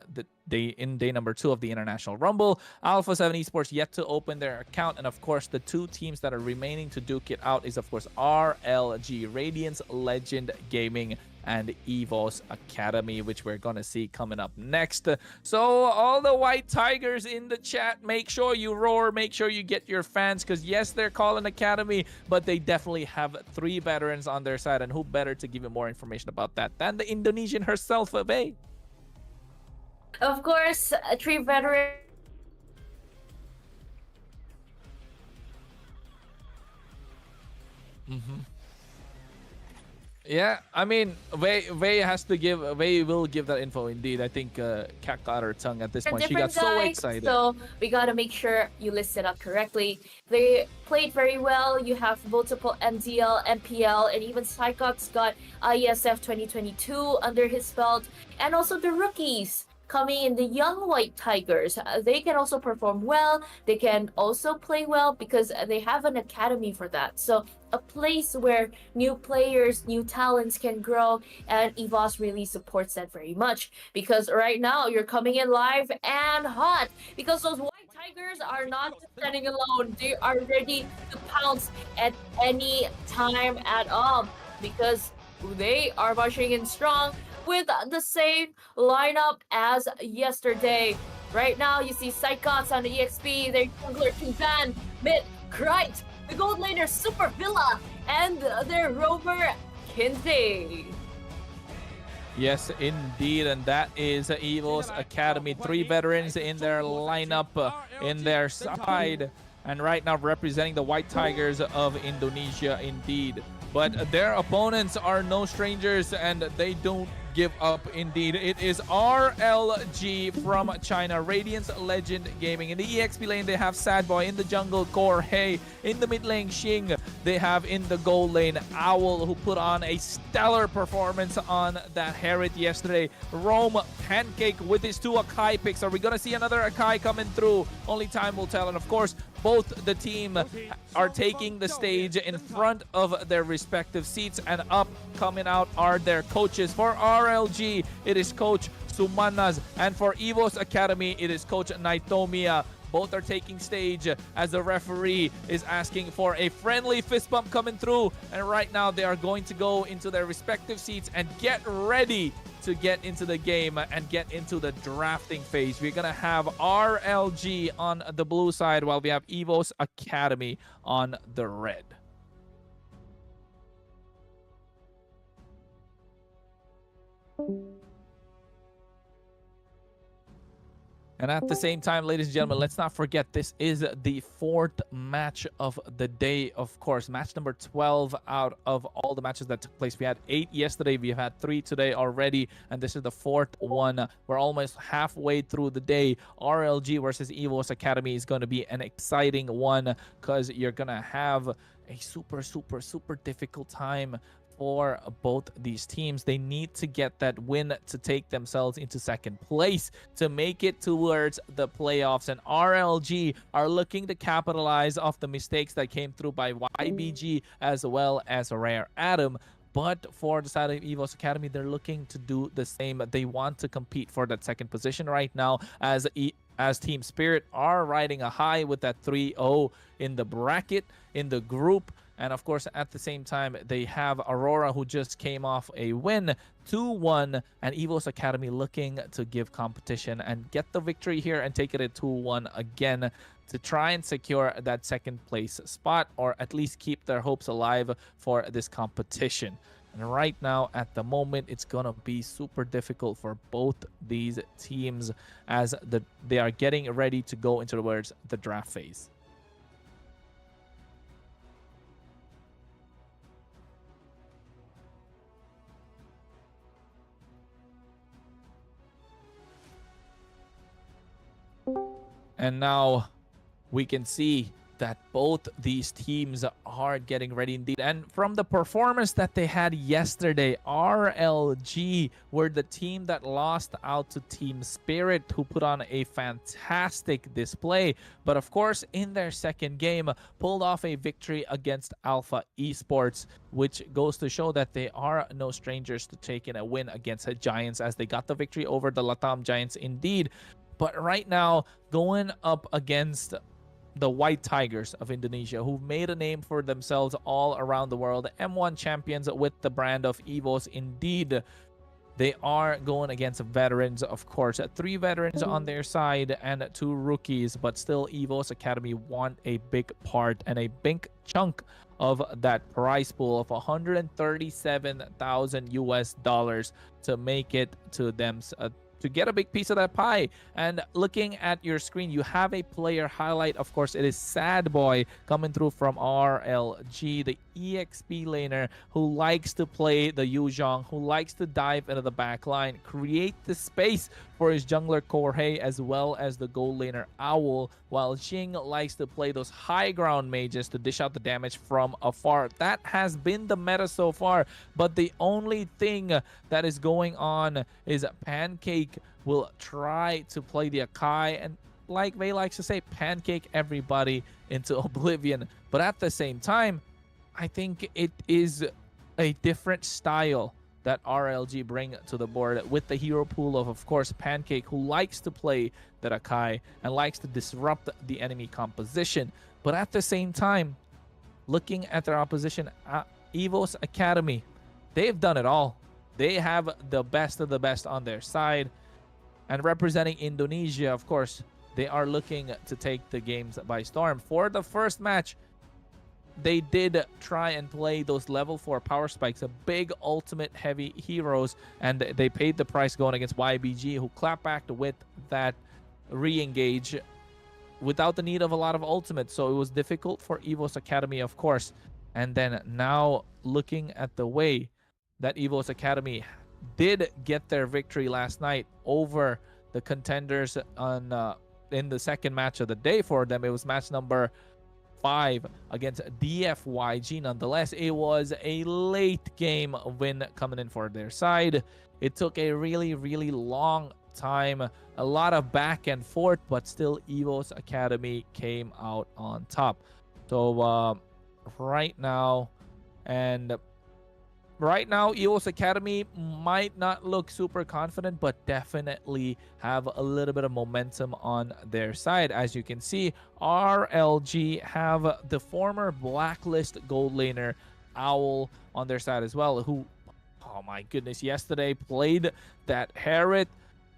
day number 2 of the International Rumble. Alpha 7 Esports yet to open their account, and of course the 2 teams that are remaining to duke it out is of course RLG, Radiance Legend Gaming, and EVOS Academy, which we're gonna see coming up next. So all the white tigers in the chat, make sure you roar, make sure you get your fans, because yes, they're calling Academy, but they definitely have 3 veterans on their side, and who better to give you more information about that than the Indonesian herself, Abe? Of course, 3 veterans. Yeah, I mean, Wei will give that info indeed. I think Kat got her tongue at this point. She got so excited. So we gotta make sure you list it up correctly. They played very well. You have multiple MDL, MPL, and even Psychox got IESF 2022 under his belt. And also the rookies. coming in the young White Tigers. They can also perform well. They can also play well because they have an academy for that. So a place where new players, new talents can grow, and EVOS really supports that very much. Because right now you're coming in live and hot because those White Tigers are not standing alone. They are ready to pounce at any time at all because they are rushing in strong with the same lineup as yesterday. Right now, you see Psychots on the EXP, their jungler Kizan, mid Krite, the gold laner Super Villa, and their rover Kinsey. Yes, indeed, and that is EVO's Academy. 3 veterans in their lineup, in their side, and right now representing the White Tigers of Indonesia, indeed. But their opponents are no strangers, and they don't give up, indeed. It is RLG from China, Radiance Legend Gaming. In the EXP lane, they have Sad Boy. In the jungle, Korhei. In the mid lane, Xing. They have in the gold lane, Owl, who put on a stellar performance on that Herod yesterday. Rome, Pancake with his 2 Akai picks. Are we going to see another Akai coming through? Only time will tell. And of course, both the team are taking the stage in front of their respective seats, and up coming out are their coaches. For RLG, it is Coach Sumanas, and for EVO's Academy, it is Coach Naitomiya. Both are taking stage as the referee is asking for a friendly fist bump coming through, and right now they are going to go into their respective seats and get ready to get into the game and get into the drafting phase. We're gonna have RLG on the blue side while we have EVO's Academy on the red. And at the same time, ladies and gentlemen, let's not forget this is the 4th match of the day, of course. Match number 12 out of all the matches that took place. We had 8 yesterday. We've had 3 today already. And this is the 4th one. We're almost halfway through the day. RLG versus EVO's Academy is going to be an exciting one because you're going to have a super difficult time for both these teams. They need to get that win to take themselves into 2nd place to make it towards the playoffs, and RLG are looking to capitalize off the mistakes that came through by YBG as well as Rare Adam. But for the side of EVO's Academy, they're looking to do the same. They want to compete for that 2nd position right now, as Team Spirit are riding a high with that 3-0 in the bracket, in the group. And of course, at the same time, they have Aurora, who just came off a win, 2-1, and EVO's Academy looking to give competition and get the victory here and take it at 2-1 again to try and secure that 2nd place spot, or at least keep their hopes alive for this competition. And right now, at the moment, it's going to be super difficult for both these teams as they are getting ready to go into the draft phase. And now we can see that both these teams are getting ready indeed. And from the performance that they had yesterday, RLG were the team that lost out to Team Spirit, who put on a fantastic display. But of course, in their 2nd game, pulled off a victory against Alpha Esports, which goes to show that they are no strangers to taking a win against the Giants, as they got the victory over the Latam Giants indeed. But right now, going up against the White Tigers of Indonesia, who've made a name for themselves all around the world, M1 champions with the brand of EVOS, indeed. They are going against veterans, of course. 3 veterans on their side and 2 rookies, but still EVO's Academy want a big part and a big chunk of that prize pool of $137,000 to make it to them, to get a big piece of that pie. And looking at your screen, you have a player highlight. Of course, it is Sad Boy coming through from RLG, the EXP laner who likes to play the Yuzhong, who likes to dive into the back line, create the space for for his jungler Korhei as well as the gold laner Owl, while Jing likes to play those high ground mages to dish out the damage from afar. That has been the meta so far, but the only thing that is going on is Pancake will try to play the Akai and, like Vey likes to say, pancake everybody into oblivion. But at the same time, I think it is a different style that RLG bring to the board with the hero pool of course, Pancake, who likes to play the Akai and likes to disrupt the enemy composition. But at the same time, looking at their opposition, EVO's Academy, they've done it all. They have the best of the best on their side. And representing Indonesia, of course, they are looking to take the games by storm. For the first match, they did try and play those level 4 power spikes, a big ultimate heavy heroes, and they paid the price going against YBG, who clapped back with that re-engage without the need of a lot of ultimate. So it was difficult for EVO's Academy, of course. And then now looking at the way that EVO's Academy did get their victory last night over the contenders on in the second match of the day for them. It was match number 5 against DFYG. Nonetheless, it was a late game win coming in for their side. It took a really, really long time, a lot of back and forth, but still EVO's Academy came out on top. So right now, EVO's Academy might not look super confident, but definitely have a little bit of momentum on their side. As you can see, RLG have the former Blacklist gold laner Owl on their side as well, who, oh my goodness, yesterday played that Herod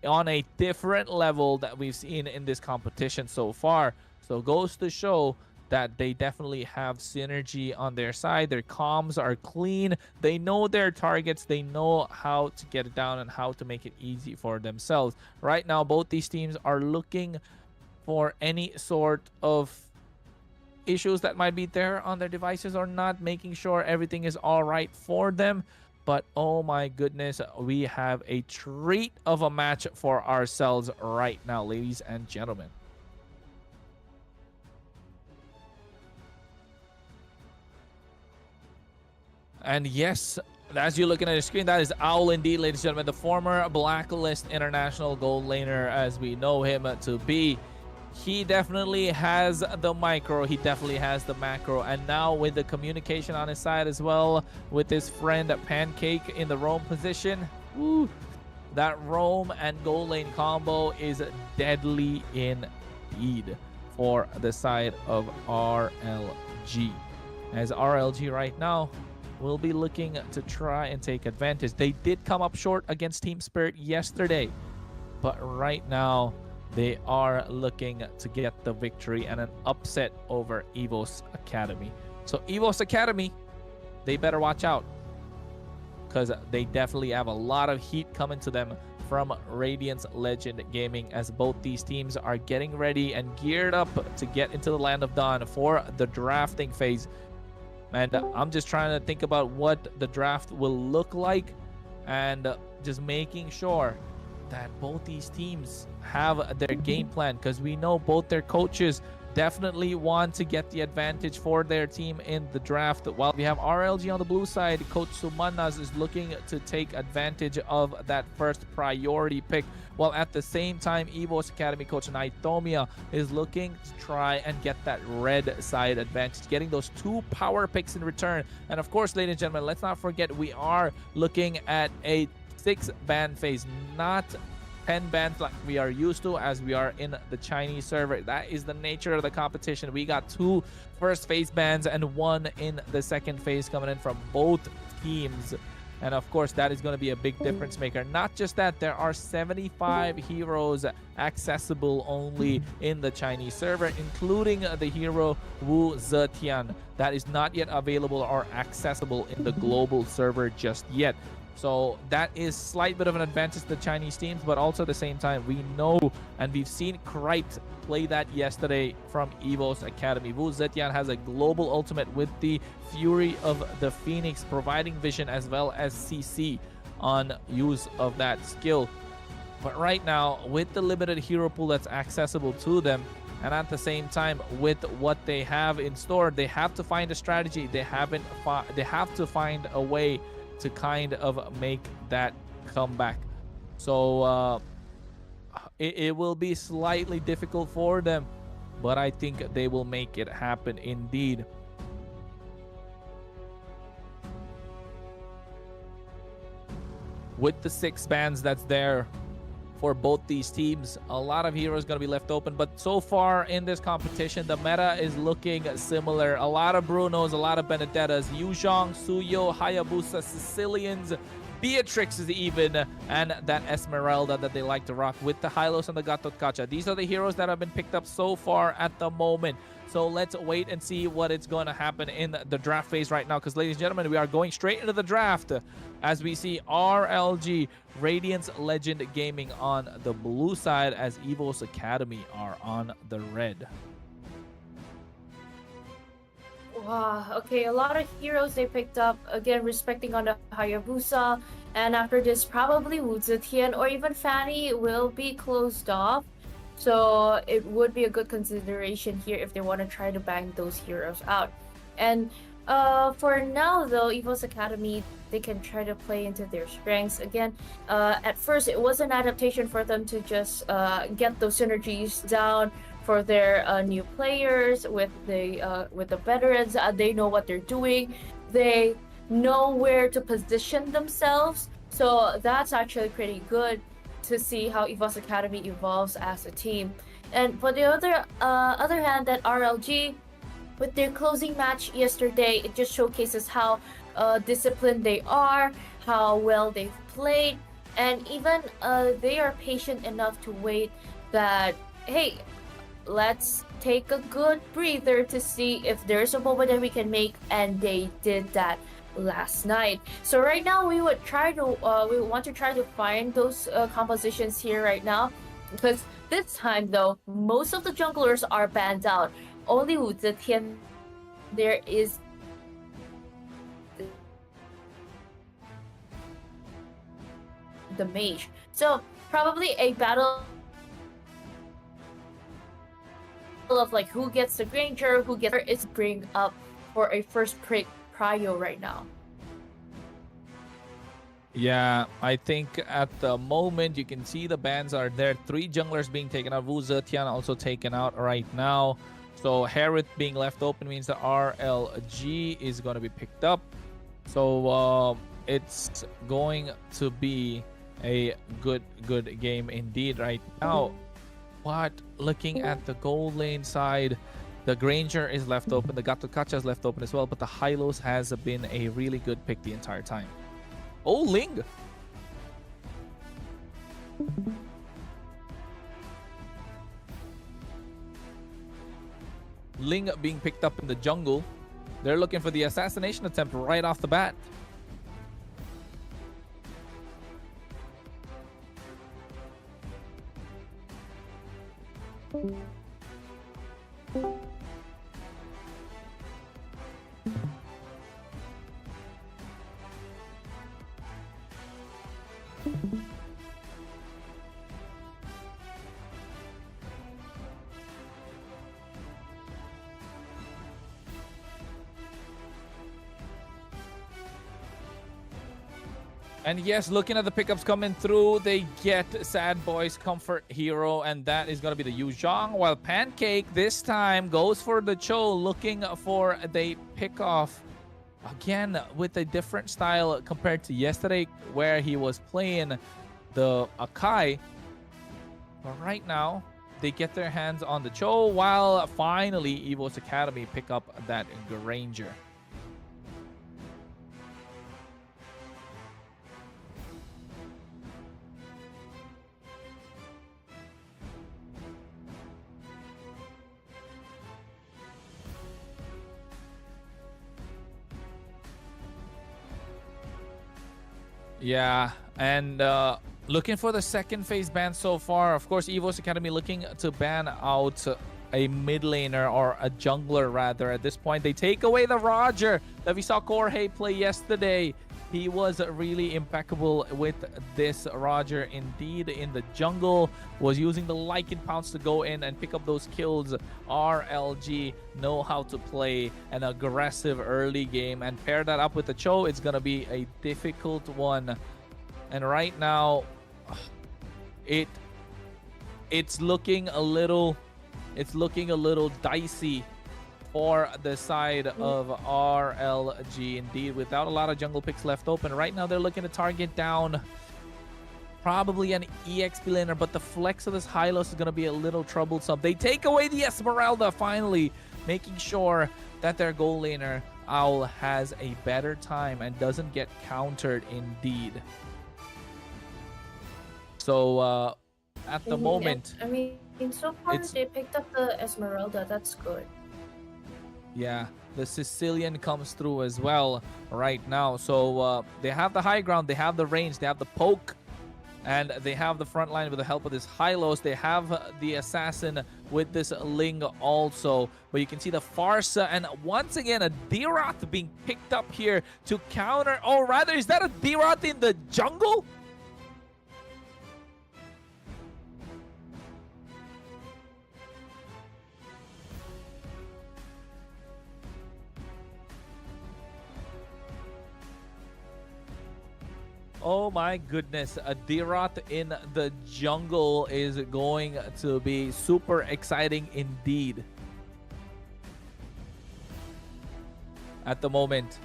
on a different level that we've seen in this competition so far. So goes to show that they definitely have synergy on their side. Their comms are clean. They know their targets. They know how to get it down and how to make it easy for themselves. Right now, both these teams are looking for any sort of issues that might be there on their devices or not, making sure everything is all right for them. But oh my goodness, we have a treat of a match for ourselves right now, ladies and gentlemen. And yes, as you're looking at the screen, that is Owl indeed, ladies and gentlemen, the former Blacklist International gold laner as we know him to be. He definitely has the micro, he definitely has the macro, and now with the communication on his side as well, with his friend Pancake in the roam position, woo, that roam and gold lane combo is deadly indeed for the side of RLG. As RLG right now will be looking to try and take advantage. They did come up short against Team Spirit yesterday, but right now they are looking to get the victory and an upset over EVO's Academy. So EVO's Academy, they better watch out, because they definitely have a lot of heat coming to them from Radiance Legend Gaming, as both these teams are getting ready and geared up to get into the Land of Dawn for the drafting phase. And I'm just trying to think about what the draft will look like, and just making sure that both these teams have their game plan, because we know both their coaches definitely want to get the advantage for their team in the draft. While we have RLG on the blue side, Coach Sumanas is looking to take advantage of that first priority pick, while at the same time EVO's Academy coach Naitomiya is looking to try and get that red side advantage, getting those 2 power picks in return. And of course, ladies and gentlemen, let's not forget we are looking at a 6-ban phase, not 10 bans like we are used to as we are in the Chinese server. That is the nature of the competition. We got 2 first phase bans and 1 in the second phase coming in from both teams. And of course, that is going to be a big difference maker. Not just that, there are 75 heroes accessible only in the Chinese server, including the hero Wu Zetian that is not yet available or accessible in the global server just yet. So that is slight bit of an advantage to the Chinese teams, but also at the same time, we know and we've seen Krite play that yesterday from EVO's Academy. Wu Zetian has a global ultimate with the Fury of the Phoenix, providing vision as well as CC on use of that skill. But right now, with the limited hero pool that's accessible to them, and at the same time with what they have in store, they have to find a strategy. They have to find a way to kind of make that comeback. So it will be slightly difficult for them, but I think they will make it happen indeed. With the 6 bans that's there for both these teams, a lot of heroes going to be left open. But so far in this competition, the meta is looking similar. A lot of Brunos, a lot of Benedettas, Yuzhong, Suyo, Hayabusa, Sicilians, Beatrixes even, and that Esmeralda that they like to rock with the Hylos and the Gatotkacha. These are the heroes that have been picked up so far at the moment. So let's wait and see what is going to happen in the draft phase right now. Because, ladies and gentlemen, we are going straight into the draft as we see RLG, Radiance Legend Gaming on the blue side, as EVOS Academy are on the red. Wow, okay, a lot of heroes they picked up, again, respecting on the Hayabusa, and after this, probably Wu Zetian or even Fanny will be closed off. So it would be a good consideration here if they want to try to bang those heroes out. And for now, though, EVOS Academy, they can try to play into their strengths. Again, at first, it was an adaptation for them to just get those synergies down for their new players with the veterans. They know what they're doing. They know where to position themselves. So that's actually pretty good to see how EVOS Academy evolves as a team. And for the other hand, that RLG, with their closing match yesterday, it just showcases how disciplined they are, how well they've played, and even they are patient enough to wait that, hey, let's take a good breather to see if there's a moment that we can make, and they did that last night. So right now we want to try to find those compositions here right now, because this time though most of the junglers are banned out. Only Wu Zetian there is the mage. So probably a battle of like who gets the Granger, who gets is bring up for a first pick prio right now. Yeah, I think at the moment you can see the bans are there. 3 junglers being taken out. Wu Zetian also taken out right now. So Harith being left open means the RLG is going to be picked up. So it's going to be a good game indeed right now. But looking at the gold lane side, the Granger is left open, the Gatotkacha is left open as well, but the Hylos has been a really good pick the entire time. Oh, Ling! Ling being picked up in the jungle. They're looking for the assassination attempt right off the bat. And yes, looking at the pickups coming through, they get Sad Boy's Comfort Hero, and that is going to be the Yuzhong, while Pancake this time goes for the Cho, looking for the pickoff. Again, with a different style compared to yesterday, where he was playing the Akai. But right now, they get their hands on the Cho, while finally EVOS Academy pick up that Granger. Yeah, and looking for the second phase ban so far. Of course, EVOS Academy looking to ban out a mid laner, or a jungler rather. At this point, they take away the Roger that we saw Jorge play yesterday. He was really impeccable with this Roger. Indeed, in the jungle, was using the Lycan Pounce to go in and pick up those kills. RLG know how to play an aggressive early game, and pair that up with the Cho, it's gonna be a difficult one. And right now, it's looking a little dicey for the side of RLG. Indeed, without a lot of jungle picks left open. Right now, they're looking to target down probably an EXP laner, but the flex of this Hylos is going to be a little troublesome. They take away the Esmeralda, finally, making sure that their goal laner, Owl, has a better time and doesn't get countered, indeed. So, at the moment... I mean, so far they picked up the Esmeralda. That's good. Yeah, the Sicilian comes through as well right now. So they have the high ground, they have the range, they have the poke, and they have the front line with the help of this Hylos. They have the assassin with this Ling also. But you can see the Farsa, and once again, a D-Roth being picked up here to counter. Or rather, is that a D-Roth in the jungle? Oh my goodness, a D-Roth in the jungle is going to be super exciting indeed. At the moment.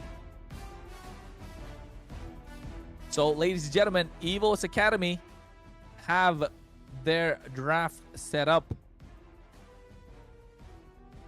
So, ladies and gentlemen, EVO's Academy have their draft set up.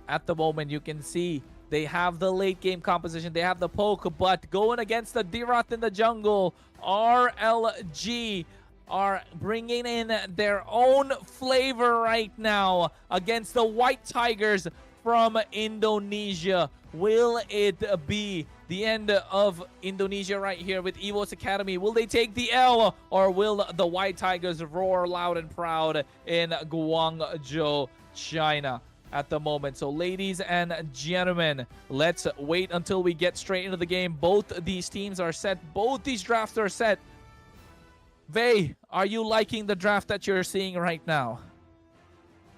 At the moment, you can see they have the late game composition. They have the poke, but going against the D-Roth in the jungle, RLG are bringing in their own flavor right now against the White Tigers from Indonesia. Will it be the end of Indonesia right here with EVO's Academy? Will they take the L, or will the White Tigers roar loud and proud in Guangzhou, China? At the moment. So, ladies and gentlemen, let's wait until we get straight into the game. Both these teams are set. Both these drafts are set. Vey, are you liking the draft that you're seeing right now?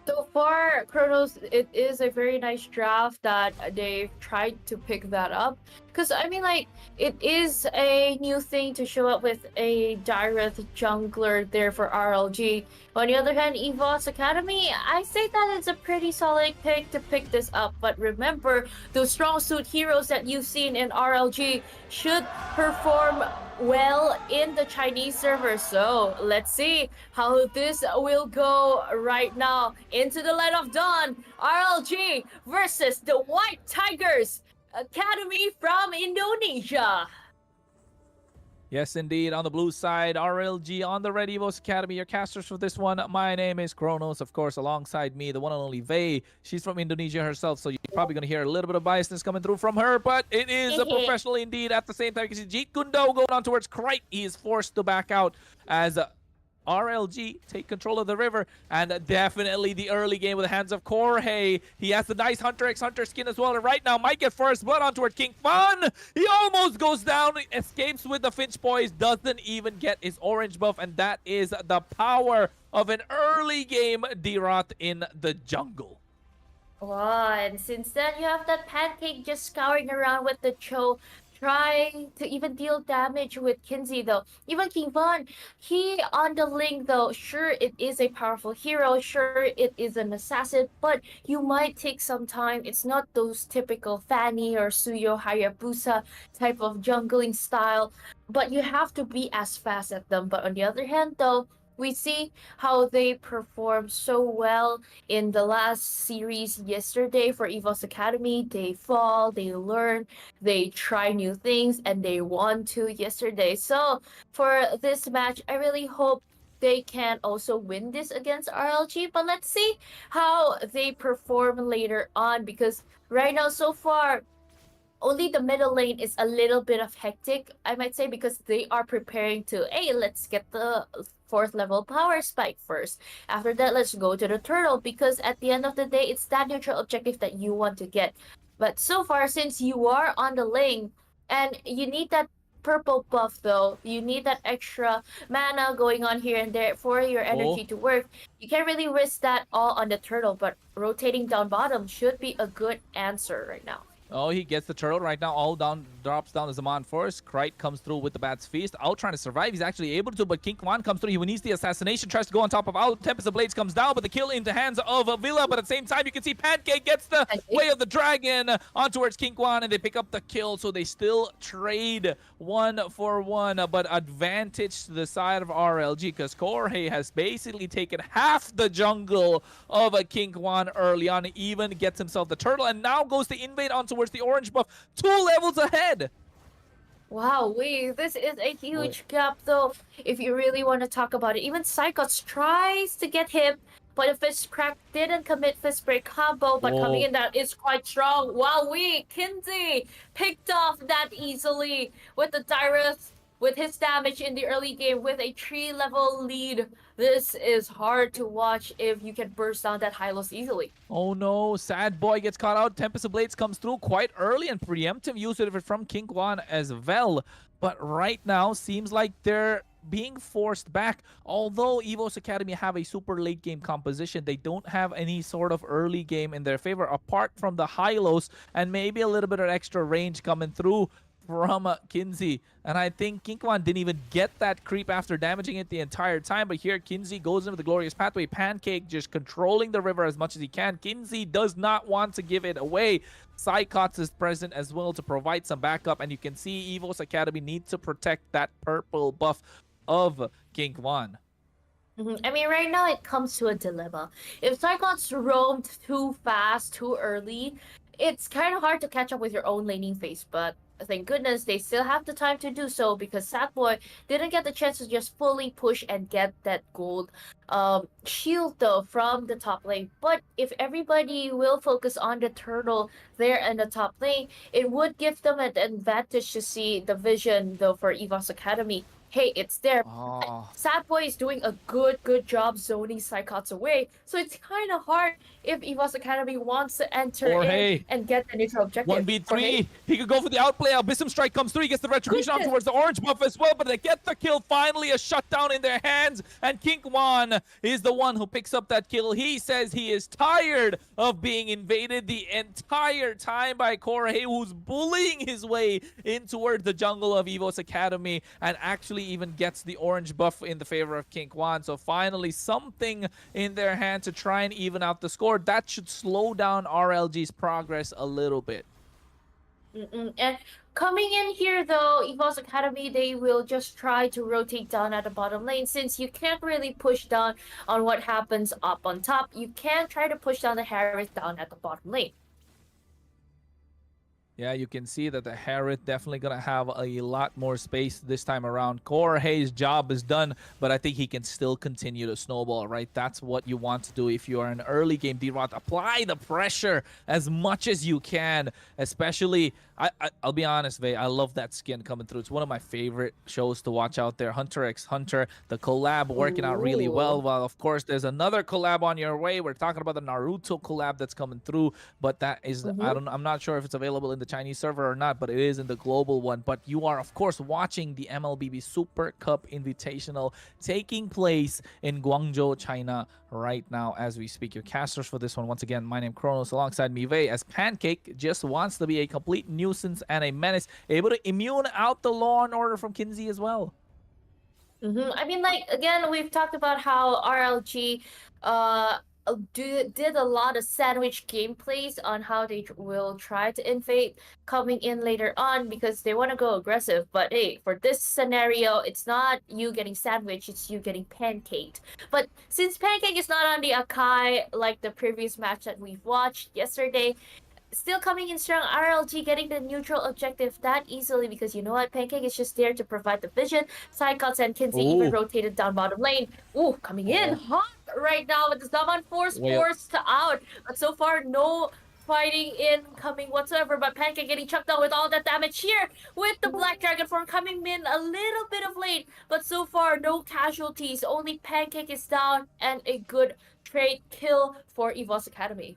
So far, Kronos, it is a very nice draft that they've tried to pick that up. Because, I mean, like, it is a new thing to show up with a direct jungler there for RLG. On the other hand, EVO's Academy, I say that it's a pretty solid pick to pick this up. But remember, those strong suit heroes that you've seen in RLG should perform well in the Chinese server. So let's see how this will go right now. Into the light of dawn, RLG versus the White Tigers Academy from Indonesia. Yes, indeed. On the blue side, RLG. On the red, EVO's Academy. Your casters for this one. My name is Kronos, of course, alongside me, the one and only Vey. She's from Indonesia herself, so you're probably going to hear a little bit of biasness coming through from her, but it is a professional indeed. At the same time, you can see Jeet Gundo going on towards Krite. He is forced to back out as RLG take control of the river, and definitely the early game with the hands of Korhei. He has the nice Hunter x Hunter skin as well, and right now might get first blood on toward King Fun. He almost goes down, escapes with the Finch Boys, doesn't even get his orange buff, and that is the power of an early game D-Roth in the jungle. Wow, and since then you have that Pancake just scouring around with the Cho, trying to even deal damage with Kinsey though. Even King Von, he on the Ling though, sure it is a powerful hero, sure it is an assassin, but you might take some time. It's not those typical Fanny or Suyo Hayabusa type of jungling style, but you have to be as fast at them. But on the other hand though, we see how they performed so well in the last series yesterday for EVO's Academy. They fall, they learn, they try new things, and they won too yesterday. So for this match, I really hope they can also win this against RLG. But let's see how they perform later on, because right now so far, only the middle lane is a little bit of hectic, I might say, because they are preparing to, hey, let's get the 4th level power spike first. After that, let's go to the turtle, because at the end of the day, it's that neutral objective that you want to get. But so far, since you are on the lane and you need that purple buff though. You need that extra mana going on here and there for your energy to work. You can't really risk that all on the turtle, but rotating down bottom should be a good answer right now. Oh, he gets the turtle right now. All down, drops down the Zaman first. Krite comes through with the Bat's Feast. Out trying to survive. He's actually able to, but King Kwan comes through. He needs the assassination. Tries to go on top of Out. Tempest of Blades comes down, but the kill in the hands of Villa. But at the same time, you can see Pancake gets the Way of the Dragon on towards King Kwan, and they pick up the kill. So they still trade 1 for 1, but advantage to the side of RLG because Korhei has basically taken half the jungle of a King Kwan early on. He even gets himself the turtle, and now goes to invade on towards the orange buff, 2 levels ahead. Wow, this is a huge gap though. If you really want to talk about it, even Psychots tries to get him, but a Fist Crack didn't commit Fist Break combo, but coming in that is quite strong. Wow, Kinsey picked off that easily with the Dyrus, with his damage in the early game with a 3-level lead. This is hard to watch if you can burst down that Hylos easily. Oh no, Sad Boy gets caught out. Tempest of Blades comes through quite early, and preemptive use of it from King Kwan as well. But right now, seems like they're being forced back. Although EVO's Academy have a super late game composition, they don't have any sort of early game in their favor, apart from the Hylos and maybe a little bit of extra range coming through from Kinsey. And I think King Kwan didn't even get that creep after damaging it the entire time. But here Kinsey goes into the glorious pathway. Pancake just controlling the river as much as he can. Kinsey does not want to give it away. Psychots is present as well to provide some backup. And you can see EVO's Academy need to protect that purple buff of King Kwan. I mean, right now it comes to a dilemma. If Psychots roamed too fast, too early, it's kind of hard to catch up with your own laning phase, but thank goodness they still have the time to do so because Sad Boy didn't get the chance to just fully push and get that gold shield though from the top lane. But if everybody will focus on the turtle there in the top lane, it would give them an advantage to see the vision though for EVO's Academy. Hey, it's there. Sad Boy is doing a good job zoning Psychots away, so it's kind of hard if EVO's Academy wants to enter in and get the neutral objective. 1v3, he could go for the outplay. Abyssum Strike comes through, he gets the retribution on towards the orange buff as well, but they get the kill finally, a shutdown in their hands, and King Kwan is the one who picks up that kill. He says he is tired of being invaded the entire time by Korhei, who's bullying his way in towards the jungle of EVO's Academy, and actually even gets the orange buff in the favor of King Kwan. So finally something in their hand to try and even out the score. That should slow down RLG's progress a little bit. And coming in here though, EVO's Academy, they will just try to rotate down at the bottom lane. Since you can't really push down on what happens up on top, you can try to push down the Harris down at the bottom lane. Yeah, you can see that the Harith definitely going to have a lot more space this time around. Korhei's job is done, but I think he can still continue to snowball, right? That's what you want to do if you are an early game D-Rot. Apply the pressure as much as you can, especially... I'll be honest, Vey, I love that skin coming through. It's one of my favorite shows to watch out there. Hunter x Hunter, the collab working out really well. Well, of course, there's another collab on your way. We're talking about the Naruto collab that's coming through, but that is, I'm not sure if it's available in the Chinese server or not, but it is in the global one. But you are, of course, watching the MLBB Super Cup Invitational taking place in Guangzhou, China right now as we speak. Your casters for this one, once again, my name Kronos, alongside me, Vey, as Pancake just wants to be a complete nuisance and a menace, able to immune out the Law and Order from Kinsey as well. I mean, like, again, we've talked about how RLG did a lot of sandwich gameplays on how they will try to invade coming in later on because they want to go aggressive. But hey, for this scenario, it's not you getting sandwich, it's you getting pancaked. But since Pancake is not on the Akai like the previous match that we've watched yesterday, still coming in strong, RLG getting the neutral objective that easily because you know what, Pancake is just there to provide the vision. Psychots and Kinsey even rotated down bottom lane. Ooh, coming in hot right now with the Zaman forced out. But so far, no fighting incoming whatsoever, but Pancake getting chucked down with all that damage here with the Black Dragon form coming in a little bit of late, but so far no casualties, only Pancake is down and a good trade kill for EVO's Academy.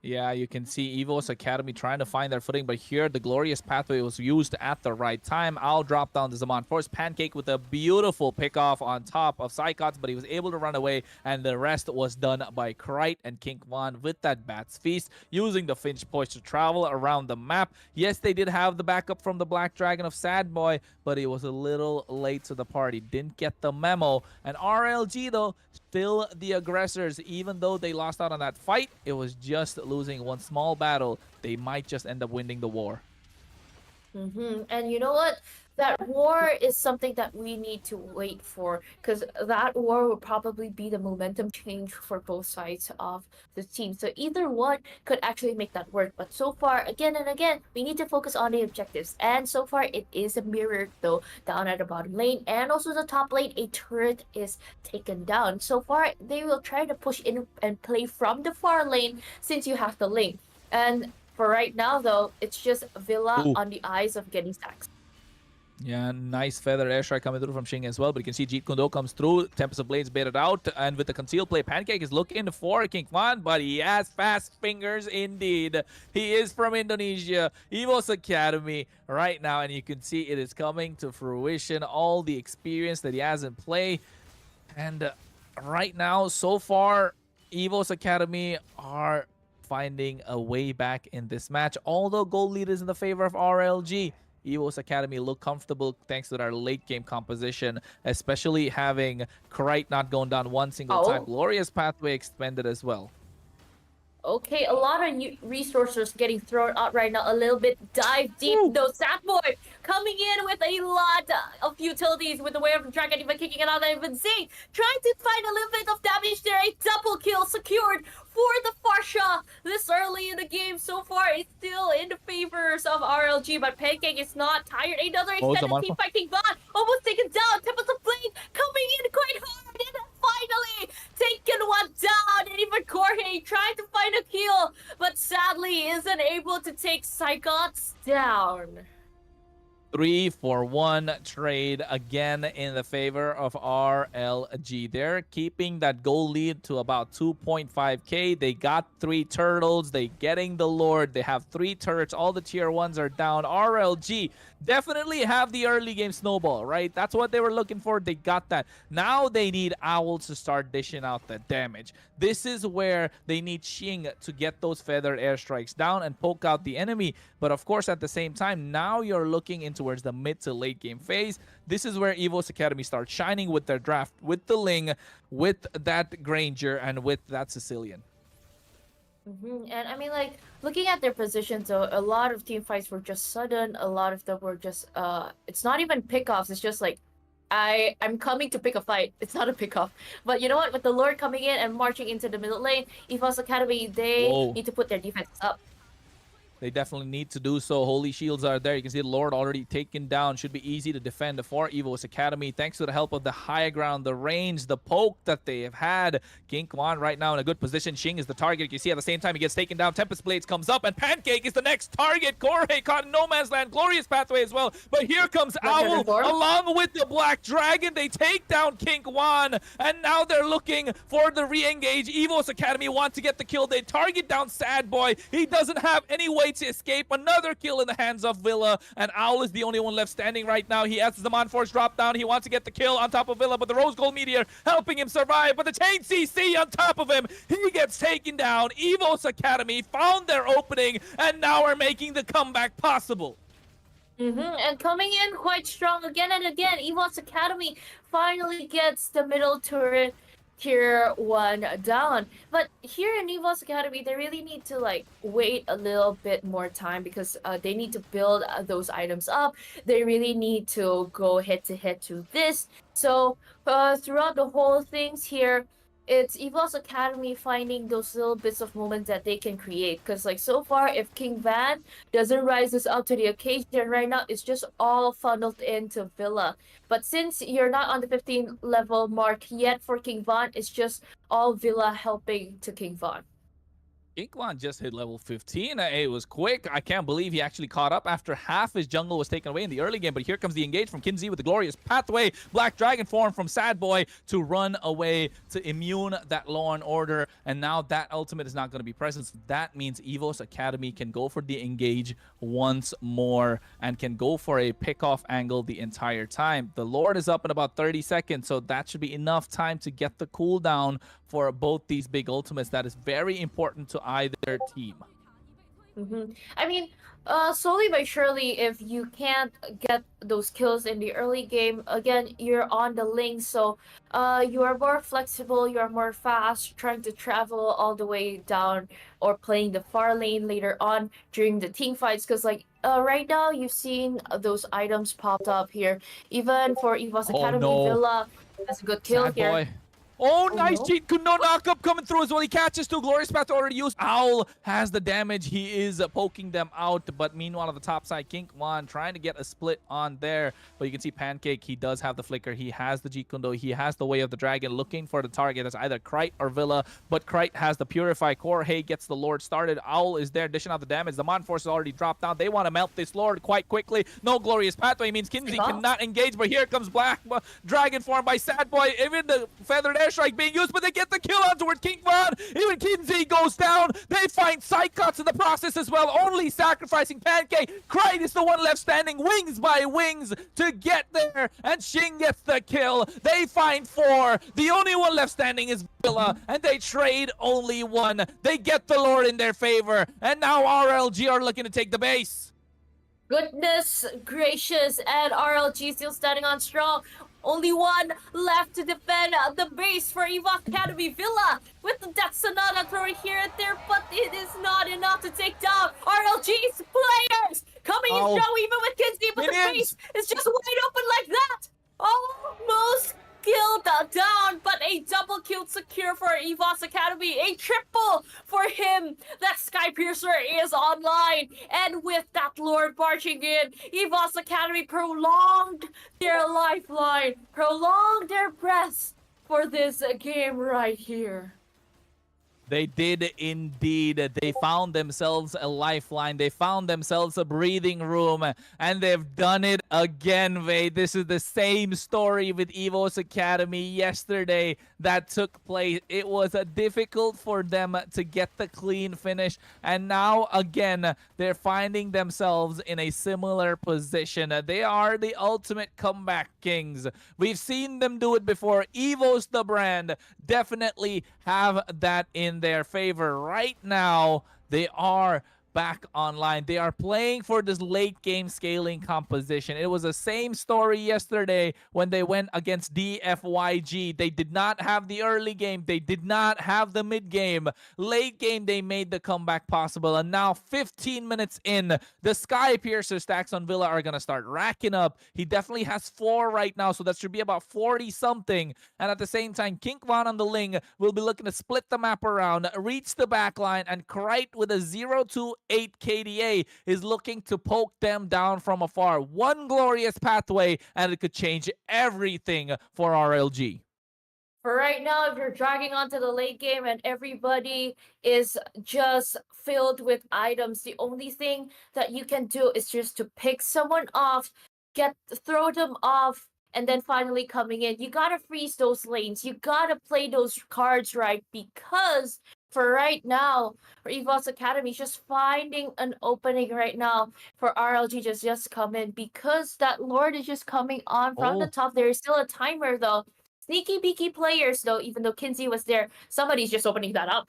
Yeah, you can see Evo's Academy trying to find their footing, but here the glorious pathway was used at the right time. Owl dropped down to Zaman Force. Pancake with a beautiful pickoff on top of Psychots, but he was able to run away, and the rest was done by Krite and King Kwan with that Bat's Feast, using the Finch Poise to travel around the map. Yes, they did have the backup from the Black Dragon of Sad Boy, but it was a little late to the party. Didn't get the memo. And RLG, though, still the aggressors. Even though they lost out on that fight, it was just losing one small battle. They might just end up winning the war. And you know what? That war is something that we need to wait for, because that war will probably be the momentum change for both sides of the team. So either one could actually make that work. But so far, again and again, we need to focus on the objectives. And so far, it is mirrored though down at the bottom lane and also the top lane. A turret is taken down. So far, they will try to push in and play from the far lane since you have the lane. And for right now, though, it's just Villa on the eyes of getting stacks. Yeah, nice feather airstrike coming through from Xing as well. But you can see Jeet Kundo comes through. Tempest of Blades baited out. And with the concealed play, Pancake is looking for King Kwan, but he has fast fingers indeed. He is from Indonesia. Evo's Academy right now. And you can see it is coming to fruition. All the experience that he has in play. And right now, so far, Evo's Academy are finding a way back in this match. Although gold lead is in the favor of RLG. Evo's Academy look comfortable thanks to their late game composition, especially having Krite not going down one single time. Glorious pathway expended as well. Okay, a lot of resources getting thrown out right now. A little bit dive deep. No, Sad Boy coming in with a lot of utilities with the way of the dragon, even kicking it out. Even Zing trying to find a little bit of damage there. A double kill secured for the Farsha this early in the game. So far, it's still in the favors of RLG, but Pancake is not tired. Another extended team fighting Von, almost taken down. Tempest of Blade coming in quite hard, and finally taken one down. And even Jorge trying to find a kill, but sadly isn't able to take Psychots down. 3-for-1 trade again in the favor of RLG. They're keeping that goal lead to about 2.5k. They got 3 turtles. They getting the Lord. They have 3 turrets. All the tier 1s are down. RLG definitely have the early game snowball, right? That's what they were looking for. They got that. Now they need Owls to start dishing out the damage. This is where they need Xing to get those feathered airstrikes down and poke out the enemy. But of course, at the same time, now you're looking in towards the mid to late game phase. This is where Evo's Academy starts shining with their draft, with the Ling, with that Granger, and with that Sicilian. And I mean, like, looking at their positions, though, a lot of team fights were just sudden. A lot of them were just, it's not even pickoffs. It's just like, I'm coming to pick a fight. It's not a pickoff. But you know what? With the Lord coming in and marching into the middle lane, Evo's Academy, they need to put their defense up. They definitely need to do so. Holy shields are there. You can see the Lord already taken down. Should be easy to defend for Evo's Academy. Thanks to the help of the high ground, the range, the poke that they have had. King Kwan right now in a good position. Xing is the target. You can see at the same time he gets taken down. Tempest Blades comes up and Pancake is the next target. Jorge caught in no man's land. Glorious pathway as well. But here comes Owl along with the Black Dragon. They take down King Kwan. And now they're looking for the re-engage. Evo's Academy want to get the kill. They target down Sad Boy. He doesn't have any way to escape. Another kill in the hands of Villa, and Owl is the only one left standing right now. He has the Zaman Force drop down. He wants to get the kill on top of Villa, but the Rose Gold Meteor helping him survive. But the Chain CC on top of him, he gets taken down. Evo's Academy found their opening, and now are making the comeback possible. And coming in quite strong again and again. Evo's Academy finally gets the middle turret tier 1 down. But here in Evo's Academy, they really need to like wait a little bit more time because they need to build those items up. They really need to go head to head to this. So throughout the whole things here, it's Evo's Academy finding those little bits of moments that they can create. Because like so far, if King Van doesn't rise up to the occasion right now, it's just all funneled into Villa. But since you're not on the 15 level mark yet for King Van, it's just all Villa helping to King Van. Inkwan just hit level 15. It was quick. I can't believe he actually caught up after half his jungle was taken away in the early game. But here comes the engage from Kinsey with the glorious pathway. Black Dragon form from Sad Boy to run away to immune that Law and Order. And now that ultimate is not going to be present. So that means Evo's Academy can go for the engage once more and can go for a pick-off angle the entire time. The Lord is up in about 30 seconds, so that should be enough time to get the cooldown for both these big ultimates. That is very important to either team. I mean, slowly but surely, if you can't get those kills in the early game, again, you're on the link, so you are more flexible, you are more fast, trying to travel all the way down or playing the far lane later on during the team fights. Because like right now, you've seen those items popped up here. Even for Evo's Academy, Villa has a good kill Sad here. Boy. Oh, nice cheat. No knockup coming through as well. He catches two. Glorious Path already used. Owl has the damage. He is poking them out. But meanwhile, on the top side, Kinkwan trying to get a split on there. But you can see Pancake. He does have the flicker. He has the Jikundo. He has the Way of the Dragon looking for the target. That's either Krite or Villa. But Krite has the Purify Core. Hey gets the Lord started. Owl is there dishing out the damage. The Mon Force has already dropped down. They want to melt this Lord quite quickly. No Glorious Pathway means Kinsey cannot engage. But here comes Black Dragon form by Sad Boy. Even the Feathered Airstrike being used. But they get the kill on toward King Von. Even Kinsey goes down. They find side cuts in the process as well, only sacrificing Pancake. Krite is the one left standing, wings by wings, to get there. And Xing gets the kill. They find 4. The only one left standing is Villa, and they trade only 1. They get the Lord in their favor. And now RLG are looking to take the base. Goodness gracious, and RLG still standing on strong. Only 1 left to defend the base for EVAC Academy. Villa with the Death Sonata throwing here and there, but it is not enough to take down RLG's players. Coming in strong even with Kinsey, but the base is just wide open like that. Almost killed down, but a double kill secure for EVA's Academy. A triple for him. That Skypiercer is online. And with that Lord marching in, EVA's Academy prolonged their lifeline, prolonged their breaths for this game right here. They did indeed. They found themselves a lifeline. They found themselves a breathing room. And they've done it again, Vade. This is the same story with Evo's Academy yesterday that took place. It was difficult for them to get the clean finish. And now, again, they're finding themselves in a similar position. They are the ultimate comeback kings. We've seen them do it before. Evo's the brand. Definitely have that in their favor. Right now, they are back online. They are playing for this late game scaling composition. It was the same story yesterday when they went against DFYG. They did not have the early game. They did not have the mid game. Late game, they made the comeback possible. And now 15 minutes in, the Skypiercer stacks on Villa are going to start racking up. He definitely has 4 right now, so that should be about 40 something. And at the same time, Kinkvan on the Ling will be looking to split the map around, reach the back line, and Krite with a 0-2-8 KDA is looking to poke them down from afar. 1 glorious pathway, and it could change everything for RLG. For right now, if you're dragging onto the late game and everybody is just filled with items, the only thing that you can do is just to pick someone off, throw them off, and then finally coming in. You gotta freeze those lanes. You gotta play those cards right, because for right now, for EVA's Academy, just finding an opening right now for RLG just come in, because that Lord is just coming on from the top. There is still a timer though. Sneaky beaky players though, even though Kinsey was there, somebody's just opening that up.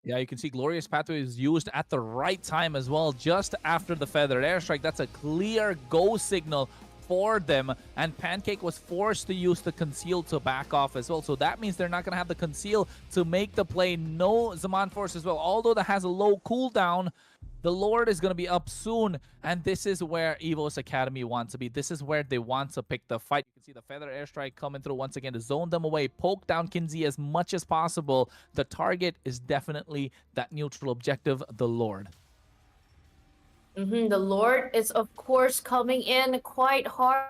Yeah, you can see Glorious Pathway is used at the right time as well, just after the Feathered Airstrike. That's a clear go signal for them, and Pancake was forced to use the Conceal to back off as well. So that means they're not going to have the Conceal to make the play. No Zaman Force as well, although that has a low cooldown. The Lord is going to be up soon, and this is where Evo's Academy wants to be. This is where they want to pick the fight. You can see the Feather Airstrike coming through once again to zone them away, poke down Kinsey as much as possible. The target is definitely that neutral objective, the Lord. The Lord is, of course, coming in quite hard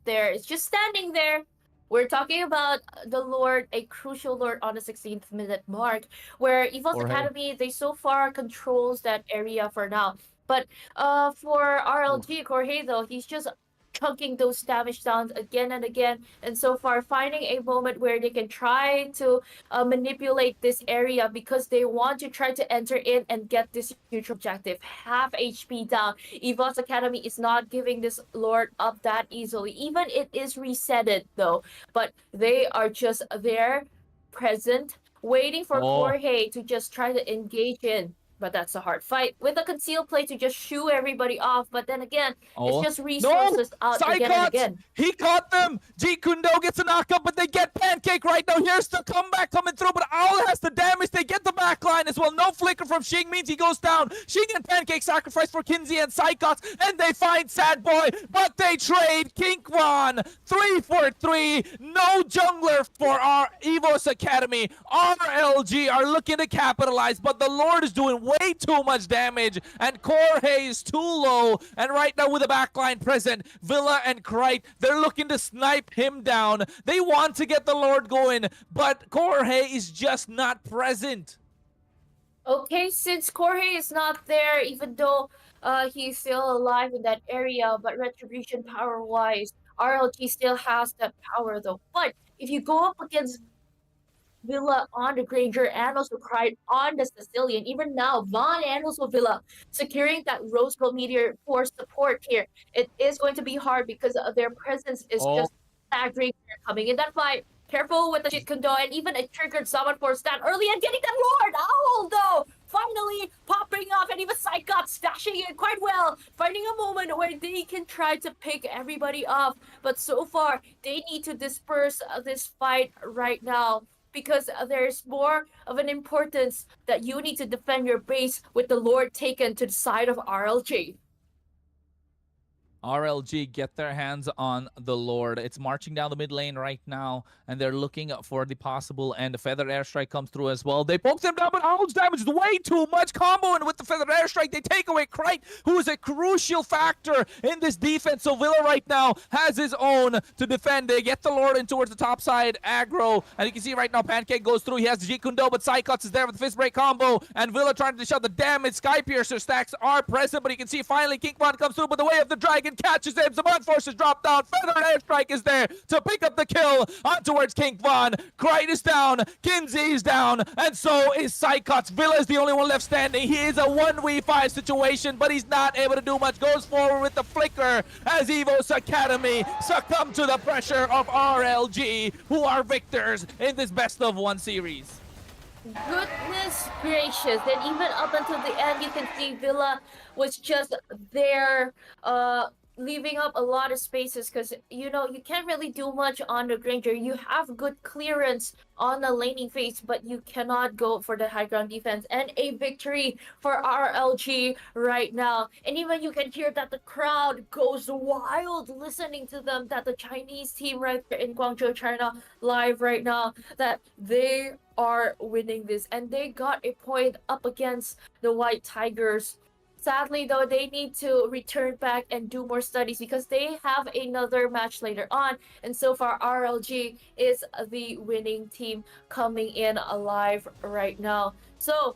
there. It's just standing there, We're talking about the Lord, a crucial Lord on the 16th minute mark, where EVO's Jorge. Academy, they so far controls that area for now. But for RLG, Jorge, though, he's just chunking those damage downs again and again, and so far finding a moment where they can try to manipulate this area because they want to try to enter in and get this huge objective. Half HP down. EVO's Academy is not giving this Lord up that easily. Even it is resetted though, but they are just there, present, waiting for Jorge to just try to engage in. But that's a hard fight with a concealed play to just shoo everybody off. But then again, it's just resources out again and again. He caught them. G Kundo gets a knockup, but they get Pancake right now. Here's the comeback coming through, but Owl has the damage. They get the back line as well. No flicker from Xing means he goes down. Xing and Pancake sacrifice for Kinsey and Psychots, and they find Sad Boy, but they trade Kinkwan. 3 for 3. No jungler for our EVO's Academy. RLG are looking to capitalize, but the Lord is doing way too much damage, and Jorge is too low. And right now with the backline present, Villa and Krite, they're looking to snipe him down. They want to get the Lord going, but Jorge is just not present. Okay, since Jorge is not there, even though he's still alive in that area, but retribution power-wise, RLG still has that power though. But if you go up against Villa on the Granger and also Krite on the Sicilian. Even now, Von and also Villa securing that Rose Gold Meteor for support here. It is going to be hard because their presence is just staggering coming in that fight. Careful with the Jit Kundo, and even a triggered summon for Stan early and getting that Lord! Owl though! Finally popping off, and even Psychot stashing in quite well, finding a moment where they can try to pick everybody off. But so far, they need to disperse this fight right now, because there's more of an importance that you need to defend your base with the Lord taken to the side of RLG. RLG get their hands on the Lord. It's marching down the mid lane right now, and they're looking for the possible end. The Feather Airstrike comes through as well. They poke them down, but Owl's damage is way too much. Comboing with the Feather Airstrike, they take away Krite, who is a crucial factor in this defense. So Villa right now has his own to defend. They get the Lord in towards the top side aggro, and you can see right now Pancake goes through. He has G Kundo, but Psychots is there with the Fist Break combo, and Villa trying to dish out the damage. Sky Piercer stacks are present, but you can see finally Kinkbon comes through, but the way of the dragon catches him. Zaman Forces dropped down. Feather Airstrike is there to pick up the kill on towards King Von. Krite is down. Kinsey is down. And so is Psychots. Villa is the only one left standing. He is a 1v5 situation, but he's not able to do much. Goes forward with the flicker as EVO's Academy succumb to the pressure of RLG, who are victors in this best-of-1 series. Goodness gracious. And even up until the end, you can see Villa was just there, leaving up a lot of spaces, because you know you can't really do much on the Granger. You have good clearance on the laning phase, but you cannot go for the high ground defense. And a victory for RLG right now. And even you can hear that the crowd goes wild listening to them, that the Chinese team right there in Guangzhou, China, live right now, that they are winning this, and they got a point up against the White Tigers. Sadly, though, they need to return back and do more studies because they have another match later on. And so far, RLG is the winning team coming in alive right now. So,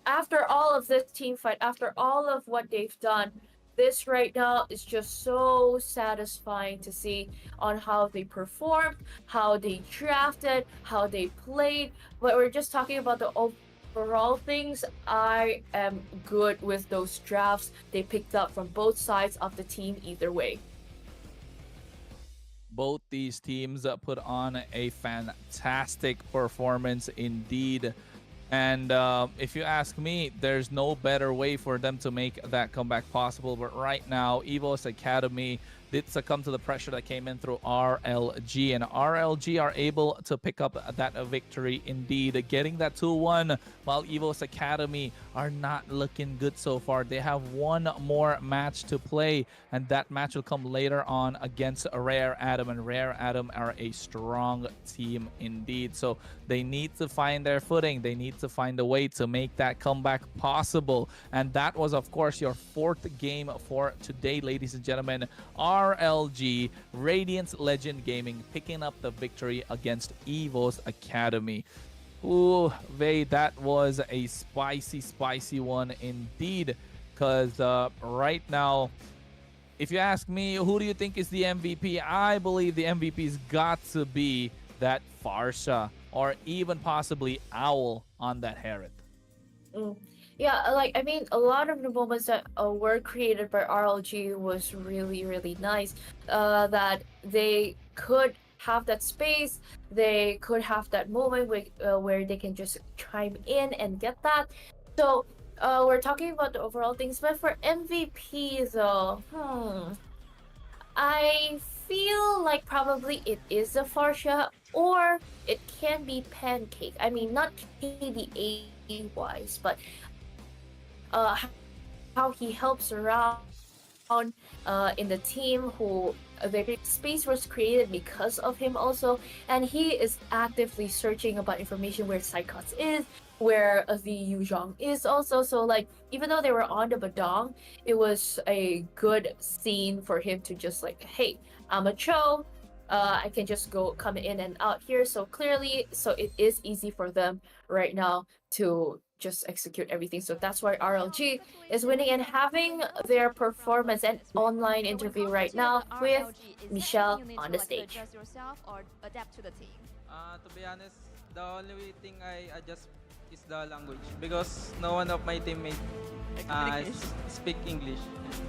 after all of this team fight, after all of what they've done, this right now is just so satisfying to see on how they performed, how they drafted, how they played. But we're just talking about the overall things. I am good with those drafts they picked up from both sides of the team either way. Both these teams put on a fantastic performance indeed. And if you ask me, there's no better way for them to make that comeback possible. But right now, EVO's Academy did succumb to the pressure that came in through RLG. And RLG are able to pick up that victory indeed, getting that 2-1, while EVO's Academy are not looking good so far. They have one more match to play, and that match will come later on against Rare Adam. And Rare Adam are a strong team indeed. So they need to find their footing. They need to find a way to make that comeback possible. And that was, of course, your fourth game for today, ladies and gentlemen. RLG, Radiance Legend Gaming, picking up the victory against EVO's Academy. Ooh, Vey, that was a spicy one indeed. Because right now, if you ask me, who do you think is the MVP? I believe the MVP's got to be that Farsha or even possibly Owl on that Herod. Yeah, like I mean, a lot of the moments that were created by RLG was really nice. That they could have that space, they could have that moment where they can just chime in and get that. So we're talking about the overall things, but for MVP though, I feel like probably it is a Farsha or it can be Pancake. I mean, not KDA wise, but how he helps around in the team, who the space was created because of him also, and he is actively searching about information where Psychots is, where the Yuzhong is also. So like, even though they were on the Badong, it was a good scene for him to just like, hey, I'm a Cho, I can just go come in and out here. So clearly, so it is easy for them right now to just execute everything. So that's why RLG is winning and having their performance and online interview right now with Michelle on the stage. To be honest, the only thing I adjust is the language because no one of my teammates speak English.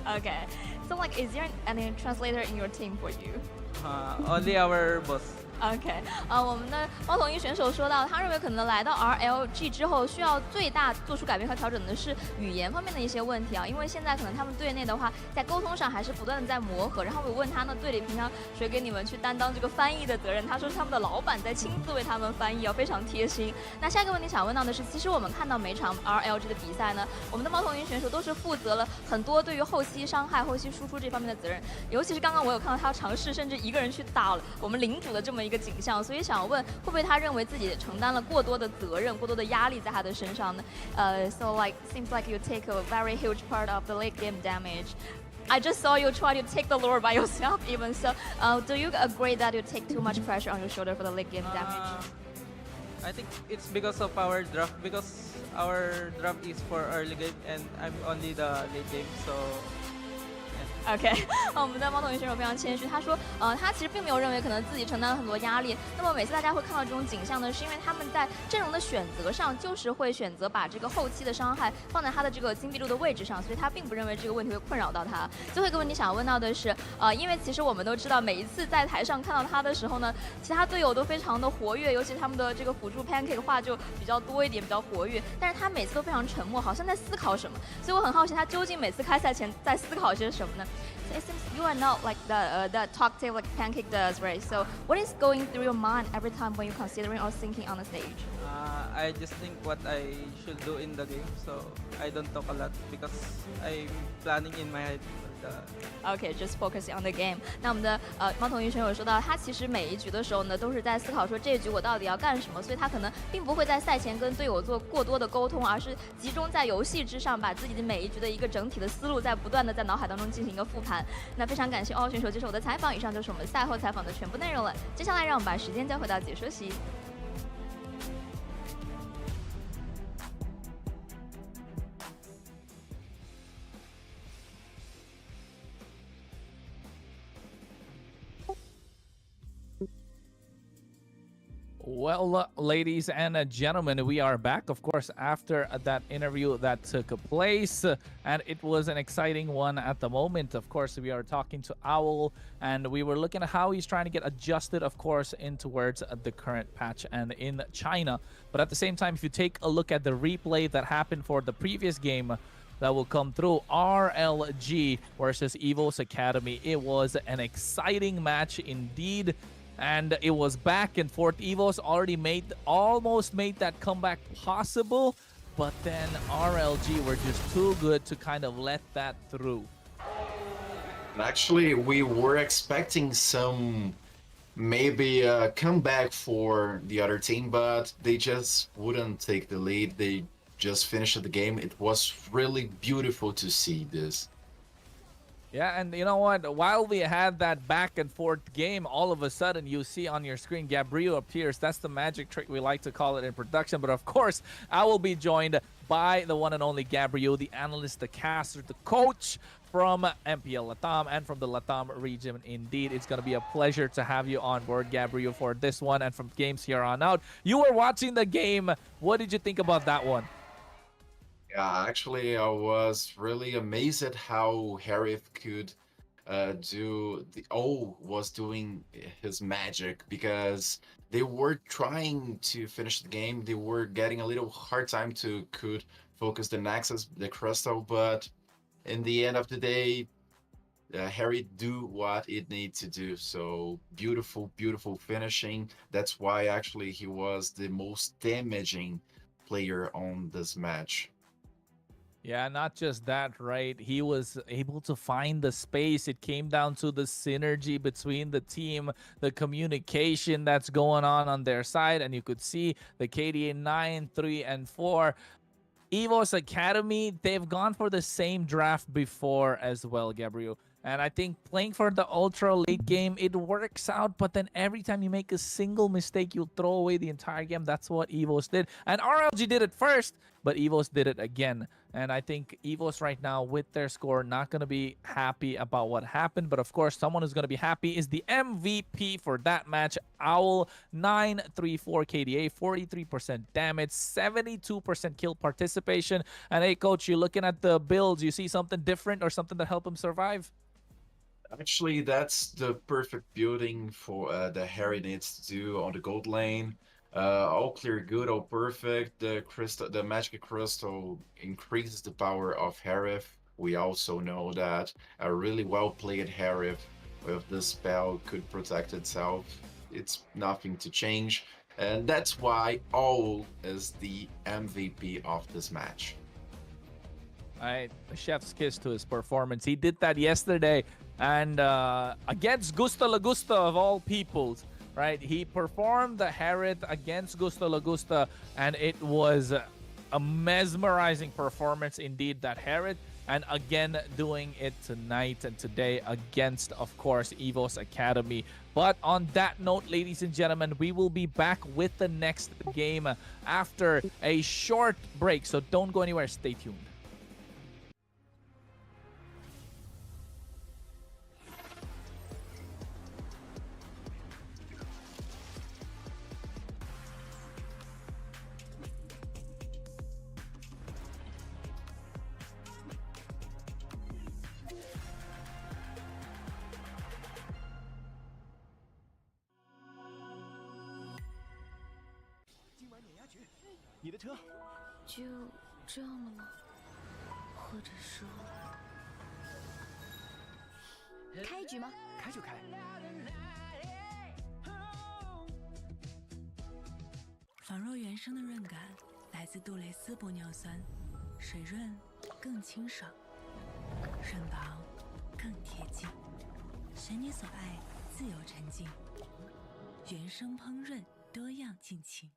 Okay, so like, is there any translator in your team for you? Only our boss. OK， 我们的猫头鹰选手说到，他认为可能来到 RLG 之后，需要最大做出改变和调整的是语言方面的一些问题啊，因为现在可能他们队内的话，在沟通上还是不断的在磨合。然后我问他呢，队里平常谁给你们去担当这个翻译的责任？他说是他们的老板在亲自为他们翻译，非常贴心。那下一个问题想问到的是，其实我们看到每场 RLG 的比赛呢，我们的猫头鹰选手都是负责了很多对于后期伤害、后期输出这方面的责任，尤其是刚刚我有看到他尝试甚至一个人去打了我们领主的这么一个景象，所以想问，会不会他认为自己承担了过多的责任、过多的压力在他的身上呢？So like seems like you take a very huge part of the late game damage. I just saw you try to take the lore by yourself even. So do you agree that you take too much pressure on your shoulder for the late game damage? I think it's because of our draft, because our draft is for early game and I'm only the late game, so. OK， 我们的猫头鹰选手非常谦虚，他说，他其实并没有认为可能自己承担了很多压力。那么每次大家会看到这种景象呢，是因为他们在阵容的选择上，就是会选择把这个后期的伤害放在他的这个金币路的位置上，所以他并不认为这个问题会困扰到他。最后一个问题想要问到的是，因为其实我们都知道，每一次在台上看到他的时候呢，其他队友都非常的活跃，尤其他们的这个辅助 Pancake 话就比较多一点，比较活跃。但是他每次都非常沉默，好像在思考什么。所以我很好奇，他究竟每次开赛前在思考些什么呢？ It seems you are not like the talkative like Pancake does, right? So what is going through your mind every time when you're considering or thinking on the stage? I just think what I should do in the game, so I don't talk a lot because I'm planning in my head. OK, just focusing on the game. 那我们的猫头鹰选手说到，他其实每一局的时候呢，都是在思考说这一局我到底要干什么，所以他可能并不会在赛前跟队友做过多的沟通，而是集中在游戏之上，把自己的每一局的一个整体的思路在不断的在脑海当中进行一个复盘。那非常感谢奥选手接受我的采访，以上就是我们赛后采访的全部内容了。接下来让我们把时间交回到解说席。Well, ladies and gentlemen, we are back, of course, after that interview that took place, and it was an exciting one at the moment. Of course, we are talking to Owl, and we were looking at how he's trying to get adjusted, of course, in towards the current patch and in China. But at the same time, if you take a look at the replay that happened for the previous game, that will come through, RLG versus EVO's Academy, it was an exciting match indeed. And it was back and forth. EVO's already almost made that comeback possible, but then RLG were just too good to kind of let that through. Actually, we were expecting some maybe a comeback for the other team, but they just wouldn't take the lead. They just finished the game. It was really beautiful to see this. Yeah, and you know what? While we had that back and forth game, all of a sudden you see on your screen Gabriel appears. That's the magic trick we like to call it in production. But of course, I will be joined by the one and only Gabriel, the analyst, the caster, the coach from MPL Latam and from the Latam region. Indeed, it's going to be a pleasure to have you on board, Gabriel, for this one and from games here on out. You were watching the game. What did you think about that one? Yeah, actually, I was really amazed at how Harif could was doing his magic, because they were trying to finish the game. They were getting a little hard time to could focus the Nexus, the Crystal, but in the end of the day, Harry do what it needs to do. So beautiful, beautiful finishing. That's why actually he was the most damaging player on this match. Yeah, not just that, right? He was able to find the space. It came down to the synergy between the team, the communication that's going on their side, and you could see the KDA 9, 3, and 4. EVOS Academy, they've gone for the same draft before as well, Gabriel. And I think playing for the ultra late game, it works out. But then every time you make a single mistake, you'll throw away the entire game. That's what EVOS did. And RLG did it first, but EVOS did it again. And I think EVOS right now, with their score, not going to be happy about what happened. But of course, someone who's going to be happy is the MVP for that match, Owl. 934 KDA, 43% damage, 72% kill participation. And hey, coach, you're looking at the builds. You see something different or something that helped him survive? Actually, that's the perfect building for the Harry needs to do on the gold lane. All clear good, all perfect. The magic crystal increases the power of Harif. We also know that a really well played Harif with this spell could protect itself. It's nothing to change, and that's why Owl is the MVP of this match. All right, a chef's kiss to his performance. He did that yesterday, and against Gusto Lagusta of all peoples, right? He performed the Harith against Gusto Lagusta, and it was a mesmerizing performance indeed, that Harith. And again, doing it tonight and today against, of course, EVOS Academy. But on that note, ladies and gentlemen, we will be back with the next game after a short break. So don't go anywhere. Stay tuned.就这样了吗？或者说，开一局吗？开就开。仿若原生的润感来自杜蕾斯玻尿酸，水润更清爽，润薄更贴近，选你所爱，自由沉浸，原生烹饪多样尽情。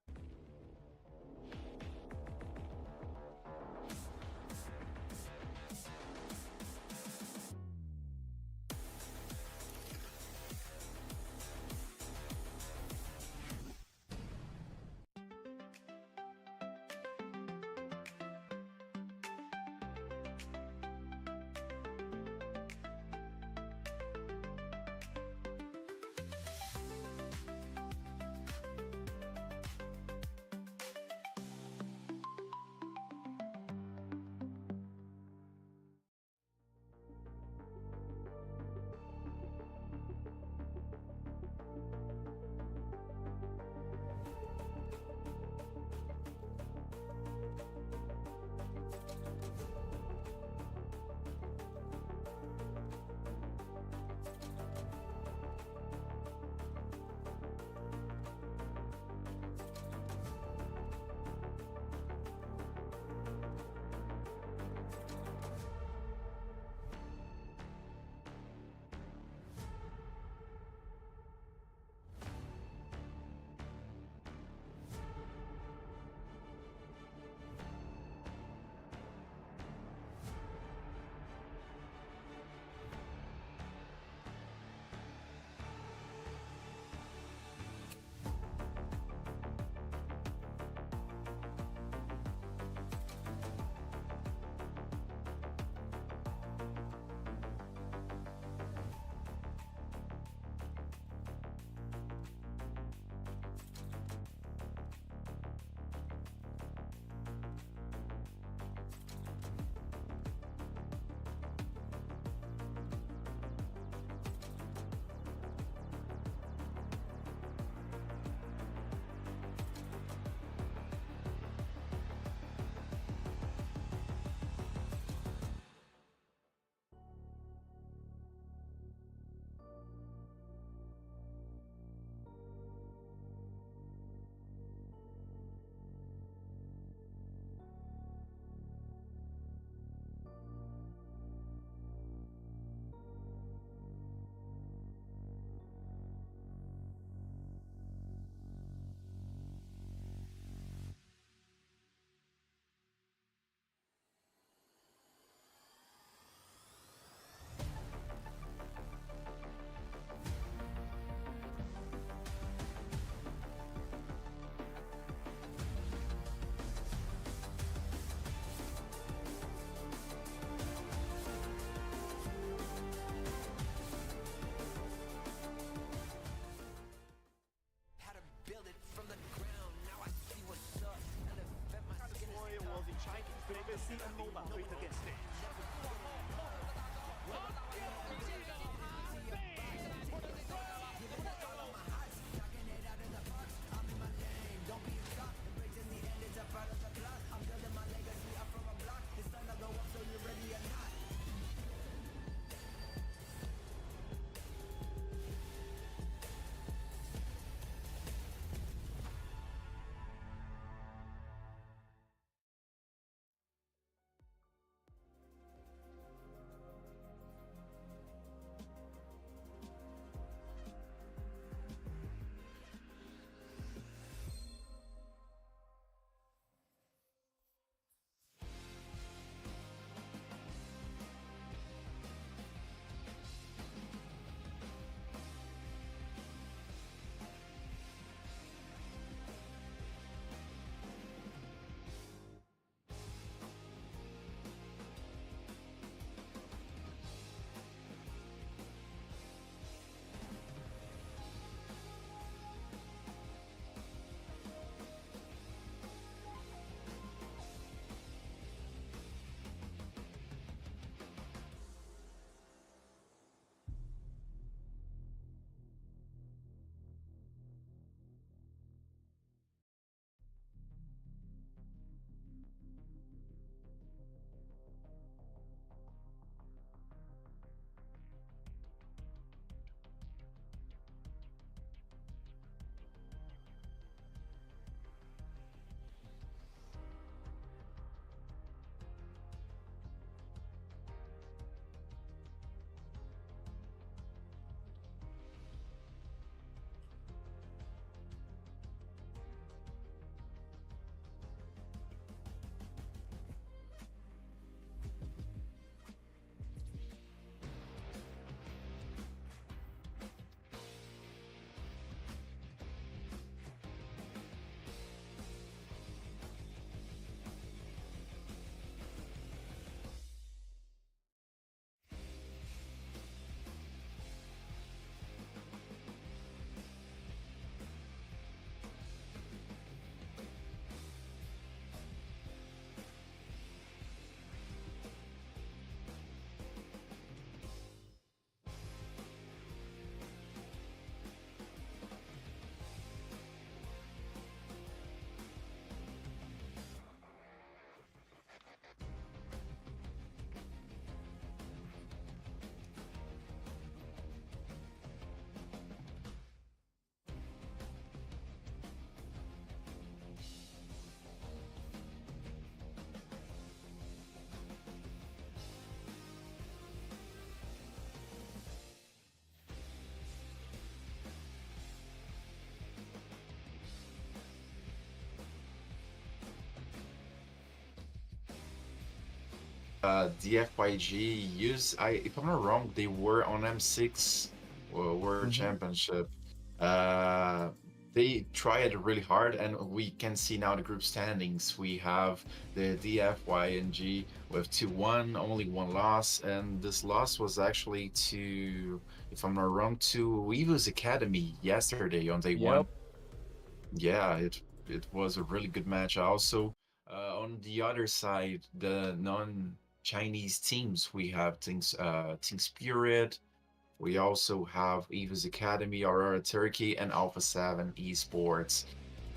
DFYG if I'm not wrong, they were on M6 World Championship. They tried really hard, and we can see now the group standings. We have the DFYG with 2-1, only one loss, and this loss was actually to, if I'm not wrong, to EVAC Academy yesterday on day one. Yeah, it was a really good match. Also, on the other side, the non-Chinese teams, we have Team Spirit. We also have EVAC Academy, Aurora Turkey, and Alpha 7 Esports.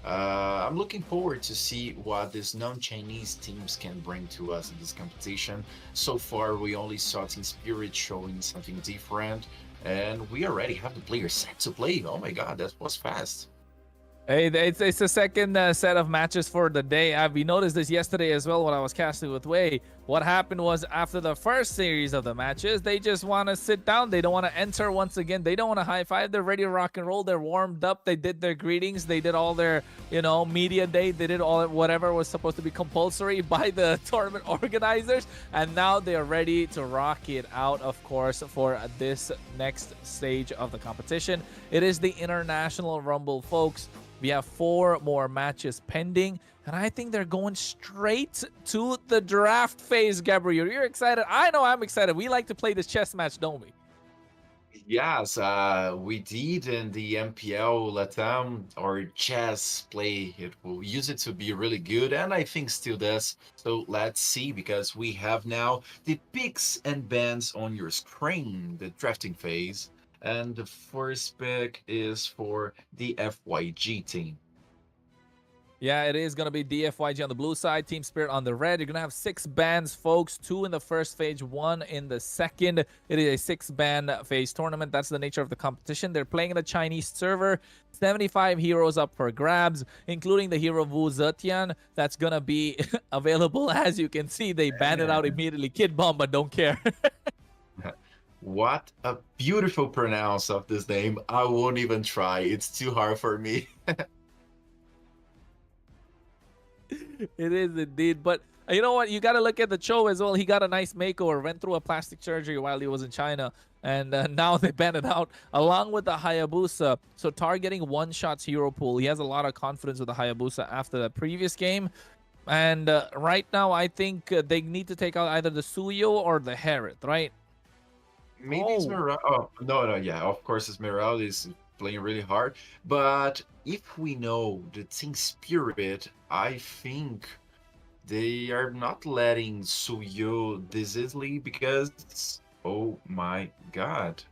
I'm looking forward to see what these non-Chinese teams can bring to us in this competition. So far, we only saw Team Spirit showing something different, and we already have the players set to play. Oh my god, that was fast. Hey, it's the second set of matches for the day. We noticed this yesterday as well when I was casting with Wei. What happened was after the first series of the matches, they just want to sit down. They don't want to enter once again. They don't want to high-five. They're ready to rock and roll. They're warmed up. They did their greetings. They did all their, media day. They did all whatever was supposed to be compulsory by the tournament organizers. And now they are ready to rock it out, of course, for this next stage of the competition. It is the International Rumble, folks. We have 4 more matches pending, and I think they're going straight to the draft phase, Gabriel. You're excited? I know I'm excited. We like to play this chess match, don't we? Yes, we did in the MPL Latam or chess play. It will use it to be really good, and I think still does. So let's see, because we have now the picks and bans on your screen, the drafting phase. And the first pick is for the FYG team. Yeah, it is going to be DFYG on the blue side, Team Spirit on the red. You're going to have 6 bans, folks. 2 in the first phase, 1 in the second. It is a 6-ban phase tournament. That's the nature of the competition. They're playing in a Chinese server. 75 heroes up for grabs, including the hero Wu Zetian. That's going to be available. As you can see, they banned it out immediately. Kid Bomb, but don't care. What a beautiful pronounce of this name. I won't even try. It's too hard for me. It is indeed. But you know what? You got to look at the Cho as well. He got a nice makeover, went through a plastic surgery while he was in China. And now they banned it out along with the Hayabusa. So targeting one-shots hero pool. He has a lot of confidence with the Hayabusa after the previous game. And right now, I think they need to take out either the Suyo or the Herod, right? Maybe Esmeralda. Oh, no, yeah, of course Esmeralda is playing really hard. But if we know the Team Spirit, I think they are not letting Suyo this easily because, oh my god.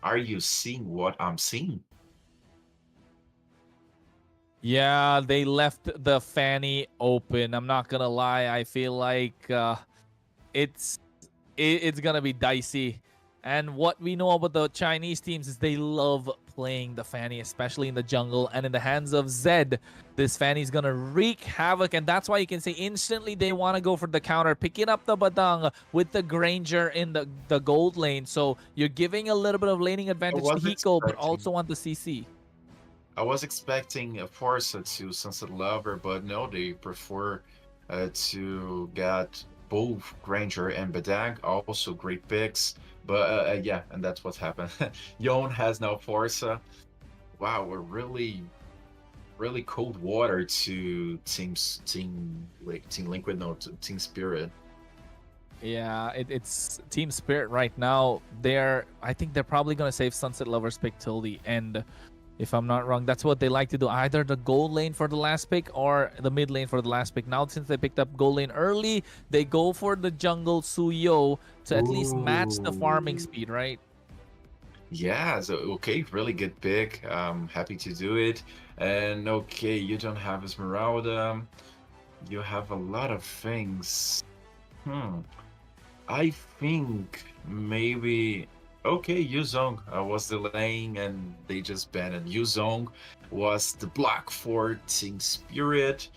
Are you seeing what I'm seeing? Yeah, they left the Fanny open. I'm not going to lie. I feel like it's going to be dicey. And what we know about the Chinese teams is they love playing the Fanny, especially in the jungle. And in the hands of Zed, this Fanny is going to wreak havoc. And that's why you can say instantly they want to go for the counter, picking up the Badang with the Granger in the gold lane. So you're giving a little bit of laning advantage to Hiko, but also on the CC. I was expecting a Forza to Sunset Lover, but no, they prefer to get both Granger and Badang, also great picks. But yeah, and that's what happened. Yon has now Forza. Wow, we're really cold water to Team Liquid, no, to Team Spirit. Yeah, it's Team Spirit right now. I think they're probably gonna save Sunset Lover's pick till the end. If I'm not wrong, that's what they like to do. Either the gold lane for the last pick or the mid lane for the last pick. Now, since they picked up gold lane early, they go for the jungle Suyo to at least match the farming speed, right? Yeah, so okay, really good pick. I'm happy to do it. And okay, you don't have Esmeralda. You have a lot of things. I think maybe... Okay, Yuzong was delaying and they just banned it. Yuzong was the block for Team Spirit.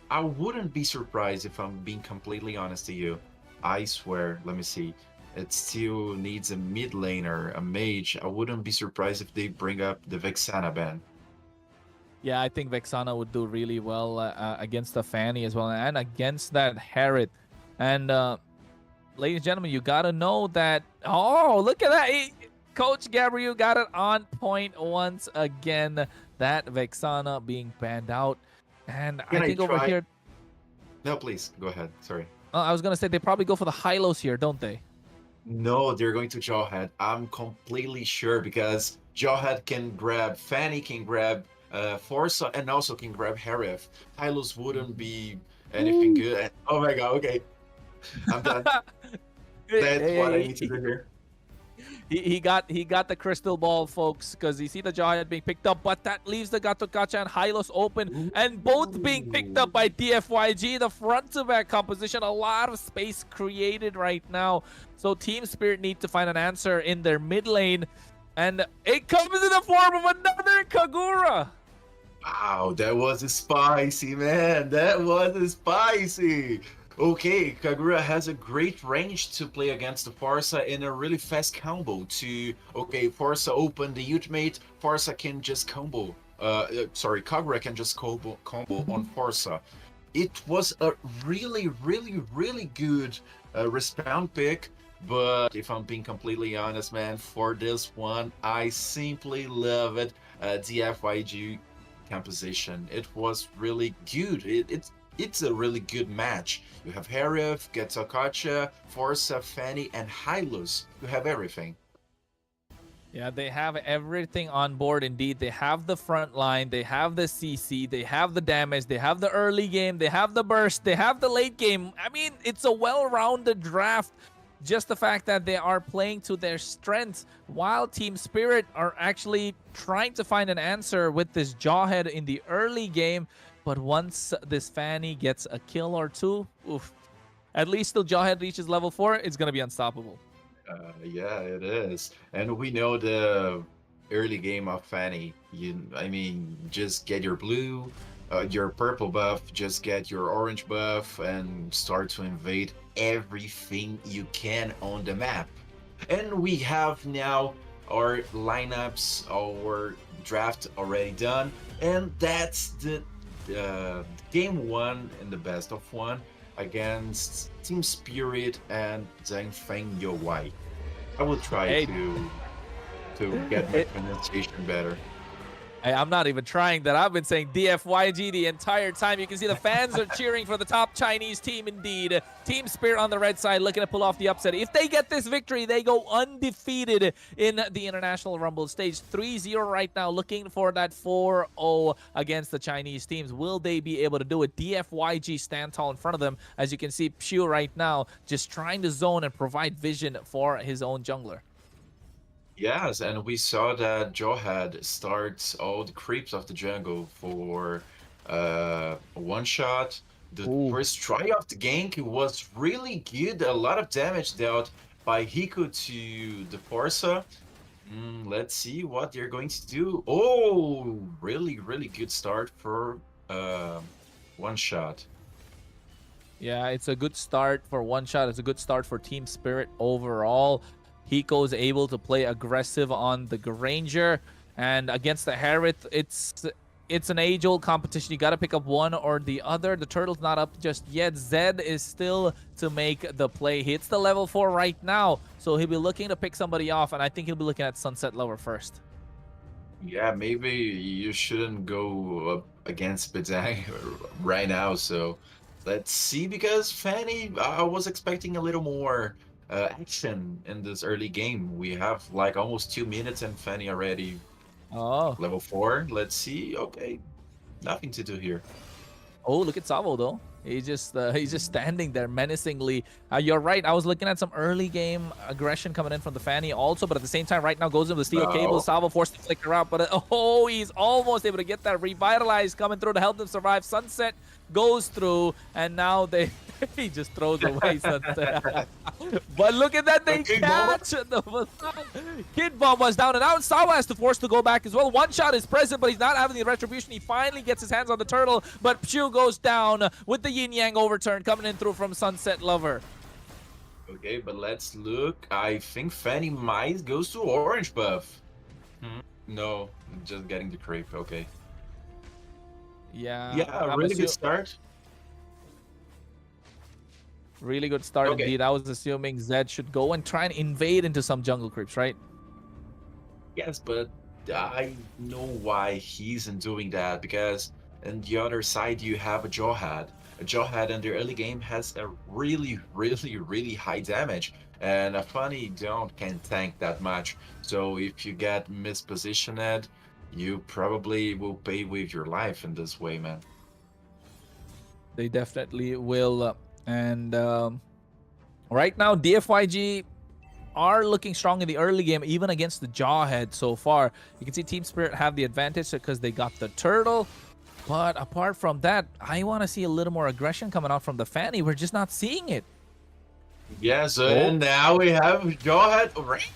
I wouldn't be surprised if I'm being completely honest to you. I swear, let me see. It still needs a mid laner, a mage. I wouldn't be surprised if they bring up the Vexana ban. Yeah, I think Vexana would do really well against the Fanny as well and against that Herod. And ladies and gentlemen, you gotta know that. Oh, look at that. Coach Gabriel got it on point once again. That Vexana being banned out. And I think over here... No, please, go ahead. Sorry. I was going to say they probably go for the high-lows here, don't they? No, they're going to Jawhead. I'm completely sure because Jawhead can grab Fanny, can grab Forza, and also can grab Harif. Hylos wouldn't be anything good. And, oh my god, okay. I'm done. That's what I need to do here. He got the crystal ball, folks, because you see the Jawhead being picked up, but that leaves the Gato Gacha and Hylos open, and both being picked up by DFYG. The front-to-back composition, a lot of space created right now. So Team Spirit need to find an answer in their mid lane, and it comes in the form of another Kagura. Wow, that was spicy, man. That was spicy. Okay, Kagura has a great range to play against the Forza in a really fast combo to, okay, Forza open the ultimate, Forza can just combo, Kagura can just combo on Forza. It was a really good respawn pick, but if I'm being completely honest, man, for this one, I simply love it. DFYG composition, it was really good. It's a really good match. You have Harif, Getakacha, Forza, Fanny, and Hylos. You have everything. Yeah, they have everything on board indeed. They have the front line, they have the CC, they have the damage, they have the early game, they have the burst, they have the late game. I mean, it's a well-rounded draft. Just the fact that they are playing to their strengths, while Team Spirit are actually trying to find an answer with this Jawhead in the early game. But once this Fanny gets a kill or two, oof, at least till Jawhead reaches level 4, it's going to be unstoppable. Yeah, it is. And we know the early game of Fanny. I mean, just get your blue, your purple buff, just get your orange buff, and start to invade everything you can on the map. And we have now our lineups, our draft already done. And that's the game 1 in the best of 1 against Team Spirit and Zhangfeng Youwai. I will try to get my pronunciation better. Hey, I'm not even trying that. I've been saying DFYG the entire time. You can see the fans are cheering for the top Chinese team indeed. Team Spirit on the red side looking to pull off the upset. If they get this victory, they go undefeated in the International Rumble stage. 3-0 right now, looking for that 4-0 against the Chinese teams. Will they be able to do it? DFYG stand tall in front of them. As you can see, Pshu right now just trying to zone and provide vision for his own jungler. Yes, and we saw that Jawhead starts all the creeps of the jungle for one shot. The first try of the gank was really good. A lot of damage dealt by Hiku to the Forza. Let's see what they're going to do. Oh, really good start for one shot. Yeah, it's a good start for one shot. It's a good start for Team Spirit overall. Hiko is able to play aggressive on the Granger, and against the Harith, it's an age-old competition. You got to pick up one or the other. The Turtle's not up just yet. Zed is still to make the play. He hits the level 4 right now, so he'll be looking to pick somebody off, and I think he'll be looking at Sunset Lover first. Yeah, maybe you shouldn't go up against Bedzang right now, so let's see, because Fanny, I was expecting a little more action in this early game. We have like almost 2 minutes and Fanny already level 4. Let's see. Okay, nothing to do here. Oh, look at Savo though. He's just standing there menacingly. You're right. I was looking at some early game aggression coming in from the Fanny also, but at the same time, right now goes into the steel cable. Savo forced to flicker out, but he's almost able to get that revitalized coming through to help them survive. Sunset goes through, and now he just throws away Sunset. But look at that, they catch the Kid Bomb was down, and now Savo has to force to go back as well. One shot is present, but he's not having the retribution. He finally gets his hands on the turtle, but Pshu goes down with the Yin Yang overturn coming in through from Sunset Lover. Okay, but let's look. I think Fanny might goes to orange buff. No, just getting the creep. Okay. Yeah, really good start. Really good start Okay. indeed. I was assuming Zed should go and try and invade into some jungle creeps, right? Yes, but I know why he isn't doing that, because on the other side you have a Jawhead. A Jawhead in the early game has a really high damage, and a funny don't can tank that much. So if you get mispositioned, you probably will pay with your life in this way, man. They definitely will. And right now, DFYG are looking strong in the early game, even against the Jawhead so far. You can see Team Spirit have the advantage because they got the turtle. But apart from that, I want to see a little more aggression coming out from the Fanny. We're just not seeing it. Yes, and now we have Jawhead. Right?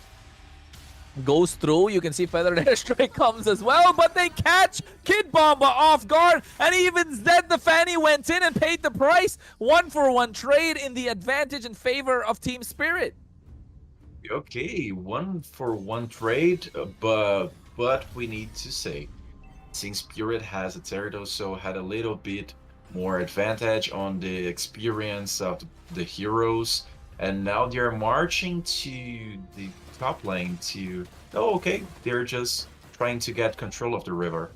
Goes through. You can see Feathered Airstrike comes as well, but they catch Kid Bomba off guard, and even Zed the Fanny went in and paid the price. 1-for-1 trade in the advantage in favor of Team Spirit. Okay, 1-for-1 trade, but we need to say, Team Spirit has a turtle, so had a little bit more advantage on the experience of the heroes, and now they're marching to the top lane to... Oh, okay, they're just trying to get control of the river.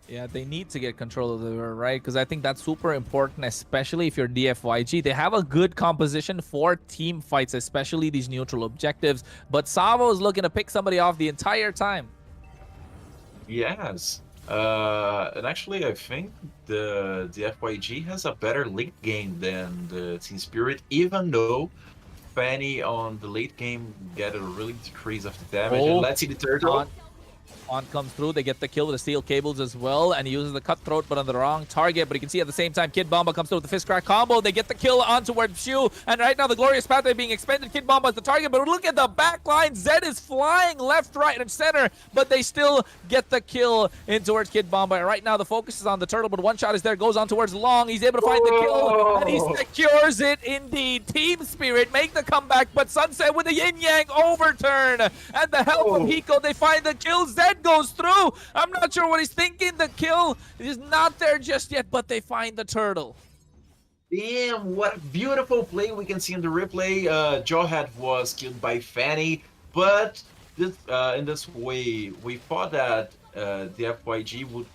Yeah, they need to get control of the river, right? Because I think that's super important, especially if you're DFYG. They have a good composition for team fights, especially these neutral objectives. But Savo is looking to pick somebody off the entire time. Yes, and actually I think the DFYG has a better late game than the Team Spirit, even though Fanny on the late game get a really decrease of the damage. And let's see the turtle. On comes through, they get the kill with the steel cables as well, and he uses the cutthroat but on the wrong target. But you can see at the same time Kid Bomba comes through with the fist crack combo. They get the kill on towards Shu, and right now the glorious pathway being expended. Kid Bomba is the target, but look at the back line. Zed is flying left, right, and center, but they still get the kill in towards Kid Bomba. And right now the focus is on the turtle, but one shot is there, goes on towards Long. He's able to find the kill, and he secures it indeed. Team Spirit make the comeback, but Sunset with a yin-yang overturn, and the help of Hiko, they find the kill. Zed goes through. I'm not sure what he's thinking. The kill is not there just yet, but they find the turtle. Damn, what a beautiful play we can see in the replay. Jawhead was killed by Fanny, but this, in this way, we thought that the FYG would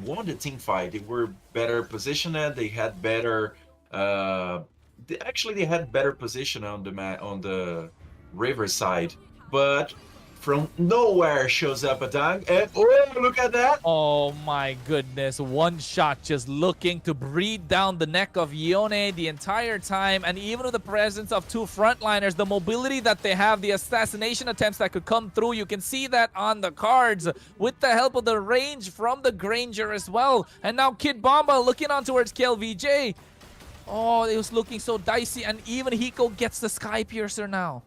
won the team fight. They were better positioned. They had better. They had better position on the river side, but from nowhere shows up a dunk, and oh, look at that! Oh my goodness, one shot just looking to breathe down the neck of Yone the entire time, and even with the presence of two frontliners, the mobility that they have, the assassination attempts that could come through, you can see that on the cards with the help of the range from the Granger as well. And now Kid Bomba looking on towards KLVJ. Oh, it was looking so dicey, and even Hiko gets the Sky Piercer now.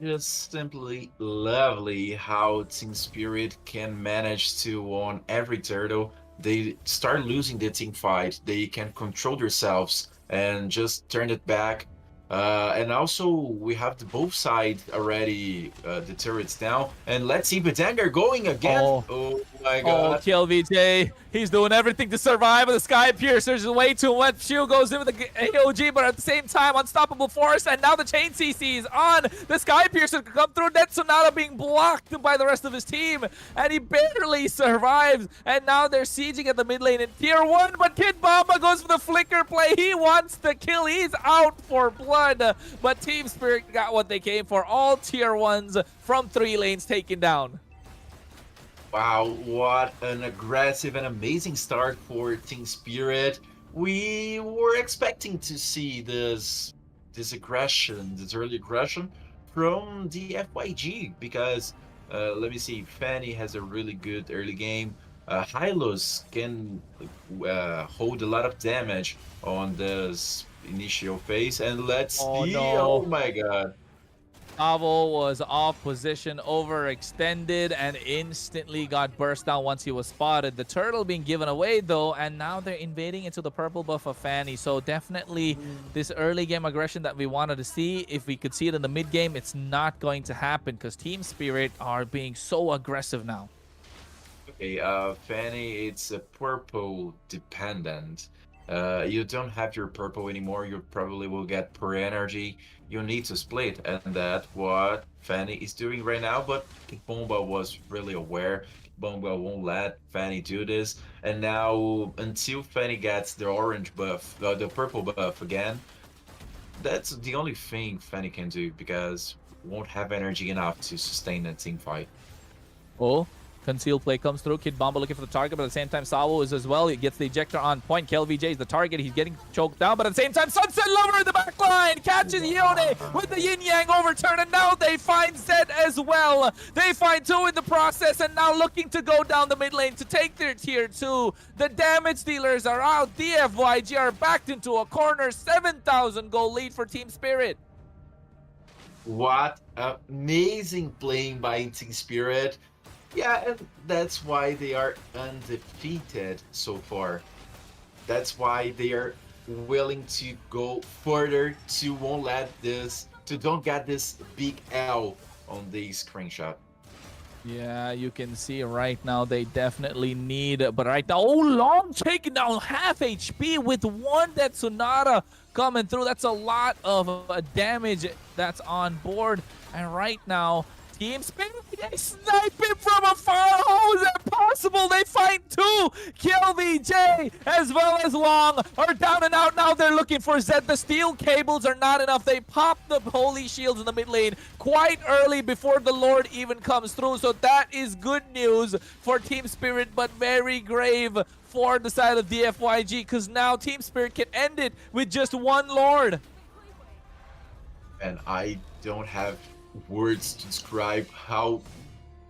Just simply lovely how Team Spirit can manage to win every turtle. They start losing the team fight, they can control themselves and just turn it back. And also we have the both sides already the turrets down, and let's see Bedanger going again. Oh my god. Oh, KLVJ, he's doing everything to survive, but the Sky Piercer's way too much. Shu goes in with the AOG, but at the same time, Unstoppable Force, and now the Chain CC is on. The Sky Piercer could come through. Netsonata being blocked by the rest of his team, and he barely survives. And now they're sieging at the mid lane in tier 1, but Kid Bomba goes for the flicker play. He wants the kill. He's out for blood, but Team Spirit got what they came for. All tier 1s from 3 lanes taken down. Wow, what an aggressive and amazing start for Team Spirit. We were expecting to see this aggression, this early aggression from the FYG, because let me see, Fanny has a really good early game. Hylos can hold a lot of damage on this initial phase, and let's see. No. Oh my god. Savo was off position, overextended, and instantly got burst down once he was spotted. The turtle being given away though, and now they're invading into the purple buff of Fanny. So definitely this early game aggression that we wanted to see, if we could see it in the mid game, it's not going to happen because Team Spirit are being so aggressive now. Okay, Fanny, it's a purple dependent. You don't have your purple anymore. You probably will get per energy. You need to split, and that's what Fanny is doing right now. But Bomba was really aware. Bomba won't let Fanny do this, and now until Fanny gets the orange buff, the purple buff again, that's the only thing Fanny can do because won't have energy enough to sustain a team fight. Oh, concealed play comes through. Kid Bomba looking for the target, but at the same time, Savo is as well. He gets the ejector on point. KLVJ is the target. He's getting choked down, but at the same time, Sunset Lover in the back line catches Yone with the Yin Yang overturn, and now they find Zed as well. They find 2 in the process, and now looking to go down the mid lane to take their tier 2. The damage dealers are out. DFYG are backed into a corner. 7,000 goal lead for Team Spirit. What amazing playing by Team Spirit. Yeah, and that's why they are undefeated so far. That's why they are willing to go further to won't let this, to don't get this big L on the screenshot. Yeah, you can see right now they definitely need, but right now, oh, Long taking down half HP with 1 Death Sonata coming through. That's a lot of damage that's on board. And right now, Team Spirit, they snipe him from afar. How is that possible? They find 2. Kill VJ as well as Long are down and out. Now they're looking for Zed. The steel cables are not enough. They pop the holy shields in the mid lane quite early before the Lord even comes through. So that is good news for Team Spirit, but very grave for the side of DFYG, because now Team Spirit can end it with just 1 Lord. And I don't have words to describe how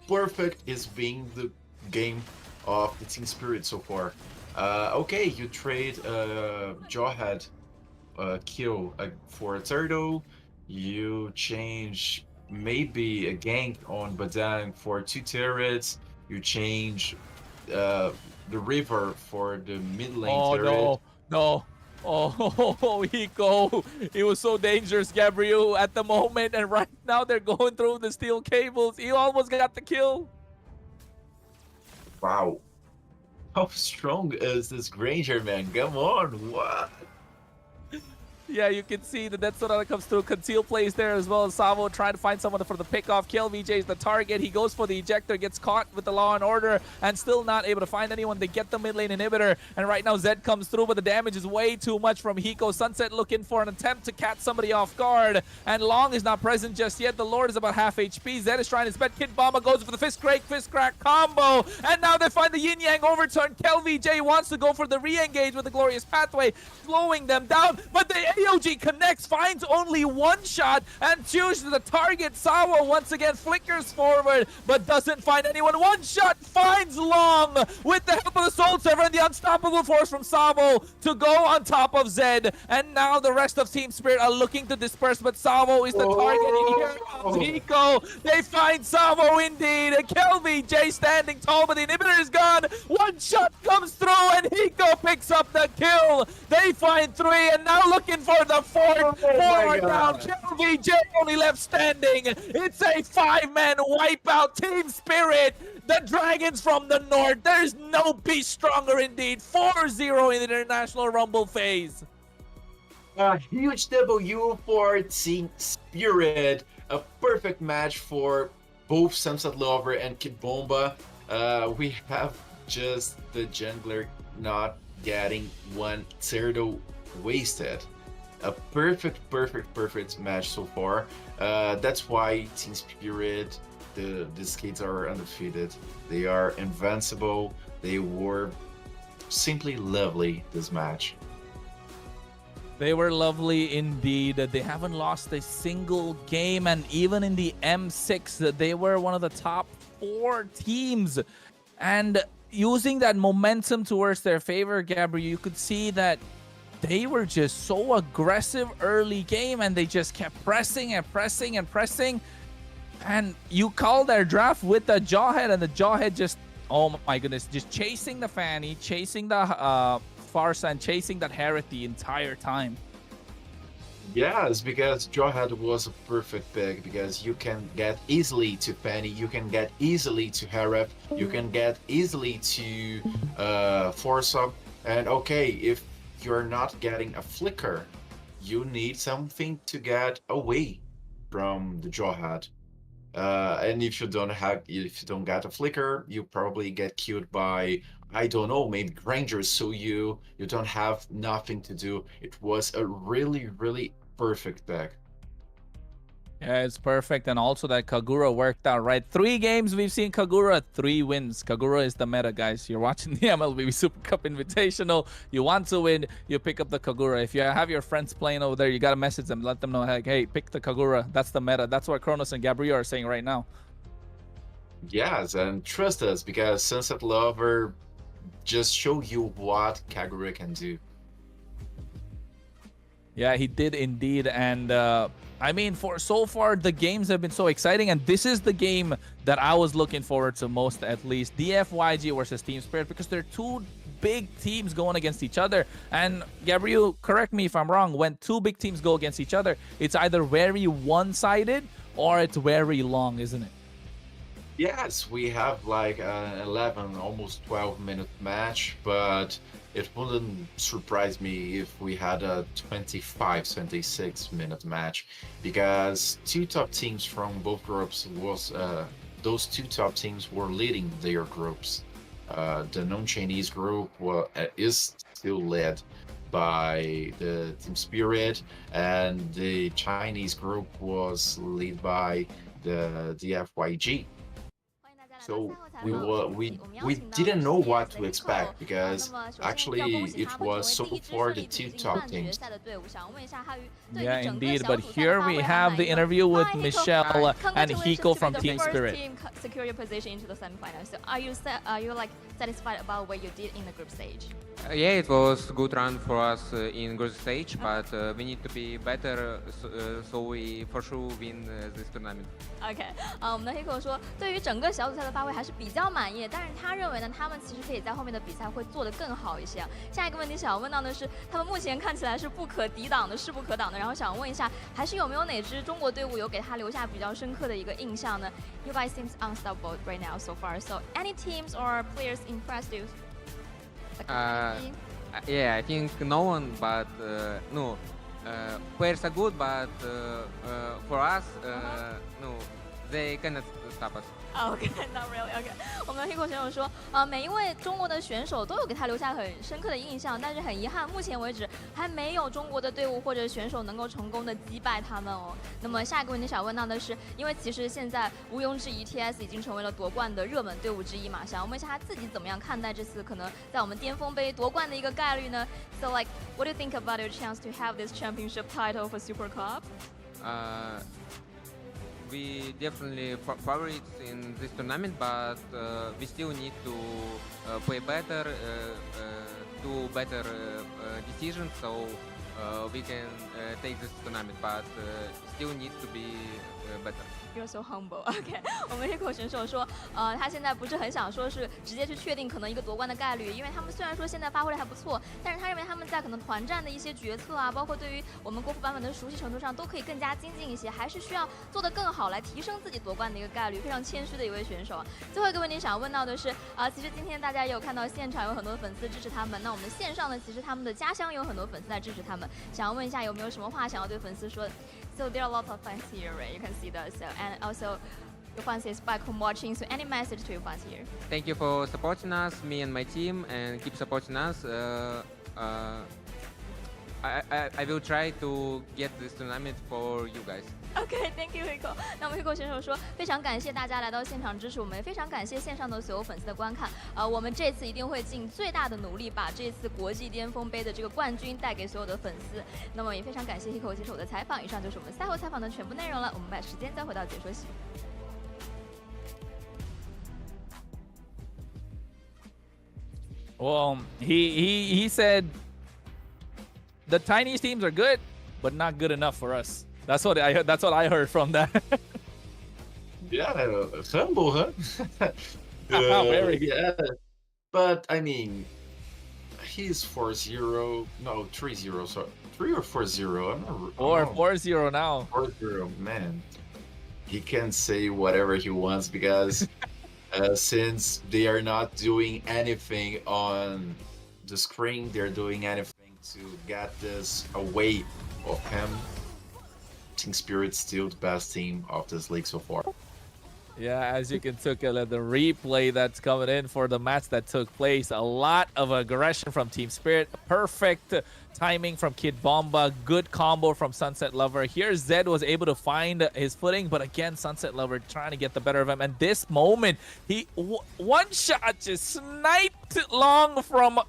perfect is being the game of the Team Spirit so far. Okay, you trade Jawhead kill for a turtle. You change maybe a gank on Badang for 2 turrets. You change the river for the mid lane turret. Oh no. Oh, Hiko. It was so dangerous, Gabriel, at the moment. And right now, they're going through the steel cables. He almost got the kill. Wow. How strong is this Granger, man? Come on. What? Yeah, you can see the Death Sonata comes through. Conceal plays there as well as Savo trying to find someone for the pickoff. KLVJ is the target. He goes for the ejector, gets caught with the Law and Order, and still not able to find anyone. They get the mid lane inhibitor, and right now Zed comes through, but the damage is way too much from Hiko. Sunset looking for an attempt to catch somebody off guard, and Long is not present just yet. The Lord is about half HP. Zed is trying his best. Kid Bomba goes for the fist crack combo, and now they find the Yin Yang overturn. KLVJ wants to go for the re-engage with the Glorious Pathway, slowing them down, but the AOG connects, finds only 1 shot, and chooses the target. Sawa once again flickers forward, but doesn't find anyone. 1 shot finds Long with the help of the Soul Server and the unstoppable force from Savo to go on top of Zed. And now the rest of Team Spirit are looking to disperse, but Savo is the target. Here comes Hiko. They find Savo indeed. KLVJ standing tall, but the inhibitor is gone. 1 shot comes through, and Hiko picks up the kill. They find 3, and now looking for the 4th. 4 are down. KLVJ only left standing. It's a 5-man wipeout. Team Spirit, the Dragons from the North. There's no beast stronger indeed. 4-0 in the International Rumble phase. A huge W for Team Spirit. A perfect match for both Sunset Lover and Kid Bomba. We have just the jungler not getting 1 turtle wasted. A perfect match so far. That's why Team Spirit, the Skates are undefeated. They are invincible. They were simply lovely this match. They were lovely indeed. They haven't lost a single game, and even in the M6, they were one of the top 4 teams. And using that momentum towards their favor, Gabriel, you could see that they were just so aggressive early game, and they just kept pressing and pressing and pressing. And you call their draft with the Jawhead, and the Jawhead just, oh my goodness, just chasing the Fanny, chasing the Farsa, and chasing that Hereth the entire time. Yes, because Jawhead was a perfect pick, because you can get easily to Fanny, you can get easily to Hereth, you can get easily to Forza. And okay, if you're not getting a flicker. You need something to get away from the jawhead. And if you don't get a flicker, you probably get killed by, I don't know, maybe Rangers, so you don't have nothing to do. It was a really, really perfect deck. Yeah, it's perfect. And also that Kagura worked out, right? 3 games we've seen Kagura, 3 wins. Kagura is the meta, guys. You're watching the MLBB Super Cup Invitational. You want to win, you pick up the Kagura. If you have your friends playing over there, you got to message them. Let them know, like, hey, pick the Kagura. That's the meta. That's what Kronos and Gabriel are saying right now. Yes, and trust us, because Sunset Lover just show you what Kagura can do. Yeah, he did indeed. And I mean, for so far, the games have been so exciting. And this is the game that I was looking forward to most, at least. DFYG versus Team Spirit, because they're 2 big teams going against each other. And Gabriel, correct me if I'm wrong, when 2 big teams go against each other, it's either very one-sided or it's very long, isn't it? Yes, we have like an 11, almost 12-minute match, but it wouldn't surprise me if we had a 25, 26-minute match, because 2 top teams from both groups those 2 top teams were leading their groups. The non-Chinese group is still led by the Team Spirit, and the Chinese group was led by the DFYG. So we didn't know what to expect, because actually it was so far the 2 top teams. Yeah, indeed. But here we have the interview with Michelle and Hiko from Team Spirit. Team secure your position into the semifinals. So are you like satisfied about what you did in the group stage? Yeah, it was a good run for us in group stage, but we need to be better, so we for sure win this tournament. OK， 我们的 Hiko 说，对于整个小组赛的发挥还是比较满意，但是他认为呢，他们其实可以在后面的比赛会做得更好一些。下一个问题想要问到的是，他们目前看起来是不可抵挡的，势不可挡的。然后想问一下，还是有没有哪支中国队伍有给他留下比较深刻的一个印象呢 ？You guys seems unstoppable right now so far. So any teams or players impressed you? Yeah, I think no one, but no. Players are good, but for us, no, they cannot stop us. OK, not really. OK， 我们的 Hiko 选手说，每一位中国的选手都有给他留下很深刻的印象，但是很遗憾，目前为止还没有中国的队伍或者选手能够成功的击败他们哦。那么下一个问题想问到的是，因为其实现在毋庸置疑 ，TS 已经成为了夺冠的热门队伍之一嘛，想要问一下他自己怎么样看待这次可能在我们巅峰杯夺冠的一个概率呢 ？So like, what do you think about your chance to have this championship title for Super Cup? We definitely favorites in this tournament, but we still need to play better, do better decisions, so we can take this tournament, but still need to be better. You're so humble. OK， 我们 Hiko 选手说，他现在不是很想说是直接去确定可能一个夺冠的概率，因为他们虽然说现在发挥的还不错，但是他认为他们在可能团战的一些决策啊，包括对于我们国服版本的熟悉程度上，都可以更加精进一些，还是需要做得更好来提升自己夺冠的一个概率。非常谦虚的一位选手啊。最后一个问题想要问到的是，其实今天大家也有看到现场有很多粉丝支持他们，那我们线上呢，其实他们的家乡有很多粉丝在支持他们，想要问一下有没有什么话想要对粉丝说 ？So there are a lot of fans here, right? You can see that. So and also, your fans is back home watching. So any message to your fans here? Thank you for supporting us, me and my team, and keep supporting us. I will try to get this tournament for you guys. OK, thank you, Hiko. 那我们 Hiko 选手说，非常感谢大家来到现场支持我们，也非常感谢线上的所有粉丝的观看。我们这次一定会尽最大的努力，把这次国际巅峰杯的这个冠军带给所有的粉丝。那么也非常感谢 Hiko 接受我的采访。以上就是我们赛后采访的全部内容了。我们把时间再回到解说席。Well, he said the Chinese teams are good, but not good enough for us. That's what I heard from that. Yeah, humble, huh? Very. Yeah, but I mean, he's 4-0. No, 3-0. So 3 or 4-0. I'm not. 4-0 now. 4-0, man. He can say whatever he wants because since they are not doing anything on the screen, they're doing anything to get this away of him. Team Spirit's still the best team of this league so far. Yeah, as you can take a look at the replay that's coming in for the match that took place. A lot of aggression from Team Spirit. Perfect timing from Kid Bomba. Good combo from Sunset Lover. Here, Zed was able to find his footing, but again, Sunset Lover trying to get the better of him. And this moment, he one shot just sniped long from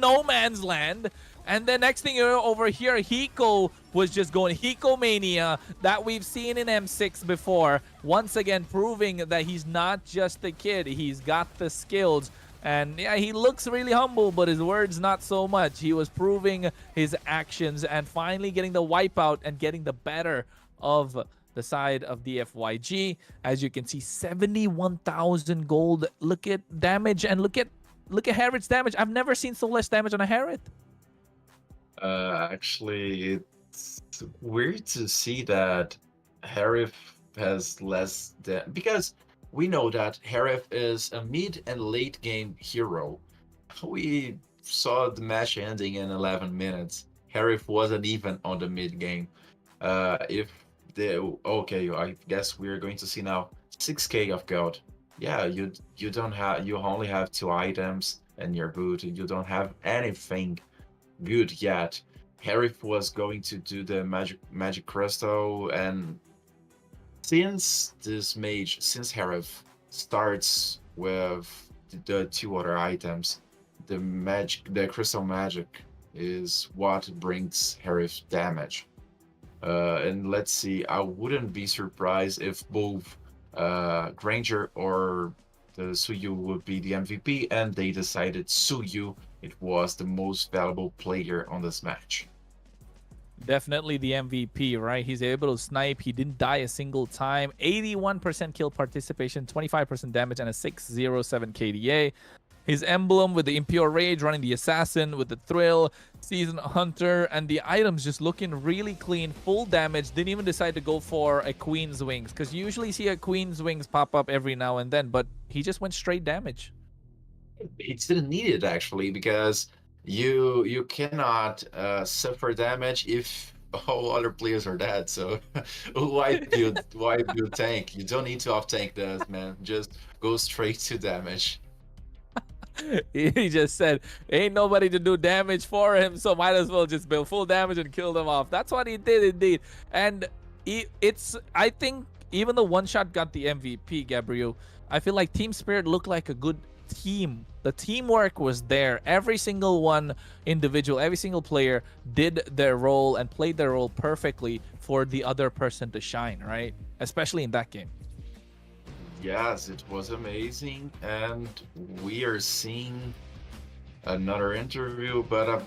no man's land. And then next thing you know, over here, Hiko was just going Hiko Mania that we've seen in M6 before. Once again, proving that he's not just a kid. He's got the skills. And yeah, he looks really humble, but his words not so much. He was proving his actions and finally getting the wipeout and getting the better of the side of DFYG. As you can see, 71,000 gold. Look at damage and look at Harriet's damage. I've never seen so less damage on a Harriet. Actually, it's weird to see that Harif has less because we know that Harif is a mid and late game hero. We saw the match ending in 11 minutes. Harif wasn't even on the mid game. I guess we're going to see now 6k of gold. Yeah, you only have 2 items in your boot. You don't have anything good yet. Harif was going to do the magic crystal, and since Harif starts with the 2 other items, the crystal magic is what brings Harif damage. And let's see, I wouldn't be surprised if both Granger or the Suyu would be the MVP, and they decided Suyu it was the most valuable player on this match. Definitely the MVP, right? He's able to snipe. He didn't die a single time. 81% kill participation, 25% damage, and a 607 KDA. His emblem with the Impure Rage, running the Assassin with the Thrill, Seasoned Hunter, and the items just looking really clean. Full damage. Didn't even decide to go for a Queen's Wings, because you usually see a Queen's Wings pop up every now and then, but he just went straight damage. He didn't need it actually, because you cannot suffer damage if all other players are dead. So why build tank? You don't need to off tank this, man. Just go straight to damage. He just said ain't nobody to do damage for him, so might as well just build full damage and kill them off. That's what he did indeed. And I think even the one shot got the MVP, Gabriel. I feel like Team Spirit looked like a good team. The teamwork was there. Every single one individual, every single player did their role and played their role perfectly for the other person to shine, right? Especially in that game. Yes, it was amazing, and we are seeing another interview, but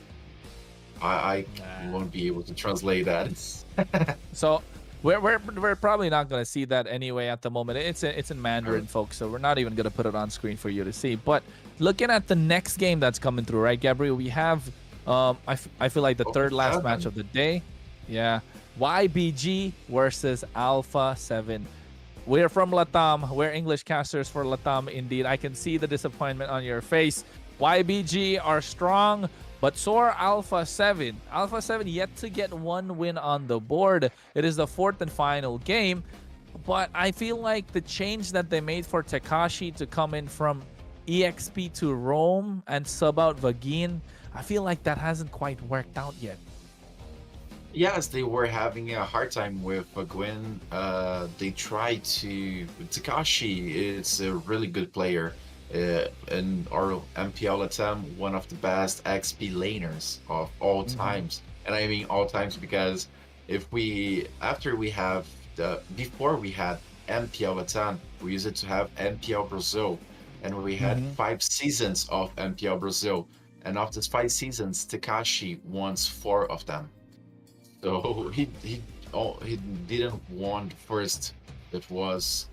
I won't be able to translate that. So we're probably not going to see that anyway at the moment. It's in Mandarin, folks, so we're not even going to put it on screen for you to see. But looking at the next game that's coming through, right, Gabriel? We have I feel like the third last match of the day. Yeah, YBG versus Alpha 7. We're from Latam. We're English casters for Latam indeed. I can see the disappointment on your face. YBG are strong, but so are Alpha 7. Alpha 7 yet to get one win on the board. It is the 4th and final game, but I feel like the change that they made for Tekashi to come in from EXP to Rome and sub out Vagin, I feel like that hasn't quite worked out yet. Yes, they were having a hard time with Gwyn. They tried to... Tekashi is a really good player. In our MPL attempt, one of the best XP laners of all times. And I mean all times because before we had MPL attempt, we used it to have MPL Brazil. And we had 5 seasons of MPL Brazil. And of these 5 seasons, Tekashi won 4 of them. So he didn't want first. It was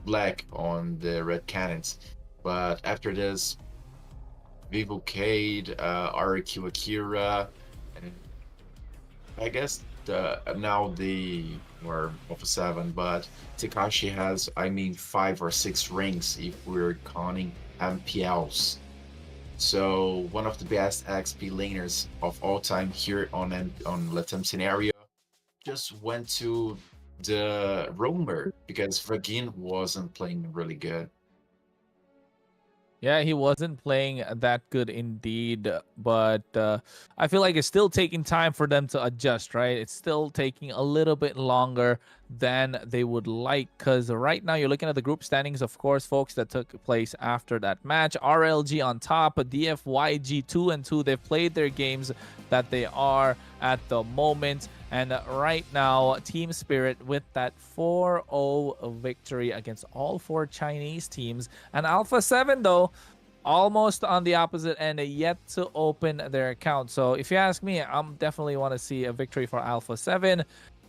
Black on the Red Cannons, but after this, Vivo Cade, RQ Akira, and I guess now they were of 7, but Tekashi has 5 or 6 rings if we're counting MPLs. So one of the best XP laners of all time here on Latam scenario just went to the roamer because Vagin wasn't playing really good. Yeah, he wasn't playing that good indeed, but I feel like it's still taking time for them to adjust, right? It's still taking a little bit longer than they would like, because right now you're looking at the group standings, of course, folks, that took place after that match. RLG on top, DFYG 2-2. They've played their games that they are at the moment. And right now, Team Spirit with that 4-0 victory against all 4 Chinese teams. And Alpha 7, though, almost on the opposite end, yet to open their account. So if you ask me, I'm definitely want to see a victory for Alpha 7,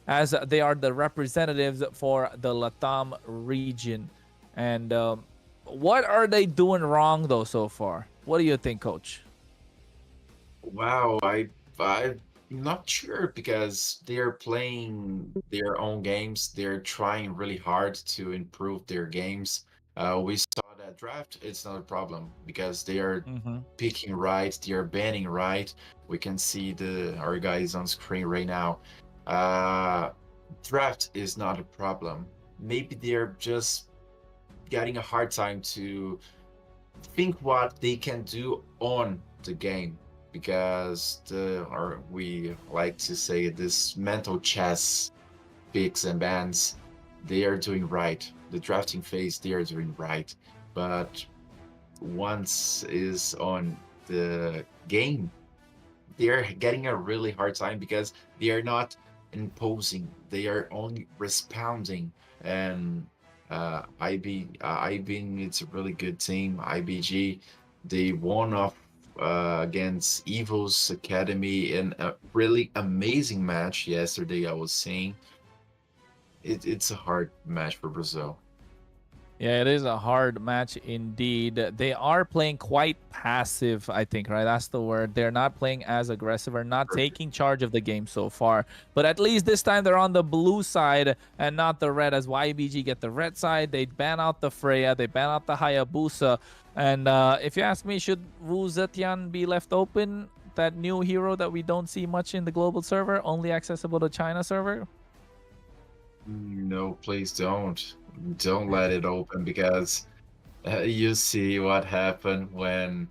as they are the representatives for the Latam region. And what are they doing wrong, though, so far? What do you think, Coach? Wow, I'm not sure because they're playing their own games. They're trying really hard to improve their games. We saw that draft. It's not a problem because they are picking right. They are banning right. We can see our guys on screen right now. Draft is not a problem. Maybe they're just getting a hard time to think what they can do on the game, because we like to say this mental chess picks and bans, they are doing right. The drafting phase, they are doing right. But once is on the game, they are getting a really hard time because they are not imposing. They are only responding. And IB, it's a really good team. IBG, they won off against Evil's Academy in a really amazing match yesterday. I was saying it's a hard match for Brazil. Yeah, it is a hard match indeed. They are playing quite passive, I think, right? That's the word. They're not playing as aggressive or not taking charge of the game so far. But at least this time they're on the blue side and not the red, as YBG get the red side. They ban out the Freya. They ban out the Hayabusa. And if you ask me, should Wu Zetian be left open? That new hero that we don't see much in the global server, only accessible to China server? No, please don't. Don't let it open, because you see what happened when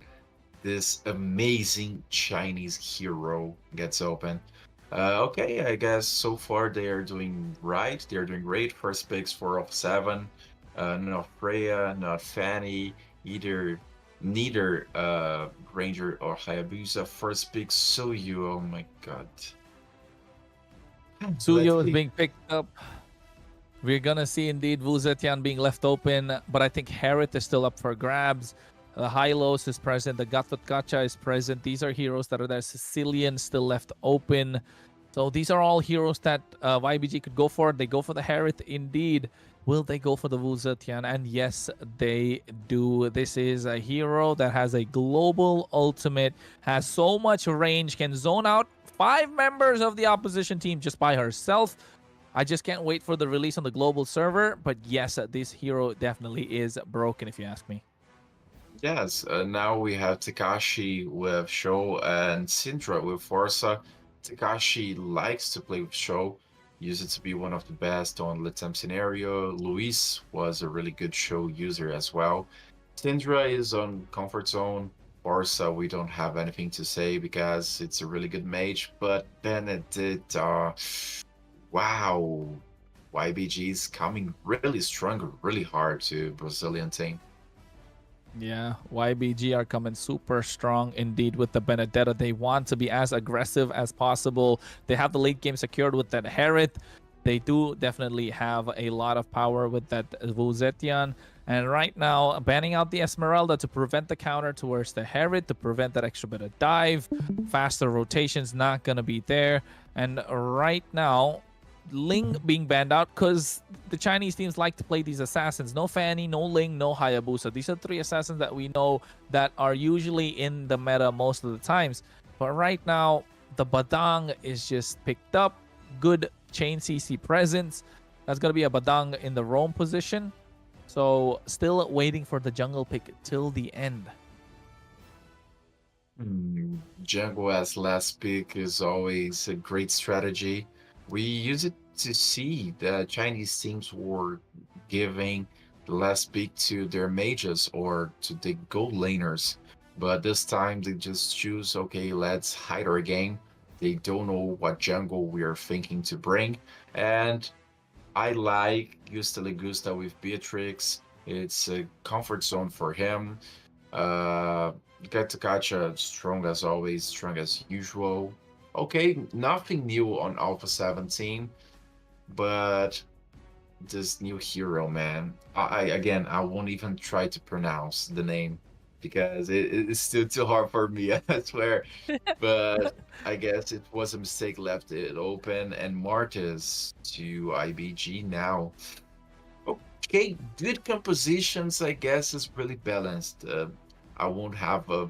this amazing Chinese hero gets open. Okay, I guess so far they are doing right. They're doing great. First picks 4 of 7. Not Freya, not Fanny, neither Granger or Hayabusa. First pick Suyu. Oh my god. Suyo is being picked up. We're going to see indeed Wu Zetian being left open, but I think Harith is still up for grabs. The Hylos is present. The Gatotkacha is present. These are heroes that are there. Sicilian still left open. So these are all heroes that YBG could go for. They go for the Harith indeed. Will they go for the Wu Zetian? And yes, they do. This is a hero that has a global ultimate, has so much range, can zone out 5 members of the opposition team just by herself. I just can't wait for the release on the global server. But yes, this hero definitely is broken, if you ask me. Yes, now we have Takashi with Sho and Syndra with Forza. Takashi likes to play with Sho, used to be one of the best on Latam scenario. Luis was a really good Sho user as well. Syndra is on comfort zone. Forza, we don't have anything to say because it's a really good mage. But Benedict, wow, YBG is coming really strong, really hard to Brazilian team. Yeah, YBG are coming super strong indeed with the Benedetta. They want to be as aggressive as possible. They have the late game secured with that Harith. They do definitely have a lot of power with that Wu Zetian. And right now, banning out the Esmeralda to prevent the counter towards the Harith, to prevent that extra bit of dive. Faster rotation's not going to be there. And right now, Ling being banned out because the Chinese teams like to play these assassins. No Fanny, no Ling, no Hayabusa. These are 3 assassins that we know that are usually in the meta most of the times. But right now, the Badang is just picked up. Good chain CC presence. That's going to be a Badang in the roam position. So still waiting for the jungle pick till the end. Jungle as last pick is always a great strategy. We use it to see that Chinese teams were giving the last pick to their mages or to the gold laners. But this time they just choose, okay, let's hide our game. They don't know what jungle we are thinking to bring. And I like Gusta Legusta with Beatrix. It's a comfort zone for him. Gatakacha, strong as always, strong as usual. Okay, nothing new on Alpha 17, but this new hero, man. I won't even try to pronounce the name because it's still too hard for me, I swear. But I guess it was a mistake, left it open, and Martis to IBG now. Okay, good compositions, I guess, is really balanced. I won't have a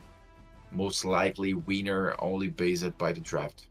most likely winner only based by the draft.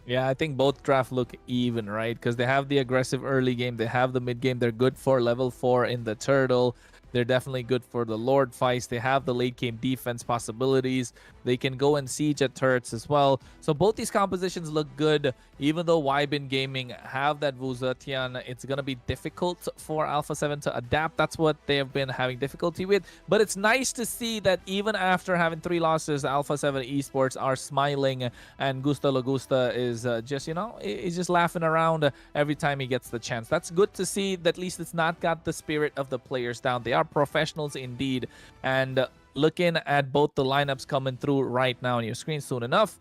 Yeah, I think both draft look even, right? Because they have the aggressive early game, they have the mid game. They're good for level 4 in the turtle. They're definitely good for the Lord fights. They have the late game defense possibilities. They can go and siege at turrets as well. So both these compositions look good. Even though Wybin Gaming have that Wu Zetian, it's going to be difficult for Alpha 7 to adapt. That's what they have been having difficulty with. But it's nice to see that even after having 3 losses, Alpha 7 Esports are smiling. And Gusta Lagusta is just, you know, he's just laughing around every time he gets the chance. That's good to see that at least it's not got the spirit of the players down. They are professionals indeed. And looking at both the lineups coming through right now on your screen soon enough,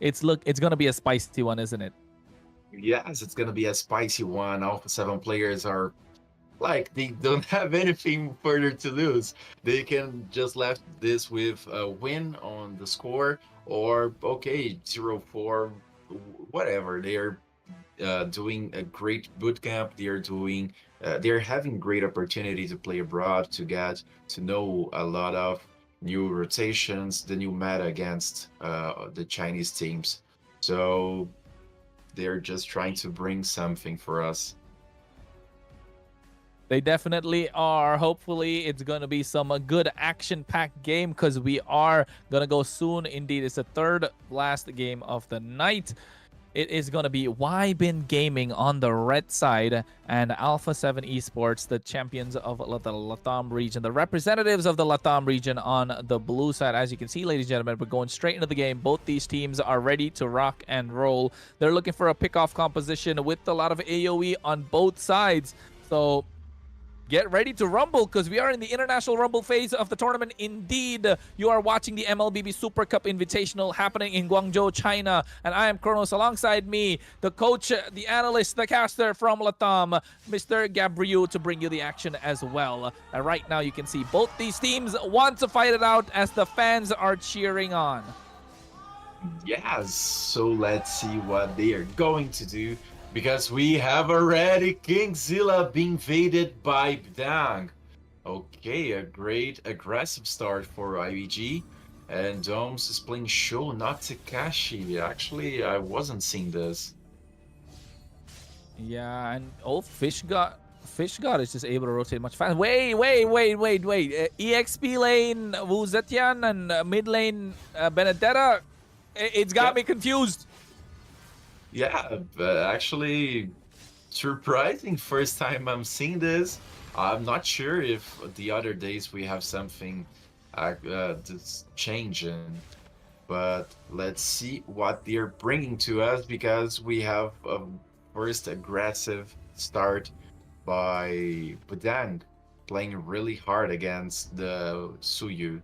it's gonna be a spicy one, isn't it? Yes, it's gonna be a spicy one. Alpha 7 players are like, they don't have anything further to lose. They can just left this with a win on the score, or okay, 0-4, whatever. They are doing a great bootcamp. They're having great opportunity to play abroad, to get to know a lot of new rotations, the new meta against the Chinese teams. So they're just trying to bring something for us. They definitely are. Hopefully, it's going to be some good action-packed game because we are going to go soon. Indeed, it's the third last game of the night. It is going to be Wybin Gaming on the red side and Alpha 7 Esports, the champions of the Latam region, the representatives of the Latam region on the blue side. As you can see, ladies and gentlemen, we're going straight into the game. Both these teams are ready to rock and roll. They're looking for a pick-off composition with a lot of AoE on both sides. So get ready to rumble because we are in the International Rumble phase of the tournament. Indeed, you are watching the MLBB Super Cup Invitational happening in Guangzhou, China. And I am Kronos. Alongside me, the coach, the analyst, the caster from Latam, Mr. Gabriel, to bring you the action as well. And right now, you can see both these teams want to fight it out as the fans are cheering on. Yes, so let's see what they are going to do. Because we have already Kingzilla being invaded by Bdang. Okay, a great aggressive start for IVG. And Domes is playing Sho, not Takashi. Actually, I wasn't seeing this. Yeah, and Fish God is just able to rotate much faster. Wait. EXP lane, Wu Zetian, and mid lane, Benedetta. It's got me confused. Yeah, but actually, surprising first time I'm seeing this. I'm not sure if the other days we have something that's changing, but let's see what they're bringing to us because we have a first aggressive start by Bdang playing really hard against the Suyu,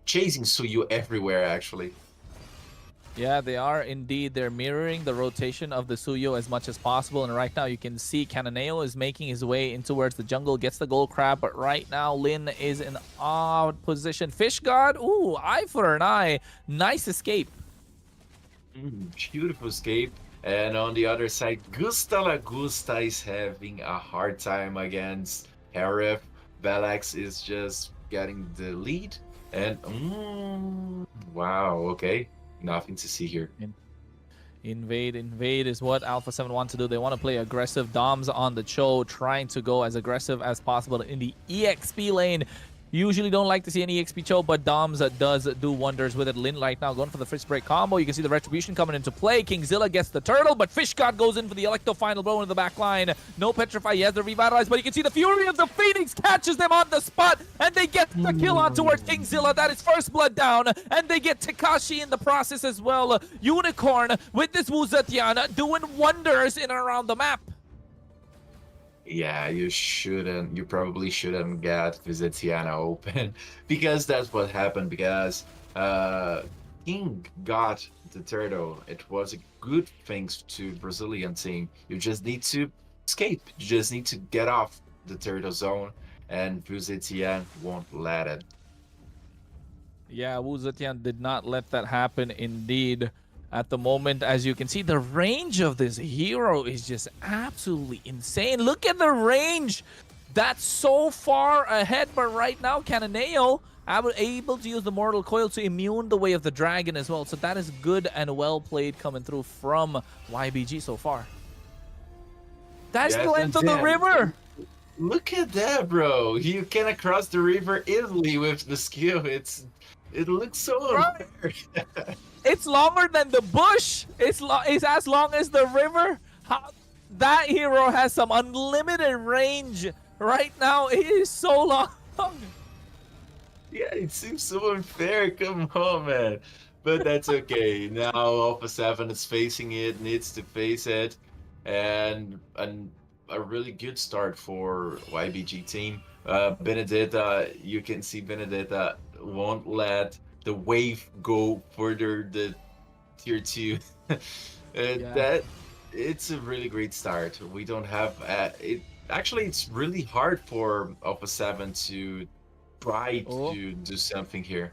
chasing Suyu everywhere actually. Yeah, they are indeed. They're mirroring the rotation of the Suyo as much as possible. And right now you can see Cananeo is making his way in towards the jungle, gets the gold crab. But right now Lin is in odd position. Fish God, ooh, eye for an eye. Nice escape. Beautiful escape. And on the other side, Gusta Lagusta is having a hard time against Harif. Belax is just getting the lead. And wow, okay. Nothing to see here. Invade is what Alpha 7 wants to do. They want to play aggressive. Doms on the Cho, trying to go as aggressive as possible in the EXP lane. Usually don't like to see any EXP choke, but Doms does do wonders with it. Lin right now going for the fist break combo. You can see the retribution coming into play. Kingzilla gets the turtle, but Fish God goes in for the Electo final blow into the back line. No Petrify, he has the revitalize, but you can see the Fury of the Phoenix catches them on the spot, and they get the kill on towards Kingzilla. That is first blood down, and they get Tekashi in the process as well. Unicorn with this Wu Zetian doing wonders in and around the map. Yeah, you probably shouldn't get Visitiana open because that's what happened, because King got the turtle. It was a good thing to Brazilian team. You just need to escape. You just need to get off the turtle zone, and Visitian won't let it. Yeah, Wu Zetian did not let that happen indeed. At the moment, as you can see, the range of this hero is just absolutely insane. Look at the range. That's so far ahead, but right now, Cananeo able to use the Mortal Coil to immune the Way of the Dragon as well. So that is good and well played coming through from YBG so far. That's the length of the river. Look at that, bro. You can cross the river easily with the skill. It looks so unfair. It's longer than the bush. It's as long as the river. That hero has some unlimited range right now. It is so long. Yeah, it seems so unfair. Come on, man. But that's okay. Now Alpha 7 is facing it, needs to face it, and a really good start for YBG team. Benedetta, you can see Benedetta won't let the wave go further the tier 2. That it's a really great start. We don't have it. Actually, it's really hard for Alpha 7 to try to do something here.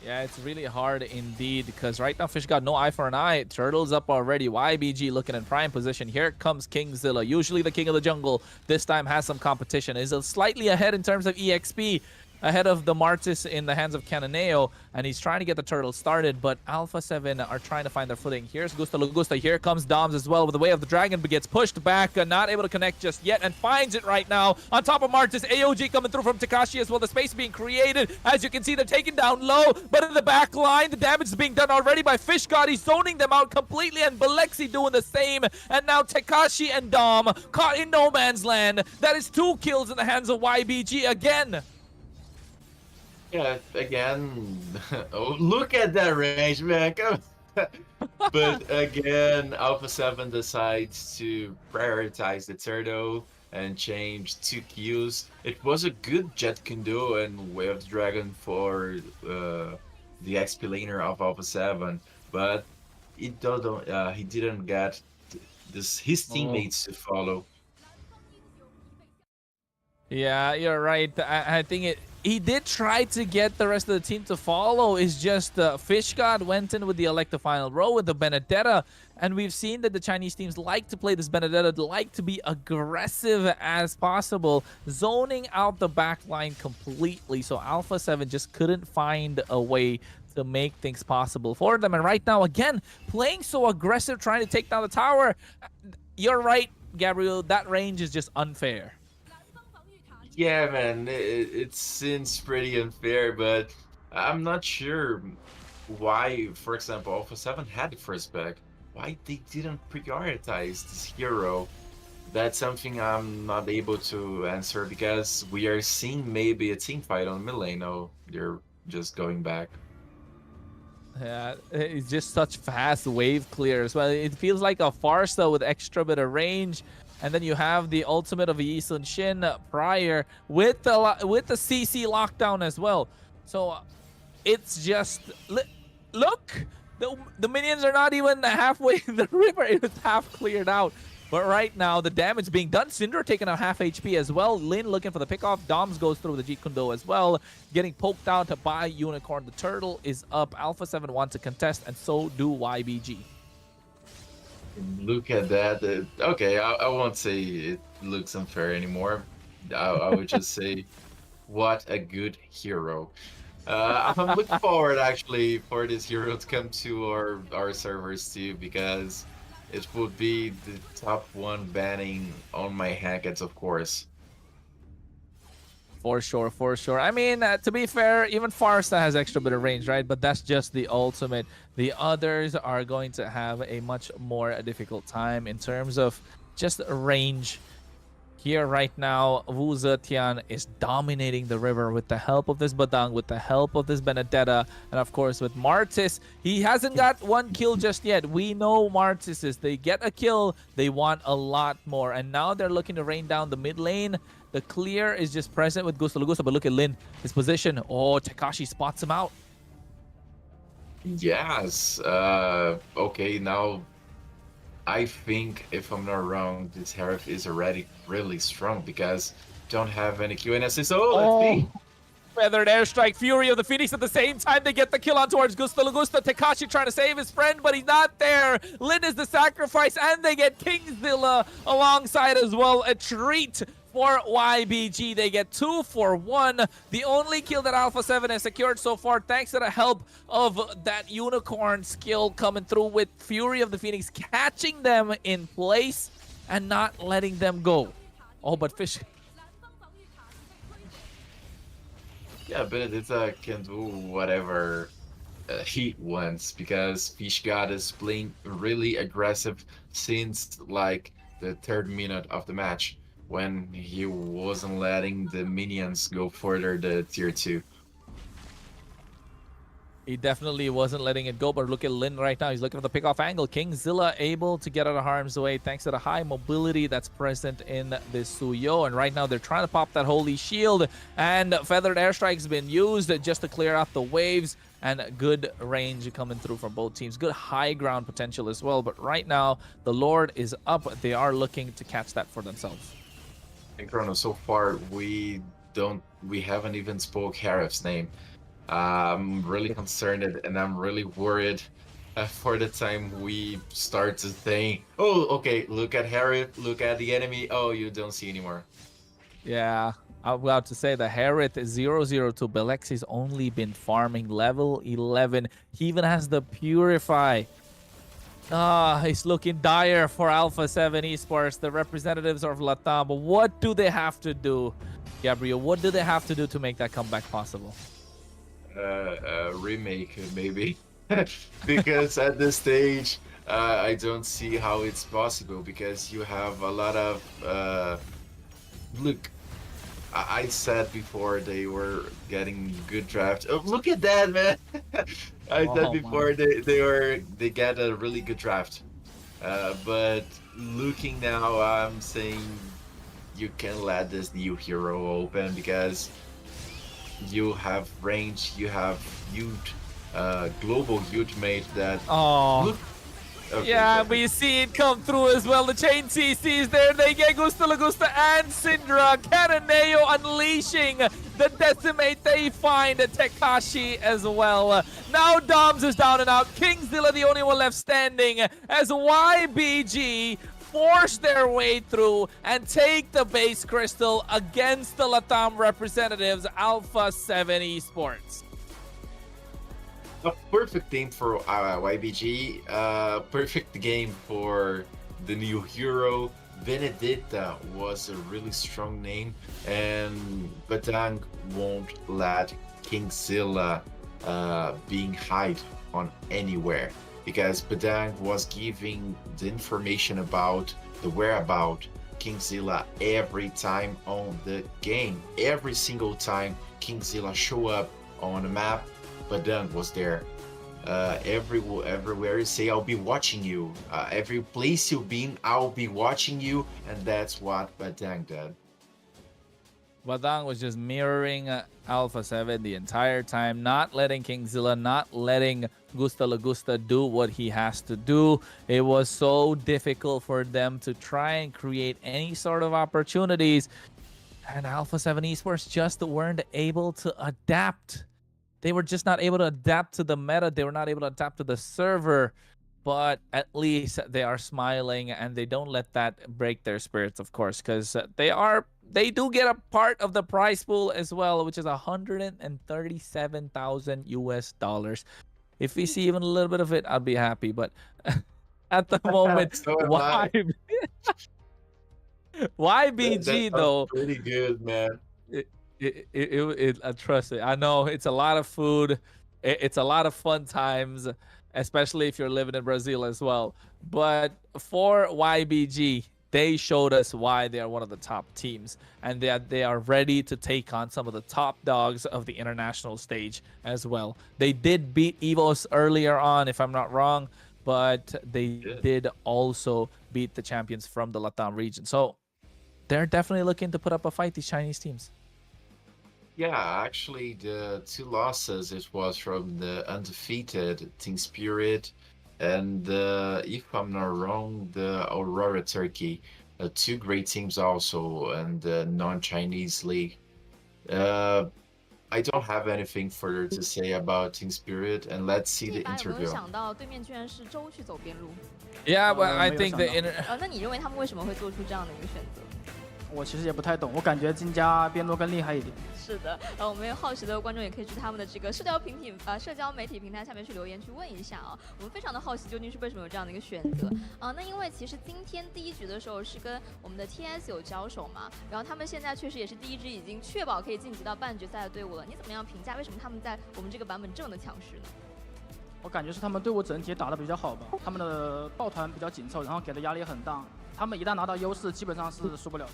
Yeah, it's really hard indeed, because right now Fish got no eye for an eye. Turtle's up already. YBG looking in prime position. Here comes Kingzilla, usually the king of the jungle. This time has some competition. Is slightly ahead in terms of EXP, ahead of the Martis in the hands of Cananeo, and he's trying to get the turtle started, but Alpha 7 are trying to find their footing. Here's Gusta Lugusta. Here comes Doms as well with the Way of the Dragon, but gets pushed back, not able to connect just yet, and finds it right now. On top of Martis, AOG coming through from Tekashi as well. The space being created. As you can see, they're taken down low, but in the back line, the damage is being done already by Fish God. He's zoning them out completely, and Balexi doing the same. And now Tekashi and Dom caught in no man's land. That is 2 kills in the hands of YBG again. Yeah, again, oh, look at that range, man. But again, Alpha 7 decides to prioritize the turtle and change 2 kills. It was a good Jet Kundo and Way of the Dragon for the XP laner of Alpha 7, but he didn't get his teammates to follow. Yeah, you're right. I think he did try to get the rest of the team to follow. It's just Fish God went in with the Electa final row with the Benedetta, and we've seen that the Chinese teams like to play this Benedetta, like to be aggressive as possible, zoning out the back line completely. So Alpha 7 just couldn't find a way to make things possible for them. And right now, again, playing so aggressive, trying to take down the tower. You're right, Gabriel. That range is just unfair. Yeah, man, it seems pretty unfair, but I'm not sure why, for example, Alpha 7 had the first pick. Why they didn't prioritize this hero? That's something I'm not able to answer, because we are seeing maybe a team fight on mid lane. No, they're just going back. Yeah, it's just such fast wave clear as well. It feels like a Farsa with extra bit of range. And then you have the ultimate of Yi Sun Shin prior with the CC lockdown as well. So it's just look, the minions are not even halfway in the river. It was half cleared out. But right now the damage being done. Syndra taking a half HP as well. Lin looking for the pickoff. Doms goes through the Jeet Kundo as well, getting poked out by Unicorn. The turtle is up. Alpha 7 wants to contest, and so do YBG. Look at that. Okay, I won't say it looks unfair anymore. I would just say, what a good hero. I'm looking forward, actually, for this hero to come to our servers too, because it would be the top 1 banning on my Hackets, of course. For sure, for sure. I mean, to be fair, even Farsa has extra bit of range, right? But that's just the ultimate. The others are going to have a much more difficult time in terms of just range. Here right now, Wu Zetian is dominating the river with the help of this Badang, with the help of this Benedetta, and of course with Martis. He hasn't got one kill just yet. We know Martis is. They get a kill, they want a lot more. And now they're looking to rain down the mid lane. The clear is just present with Gusta Lugusta, but look at Lin, his position. Oh, Takashi spots him out. Yes. Okay, now I think, if I'm not wrong, this Harif is already really strong because don't have any Q and assist. Oh, let's see. Feathered airstrike, Fury of the Phoenix at the same time. They get the kill on towards Gusta Lugusta. Takashi trying to save his friend, but he's not there. Lin is the sacrifice, and they get Kingzilla alongside as well. A treat for YBG. They get 2 for 1. The only kill that Alpha 7 has secured so far, thanks to the help of that unicorn skill coming through with Fury of the Phoenix, catching them in place and not letting them go. Oh, but Fish... Yeah, Benedetta can do whatever he wants because Fish God is playing really aggressive since like the 3rd minute of the match when he wasn't letting the minions go further the tier 2. He definitely wasn't letting it go, but look at Lin right now. He's looking for the pickoff angle. Kingzilla able to get out of harm's way thanks to the high mobility that's present in this Suyo. And right now they're trying to pop that holy shield, and Feathered Airstrike's been used just to clear out the waves, and good range coming through from both teams. Good high ground potential as well, but right now the Lord is up. They are looking to catch that for themselves. And Chrono, so far we haven't even spoke Harif's name. I'm really concerned and I'm really worried for the time we start to think, oh, okay, look at Harith, look at the enemy. Oh, you don't see anymore. Yeah, I'm about to say the Harith 002. Belexi's only been farming level 11. He even has the Purify. It's looking dire for Alpha 7 Esports, the representatives of Latam. But what do they have to do, Gabriel? What do they have to do to make that comeback possible? Remake, maybe. Because at this stage, I don't see how it's possible because you have a lot of... look, I said before they were getting good draft. Oh, look at that, man! I said before they get a really good draft. But looking now, I'm saying you can let this new hero open because you have range, you have huge, global huge mate that. Look. Okay, yeah, but you see it come through as well. The chain CCs there. They get Gusta Lagusta and Syndra. Cataneo unleashing the decimate. They find Tekashi as well. Now Doms is down and out. Kingzilla the only one left standing as YBG force their way through and take the base crystal against the Latam representatives, Alpha 7 Esports. A perfect team for YBG, perfect game for the new hero. Benedetta was a really strong name, and Batang won't let Kingzilla being hide on anywhere because Batang was giving the information about the whereabout Kingzilla every time on the game. Every single time Kingzilla show up on the map, Badang was there. Everywhere you say, I'll be watching you. Every place you've been, I'll be watching you. And that's what Badang did. Badang was just mirroring Alpha 7 the entire time, not letting Kingzilla, not letting Gusta Lagusta do what he has to do. It was so difficult for them to try and create any sort of opportunities. And Alpha 7 Esports just weren't able to adapt. They were just not able to adapt to the meta. They were not able to adapt to the server. But at least they are smiling and they don't let that break their spirits, of course, because they do get a part of the prize pool as well, which is $137,000 US. If we see even a little bit of it, I'll be happy. But at the moment, YBG that though, pretty good, man. Trust me, I know it's a lot of food. It's a lot of fun times, especially if you're living in Brazil as well. But for YBG, they showed us why they are one of the top teams, and that they are ready to take on some of the top dogs of the international stage as well. They did beat EVOS earlier on, if I'm not wrong, but they did also beat the champions from the Latam region. So they're definitely looking to put up a fight, these Chinese teams. Yeah, actually, the 2 losses, it was from the undefeated Team Spirit and, if I'm not wrong, the Aurora Turkey. 2 great teams also, and the non-Chinese league. I don't have anything further to say about Team Spirit, and let's see the 有没有 interview. 想到对面居然是周去走边路？ Yeah, but I think the 那你认为他们为什么会做出这样的一个选择？ 我其实也不太懂，我感觉金家边路更厉害一点。是的，我们好奇的观众也可以去他们的这个社交媒体平台下面去留言去问一下啊，我们非常的好奇究竟是为什么有这样的一个选择啊？那因为其实今天第一局的时候是跟我们的 TS 有交手嘛，然后他们现在确实也是第一支已经确保可以晋级到半决赛的队伍了，你怎么样评价为什么他们在我们这个版本这么的强势呢？ 我感觉是他们队伍整体打得比较好吧，他们的抱团比较紧凑，然后给的压力很大，他们一旦拿到优势，基本上是输不了的。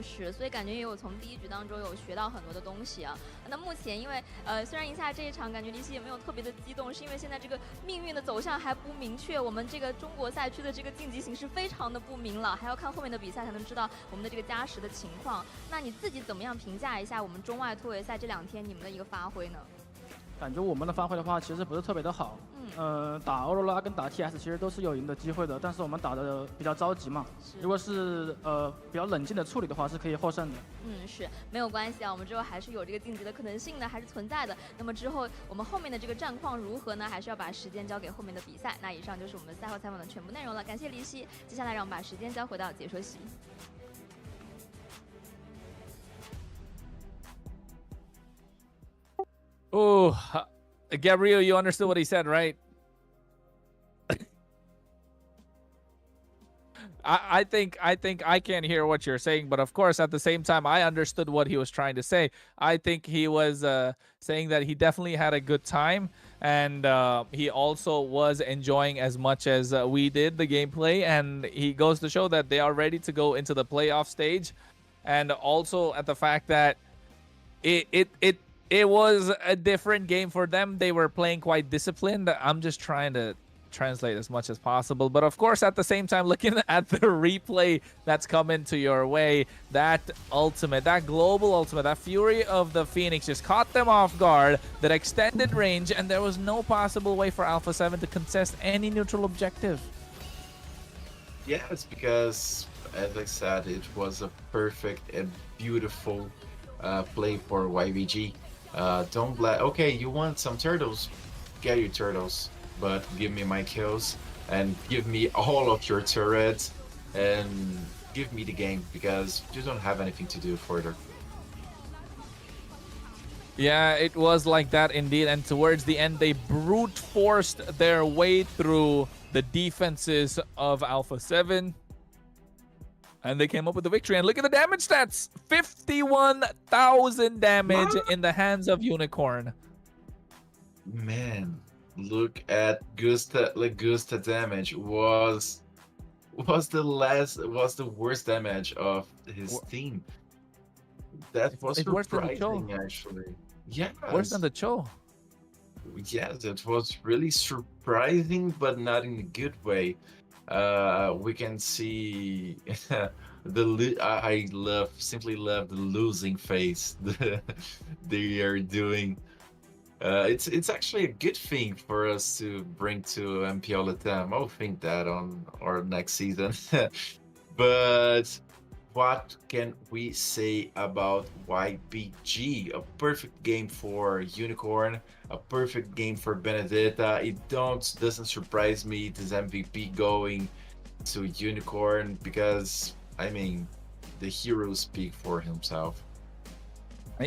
是，所以感觉也有从第一局当中有学到很多的东西啊。那目前因为虽然赢下这一场，感觉离奇也没有特别的激动，是因为现在这个命运的走向还不明确，我们这个中国赛区的这个晋级形势非常的不明朗，还要看后面的比赛才能知道我们的这个加时的情况。那你自己怎么样评价一下我们中外突围赛这2天你们的一个发挥呢？ 感觉我们的发挥的话，其实不是特别的好。打欧罗拉跟打 TS 其实都是有赢的机会的，但是我们打的比较着急嘛。如果是比较冷静的处理的话，是可以获胜的。是没有关系啊，我们之后还是有这个晋级的可能性的，还是存在的。那么之后我们后面的这个战况如何呢？还是要把时间交给后面的比赛。那以上就是我们赛后采访的全部内容了，感谢离析。接下来让我们把时间交回到解说席。 Oh, Gabriel, you understood what he said, right? I think I can't hear what you're saying, but of course, at the same time, I understood what he was trying to say. I think he was saying that he definitely had a good time, and he also was enjoying as much as we did the gameplay. And he goes to show that they are ready to go into the playoff stage, and also at the fact that it was a different game for them. They were playing quite disciplined. I'm just trying to translate as much as possible. But of course, at the same time, looking at the replay that's coming to your way, that ultimate, that global ultimate, that Fury of the Phoenix just caught them off guard, that extended range, and there was no possible way for Alpha 7 to contest any neutral objective. Yes, because, as I said, it was a perfect and beautiful play for YVG. Don't let... Okay, you want some turtles? Get your turtles. But give me my kills. And give me all of your turrets. And give me the game. Because you don't have anything to do further. Yeah, it was like that indeed. And towards the end, they brute forced their way through the defenses of Alpha 7. And they came up with the victory. And look at the damage stats. 51,000 damage in the hands of Unicorn. Man, look at Gusta. Like Gusta damage was the worst damage of his team. That was surprising, actually. Yeah. Worse than the Cho. Yes, it was really surprising, but not in a good way. We can see I simply love the losing face they are doing. It's actually a good thing for us to bring to MPL Latam. I'll think that on our next season. But what can we say about YBG? A perfect game for Unicorn, a perfect game for Benedetta. It doesn't surprise me this MVP going to Unicorn, because I mean the hero speak for himself.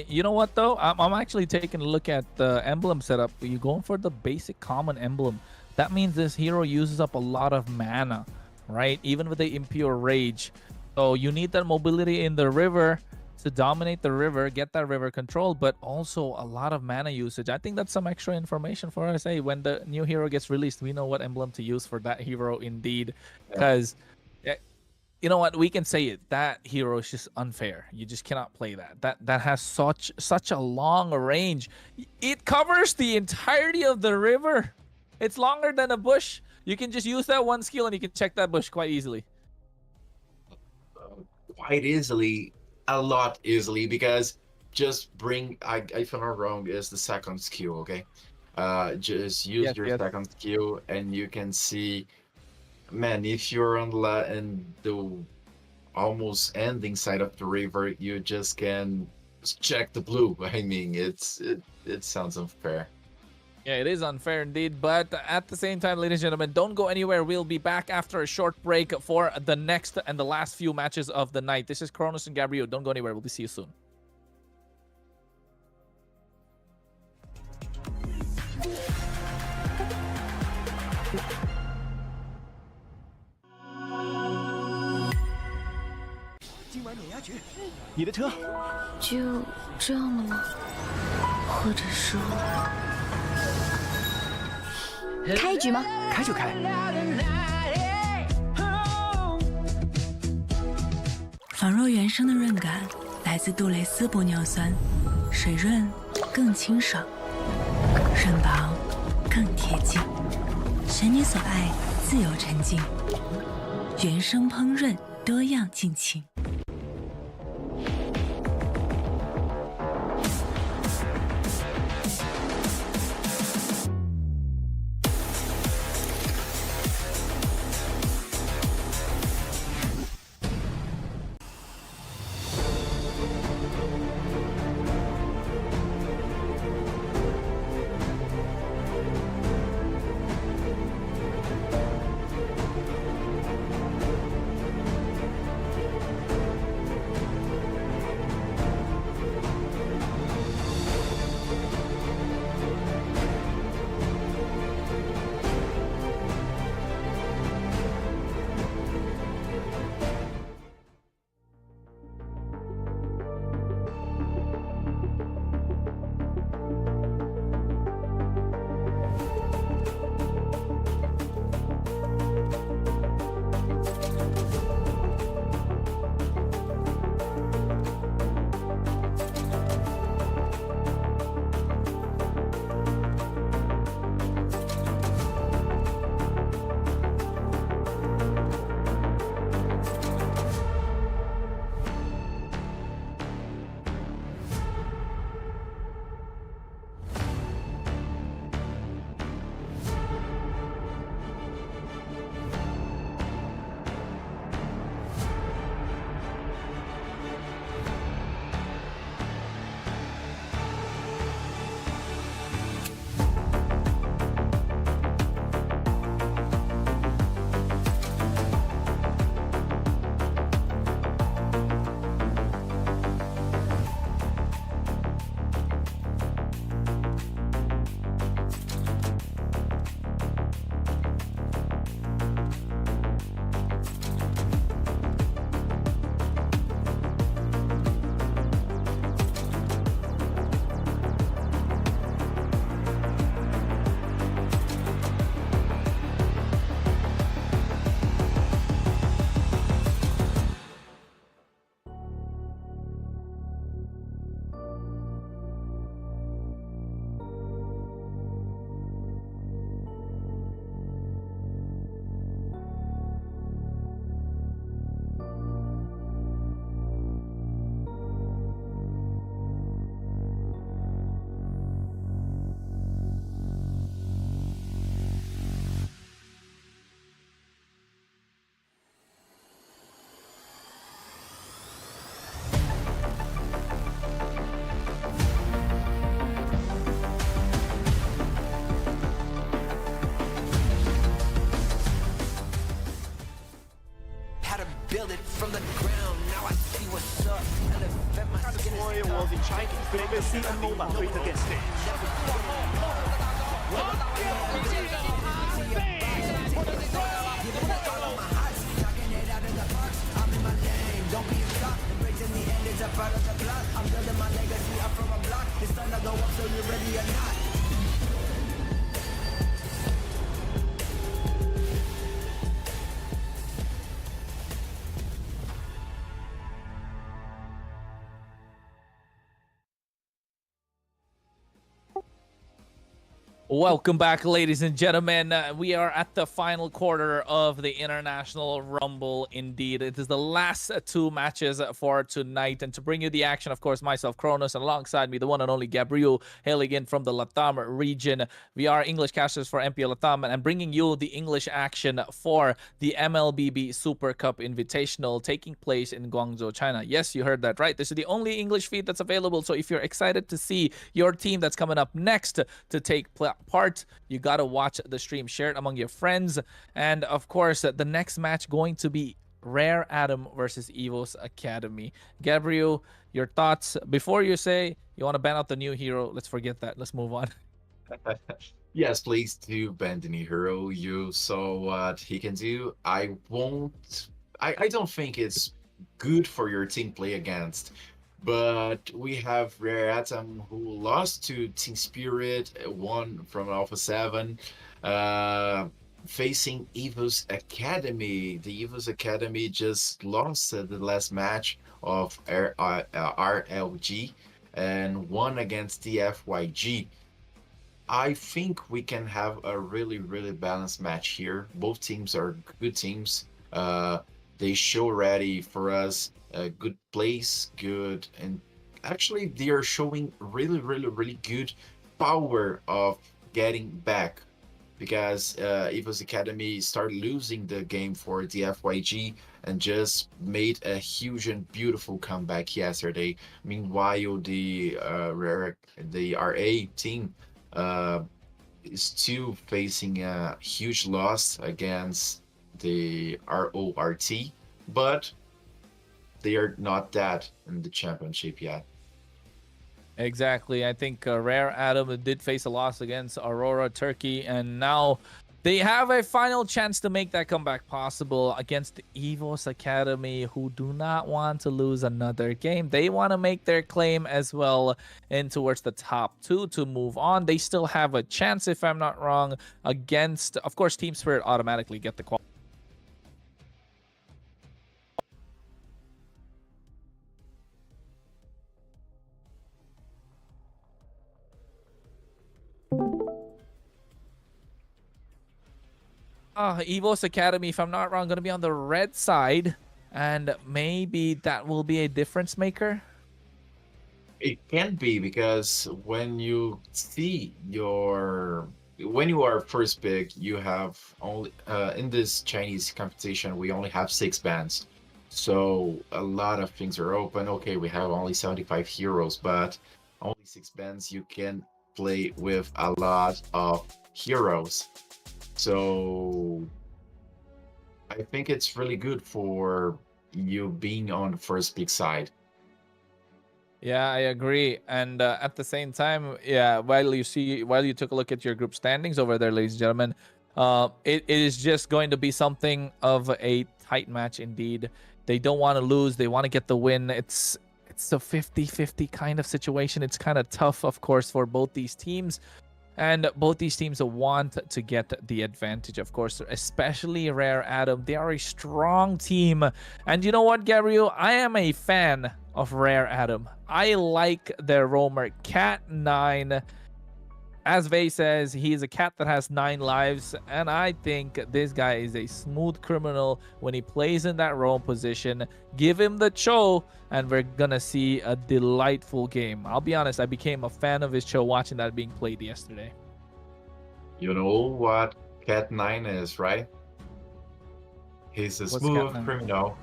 You know what though? I'm actually taking a look at the emblem setup. You're going for the basic common emblem. That means this hero uses up a lot of mana, right? Even with the Impure Rage. So you need that mobility in the river to dominate the river, get that river control, but also a lot of mana usage. I think that's some extra information for us. Hey, when the new hero gets released, we know what emblem to use for that hero indeed. Because, you know what, we can say it. That hero is just unfair. You just cannot play that. That has such a long range. It covers the entirety of the river. It's longer than a bush. You can just use that one skill and you can check that bush quite easily. Quite easily, a lot easily, because just bring, if I'm not wrong, is the second skill, okay? Just use your second skill and you can see, man, if you're on the almost ending side of the river, you just can check the blue. I mean, it sounds unfair. Yeah, it is unfair indeed, but at the same time, ladies and gentlemen, don't go anywhere. We'll be back after a short break for the next and the last few matches of the night. This is Kronos and Gabriel. Don't go anywhere. We'll see you soon.就这样了吗？或者说，开局吗？开就开。仿若原生的润感来自杜蕾斯玻尿酸，水润更清爽，润薄更贴近，选你所爱，自由沉浸，原生烹饪多样尽情。was in Chinese BBC and mobile Twitter guest stage. part of the block. I'm building my legacy up from a block. It's time to go up, so you ready or not? Welcome back, ladies and gentlemen. We are at the final quarter of the International Rumble. Indeed, it is the last two matches for tonight. And to bring you the action, of course, myself, Kronos, and alongside me, the one and only Gabriel, hailing in from the Latam region. We are English casters for MPL Latam and bringing you the English action for the MLBB Super Cup Invitational taking place in Guangzhou, China. Yes, you heard that right. This is the only English feed that's available. So if you're excited to see your team that's coming up next to take part, you gotta watch the stream, share it among your friends. And of course, the next match going to be Rare Adam versus Evo's Academy. Gabriel, your thoughts before you say you want to ban out the new hero? Let's forget that. Let's move on. Yes, please do ban the new hero. You saw what he can do. I don't think it's good for your team play against. But we have Rare Atom, who lost to Team Spirit, won from Alpha 7, facing EVO's Academy. The EVO's Academy just lost the last match of RLG and won against DFYG. I think we can have a really, really balanced match here. Both teams are good teams. They show ready for us. Good place, good, and actually they are showing really, really, really good power of getting back, because EVO's Academy started losing the game for the DFYG and just made a huge and beautiful comeback yesterday. Meanwhile, the RA team is still facing a huge loss against the RORT, but they are not that in the championship yet. Exactly. I think Rare Adam did face a loss against Aurora Turkey, and now they have a final chance to make that comeback possible against EVO's Academy, who do not want to lose another game. They want to make their claim as well in towards the top 2 to move on. They still have a chance, if I'm not wrong, against, of course, Team Spirit automatically get the qual. EVO's Academy, if I'm not wrong, going to be on the red side, and maybe that will be a difference maker. It can be, because when you are first pick, you have only in this Chinese competition we only have 6 bans, so a lot of things are open. Okay, we have only 75 heroes, but only 6 bans. You can play with a lot of heroes. So I think it's really good for you being on the first pick side. Yeah, I agree. And at the same time, yeah, while you took a look at your group standings over there, ladies and gentlemen, it is just going to be something of a tight match indeed. They don't want to lose. They want to get the win. It's a 50-50 kind of situation. It's kind of tough, of course, for both these teams. And both these teams want to get the advantage, of course, especially Rare Adam. They are a strong team. And you know what, Gabriel? I am a fan of Rare Adam. I like their roamer, Cat 9. As Vey says, he is a cat that has 9 lives. And I think this guy is a smooth criminal when he plays in that roam position. Give him the Cho, and we're gonna see a delightful game. I'll be honest, I became a fan of his Cho watching that being played yesterday. You know what Cat 9 is, right? He's a smooth criminal.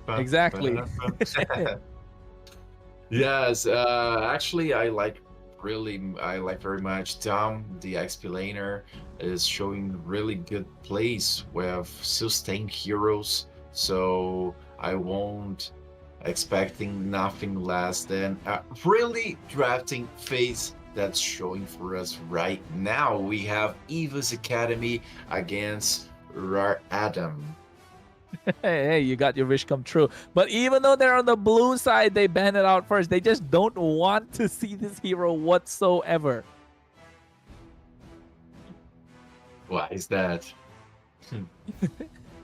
Exactly. Yes, actually, I like very much Dom, the explainer, is showing really good plays with sustained heroes, so I won't expecting nothing less than a really drafting phase that's showing for us right now. We have EVO's Academy against Rare Adam. Hey, you got your wish come true. But even though they're on the blue side, they ban it out first. They just don't want to see this hero whatsoever. Why is that?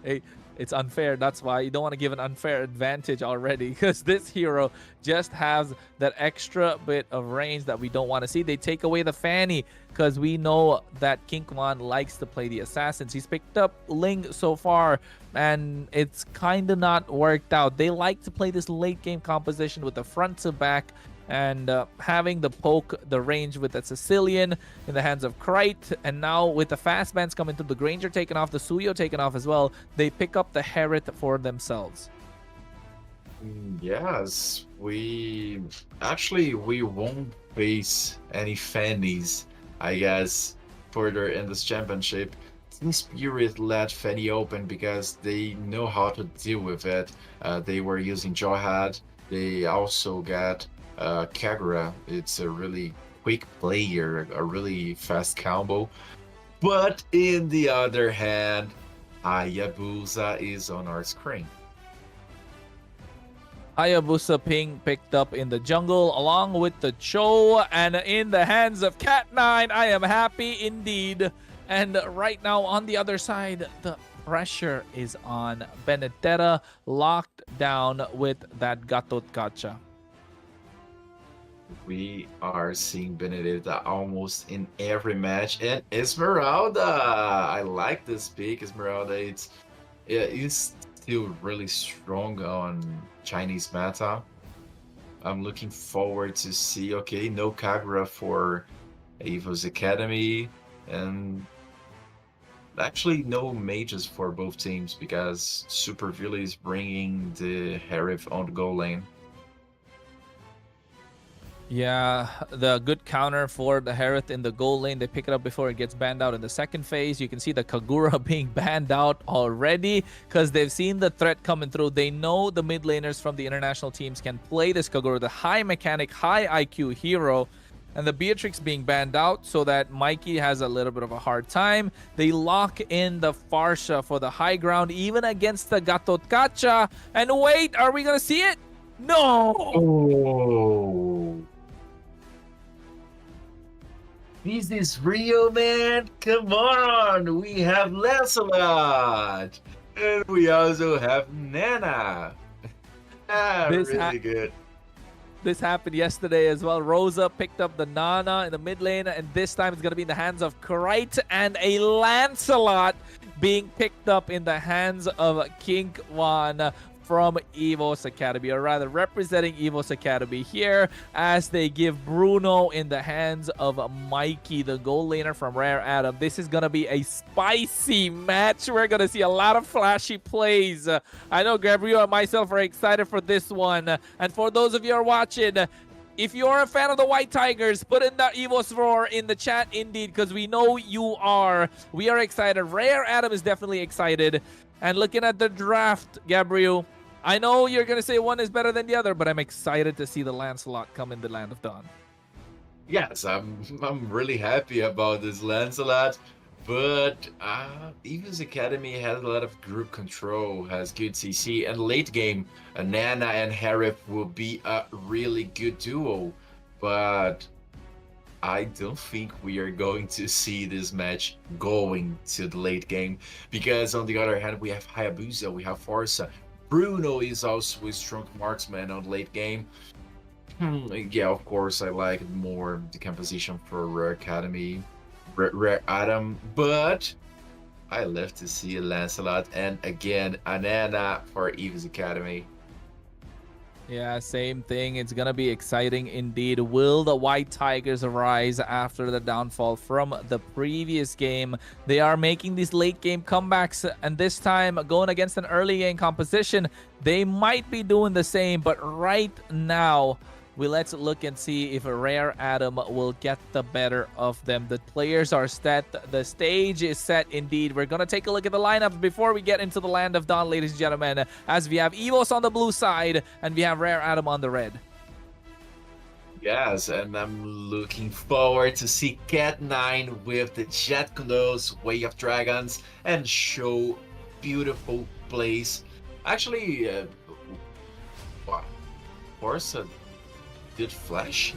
Hey, it's unfair. That's why you don't want to give an unfair advantage already, because this hero just has that extra bit of range that we don't want to see. They take away the Fanny because we know that King Kwan likes to play the assassins. He's picked up Ling so far, and it's kind of not worked out. They like to play this late game composition with the front to back, and having the poke, the range with that Sicilian in the hands of Krite, and now with the fast bands coming through, the Granger taken off, the Suyo taken off as well, they pick up the Hereth for themselves. Yes, we won't face any Fannies, I guess, further in this championship. Team Spirit let Fanny open because they know how to deal with it. They were using Jawhead. They also got Kagura. It's a really quick player, a really fast combo. But in the other hand, Hayabusa is on our screen. Hayabusa ping picked up in the jungle along with the Cho, and in the hands of Cat9. I am happy indeed. And right now on the other side, the pressure is on Benedetta, locked down with that Gatot Kacha. We are seeing Benedetta almost in every match, and Esmeralda. I like this pick, Esmeralda. It's still really strong on Chinese meta. I'm looking forward to see. Okay, no Kagura for Evo's Academy, and actually no mages for both teams because Super Villa is bringing the Hereth on the goal lane. Yeah, the good counter for the Hereth in the goal lane. They pick it up before it gets banned out in the second phase. You can see the Kagura being banned out already because they've seen the threat coming through. They know the mid laners from the international teams can play this Kagura, the high mechanic, high IQ hero. And the Beatrix being banned out so that Mikey has a little bit of a hard time. They lock in the Farsha for the high ground, even against the Gatot Kacha. And wait, are we going to see it? No! Oh. This is real, man. Come on. We have Lancelot. And we also have Nana. Really good. This happened yesterday as well. Rosa picked up the Nana in the mid lane, and this time it's going to be in the hands of Krite, and a Lancelot being picked up in the hands of King Kwan from EVO's Academy, or rather representing EVO's Academy here, as they give Bruno in the hands of Mikey, the goal laner from Rare Adam. This is going to be a spicy match. We're going to see a lot of flashy plays. I know Gabriel and myself are excited for this one. And for those of you who are watching, if you're a fan of the White Tigers, put in the EVO's roar in the chat indeed, because we know you are. We are excited. Rare Adam is definitely excited. And looking at the draft, Gabriel, I know you're going to say one is better than the other, but I'm excited to see the Lancelot come in the Land of Dawn. Yes, I'm really happy about this Lancelot, but EVO's Academy has a lot of group control, has good CC, and late game, Nana and Hereth will be a really good duo, but I don't think we are going to see this match going to the late game, because on the other hand, we have Hayabusa, we have Forza. Bruno is also a strong marksman on late game. Yeah, of course, I like more the composition for Rare Academy, Rare Adam, but I love to see a Lancelot and again a Nana for EVO's Academy. Yeah, same thing. It's going to be exciting indeed. Will the White Tigers arise after the downfall from the previous game? They are making these late game comebacks, and this time going against an early game composition, they might be doing the same. But right now, let's look and see if a Rare Adam will get the better of them. The players are set. The stage is set indeed. We're going to take a look at the lineup before we get into the Land of Dawn, ladies and gentlemen, as we have EVOS on the blue side and we have Rare Adam on the red. Yes, and I'm looking forward to see Cat9 with the Jet Close, Way of Dragons, and show beautiful plays. Actually, wow, Forza did flash.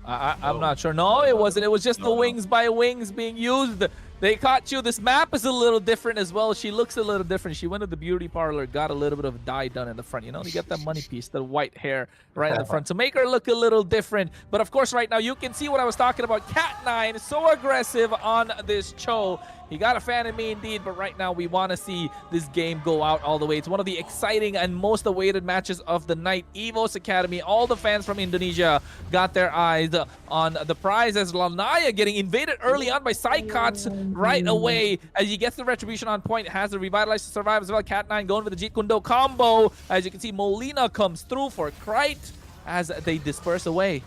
I'm not sure. No, it wasn't. It was just the wings by wings being used. They caught you. This map is a little different as well. She looks a little different. She went to the beauty parlor, got a little bit of dye done in the front. You know, you get that money piece, the white hair right in the front to make her look a little different. But of course, right now, you can see what I was talking about. Cat9, so aggressive on this Cho. He got a fan in me indeed, but right now we want to see this game go out all the way. It's one of the exciting and most awaited matches of the night. EVOS Academy, all the fans from Indonesia got their eyes on the prize as Lanaya getting invaded early on by Psychots right away as he gets the retribution on point, has the revitalize to survive as well. Cat9 going with the Jeet Kune Do combo. As you can see, Molina comes through for Krite as they disperse away.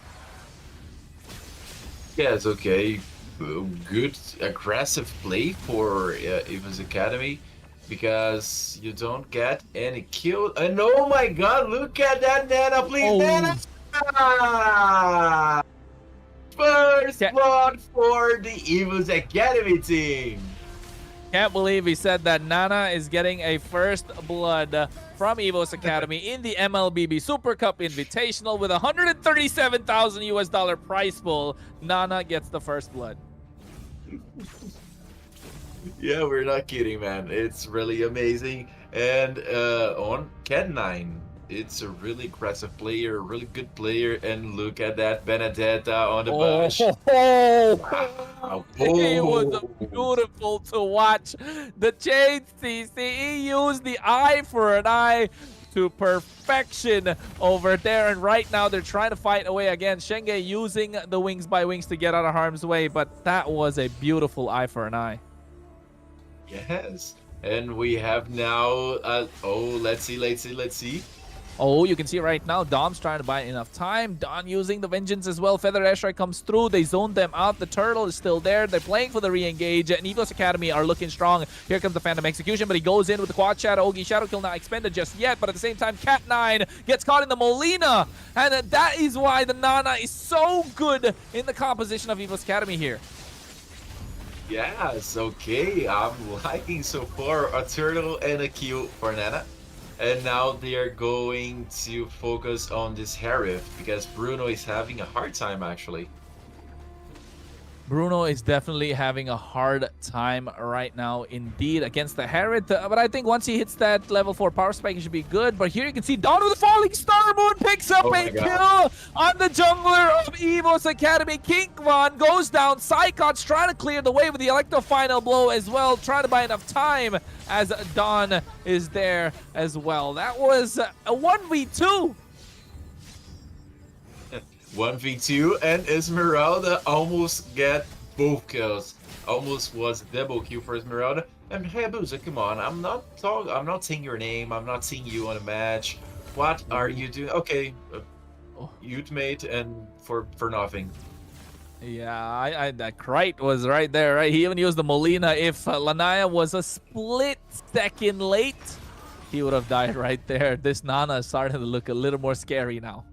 Yes, okay. Good aggressive play for EVOS Academy because you don't get any kill. And oh my god, look at that, Nana, please, Nana! First blood for the EVOS Academy team. Can't believe he said that. Nana is getting a first blood from EVOS Academy in the MLBB Super Cup Invitational with $137,000 prize pool. Nana gets the first blood. Yeah, we're not kidding, man. It's really amazing. And on Cat9, it's a really aggressive player, really good player. And look at that Benedetta on the bush. Wow. It was beautiful to watch. The Chain CC, he used the eye for an eye to perfection over there, and right now they're trying to fight away again. Shenge using the wings by wings to get out of harm's way, but that was a beautiful eye for an eye. Yes, and we have now oh, let's see. Oh, you can see right now, Dom's trying to buy enough time. Don using the Vengeance as well. Feather Airstrike comes through. They zoned them out. The Turtle is still there. They're playing for the re-engage. And EVOS Academy are looking strong. Here comes the Phantom Execution, but he goes in with the Quad Shadow. Ogi Shadow Kill not expended just yet, but at the same time, Cat9 gets caught in the Molina. And that is why the Nana is so good in the composition of EVOS Academy here. Yes, okay. I'm liking so far a Turtle and a kill for Nana. And now they are going to focus on this Harith because Bruno is having a hard time actually. Bruno is definitely having a hard time right now indeed against the Harith, but I think once he hits that level 4 power spike, he should be good. But here you can see Dawn with the Falling Star Moon picks up a kill on the jungler of EVOS Academy. Kinkvon goes down. Psychots trying to clear the way with the Electro Final Blow as well, trying to buy enough time as Dawn is there as well. That was a 1v2. 1v2, and Esmeralda almost get both kills. Almost was a double kill for Esmeralda. And Hayabusa, come on, I'm not saying your name, I'm not seeing you on a match. What are you doing? Okay, ultimate and for nothing. Yeah, that Krite was right there, right? He even used the Molina. If Lanaya was a split second late, he would have died right there. This Nana is starting to look a little more scary now.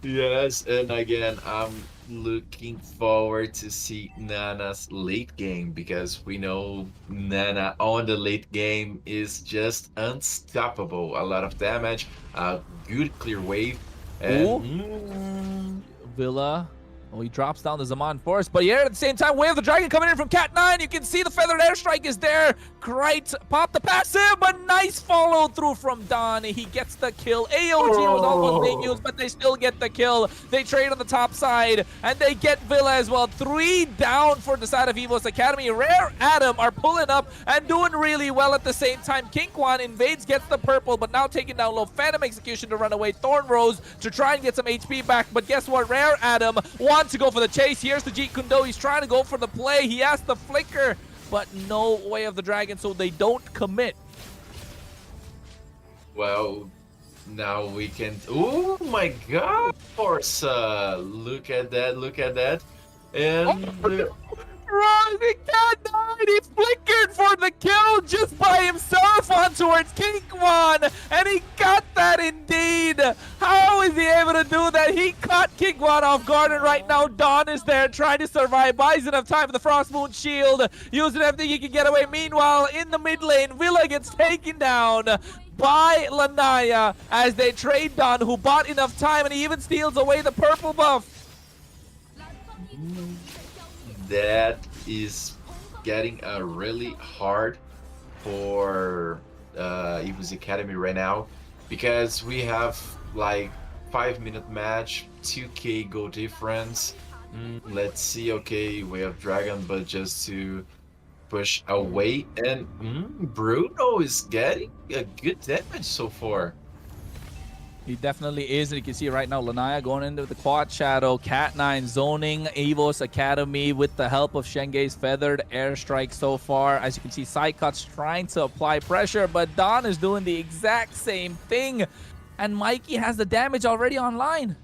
Yes, and again, I'm looking forward to see Nana's late game because we know Nana on the late game is just unstoppable. A lot of damage, a good clear wave, and Villa. Oh, he drops down the Zaman Forest, but yeah, at the same time, Way of the Dragon coming in from Cat9. You can see the Feathered Airstrike is there. Krite popped the passive, but nice follow through from Don. He gets the kill. AOG was almost being used, but they still get the kill. They trade on the top side, and they get Villa as well. 3 down for the side of EVOS Academy. Rare Adam are pulling up and doing really well at the same time. Kinkwan invades, gets the purple, but now taking down low. Phantom Execution to run away. Thorn Rose to try and get some HP back, but guess what? Rare Adam wants to go for the chase. Here's the Jeet Kune Do. He's trying to go for the play. He has the flicker, but no Way of the Dragon, so they don't commit. well, now we can. Oh my God, Forza! Look at that! Look at that! And Rising Cat9! side. He flickered for the kill just by himself on towards King Kwan, and he got that indeed. How is he able to do that? He caught King Kwan off guard, and right now Dawn is there trying to survive, buys enough time for the Frost Moon shield, using everything he can get away. Meanwhile, in the mid lane, Villa gets taken down by Lanaya as they trade Dawn, who bought enough time, and he even steals away the purple buff. That is getting really hard for EVAC Academy right now, because we have like 5-minute match, 2k goal difference. Let's see. Okay, we have Dragon, but just to push away, and Bruno is getting a good damage so far. He definitely is, and you can see right now Lanaya going into the quad shadow, Cat9 zoning EVAC Academy with the help of Shengei's feathered airstrike so far. As you can see, Psycot's trying to apply pressure, but Dawn is doing the exact same thing, and Mikey has the damage already online.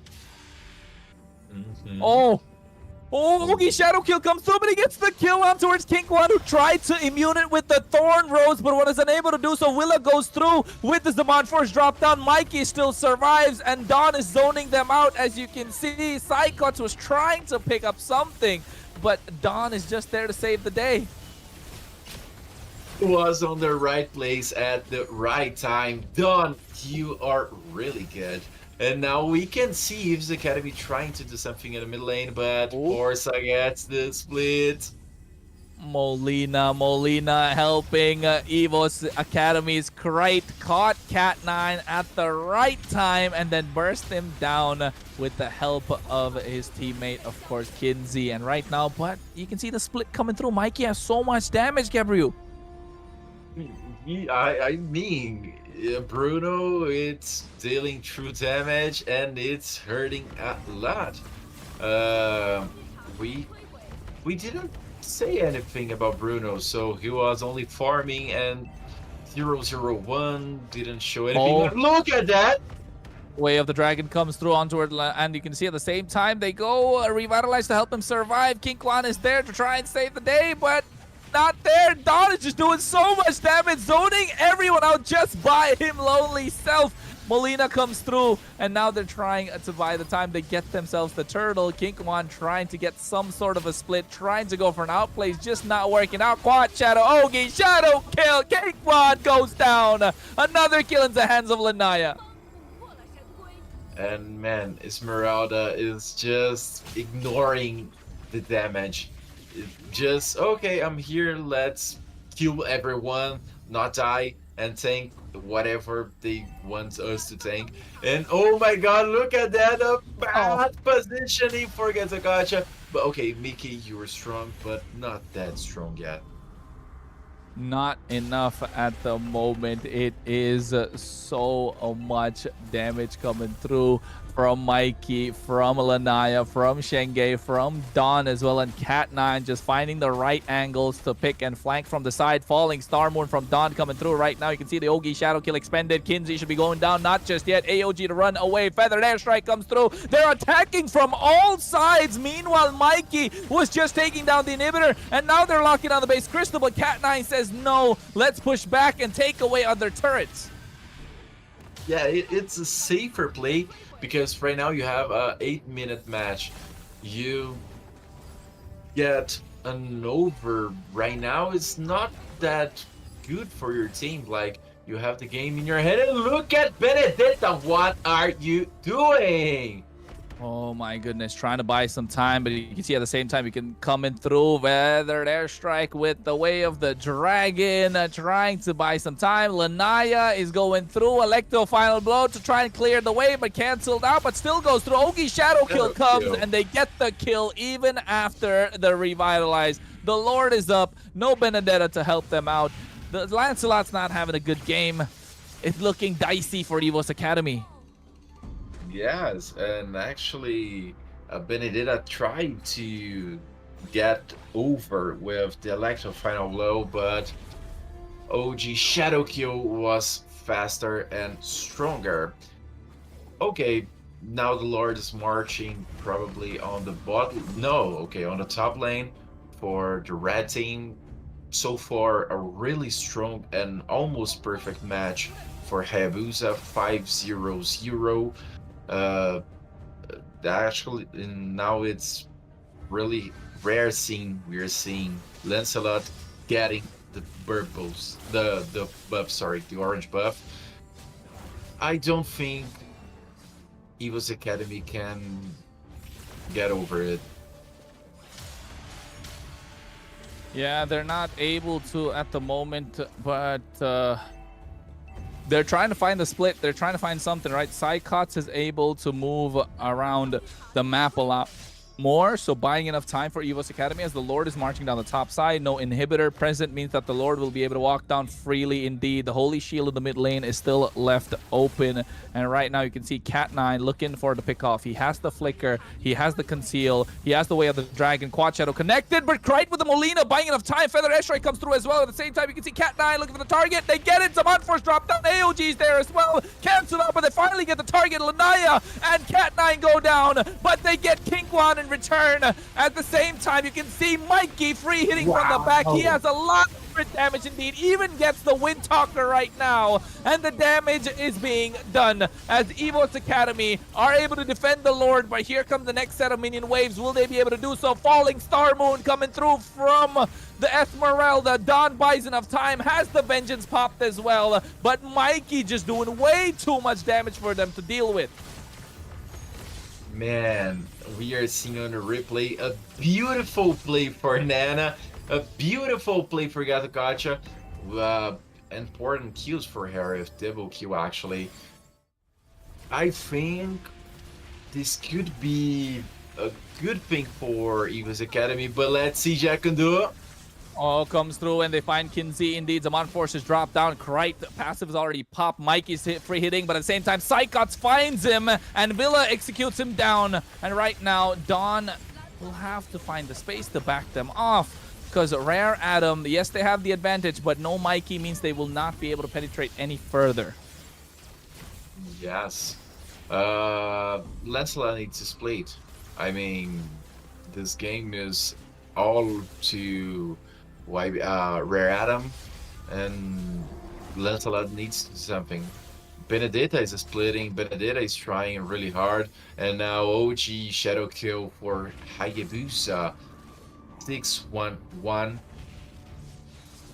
Oogie Shadow Kill comes through, but he gets the kill on towards King Kwan, who tried to immune it with the Thorn Rose, but was unable to do so. Willa goes through with the Zaman Force drop down. Mikey still survives, and Dawn is zoning them out. As you can see, Psychots was trying to pick up something, but Dawn is just there to save the day. Was on the right place at the right time. Dawn, you are really good. And now we can see EVAC Academy trying to do something in the mid lane, but Forza gets the split. Molina helping EVAC Academy's Krite, caught Cat9 at the right time and then burst him down with the help of his teammate, of course, Kinsey. And right now, but you can see the split coming through. Mikey has so much damage, Gabriel. I mean, Bruno, it's dealing true damage and it's hurting a lot. We didn't say anything about Bruno, so he was only farming, and 001 didn't show anything. Look at that! Way of the Dragon comes through onward, and you can see at the same time they go revitalize to help him survive. King Kwan is there to try and save the day, but not there. Dawn is just doing so much damage, zoning everyone out just by him lonely self. Molina comes through, and now they're trying to, by the time they get themselves the turtle, King Kwan trying to get some sort of a split, trying to go for an outplay, is just not working out. Quad Shadow, Ogi, Shadow kill, King Kwan goes down. Another kill in the hands of Lanaya. And man, Esmeralda is just ignoring the damage. Just, okay, I'm here, let's kill everyone, not die, and tank whatever they want us to tank. And oh my god, look at that, a bad positioning for Getagacha. But okay, Mickey, you were strong, but not that strong yet. Not enough at the moment. It is so much damage coming through from Mikey, from Lanaya, from Shengei, from Dawn as well, and Cat9 just finding the right angles to pick and flank from the side. Falling Star Moon from Dawn coming through right now. You can see the Ogi Shadow Kill expended. Kinsey should be going down, not just yet. AOG to run away. Feathered Airstrike comes through. They're attacking from all sides. Meanwhile, Mikey was just taking down the inhibitor, and now they're locking down the base crystal, but Cat9 says no, let's push back and take away other turrets. Yeah, it's a safer play, because right now you have a 8-minute match. You get an over right now. It's not that good for your team. Like, you have the game in your head, and look at Benedetta. What are you doing? Oh my goodness, trying to buy some time, but you can see at the same time you can come in through Feathered Airstrike with the Way of the Dragon, trying to buy some time. Lanaya is going through Electro Final Blow to try and clear the way, but canceled out, but still goes through. Ogi Shadow Kill comes, and they get the kill even after the revitalize. The Lord is up, no Benedetta to help them out. The Lancelot's not having a good game. It's looking dicey for EVAC Academy. Yes, and actually Benedetta tried to get over with the Electro Final Blow, but OG Shadow Kill was faster and stronger. Okay, now the Lord is marching probably on the bot. No, okay, on the top lane for the red team. so far a really strong and almost perfect match for Hayabusa, 5-0-0. Actually, now it's really rare scene we're seeing Lancelot getting the purples, the buff, sorry, the orange buff. I don't think EVO's Academy can get over it. Yeah, they're not able to at the moment, but they're trying to find the split. They're trying to find something, right? Psychots is able to move around the map a lot more, so buying enough time for EVO's Academy as the Lord is marching down the top side. No inhibitor present means that the Lord will be able to walk down freely indeed. The Holy Shield in the mid lane is still left open, and right now you can see Cat9 looking for the pick off. He has the flicker, he has the conceal, he has the way of the dragon. Quad Shadow connected, but Krite with the Molina buying enough time. Feather Airstrike comes through as well. At the same time, you can see Cat9 looking for the target. They get it. Zaman Force drop down. AOG's there as well. Cancel out, but they finally get the target. Lanaya and Cat9 go down, but they get Kingwan in return. At the same time, you can see Mikey free hitting from the back. He has a lot of crit damage indeed, even gets the Wind Talker right now, and the damage is being done as EVO's Academy are able to defend the Lord, but here comes the next set of minion waves. Will they be able to do so? Falling Star Moon coming through from the Esmeralda. Don buys enough time, has the Vengeance popped as well, but Mikey just doing way too much damage for them to deal with. Man, we are seeing on the replay a beautiful play for Nana, a beautiful play for Gatagacha, important kills for Harry, double kill actually. I think this could be a good thing for EVO's Academy, but let's see Jack can do it. Oh, comes through and they find Kinsey. Indeed, Zaman Forces drop down. Krite, passive is already popped. Mikey's free hitting, but at the same time, Psychots finds him and Villa executes him down. And right now, Dawn will have to find the space to back them off because Rare Adam, yes, they have the advantage, but no Mikey means they will not be able to penetrate any further. Yes. Lancelot needs to split. I mean, this game is all to Rare Adam, and Lancelot needs to do something. Benedetta is splitting, Benedetta is trying really hard, and now OG Shadow Kill for Hayabusa. 6-1-1.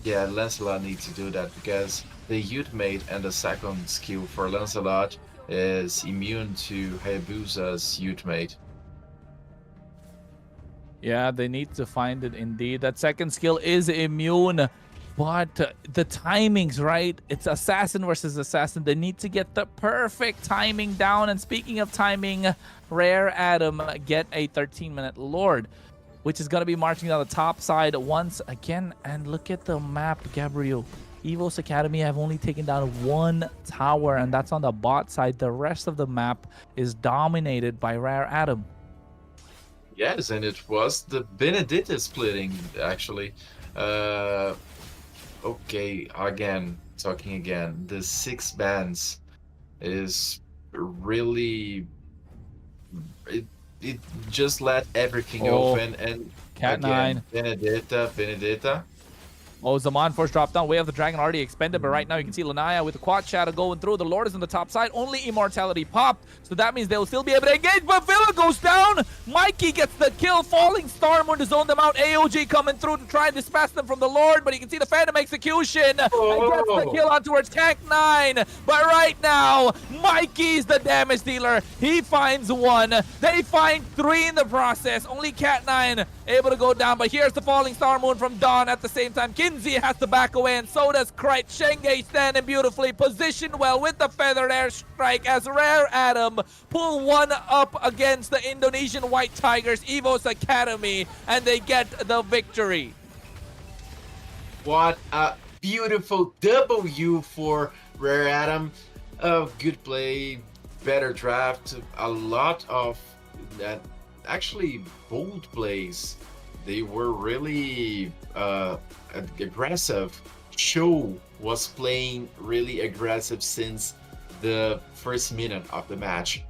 Yeah, Lancelot needs to do that because the ultimate and the second skill for Lancelot is immune to Hayabusa's ultimate. Yeah, they need to find it indeed. That second skill is immune, but the timings, right? It's assassin versus assassin. They need to get the perfect timing down. And speaking of timing, Rare Adam get a 13-minute Lord, which is going to be marching down the top side once again. And look at the map, Gabriel. EVO's Academy have only taken down one tower, and that's on the bot side. The rest of the map is dominated by Rare Adam. Yes, and it was the Benedetta splitting, actually. Okay, talking again. The 6 bands is really... It just let everything open, and Cat9. Benedetta. Oh, Zaman Force dropped down. Way of the Dragon already expended, but right now you can see Lanaya with the Quad Shadow going through. The Lord is on the top side. Only Immortality popped, so that means they'll still be able to engage, but Villa goes down. Mikey gets the kill. Falling Star Moon to zone them out. AOG coming through to try and dispatch them from the Lord, but you can see the Phantom Execution and gets the kill on towards Tank 9. But right now, Mikey's the damage dealer. He finds 1. They find 3 in the process. Only Cat 9 able to go down, but here's the Falling Star Moon from Dawn at the same time. Kinsey has to back away, and so does Krite. Shenge standing beautifully, positioned well with the Feathered Airstrike as Rare Adam pull 1 up against the Indonesian White Tigers, EVO's Academy, and they get the victory. What a beautiful W for Rare Adam. Good play, better draft, a lot of actually bold plays. They were really aggressive. Show was playing really aggressive since the first minute of the match.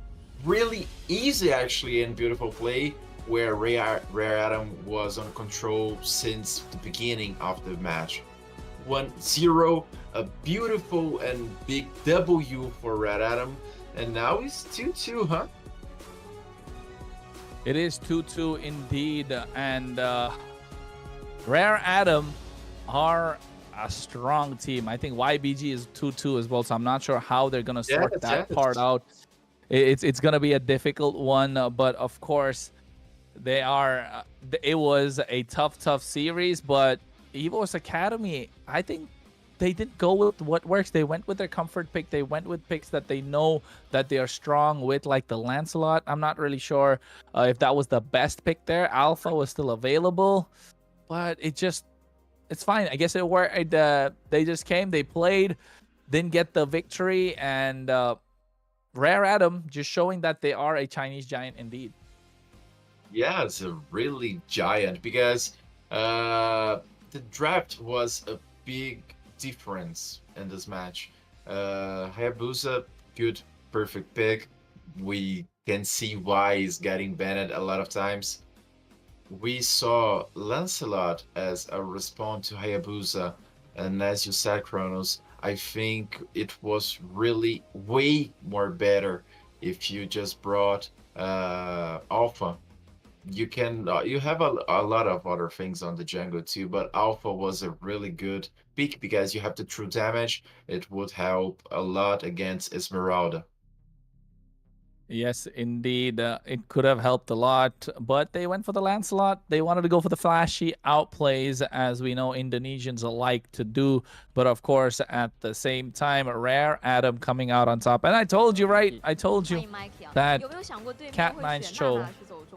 Really easy actually and beautiful play. where Rare Adam was on control since the beginning of the match. 1-0, a beautiful and big W for Red Adam, and now it's 2-2, huh? It is 2-2 indeed, and Rare Adam are a strong team. I think YBG is 2-2 as well, so I'm not sure how they're gonna sort that part out. It's gonna be a difficult one, but of course, they are. It was a tough series, but EVOS Academy, I think they didn't go with what works. They went with their comfort pick. They went with picks that they know that they are strong with, like the Lancelot. I'm not really sure if that was the best pick there. Alpha was still available, but it's fine. I guess it worked. They just came, they played, didn't get the victory, and Rare Adam just showing that they are a Chinese giant indeed. Yeah, it's a really giant because the draft was a big difference in this match. Hayabusa, good, perfect pick. We can see why he's getting banned a lot of times. We saw Lancelot as a response to Hayabusa, and as you said, Kronos, I think it was really way more better if you just brought Alpha. You have a lot of other things on the jungle too, but Alpha was a really good pick because you have the true damage. It would help a lot against Esmeralda. Yes, indeed. It could have helped a lot, but they went for the Lancelot. They wanted to go for the flashy outplays, as we know Indonesians like to do. But of course, at the same time, Rare Adam coming out on top. And I told you, right? I told you that Cat9's Cho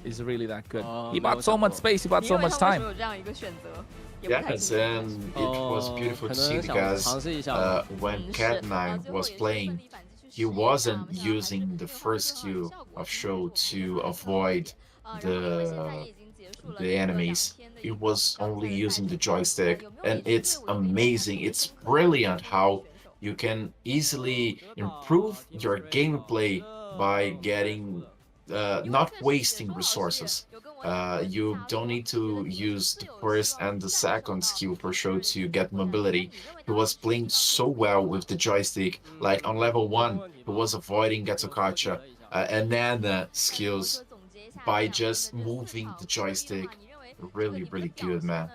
is really that good. He bought so much space. He bought so much time. Yes, and it was beautiful to see because when Cat9 was playing, he wasn't using the first skill of Show to avoid the enemies. He was only using the joystick, and it's amazing. It's brilliant how you can easily improve your gameplay by getting not wasting resources. You don't need to use the first and the second skill for Show to get mobility. He was playing so well with the joystick. Like on level 1, he was avoiding Gatsukacha and Nana skills by just moving the joystick. Really, really good, man.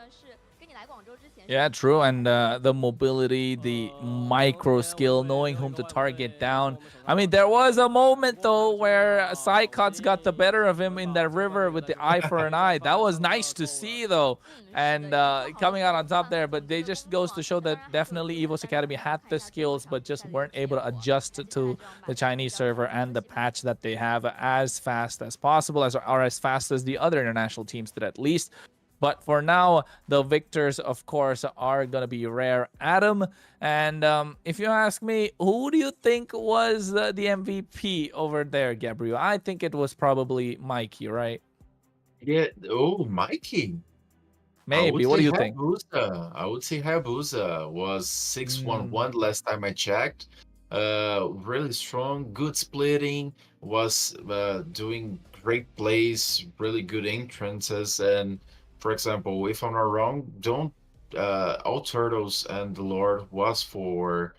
Yeah, true. And the mobility, the micro skill, knowing whom to target down. I mean, there was a moment, though, where Psychots got the better of him in that river with the eye for an eye. That was nice to see, though. And coming out on top there. But they just goes to show that definitely EVOS Academy had the skills, but just weren't able to adjust to the Chinese server and the patch that they have as fast as possible, or as fast as the other international teams did at least. But for now, the victors, of course, are going to be Rare Adam. And if you ask me, who do you think was the MVP over there, Gabriel? I think it was probably Mikey, right? Yeah. Oh, Mikey. Maybe. What do you think? I would say Hayabusa was 6-1-1 last time I checked. Really strong, good splitting, was doing great plays, really good entrances, and for example, if I'm not wrong, All Turtles and the Lord was for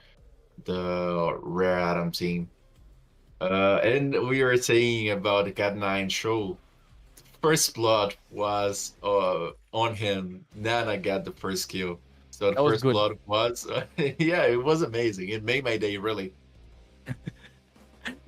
the Rare Adam team. And we were saying about the Cat9 Show. First blood was on him. Nana got the first kill. So the first blood was, yeah, it was amazing. It made my day, really.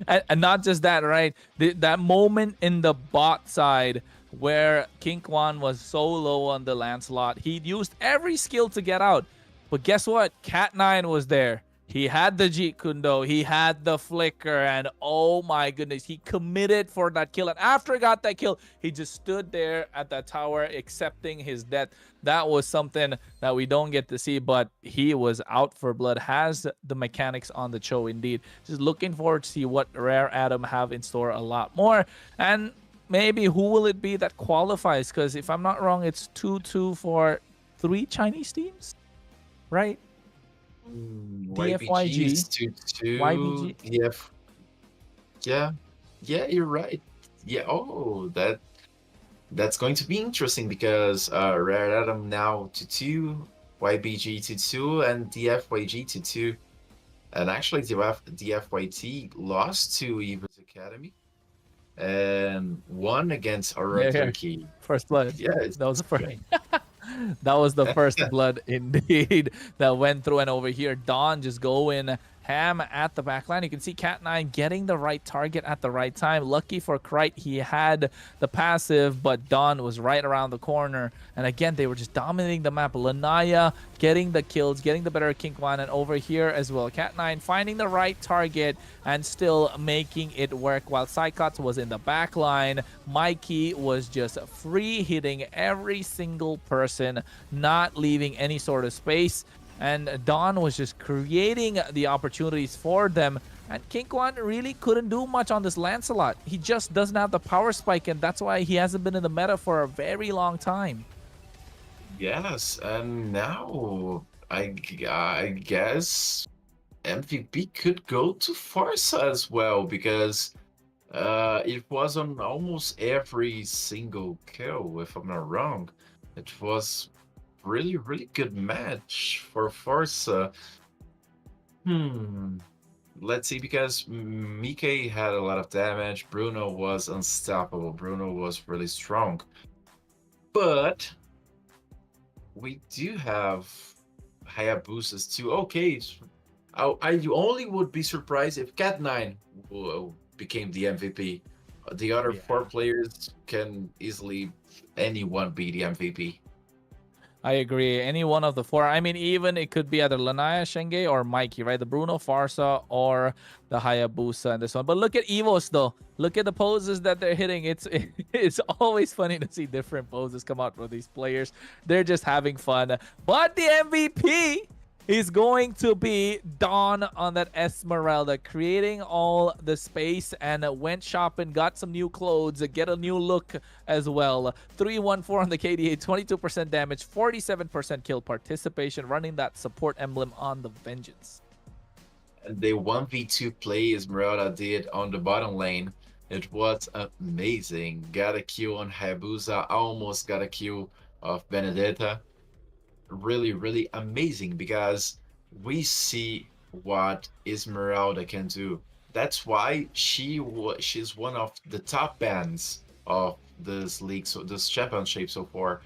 And not just that, right? That moment in the bot side where King Kwan was so low on the Lancelot. He used every skill to get out. But guess what? Cat9 was there. He had the Jeet Kundo. He had the flicker. And oh my goodness, he committed for that kill. And after he got that kill, he just stood there at that tower accepting his death. That was something that we don't get to see, but he was out for blood. Has the mechanics on the show indeed. Just looking forward to see what Rare Adam have in store a lot more. And maybe who will it be that qualifies? Because if I'm not wrong, it's 2-2 for 3 Chinese teams, right? DFYG, 2-2. YBG. Yeah, you're right. Yeah. Oh, that's going to be interesting because Red Atom now to 2, YBG to 2, and DFYG to 2. And actually, DFYT lost to EVAC Academy and won against Aurora Here. Turkey. First blood. Yeah, That was the first. That was the first blood indeed that went through. And over here, Dawn just going ham at the back line. You can see Cat9 getting the right target at the right time. Lucky for Krite, he had the passive, but Dawn was right around the corner. And again, they were just dominating the map. Lanaya getting the kills, getting the better Kinkwan, and over here as well. Cat9 finding the right target and still making it work, while Psychots was in the back line. Mikey was just free hitting every single person, not leaving any sort of space. And Dawn was just creating the opportunities for them. And Kinkwan really couldn't do much on this Lancelot. He just doesn't have the power spike, and that's why he hasn't been in the meta for a very long time. Yes, and now I guess MVP could go to Farsa as well, because it was on almost every single kill, if I'm not wrong. It was really good match for Farsa. Let's see, because Mike had a lot of damage. Bruno was unstoppable. Bruno was really strong. But we do have Hayabusas too. Okay, I only would be surprised if Cat9 became the MVP. The other 4 players can easily anyone be the MVP. I agree. Any one of the 4. I mean, even it could be either Lanaya, Shenge, or Mikey, right? The Bruno, Farsa, or the Hayabusa in this one. But look at Evos, though. Look at the poses that they're hitting. It's always funny to see different poses come out for these players. They're just having fun. But the MVP is going to be Dawn on that Esmeralda, creating all the space, and went shopping, got some new clothes, get a new look as well. 314 on the KDA, 22% damage, 47% kill participation, running that support emblem on the Vengeance. The 1v2 play Esmeralda did on the bottom lane, it was amazing. Got a kill on Hayabusa, almost got a kill of Benedetta. Really amazing, because we see what Esmeralda can do. That's why she's one of the top bands of this league, so this championship so far.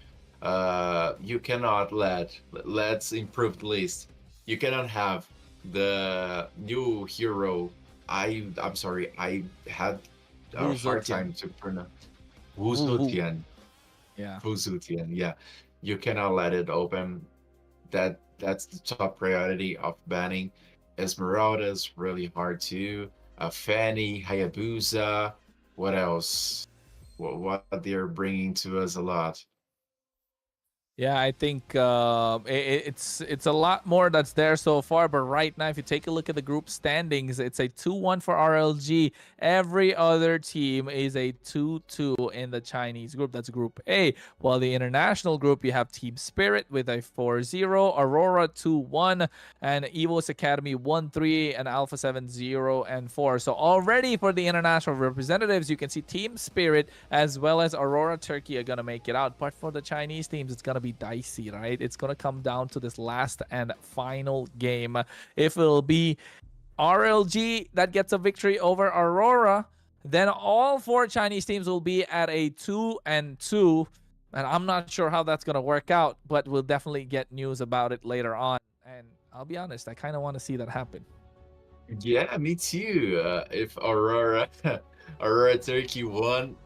You cannot let's improve the list. You cannot have the new hero. I'm sorry, I had a hard time to pronounce. Wuzutian. Yeah. Wuzutian, yeah. You cannot let it open. That's the top priority of banning. Esmeralda is really hard too. Fanny, Hayabusa. What else? What they're bringing to us a lot. Yeah, I think it's a lot more that's there so far. But right now, if you take a look at the group standings, it's a 2-1 for RLG. Every other team is a 2-2 in the Chinese group. That's Group A. While the international group, you have Team Spirit with a 4-0, Aurora 2-1, and Evo's Academy 1-3, and Alpha 7-0 and 4. So already for the international representatives, you can see Team Spirit as well as Aurora Turkey are going to make it out. But for the Chinese teams, it's going to be dicey, right? It's going to come down to this last and final game. If it'll be RLG that gets a victory over Aurora, then all 4 Chinese teams will be at a 2-2. And I'm not sure how that's going to work out, but we'll definitely get news about it later on. And I'll be honest, I kind of want to see that happen. Yeah, me too. If Aurora Turkey won,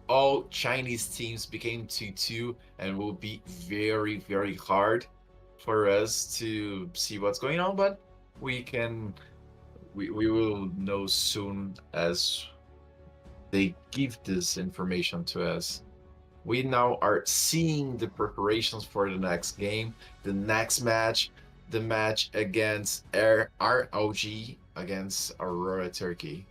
all Chinese teams became 2-2, and will be very hard for us to see what's going on. But we will know soon as they give this information to us. We now are seeing the preparations for the next game, the next match, the match against ROG against Aurora Turkey.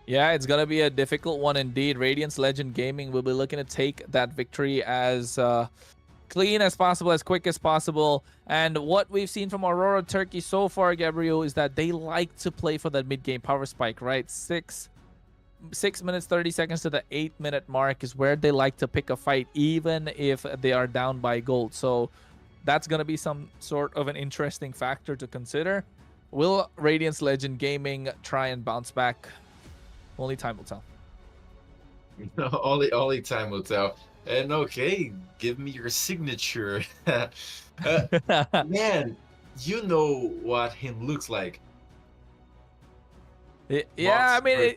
Yeah, it's going to be a difficult one indeed. Radiance Legend Gaming will be looking to take that victory as clean as possible, as quick as possible. And what we've seen from Aurora Turkey so far, Gabriel, is that they like to play for that mid-game power spike, right? 6 6 minutes 30 seconds to the 8-minute mark is where they like to pick a fight, even if they are down by gold. So that's going to be some sort of an interesting factor to consider. Will Radiance Legend Gaming try and bounce back? Only time will tell. only time will tell. And okay, give me your signature. Man, you know what him looks like. Yeah, I mean,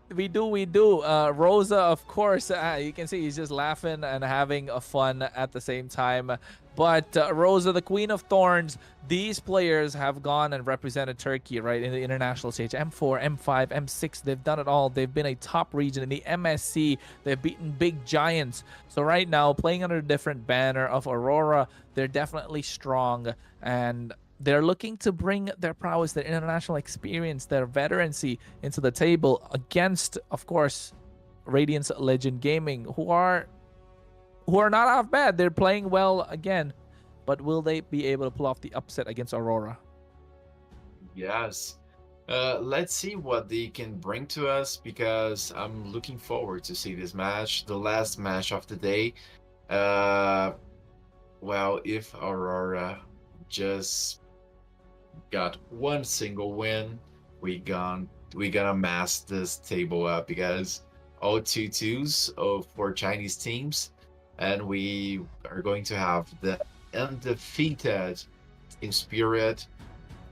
we do. Rosa, of course, you can see he's just laughing and having a fun at the same time. But Rosa, the Queen of Thorns, these players have gone and represented Turkey, right, in the international stage. M4, M5, M6, they've done it all. They've been a top region in the MSC. They've beaten big giants. So right now, playing under a different banner of Aurora, they're definitely strong. And they're looking to bring their prowess, their international experience, their veterancy into the table against, of course, Radiance Legend Gaming, who are not half bad. They're playing well again, but will they be able to pull off the upset against Aurora? Yes. Let's see what they can bring to us, because I'm looking forward to see this match, the last match of the day. Well, if Aurora just got one single win, we gonna mass this table up, because all 2-2s for Chinese teams, and we are going to have the undefeated Team Spirit,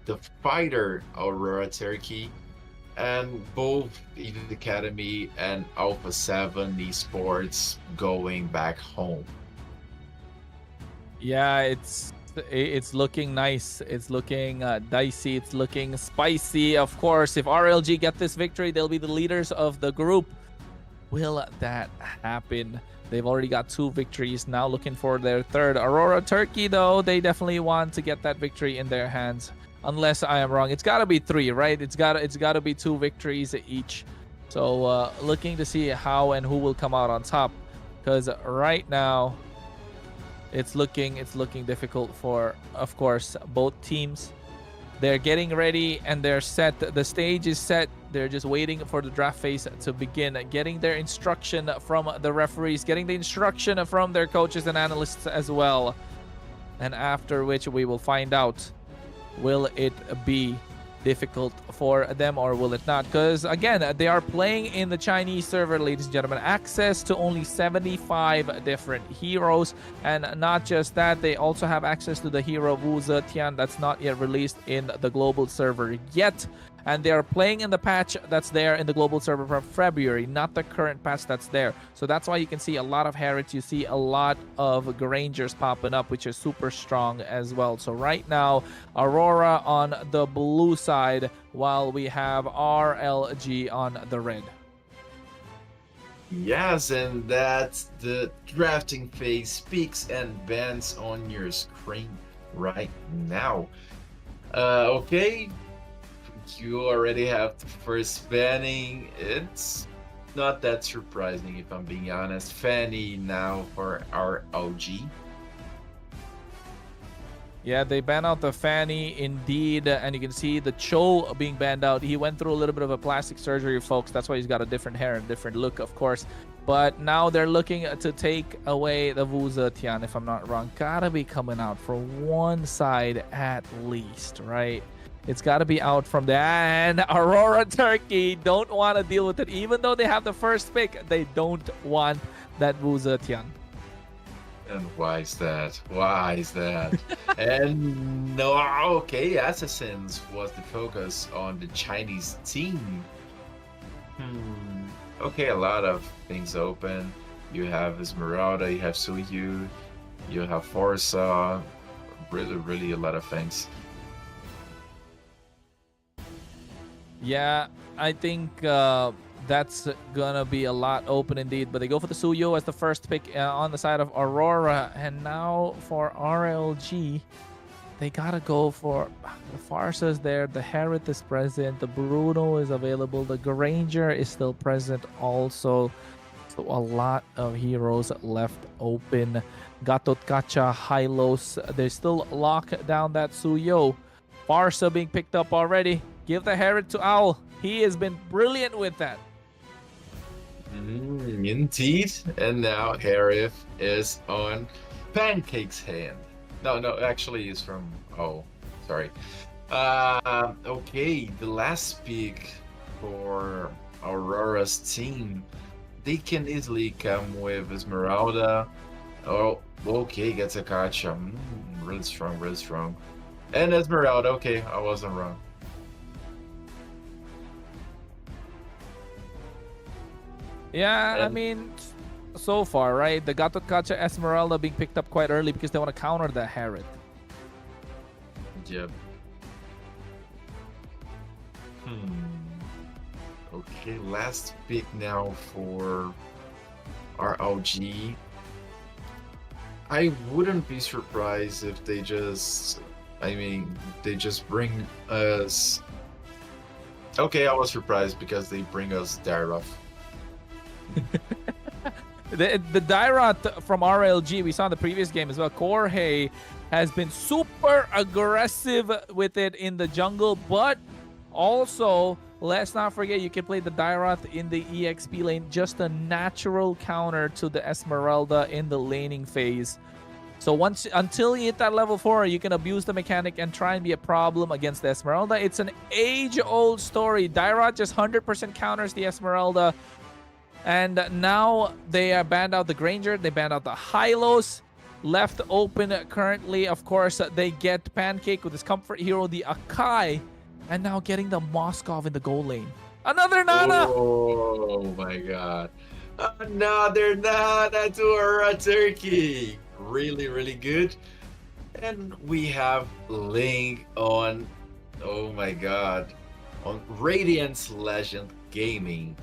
the fighter Aurora Turkey, and both EVAC Academy and Alpha 7 Esports going back home. Yeah, it's looking nice. It's looking dicey. It's looking spicy. Of course, if RLG get this victory, they'll be the leaders of the group. Will that happen? They've already got 2 victories, now looking for their third. Aurora Turkey, though, they definitely want to get that victory in their hands. Unless I am wrong, it's got to be 3, right? It's got to be 2 victories each. So looking to see how and who will come out on top, because right now it's looking difficult for, of course, both teams. They're getting ready and they're set. The stage is set. They're just waiting for the draft phase to begin, getting their instruction from the referees, getting the instruction from their coaches and analysts as well. And after which we will find out, will it be difficult for them or will it not? Because again, they are playing in the Chinese server, ladies and gentlemen. Access to only 75 different heroes, and not just that, they also have access to the hero Wu Zetian that's not yet released in the global server yet. And they are playing in the patch that's there in the global server from February, not the current patch that's there. So that's why you can see a lot of Harrods. You see a lot of Grangers popping up, which is super strong as well. So right now, Aurora on the blue side, while we have RLG on the red. Yes, and that's the drafting phase peaks and bends on your screen right now. Okay. You already have the first banning. It's not that surprising, if I'm being honest. Fanny now for our OG. Yeah, they ban out the Fanny indeed, and you can see the Cho being banned out. He went through a little bit of a plastic surgery, folks. That's why he's got a different hair and different look, of course. But now they're looking to take away the Wu Zetian, if I'm not wrong. Gotta be coming out for one side at least, right? It's got to be out from there. And Aurora Turkey don't want to deal with it. Even though they have the first pick, they don't want that Wu Zetian. And why is that? Why is that? And no, okay, Assassins was the focus on the Chinese team. Okay, a lot of things open. You have Esmeralda, you have Suyu, you have Forza. Really a lot of things. Yeah, I think that's gonna be a lot open indeed. But they go for the Suyo as the first pick on the side of Aurora. And now for RLG, they gotta go for the Farsa's there. The Harith is present. The Bruno is available. The Granger is still present also. So a lot of heroes left open. Gatot Kacha, Hylos. They still lock down that Suyo. Farsa being picked up already. Give the Herod to Owl. He has been brilliant with that. Indeed. And now Harith is on Pancake's hand. No, actually he's from... Oh, sorry. Okay, the last pick for Aurora's team. They can easily come with Esmeralda. Oh, okay, gets a Kacha. Really strong, really strong. And Esmeralda, okay, I wasn't wrong. Yeah, I mean, so far, right? The Gato Kacha Esmeralda being picked up quite early because they want to counter the Herod. Yep. Okay, last pick now for RLG. I wouldn't be surprised if they just... they just bring us... Okay, I was surprised because they bring us Daroth. The Dairoth from RLG, we saw in the previous game as well. Korhei has been super aggressive with it in the jungle, but also, let's not forget, you can play the Dairoth in the EXP lane, just a natural counter to the Esmeralda in the laning phase. So until you hit that level 4, you can abuse the mechanic and try and be a problem against the Esmeralda. It's an age-old story. Dairoth just 100% counters the Esmeralda. And now they banned out the Granger, they banned out the Hylos. Left open currently, of course, they get Pancake with his comfort hero, the Akai. And now getting the Moskov in the goal lane. Another Nana! Oh my god. Another Nana to our Turkey. Really, really good. And we have Ling on, oh my god, on Radiance Legend Gaming.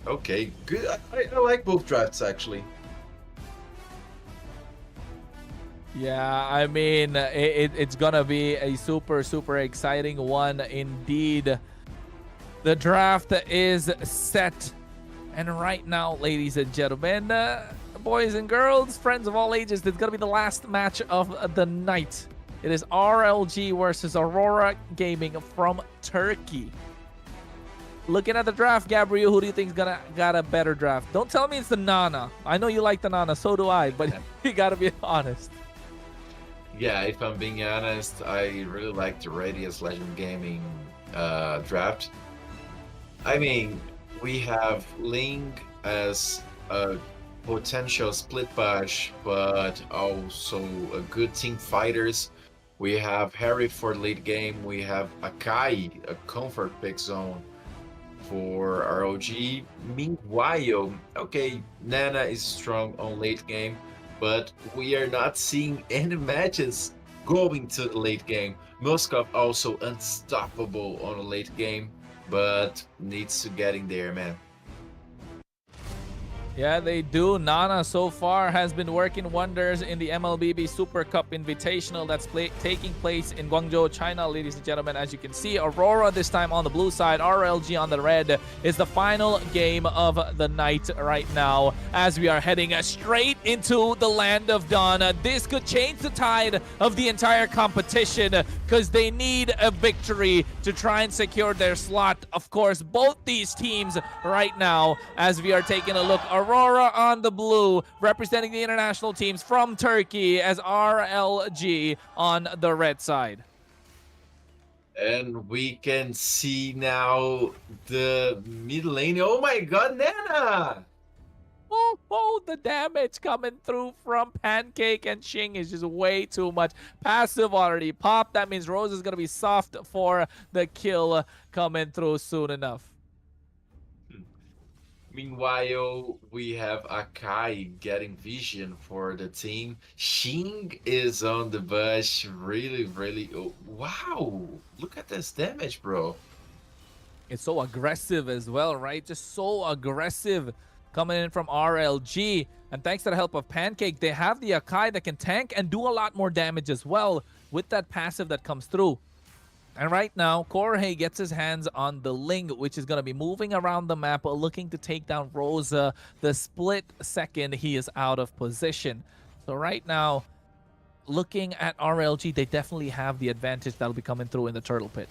Okay, good. I like both drafts actually. Yeah, I mean, it's gonna be a super, super exciting one indeed. The draft is set. And right now, ladies and gentlemen, boys and girls, friends of all ages, it's gonna be the last match of the night. It is RLG versus Aurora Gaming from Turkey. Looking at the draft, Gabriel, who do you think got a better draft? Don't tell me it's the Nana. I know you like the Nana, so do I, but you gotta be honest. Yeah, if I'm being honest, I really like the Radiance Legend Gaming draft. I mean, we have Ling as a potential split push, but also a good team fighters. We have Harry for late game. We have Akai, a comfort pick zone for ROG. Meanwhile, okay, Nana is strong on late game, but we are not seeing any matches going to the late game. Moskov also unstoppable on the late game, but needs to get in there, man. Yeah, they do. Nana so far has been working wonders in the MLBB Super Cup Invitational that's taking place in Guangzhou, China, ladies and gentlemen. As you can see, Aurora this time on the blue side, RLG on the red is the final game of the night right now as we are heading straight into the Land of Dawn. This could change the tide of the entire competition because they need a victory to try and secure their slot. Of course, both these teams right now, as we are taking a look, Aurora on the blue, representing the international teams from Turkey, as RLG on the red side. And we can see now the mid lane. Oh my god, Nana! Oh, the damage coming through from Pancake and Xing is just way too much. Passive already popped. That means Rose is going to be soft for the kill coming through soon enough. Meanwhile, we have Akai getting vision for the team. Xing is on the bush. Really, really... Oh, wow! Look at this damage, bro. It's so aggressive as well, right? Just so aggressive coming in from RLG. And thanks to the help of Pancake, they have the Akai that can tank and do a lot more damage as well with that passive that comes through. And right now, Korhei gets his hands on the Ling, which is going to be moving around the map, looking to take down Rosa. The split second he is out of position. So right now, looking at RLG, they definitely have the advantage that'll be coming through in the Turtle Pit.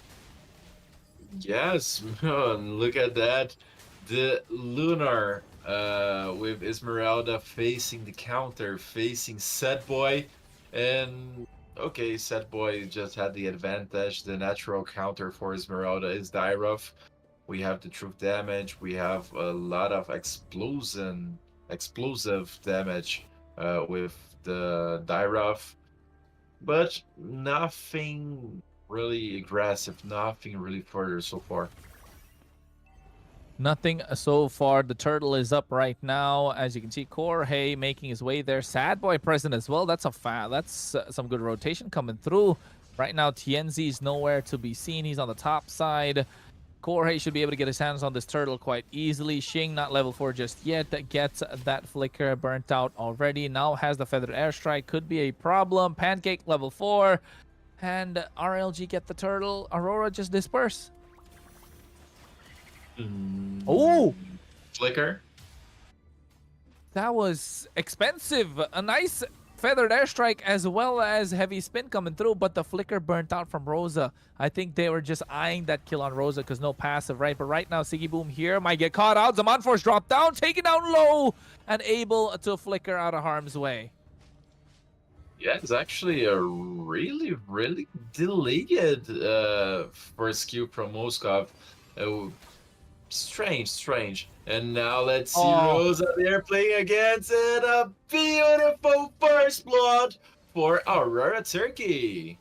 Yes, look at that. The Lunar with Esmeralda facing the counter, facing Set Boy. And okay, Set Boy just had the advantage. The natural counter for Esmeralda is Dairoth. We have the truth damage. We have a lot of explosive damage with the Dairoth, but nothing really aggressive, nothing really further so far. Nothing so far. The turtle is up right now. As you can see, Jorge making his way there. Sad Boy present as well. That's some good rotation coming through. Right now, TNZ is nowhere to be seen. He's on the top side. Jorge should be able to get his hands on this turtle quite easily. Xing not level 4 just yet. That gets that flicker burnt out already. Now has the feathered airstrike. Could be a problem. Pancake level 4. And RLG get the turtle. Aurora just disperse. Oh! Flicker. That was expensive. A nice feathered airstrike as well as heavy spin coming through, but the flicker burnt out from Rosa. I think they were just eyeing that kill on Rosa because no passive, right? But right now, Siggy Boom here might get caught out. Zaman Force dropped down, taken down low, and able to flicker out of harm's way. Yeah, it's actually a really, really delayed first Q from Moskov. Strange. And now let's see Rosa there playing against it. A beautiful first blood for Aurora Turkey.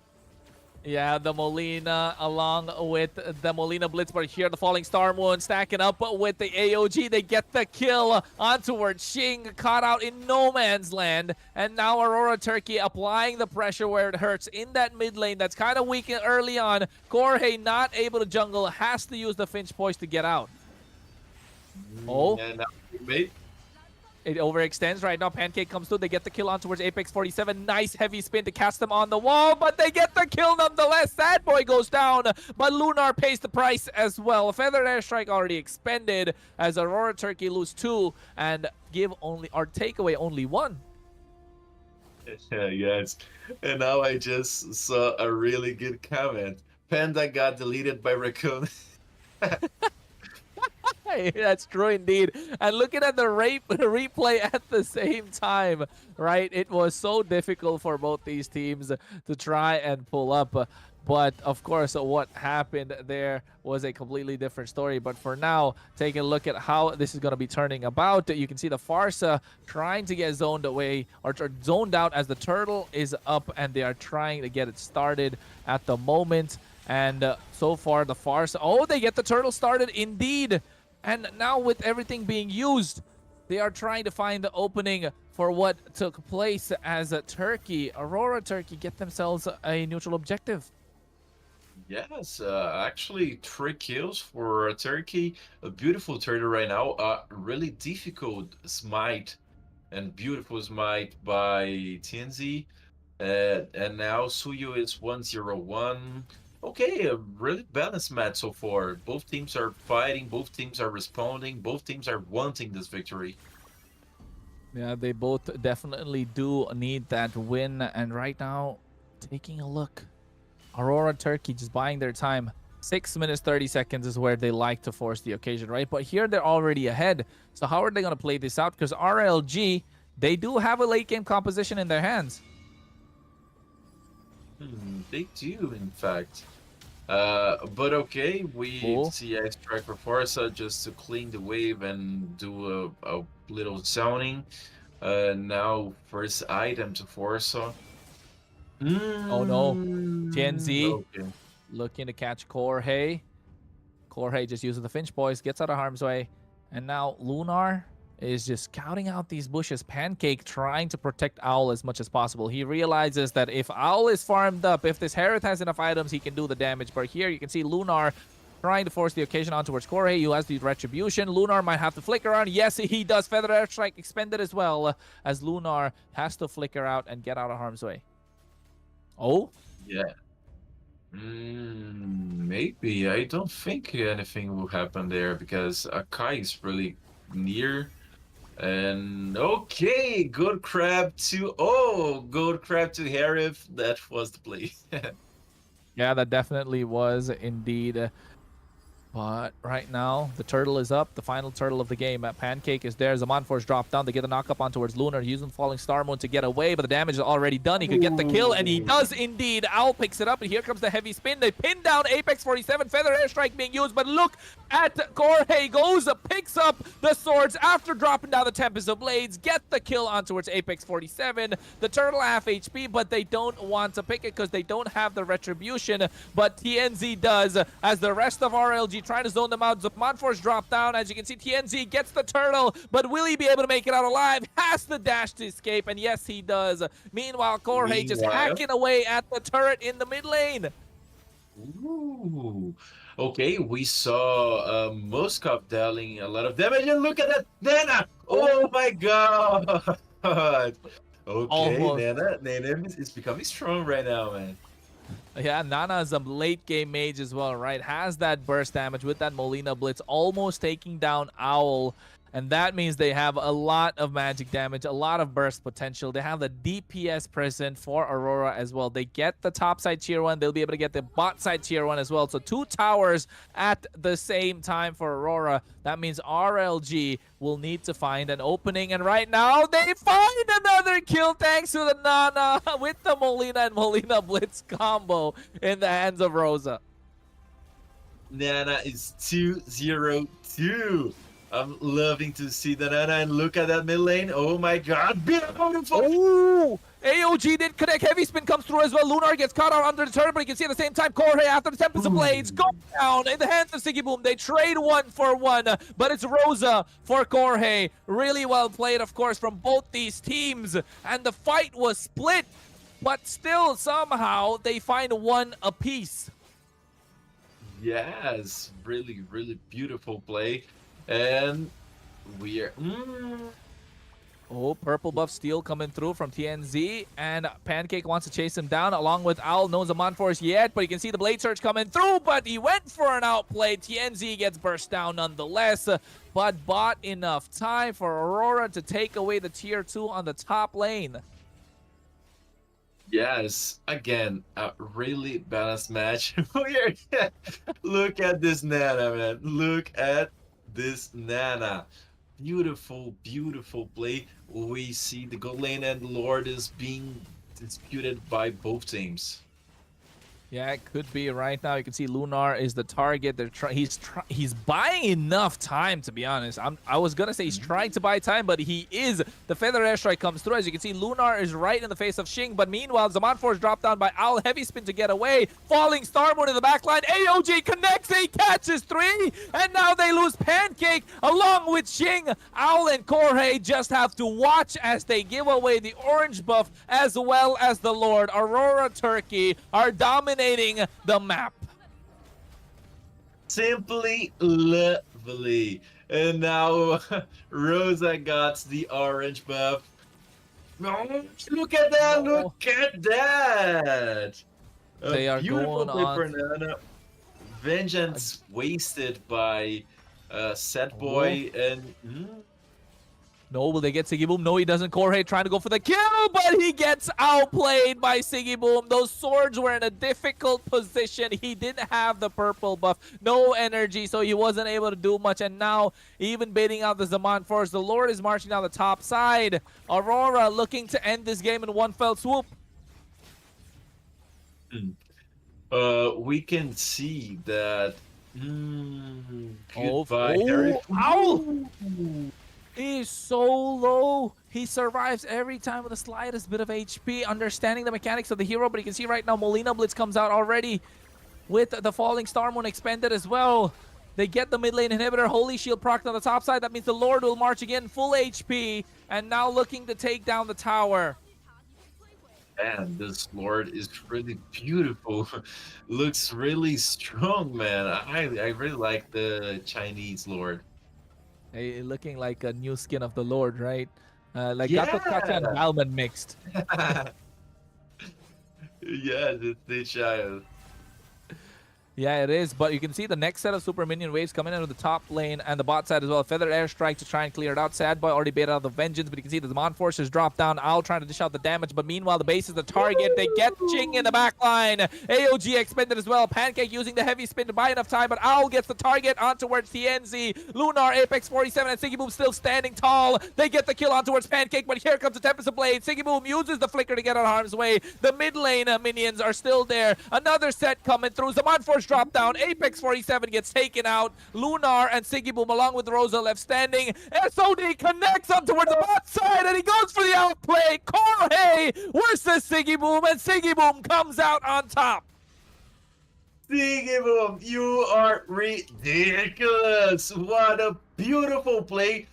Yeah, the Molina along with the Molina Blitz, but here the Falling Star Moon stacking up with the AOG. They get the kill on towards Xing, caught out in no man's land. And now Aurora Turkey applying the pressure where it hurts in that mid lane that's kind of weak early on. Jorge not able to jungle, has to use the Finch Poise to get out. Oh. And now mate. It overextends right now. Pancake comes through. They get the kill on towards Apex 47. Nice heavy spin to cast them on the wall, but they get the kill nonetheless. Sad Boy goes down, but Lunar pays the price as well. Feathered Airstrike already expended as Aurora Turkey lose 2 and take away only 1. Yes. And now I just saw a really good comment. Panda got deleted by Raccoon. That's true indeed. And looking at the replay at the same time, right? It was so difficult for both these teams to try and pull up. But of course, what happened there was a completely different story. But for now, taking a look at how this is going to be turning about, you can see the Farsa trying to get zoned away or zoned out as the turtle is up, and they are trying to get it started at the moment. And so far, the Farsa, they get the turtle started indeed. And now with everything being used, they are trying to find the opening for what took place as Aurora Turkey get themselves a neutral objective. Yes, actually 3 kills for Turkey. A beautiful turtle right now. Really difficult smite and beautiful smite by TNZ. And now Suyu is 1-0-1. Okay, a really balanced match so far. Both teams are fighting, both teams are responding, both teams are wanting this victory. Yeah, they both definitely do need that win. And right now, taking a look, Aurora Turkey just buying their time. 6 minutes, 30 seconds is where they like to force the occasion, right? But here they're already ahead. So how are they going to play this out? Because RLG, they do have a late game composition in their hands. They do, in fact. But okay, we see X-Track for Forza just to clean the wave and do a little zoning. Now, first item to Forza. Oh no, TNZ Okay. looking to catch Jorge. Jorge just uses the Finch Poise, gets out of harm's way. And now Lunar is just scouting out these bushes. Pancake trying to protect Owl as much as possible. He realizes that if Owl is farmed up, if this Hereth has enough items, he can do the damage. But here you can see Lunar trying to force the occasion on towards Jorge, who has the Retribution. Lunar might have to flicker on. Yes, he does. Feather Airstrike expended as well, as Lunar has to flicker out and get out of harm's way. Oh? Yeah. Maybe. I don't think anything will happen there because Akai is really near. And okay, gold crab to Hereth. That was the play. Yeah, that definitely was indeed But right now, the turtle is up. The final turtle of the game. Pancake is there. Zaman Force dropped down. They get the knock up on towards Lunar, using Falling Star Moon to get away, but the damage is already done. He could get the kill, and he does indeed. Owl picks it up, and here comes the heavy spin. They pin down Apex 47. Feather Airstrike being used, but look at Jorge. Goes, picks up the swords after dropping down the Tempest of Blades. Get the kill on towards Apex 47. The turtle half HP, but they don't want to pick it because they don't have the retribution. But TNZ does, as the rest of RLG trying to zone them out. Zaman Force dropped down. As you can see, TNZ gets the turtle, but will he be able to make it out alive? Has the dash to escape, and yes, he does. Meanwhile, Jorge just hacking away at the turret in the mid lane. Ooh. Okay, we saw Moskov dealing a lot of damage, and look at that Nana! Oh my god! Okay, Almost. Nana is becoming strong right now, man. Yeah, Nana is a late game mage as well, right? Has that burst damage with that Molina Blitz, almost taking down Owl. And that means they have a lot of magic damage, a lot of burst potential. They have the DPS present for Aurora as well. They get the top side tier 1. They'll be able to get the bot side tier 1 as well. So 2 towers at the same time for Aurora. That means RLG will need to find an opening. And right now, they find another kill thanks to the Nana with the Molina and Molina Blitz combo in the hands of Rosa. Nana is 2-0-2. I'm loving to see the Nana, and look at that mid lane. Oh my god, beautiful! Ooh! AOG did connect. Heavy spin comes through as well. Lunar gets caught out under the turret, but you can see at the same time, Jorge, after the Tempest of Blades, go down in the hands of Siggy Boom. They trade 1 for 1, but it's Rosa for Jorge. Really well played, of course, from both these teams. And the fight was split, but still, somehow, they find 1 apiece. Yes, really, really beautiful play. And we are... Oh, purple buff steal coming through from TNZ, and Pancake wants to chase him down along with Owl. No Zaman Force yet, but you can see the Blade Surge coming through, but he went for an outplay. TNZ gets burst down nonetheless, but bought enough time for Aurora to take away the tier 2 on the top lane. Yes, again, a really balanced match. Look at this Nana, man. Look at this Nana. Beautiful, beautiful play. We see the gold lane and Lord is being disputed by both teams. Yeah, it could be right now. You can see Lunar is the target. He's buying enough time, to be honest. I was gonna say he's trying to buy time, but he is. The Feather Airstrike comes through. As you can see, Lunar is right in the face of Xing, but meanwhile, Zaman Force dropped down by Owl. Heavy spin to get away. Falling Star Moon in the backline. AOG connects. He catches 3, and now they lose Pancake along with Xing. Owl and Jorge just have to watch as they give away the orange buff as well as the Lord. Aurora Turkey are dominating the map. Simply lovely. And now Rosa got the orange buff. Oh, look at that! Look at that! They are beautiful going play on. for Nana. Vengeance wasted by Sad Boy and. No, will they get Siggy Boom? No, he doesn't. Jorge trying to go for the kill, but he gets outplayed by Siggy Boom. Those swords were in a difficult position. He didn't have the purple buff. No energy, so he wasn't able to do much. And now, even baiting out the Zaman Force, the Lord is marching down the top side. Aurora looking to end this game in one fell swoop. We can see that. Goodbye, Harry. Ow! He's so low. He survives every time with the slightest bit of HP, understanding the mechanics of the hero, but you can see right now Molina Blitz comes out already with the Falling Star Moon expended as well. They get the mid lane inhibitor, Holy Shield procced on the top side. That means the Lord will march again, full HP, and now looking to take down the tower. Man, this Lord is really beautiful. Looks really strong, man. I really like the Chinese Lord. Hey, looking like a new skin of the Lord, right? Like Yeah. Gato Kacha and Balman mixed. Yeah, the child. Yeah, it is, but you can see the next set of super minion waves coming into the top lane and the bot side as well. Feather airstrike to try and clear it out. Sad Boy already baited out the vengeance, but you can see the Demand Forces drop down. Owl trying to dish out the damage, but meanwhile the base is the target. They get Ching in the back line. AOG expended as well. Pancake using the heavy spin to buy enough time, but Owl gets the target on towards TNZ. Lunar, Apex 47, and Siggy Boom still standing tall. They get the kill on towards Pancake, but here comes the Tempest of Blade. Siggy Boom uses the flicker to get out of harm's way. The mid lane minions are still there. Another set coming through. Demand Force drop down. Apex 47 gets taken out. Lunar and Siggy Boom along with Rosa left standing. SOD connects up towards the bot side and he goes for the outplay. Corey versus Siggy Boom, and Siggy Boom comes out on top. Siggy Boom, you are ridiculous. What a beautiful play.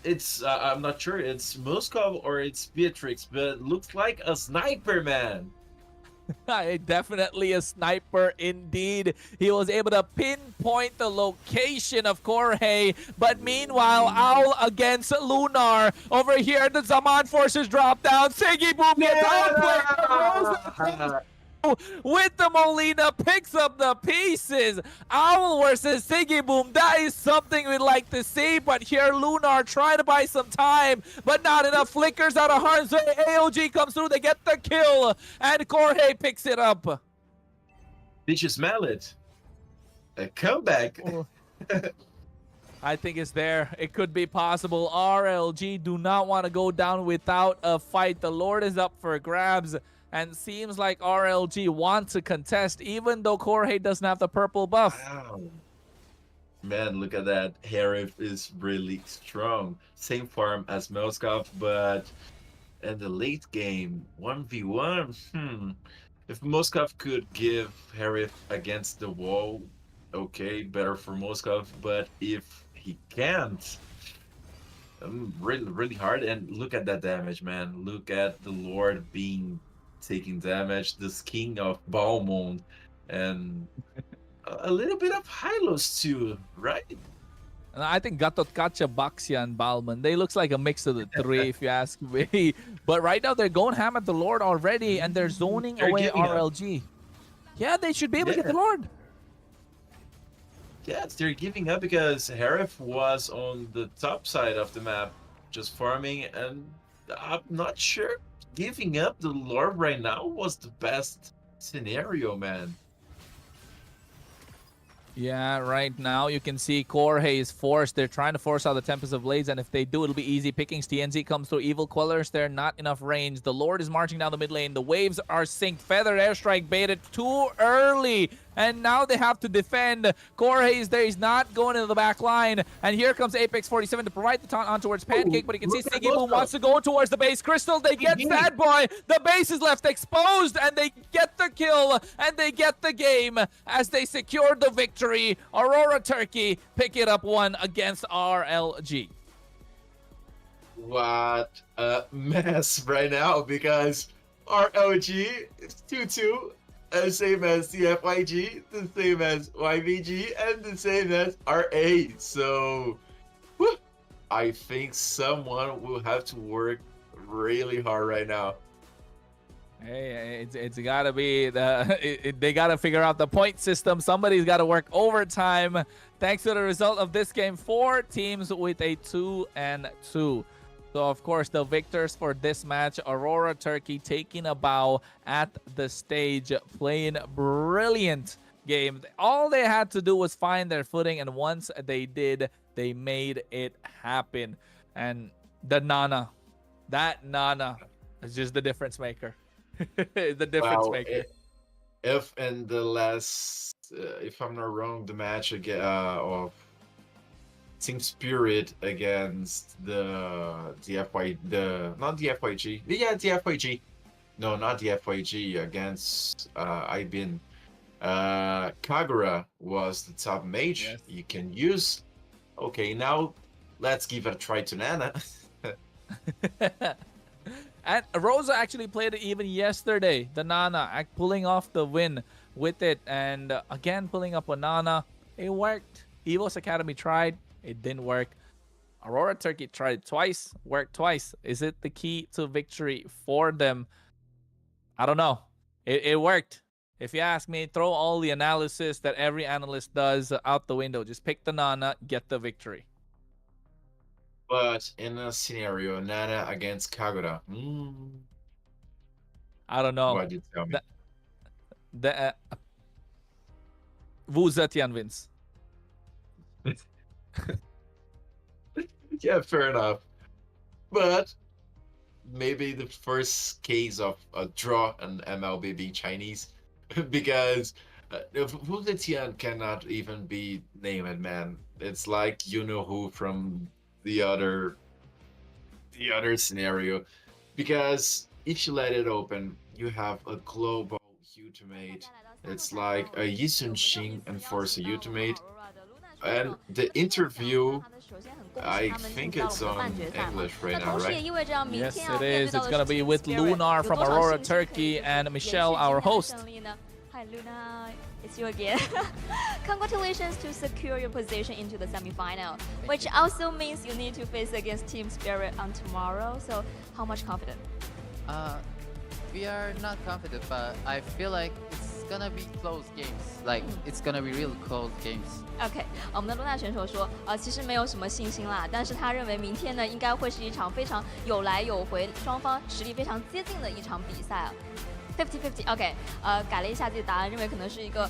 It's, I'm not sure it's Moskov or it's Beatrix, but it looks like a sniper, man. Definitely a sniper indeed. He was able to pinpoint the location of Corey, but meanwhile, Owl against Lunar. Over here, the Zaman Forces drop down. Siggy Boom gets outplayed. With the Molina, picks up the pieces. Owl versus Siggy Boom. That is something we'd like to see, but here Lunar trying to buy some time, but not enough. Flickers out of harm's way. AOG comes through. They get the kill, and Corey picks it up. Did you smell it? A comeback. I think it's there. It could be possible. RLG do not want to go down without a fight. The Lord is up for grabs. And seems like RLG want to contest, even though Corey doesn't have the purple buff. Wow. Man, look at that. Harif is really strong. Same farm as Moskov, but in the late game, 1v1, If Moskov could give Harif against the wall, okay, better for Moskov. But if he can't, really hard. And look at that damage, man. Look at the Lord taking damage, this King of Balmond, and a little bit of Hylos too, right? And I think Gatot Kacha, Baxia, and Balmond, they looks like a mix of the three, if you ask me. But right now, they're going ham at the Lord already, and they're zoning away RLG. Yeah, they should be able to get the Lord. Yes, they're giving up because Harif was on the top side of the map, just farming, and I'm not sure giving up the Lord right now was the best scenario, man. Yeah, right now you can see Corey is forced. They're trying to force out the Tempest of Blades, and if they do, it'll be easy pickings. TNZ comes through. Evil Quellers there, not enough range. The Lord is marching down the mid lane. The waves are synced. Feather airstrike baited too early, and now they have to defend. Corey is there. He's not going into the back line, and here comes Apex 47 to provide the taunt on towards Pancake, but you can see Siggy Boom wants to go towards the base. Crystal, they get Sad Boy. The base is left exposed, and they get the kill, and they get the game as they secure the victory. Aurora Turkey pick it up 1 against RLG. What a mess right now, because RLG is 2-2, the same as DFYG, the same as YVG, and the same as RA. So, I think someone will have to work really hard right now. Hey, it's gotta be they gotta figure out the point system. Somebody's gotta work overtime. Thanks to the result of this game, 4 teams with a 2-2. So of course the victors for this match, Aurora Turkey taking a bow at the stage, playing brilliant game. All they had to do was find their footing, and once they did, they made it happen. And the Nana, that Nana is just the difference maker. The difference maker. If in the last, if I'm not wrong, the match again of Team Spirit against the DFYG, no, not DFYG, against Ibin, Kagura was the top mage. Yes. You can use. Okay, now let's give it a try to Nana. And Rosa actually played it even yesterday. The Nana pulling off the win with it. And again, pulling up a Nana. It worked. Evo's Academy tried. It didn't work. Aurora Turkey tried twice. Worked twice. Is it the key to victory for them? I don't know. It worked. If you ask me, throw all the analysis that every analyst does out the window. Just pick the Nana, get the victory. But in a scenario, Nana against Kagura, I don't know. What you tell me? Vous êtes Vince. Yeah, fair enough. But maybe the first case of a draw in MLBB Chinese, because Wu Zetian cannot even be named, man. It's like you know who from the other scenario, because if you let it open, you have a global ultimate. It's like a Yisun Xing enforce a ultimate. And the interview, I think it's on English right now, right? Yes, it is. It's going to be with Lunar from Aurora, Turkey, and Michelle, our host. Hi, Luna. It's you again. Congratulations to secure your position into the semi-final, which also means you need to face against Team Spirit on tomorrow. So, how much confident? We are not confident, but I feel like it's gonna be close games. Like it's gonna be real close games. OK， 我们的露娜选手说，其实没有什么信心啦，但是他认为明天呢，应该会是一场非常有来有回，双方实力非常接近的一场比赛啊。50-50 ，OK， 改了一下自己的答案，认为可能是一个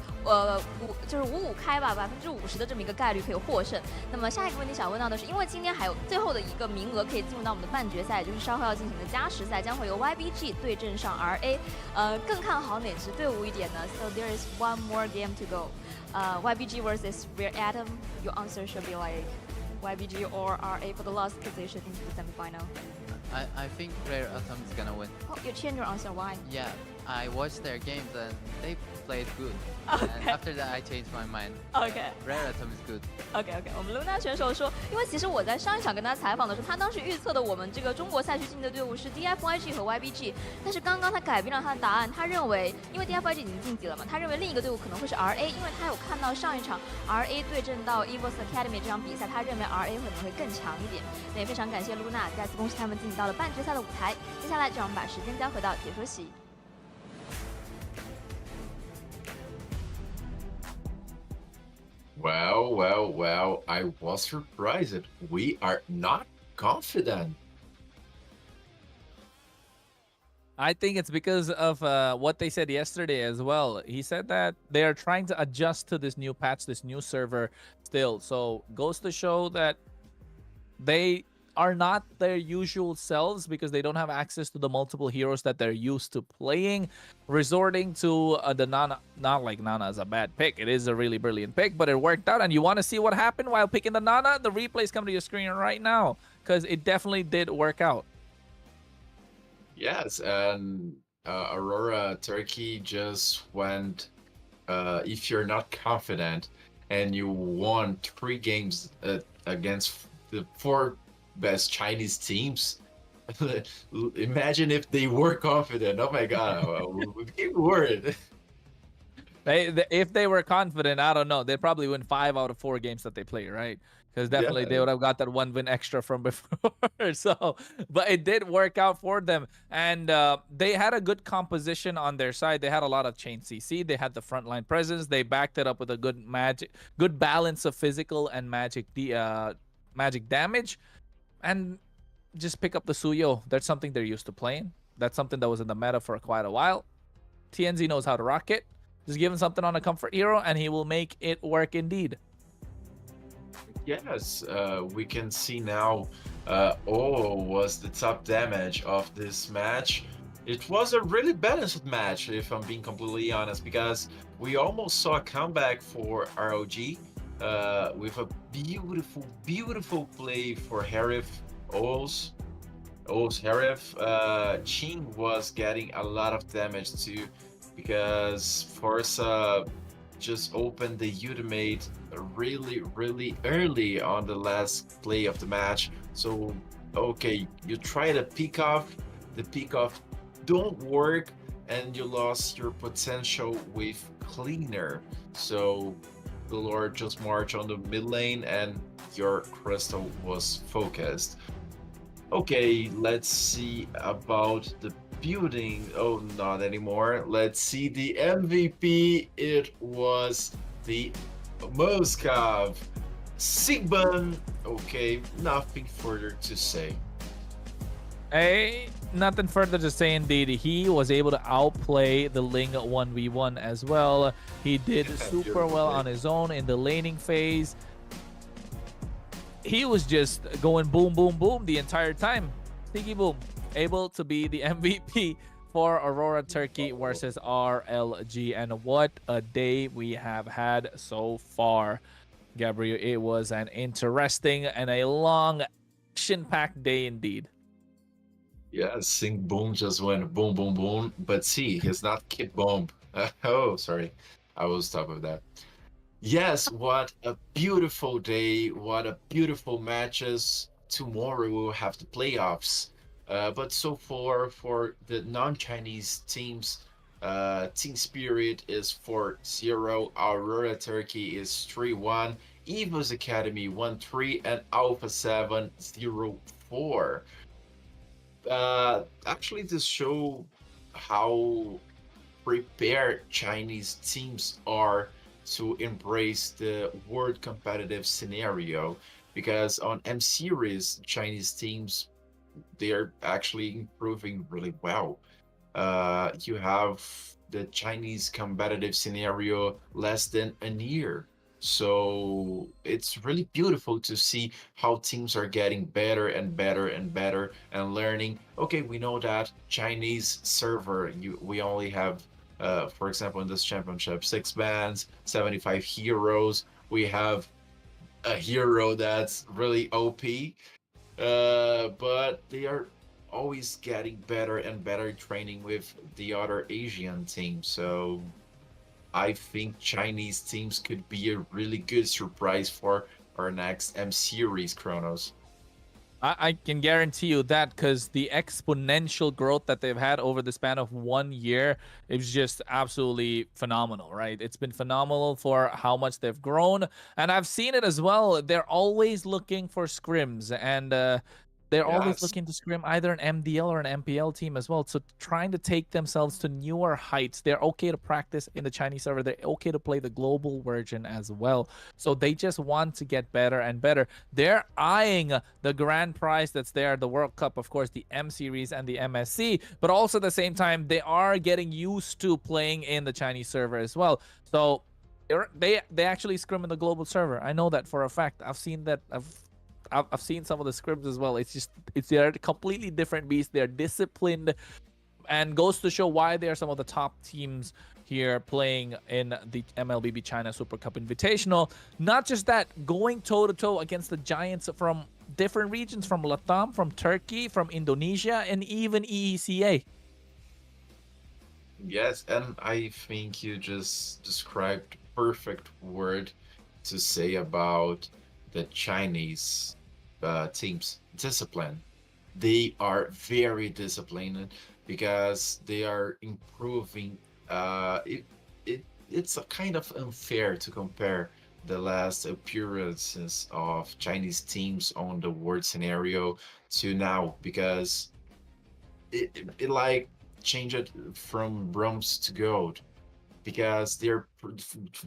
就是5-5开吧，50%的这么一个概率可以获胜。那么下一个问题想问到的是，因为今天还有最后的一个名额可以进入到我们的半决赛，就是稍后要进行的加时赛，将会由 YBG 对阵上 RA。更看好哪支队伍一点呢 ？So there is one more game to go. YBG versus Rare Atom. Your answer should be like YBG or RA for the last position into the semifinal. I think Rare Atom is gonna win. Oh, you changed your answer. Why? Yeah, I watched their games and they played good. Okay. And after that, I changed my mind. Okay. Rare Atom is good. OK， 我们露娜选手说，因为其实我在上一场跟他采访的时候，他当时预测的我们这个中国赛区进的队伍是 DFYG 和 YBG， 但是刚刚他改变了他的答案，他认为因为 DFYG 已经晋级了嘛，他认为另一个队伍可能会是 RA， 因为他有看到上一场 RA 对阵到 EVAC Academy 这场比赛，他认为 RA 可能会更强一点。那也非常感谢露娜，再次恭喜他们晋级到了半决赛的舞台。接下来就让我们把时间交回到解说席。Well, I was surprised. We are not confident. I think it's because of what they said yesterday as well. He said that they are trying to adjust to this new patch, this new server still. So goes to show that they are not their usual selves because they don't have access to the multiple heroes that they're used to playing, resorting to the Nana. Not like Nana is a bad pick. It is a really brilliant pick, but it worked out. And you want to see what happened while picking the Nana? The replays come to your screen right now because it definitely did work out. Yes, and Aurora Turkey just went, if you're not confident and you won 3 games against the 4 best Chinese teams, imagine if they were confident. Oh my god, we'd be worried. If they were confident, I don't know. They'd probably win 5 out of 4 games that they play, right? Because definitely they would have got that 1 win extra from before. So, but it did work out for them. And they had a good composition on their side. They had a lot of chain CC. They had the frontline presence. They backed it up with a good balance of physical and magic damage. And just pick up the Suyo. That's something they're used to playing. That's something that was in the meta for quite a while. TNZ knows how to rock it. Just give him something on a comfort hero and he will make it work indeed. Yes, we can see now was the top damage of this match. It was a really balanced match, if I'm being completely honest, because we almost saw a comeback for ROG with a beautiful play for Harif O's Harif. Ching was getting a lot of damage too, because Forza just opened the ultimate really early on the last play of the match. So okay, you try to pick off, the pick off don't work, and you lost your potential with cleaner. So the Lord just marched on the mid lane and your crystal was focused. Okay, let's see about the building. Oh, not anymore. Let's see the MVP. It was the Moscow Sigban. Okay, nothing further to say. Hey, nothing further to say indeed. He was able to outplay the Ling 1v1 as well. He did super well on his own in the laning phase. He was just going boom, boom, boom the entire time. Tiki boom. Able to be the MVP for Aurora Turkey versus RLG. And what a day we have had so far, Gabriel. It was an interesting and a long, action-packed day indeed. Yeah, Sing Boom just went boom, boom, boom. But see, he's not Kid Bomb. Oh, sorry. I was top of that. Yes, what a beautiful day. What a beautiful matches. Tomorrow we'll have the playoffs. But so far, for the non-Chinese teams, Team Spirit is 4-0. Aurora Turkey is 3-1. Eva's Academy 1-3. And Alpha 7 0-4. Actually, this show how prepared Chinese teams are to embrace the world competitive scenario, because on M series Chinese teams, they're actually improving really well. You have the Chinese competitive scenario less than a year. So it's really beautiful to see how teams are getting better and better and better and learning. Okay, we know that Chinese server, we only have, for example, in this championship, 6 bans, 75 heroes. We have a hero that's really OP, but they are always getting better and better training with the other Asian teams. So I think Chinese teams could be a really good surprise for our next M series, Chronos. I can guarantee you that, because the exponential growth that they've had over the span of 1 year is just absolutely phenomenal, right? It's been phenomenal for how much they've grown. And I've seen it as well. They're always looking for scrims, and they're always looking to scrim either an MDL or an MPL team as well. So trying to take themselves to newer heights. They're okay to practice in the Chinese server. They're okay to play the global version as well. So they just want to get better and better. They're eyeing the grand prize that's there, the World Cup, of course, the M Series and the MSC. But also at the same time, they are getting used to playing in the Chinese server as well. So they actually scrim in the global server. I know that for a fact. I've seen that. I've seen some of the scrims as well. They're a completely different beast. They're disciplined, and goes to show why they are some of the top teams here playing in the MLBB China Super Cup Invitational. Not just that, going toe-to-toe against the giants from different regions, from Latam, from Turkey, from Indonesia, and even EECA. Yes, and I think you just described perfect word to say about the Chinese teams. Discipline. They are very disciplined because they are improving. It's a kind of unfair to compare the last appearances of Chinese teams on the world scenario to now, because it like changed from bronze to gold, because they're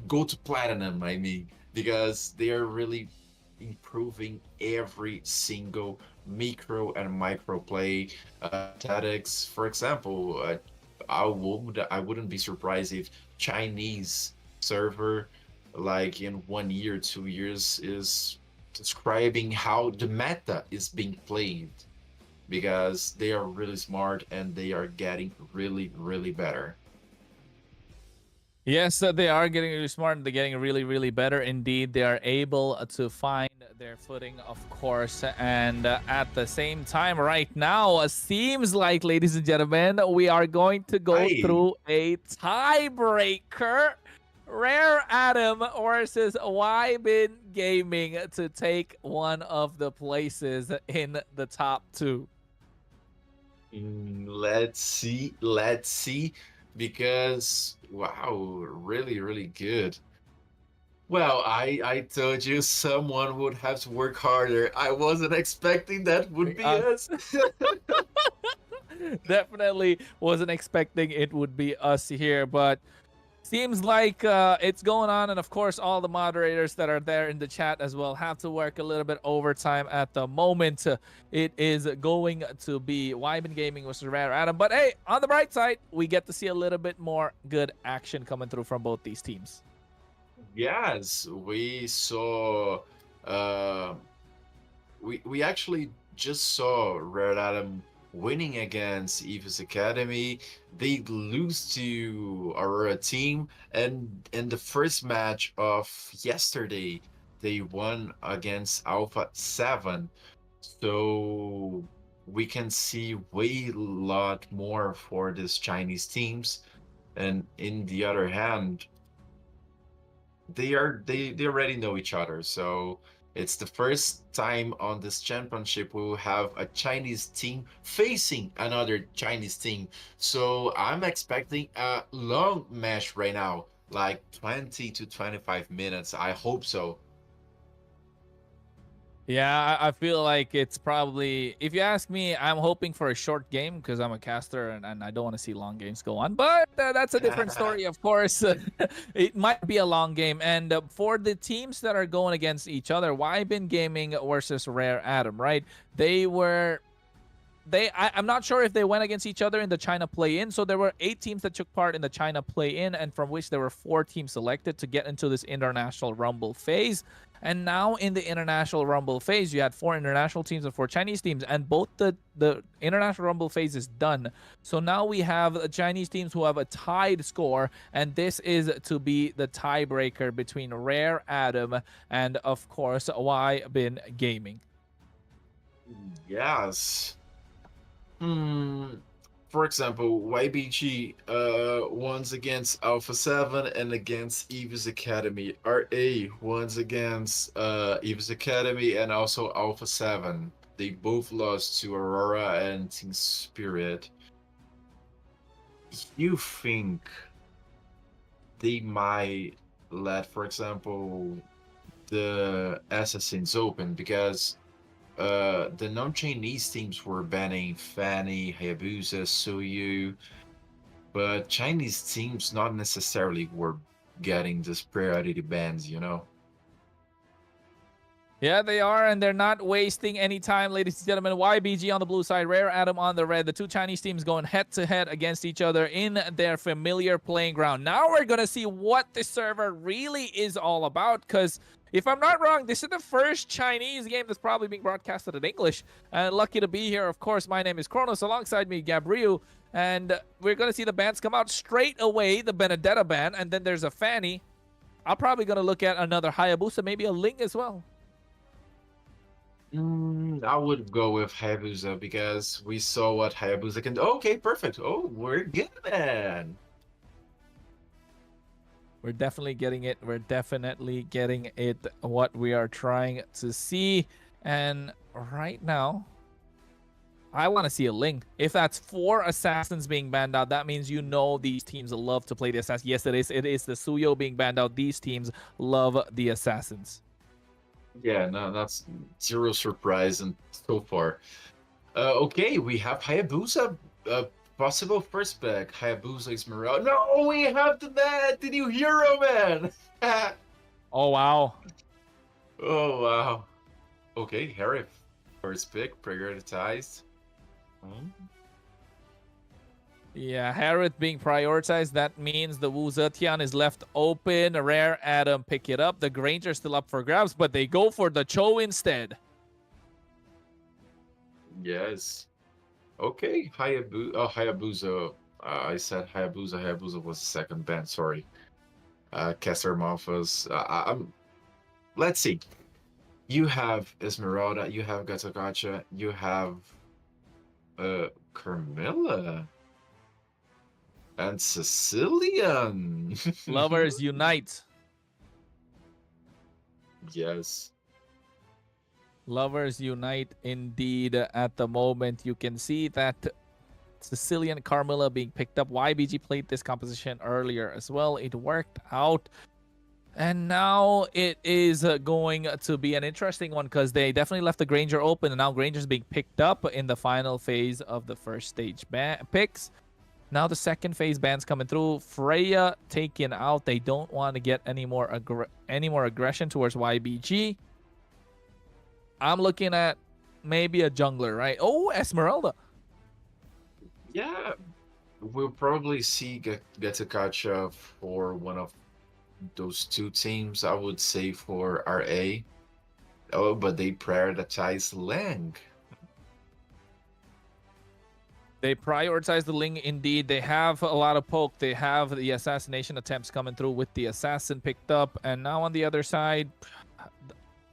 gold to platinum, I mean, because they are really improving every single micro and micro play tactics. For example, I wouldn't be surprised if Chinese server, like in 1 year, 2 years, is describing how the meta is being played, because they are really smart and they are getting really, really better. Yes, they are getting really smart, and they're getting really, really better indeed. They are able to find their footing, of course. And at the same time, right now, it seems like, ladies and gentlemen, we are going to go through a tiebreaker. Rare Adam versus Ybin Gaming to take one of the places in the top 2. Let's see, because wow, really, really good. Well, I told you someone would have to work harder. I wasn't expecting that would be us. Definitely wasn't expecting it would be us here, but seems like it's going on. And of course, all the moderators that are there in the chat as well have to work a little bit overtime at the moment. It is going to be Wyben Gaming versus Rare Adam. But hey, on the bright side, we get to see a little bit more good action coming through from both these teams. Yes, we saw. We actually just saw Red Adam winning against EVAC Academy. They lose to Aurora team, and in the first match of yesterday, they won against Alpha 7. So we can see way lot more for these Chinese teams. And in the other hand, they already know each other. So it's the first time on this championship we will have a Chinese team facing another Chinese team. So I'm expecting a long match right now, like 20 to 25 minutes. I hope so. Yeah, I feel like it's probably, if you ask me, I'm hoping for a short game because I'm a caster and I don't want to see long games go on. But that's a different story, of course. It might be a long game. And for the teams that are going against each other, Wyben Gaming versus Rare Adam, right? I'm not sure if they went against each other in the China play-in. So there were 8 teams that took part in the China play-in, and from which there were 4 teams selected to get into this International Rumble phase. And now in the International Rumble phase, you had 4 international teams and 4 Chinese teams, and both the International Rumble phase is done. So now we have Chinese teams who have a tied score, and this is to be the tiebreaker between Rare Adam and, of course, Wyben Gaming. Yes. For example, YBG wins against Alpha 7 and against EVAC Academy. RA wins against EVAC Academy and also Alpha 7. They both lost to Aurora and Team Spirit. You think they might let, for example, the Assassins open? Because the non-Chinese teams were banning Fanny, Hayabusa, Suyu, but Chinese teams not necessarily were getting this priority bans, you know? Yeah, they are, and they're not wasting any time, ladies and gentlemen. YBG on the blue side, Rare Adam on the red. The 2 Chinese teams going head-to-head against each other in their familiar playing ground. Now we're going to see what this server really is all about, because if I'm not wrong, this is the first Chinese game that's probably being broadcasted in English. And lucky to be here, of course. My name is Kronos. Alongside me, Gabriel. And we're going to see the bans come out straight away. The Benedetta ban. And then there's a Fanny. I'm probably going to look at another Hayabusa, maybe a Ling as well. I would go with Hayabusa because we saw what Hayabusa can do. Okay, perfect. Oh, we're good, man. We're definitely getting it. We're definitely getting it, what we are trying to see. And right now, I want to see a Ling. If that's 4 Assassins being banned out, that means you know these teams love to play the Assassins. Yes, it is. It is the Suyo being banned out. These teams love the Assassins. Yeah, no, that's zero surprise and so far. Okay, we have Hayabusa. Possible first pick, Hayabusa Esmeralda. No, we have the new hero, man! Oh, wow. Oh, wow. Okay, Harry, first pick, prioritized. Yeah, Harith being prioritized. That means the Wu Zetian is left open. Rare Adam pick it up. The Granger's still up for grabs, but they go for the Cho instead. Yes. Okay, Hayabusa. I said Hayabusa. Hayabusa was the second band. Sorry. Kessler Malphas. Let's see. You have Esmeralda. You have Gatagacha. You have Carmilla. And Sicilian. Lovers unite. Yes. Lovers unite indeed at the moment. You can see that Sicilian Carmilla being picked up. YBG played this composition earlier as well. It worked out. And now it is going to be an interesting one because they definitely left the Granger open, and now Granger's being picked up in the final phase of the first stage picks. Now the second phase ban's coming through. Freya taken out. They don't want to get any more aggression towards YBG. I'm looking at maybe a jungler, right? Oh, Esmeralda. Yeah, we'll probably see Getsukacha for one of those two teams. I would say for RA. Oh, but they prioritize Lang. They prioritize the Ling indeed. They have a lot of poke. They have the assassination attempts coming through with the assassin picked up. And now on the other side,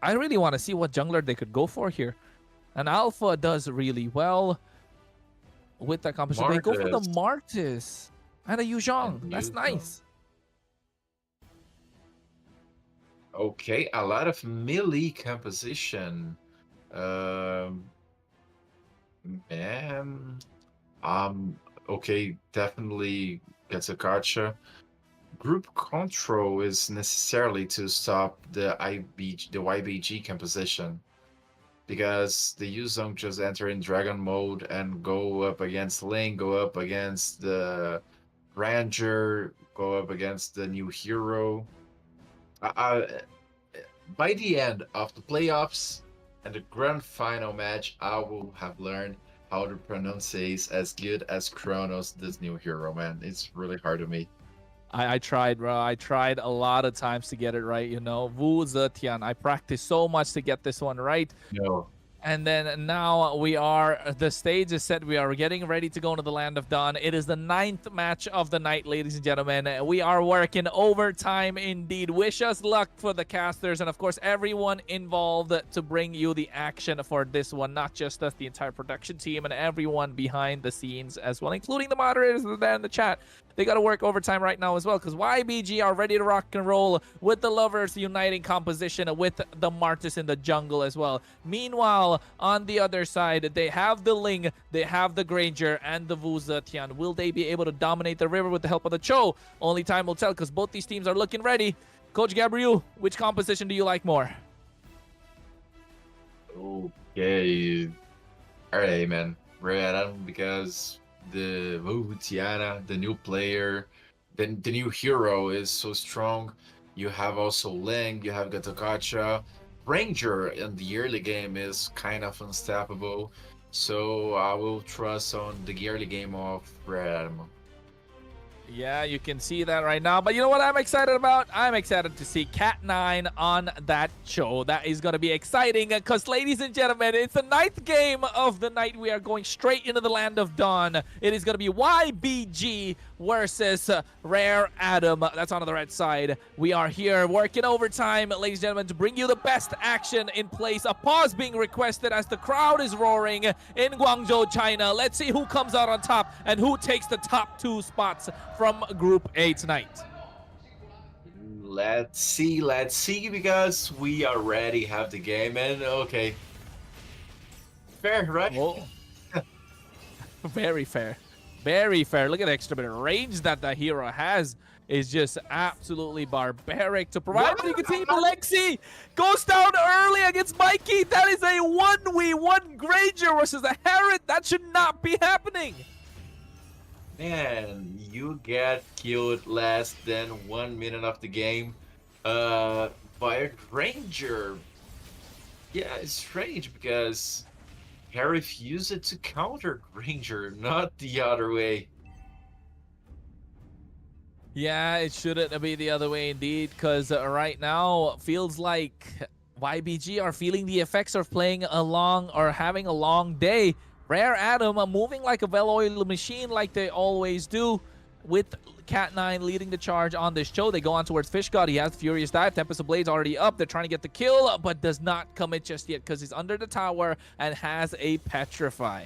I really want to see what jungler they could go for here. And Alpha does really well with that composition. They go for the Martis and a Yuzhong. That's nice. Okay, a lot of melee composition. Okay, definitely gets a gotcha. Group control is necessarily to stop the YBG composition, because the Yuzong just enter in dragon mode and go up against Ling, go up against the Ranger, go up against the new hero. By the end of the playoffs and the grand final match, I will have learned how to pronounce as good as Kronos, this new hero, man. It's really hard to me. I tried, bro. I tried a lot of times to get it right, you know. Wu Zetian. I practiced so much to get this one right. No. And then now the stage is set. We are getting ready to go into the Land of Dawn. It is the 9th match of the night, ladies and gentlemen. We are working overtime indeed. Wish us luck for the casters and, of course, everyone involved to bring you the action for this one. Not just us, the entire production team and everyone behind the scenes as well, including the moderators that are there in the chat. They got to work overtime right now as well because YBG are ready to rock and roll with the Lovers uniting composition with the Martis in the jungle as well. Meanwhile, on the other side, they have the Ling, they have the Granger, and the Wu Zetian. Will they be able to dominate the river with the help of the Cho? Only time will tell because both these teams are looking ready. Coach Gabriel, which composition do you like more? Okay. All right, man. Red, because the Tiana, the new player, the new hero is so strong. You have also Ling, you have Gatakacha. Ranger in the early game is kind of unstoppable. So I will trust on the early game of Red. Yeah, you can see that right now. But you know what I'm excited about? I'm excited to see Cat9 on that show. That is going to be exciting because, ladies and gentlemen, it's the 9th game of the night. We are going straight into the Land of Dawn. It is going to be YBG versus Rare Adam. That's on the red side. We are here working overtime, ladies and gentlemen, to bring you the best action in place. A pause being requested as the crowd is roaring in Guangzhou, China. Let's see who comes out on top and who takes the top 2 spots from Group A tonight. Let's see, because we already have the game, and okay. Fair, right? Oh. Very fair. Very fair. Look at the extra bit of range that the hero has. Is just absolutely barbaric to provide. But you can see Alexi goes down early against Mikey. That is a 1v1 Granger versus a Herod. That should not be happening. Man, you get killed less than 1 minute of the game by a Ranger. Yeah, it's strange because Harif used it to counter Ranger, not the other way. Yeah, it shouldn't be the other way indeed, because right now feels like YBG are feeling the effects of playing along or having a long day. Rare Adam moving like a well-oiled machine like they always do, with Cat9 leading the charge on this show. They go on towards Fish God. He has Furious Dive. Tempest of Blades already up. They're trying to get the kill, but does not commit just yet because he's under the tower and has a Petrify.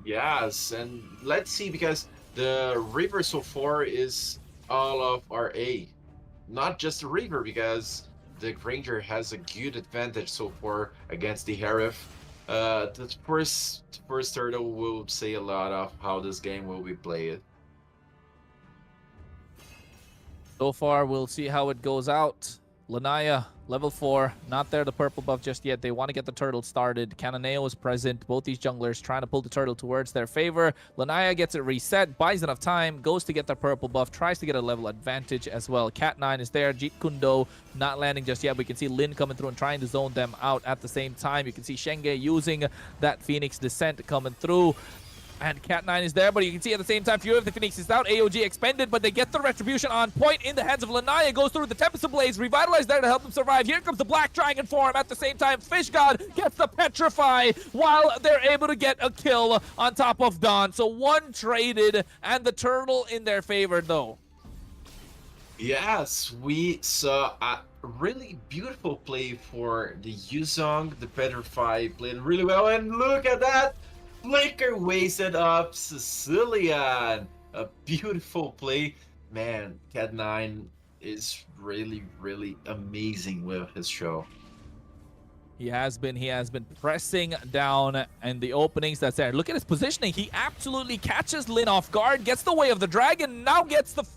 Yes, and let's see, because the river so far is all of RA. Not just the river, because the Granger has a good advantage so far against the Harif. The first turtle will say a lot of how this game will be played. So far, we'll see how it goes out. Lanaya, level 4, not there, the purple buff just yet. They want to get the turtle started. Cananeo is present. Both these junglers trying to pull the turtle towards their favor. Lanaya gets it reset, buys enough time, goes to get the purple buff, tries to get a level advantage as well. Cat9 is there. Jeet Kundo not landing just yet. We can see Lin coming through and trying to zone them out at the same time. You can see Shenge using that Phoenix Descent coming through. And Cat9 is there, but you can see at the same time, Fury of the Phoenix is out. AOG expended, but they get the retribution on point in the hands of Lanaya. Goes through the Tempest of Blaze, revitalized there to help him survive. Here comes the Black Dragon for him. At the same time, Fish God gets the Petrify while they're able to get a kill on top of Dawn. So one traded, and the turtle in their favor, though. Yes, we saw a really beautiful play for the Yuzong. The Petrify played really well, and look at that! Flicker wasted up Sicilian. A beautiful play. Man, Cat9 is really, really amazing with his show. He has been pressing down in the openings that's there. Look at his positioning. He absolutely catches Lin off guard, gets the way of the dragon, now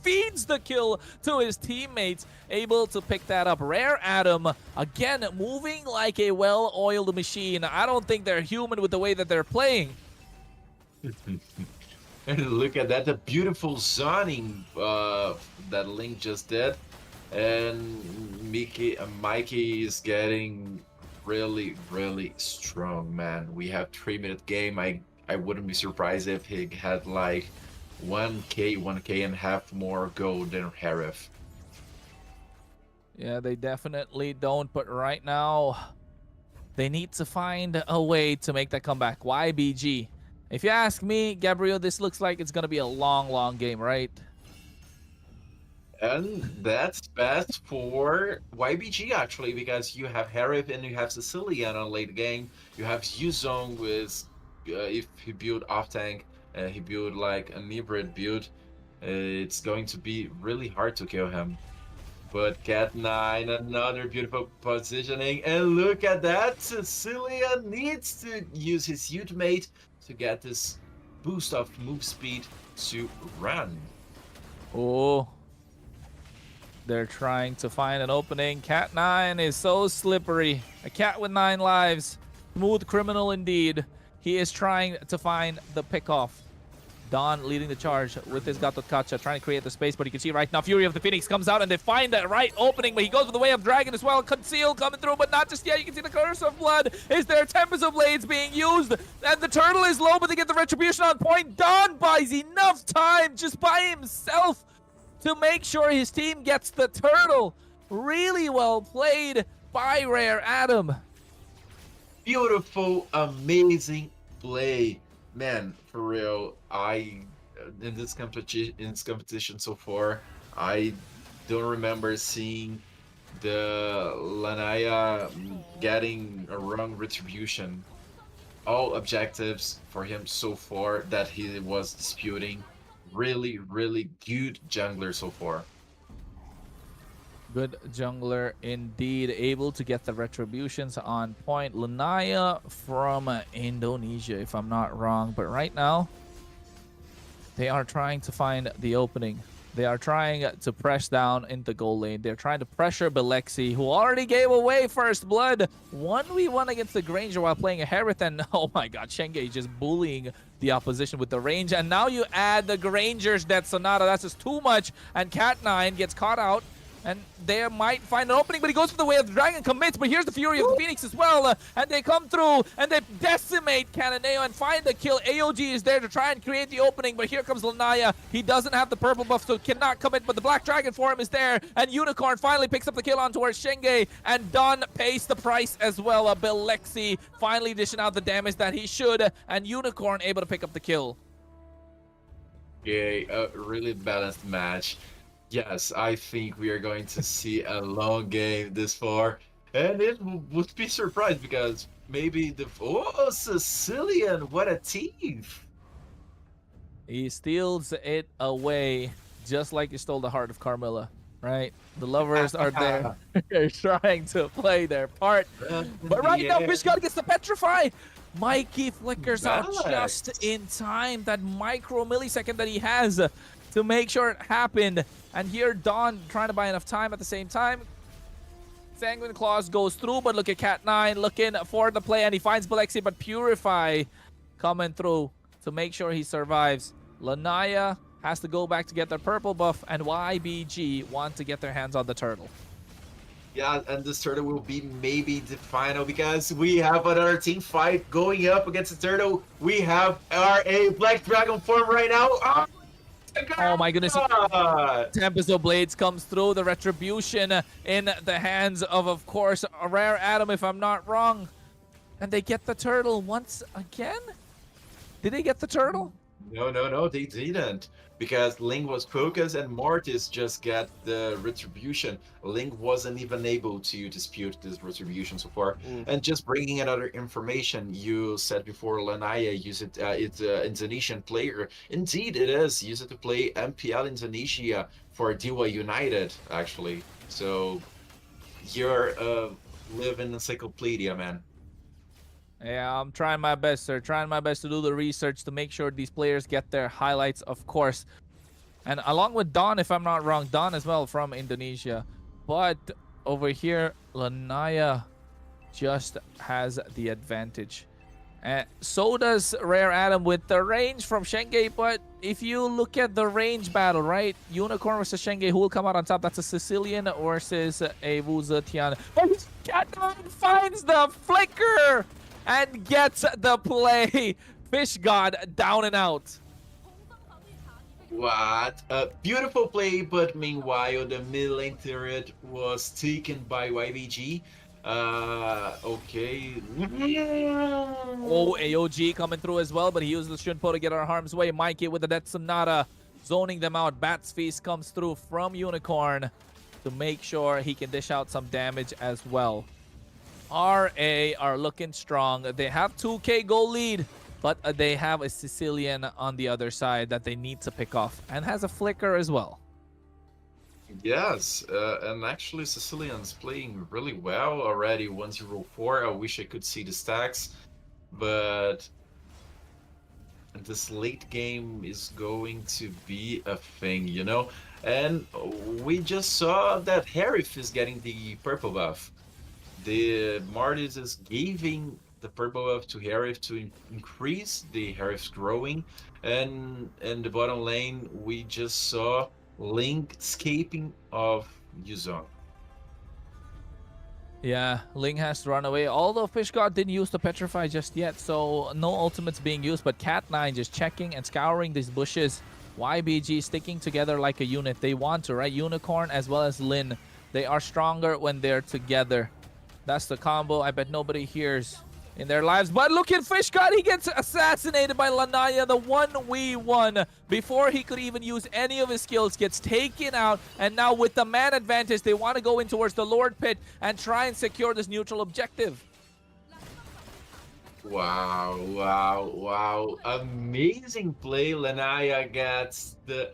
feeds the kill to his teammates, able to pick that up. Rare Adam, again, moving like a well-oiled machine. I don't think they're human with the way that they're playing. And look at that, the beautiful zoning that Link just did. And Mikey is getting really, really strong, man. We have 3-minute game. I wouldn't be surprised if he had like 1k and a half more gold than Harif. Yeah, they definitely don't, but right now they need to find a way to make that comeback. YBG. If you ask me, Gabriel, this looks like it's gonna be a long game, right? And that's best for YBG, actually, because you have Harif and you have Sicilian on late game. You have Yuzong with, if he build off tank, he build like an hybrid build, it's going to be really hard to kill him. But Cat9, another beautiful positioning, and look at that, Sicilian needs to use his ultimate to get this boost of move speed to run. Oh. They're trying to find an opening. Cat9 is so slippery. A cat with 9 lives. Smooth criminal indeed. He is trying to find the pickoff. Dawn leading the charge with his Gato Kacha, trying to create the space, but you can see right now Fury of the Phoenix comes out and they find that right opening, but he goes with the Way of Dragon as well. Conceal coming through, but not just yet. You can see the Curse of Blood is there. Tempest of Blades being used, and the turtle is low, but they get the retribution on point. Dawn buys enough time just by himself to make sure his team gets the turtle. Really well played by Rare Adam. Beautiful, amazing play. Man, for real, in this competition so far, I don't remember seeing the Lanaya getting a wrong retribution. All objectives for him so far that he was disputing. Really, really good jungler so far. Good jungler indeed, able to get the retributions on point. Lanaya from Indonesia, if I'm not wrong. But right now, they are trying to find the opening. They are trying to press down into goal lane. They're trying to pressure Belexi, who already gave away first blood. 1v1 against the Granger while playing a Harith, and oh my god, Shenge just bullying the opposition with the range. And now you add the Granger's Death Sonata. That's just too much. And Cat9 gets caught out. And they might find an opening, but he goes for the Way of the Dragon, commits, but here's the Fury of the Phoenix as well, and they come through, and they decimate Cananeo and find the kill. AOG is there to try and create the opening, but here comes Lanaya. He doesn't have the purple buff, so cannot commit, but the Black Dragon for him is there, and Unicorn finally picks up the kill on towards Shenge, and Don pays the price as well. Belexi finally dishing out the damage that he should, and Unicorn able to pick up the kill. Yeah, a really balanced match. Yes, I think we are going to see a long game this far, and it would be surprised because maybe oh, Sicilian, what a thief! He steals it away, just like he stole the heart of Carmilla, right? The lovers are there, they're trying to play their part, but right now Fish God gets the Petrify. Mikey flickers out just in time. That micro millisecond that he has to make sure it happened. And here, Dawn trying to buy enough time at the same time. Sanguine Claws goes through, but look at Cat9 looking for the play, and he finds Balexi, but Purify coming through to make sure he survives. Lanaya has to go back to get their purple buff, and YBG want to get their hands on the turtle. Yeah, and this turtle will be maybe the final because we have another team fight going up against the turtle. We have RA Black Dragon form right now. Oh my goodness. Tempest of Blades comes through. The retribution in the hands of course, a Rare Adam, if I'm not wrong. And they get the turtle once again? Did they get the turtle? No, they didn't. Because Ling was focused and Mortis just got the retribution. Ling wasn't even able to dispute this retribution so far. And just bringing another information, you said before Lanaya use it, it's an Indonesian player. Indeed, it is. Use it to play MPL Indonesia for Dewa United, actually. So you're living encyclopedia, man. Yeah, I'm trying my best, sir. Trying my best to do the research to make sure these players get their highlights, of course. And along with Don, if I'm not wrong, Don as well from Indonesia. But over here, Lanaya just has the advantage. And so does Rare Adam with the range from Shenge. But if you look at the range battle, right? Unicorn versus Shenge, who will come out on top? That's a Sicilian versus a Wu Zetian. But Cat9 finds the flicker and gets the play. Fish God down and out. What a beautiful play, but meanwhile the mid lane turret was taken by YBG. Okay. Oh, AOG coming through as well, but he used the Shunpo to get our harm's way. Mikey with the Death Sonata zoning them out. Bat's Feast comes through from Unicorn to make sure he can dish out some damage as well. RA are looking strong. They have 2k goal lead, but they have a Sicilian on the other side that they need to pick off, and has a flicker as well. Yes, and actually Sicilian's playing really well already. 1-0-4. I wish I could see the stacks, but this late game is going to be a thing, you know? And we just saw that Harif is getting the purple buff. The Mortis is giving the purple buff to Harif to increase the Harif's growing, and in the bottom lane we just saw Link escaping of Yuzong. Yeah, Ling has to run away, although Fish God didn't use the Petrify just yet, so no ultimates being used, but Cat9 just checking and scouring these bushes. YBG sticking together like a unit. They want to, right? Unicorn as well as Lin. They are stronger when they're together. That's the combo I bet nobody hears in their lives. But look at Fish God. He gets assassinated by Lanaya. The 1v1 before he could even use any of his skills gets taken out. And now with the man advantage, they want to go in towards the Lord Pit and try and secure this neutral objective. Wow. Amazing play. Lanaya gets the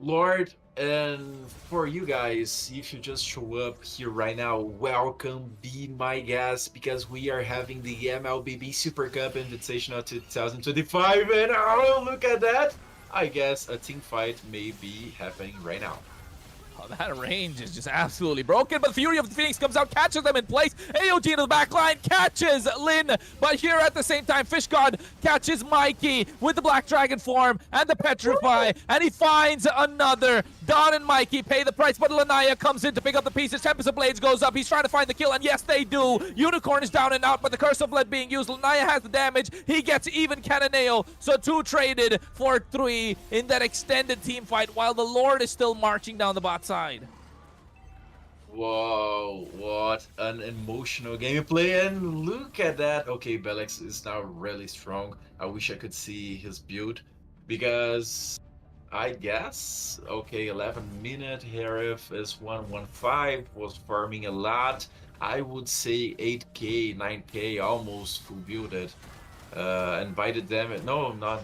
Lord. And for you guys, if you just show up here right now, welcome, be my guest, because we are having the MLBB Super Cup Invitational 2025, and oh, look at that! I guess a team fight may be happening right now. Oh, that range is just absolutely broken, but Fury of the Phoenix comes out, catches them in place. AOG into the back line, catches Lin, but here at the same time, Fish God catches Mikey with the Black Dragon form and the Petrify, and he finds another. Don and Mikey pay the price, but Lanaya comes in to pick up the pieces. Tempest of Blades goes up. He's trying to find the kill, and yes, they do. Unicorn is down and out, but the Curse of Lead being used. Lanaya has the damage. He gets even Cannonale, so 2 traded for 3 in that extended team fight, while the Lord is still marching down the bot side. Whoa, what an emotional gameplay, and look at that. Okay, Belex is now really strong. I wish I could see his build, because I guess, okay, 11 minute, Harif is 115, was farming a lot. I would say 8k, 9k, almost full builded. Invited them, no, not.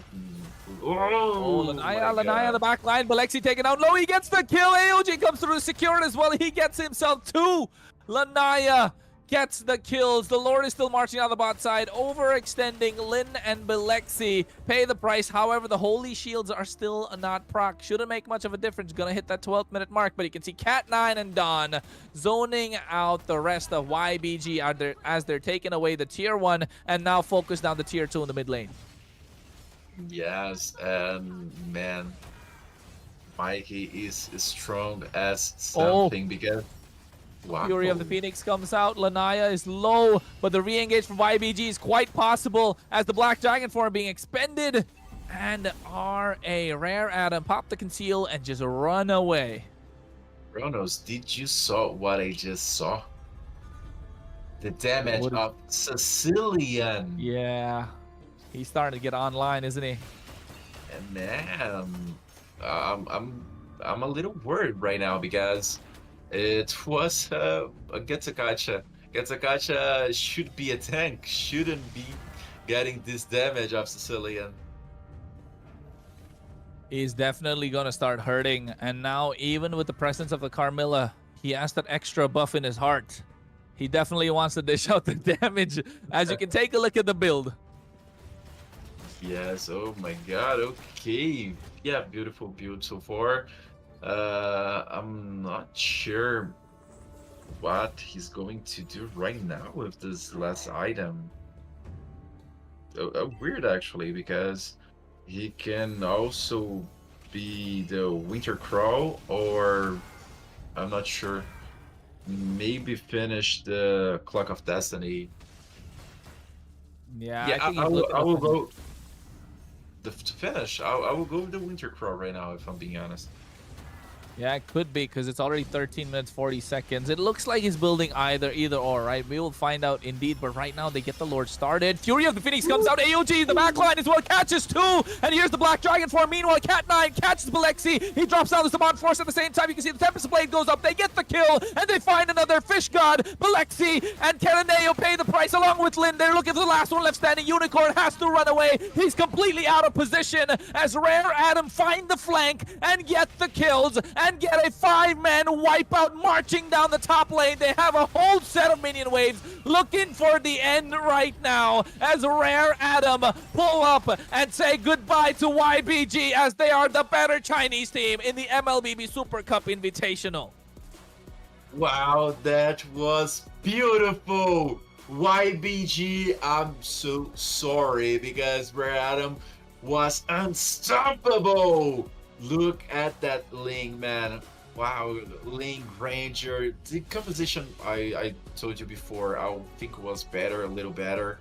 Oh, Lanaya the back line. Balexi taken out low. He gets the kill. AOG comes through to secure it as well. He gets himself 2. Lanaya gets the kills. The Lord is still marching on the bot side, overextending Lin and Belexi. Pay the price. However, the Holy Shields are still not proc. Shouldn't make much of a difference. Gonna hit that 12-minute mark, but you can see Cat9 and Don zoning out the rest of YBG as they're taking away the tier 1 and now focus down the tier 2 in the mid lane. Yes, and man, Mikey is strong as something because wow. Fury of the Phoenix comes out. Lanaya is low, but the re-engage from YBG is quite possible as the Black Dragon form being expended. And RA, Rare Adam, pop the conceal and just run away. Kronos, did you saw what I just saw? The damage of Sicilian. Yeah. He's starting to get online, isn't he? And man, I'm a little worried right now because it was a Getsugacha. Getsugacha should be a tank, shouldn't be getting this damage of Sicilian. He's definitely going to start hurting. And now, even with the presence of the Carmilla, he has that extra buff in his heart. He definitely wants to dish out the damage. As you can take a look at the build. Yes, oh my god, okay. Yeah, beautiful build so far. I'm not sure what he's going to do right now with this last item. Weird actually, because he can also be the Winter Crawl, or I'm not sure. Maybe finish the Clock of Destiny. Yeah, I will go. To finish, I will go with the Winter Crow right now, if I'm being honest. Yeah, it could be because it's already 13 minutes, 40 seconds. It looks like he's building either or, right? We will find out indeed, but right now they get the Lord started. Fury of the Phoenix comes out. AOG, the backline is what catches 2. And here's the Black Dragon form. Meanwhile, Cat9 catches Belexi. He drops down the Saban Force at the same time. You can see the Tempest Blade goes up. They get the kill, and they find another Fish God. Belexi and Karaneo pay the price along with Lin. They're looking for the last one left standing. Unicorn has to run away. He's completely out of position as Rare Adam find the flank and get the kills and get a 5-man wipeout marching down the top lane. They have a whole set of minion waves looking for the end right now as Rare Adam pull up and say goodbye to YBG as they are the better Chinese team in the MLBB Super Cup Invitational. Wow, that was beautiful. YBG, I'm so sorry because Rare Adam was unstoppable. Look at that Ling, man. Wow, Ling, Ranger. The composition, I told you before, I think was better, a little better.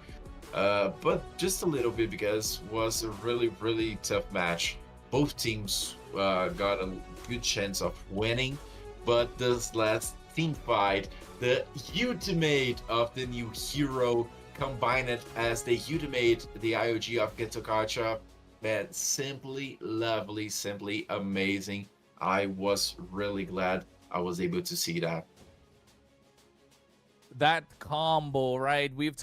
But just a little bit because it was a really, really tough match. Both teams got a good chance of winning. But this last team fight, the ultimate of the new hero, combined as the ultimate, the IOG of Getsugacha. Man, simply lovely, simply amazing. I was really glad I was able to see that. That combo, right? We've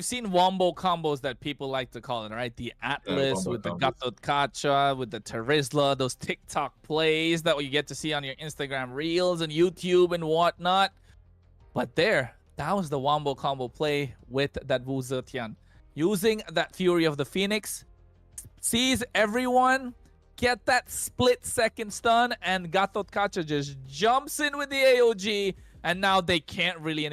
seen wombo combos that people like to call it, right? The Atlas with the Gatotkacha, with the Terizla, those TikTok plays that you get to see on your Instagram Reels and YouTube and whatnot. But that was the wombo combo play with that Wu Zetian. Using that Fury of the Phoenix, sees everyone get that split-second stun, and Gatotkacha just jumps in with the AOG, and now they can't really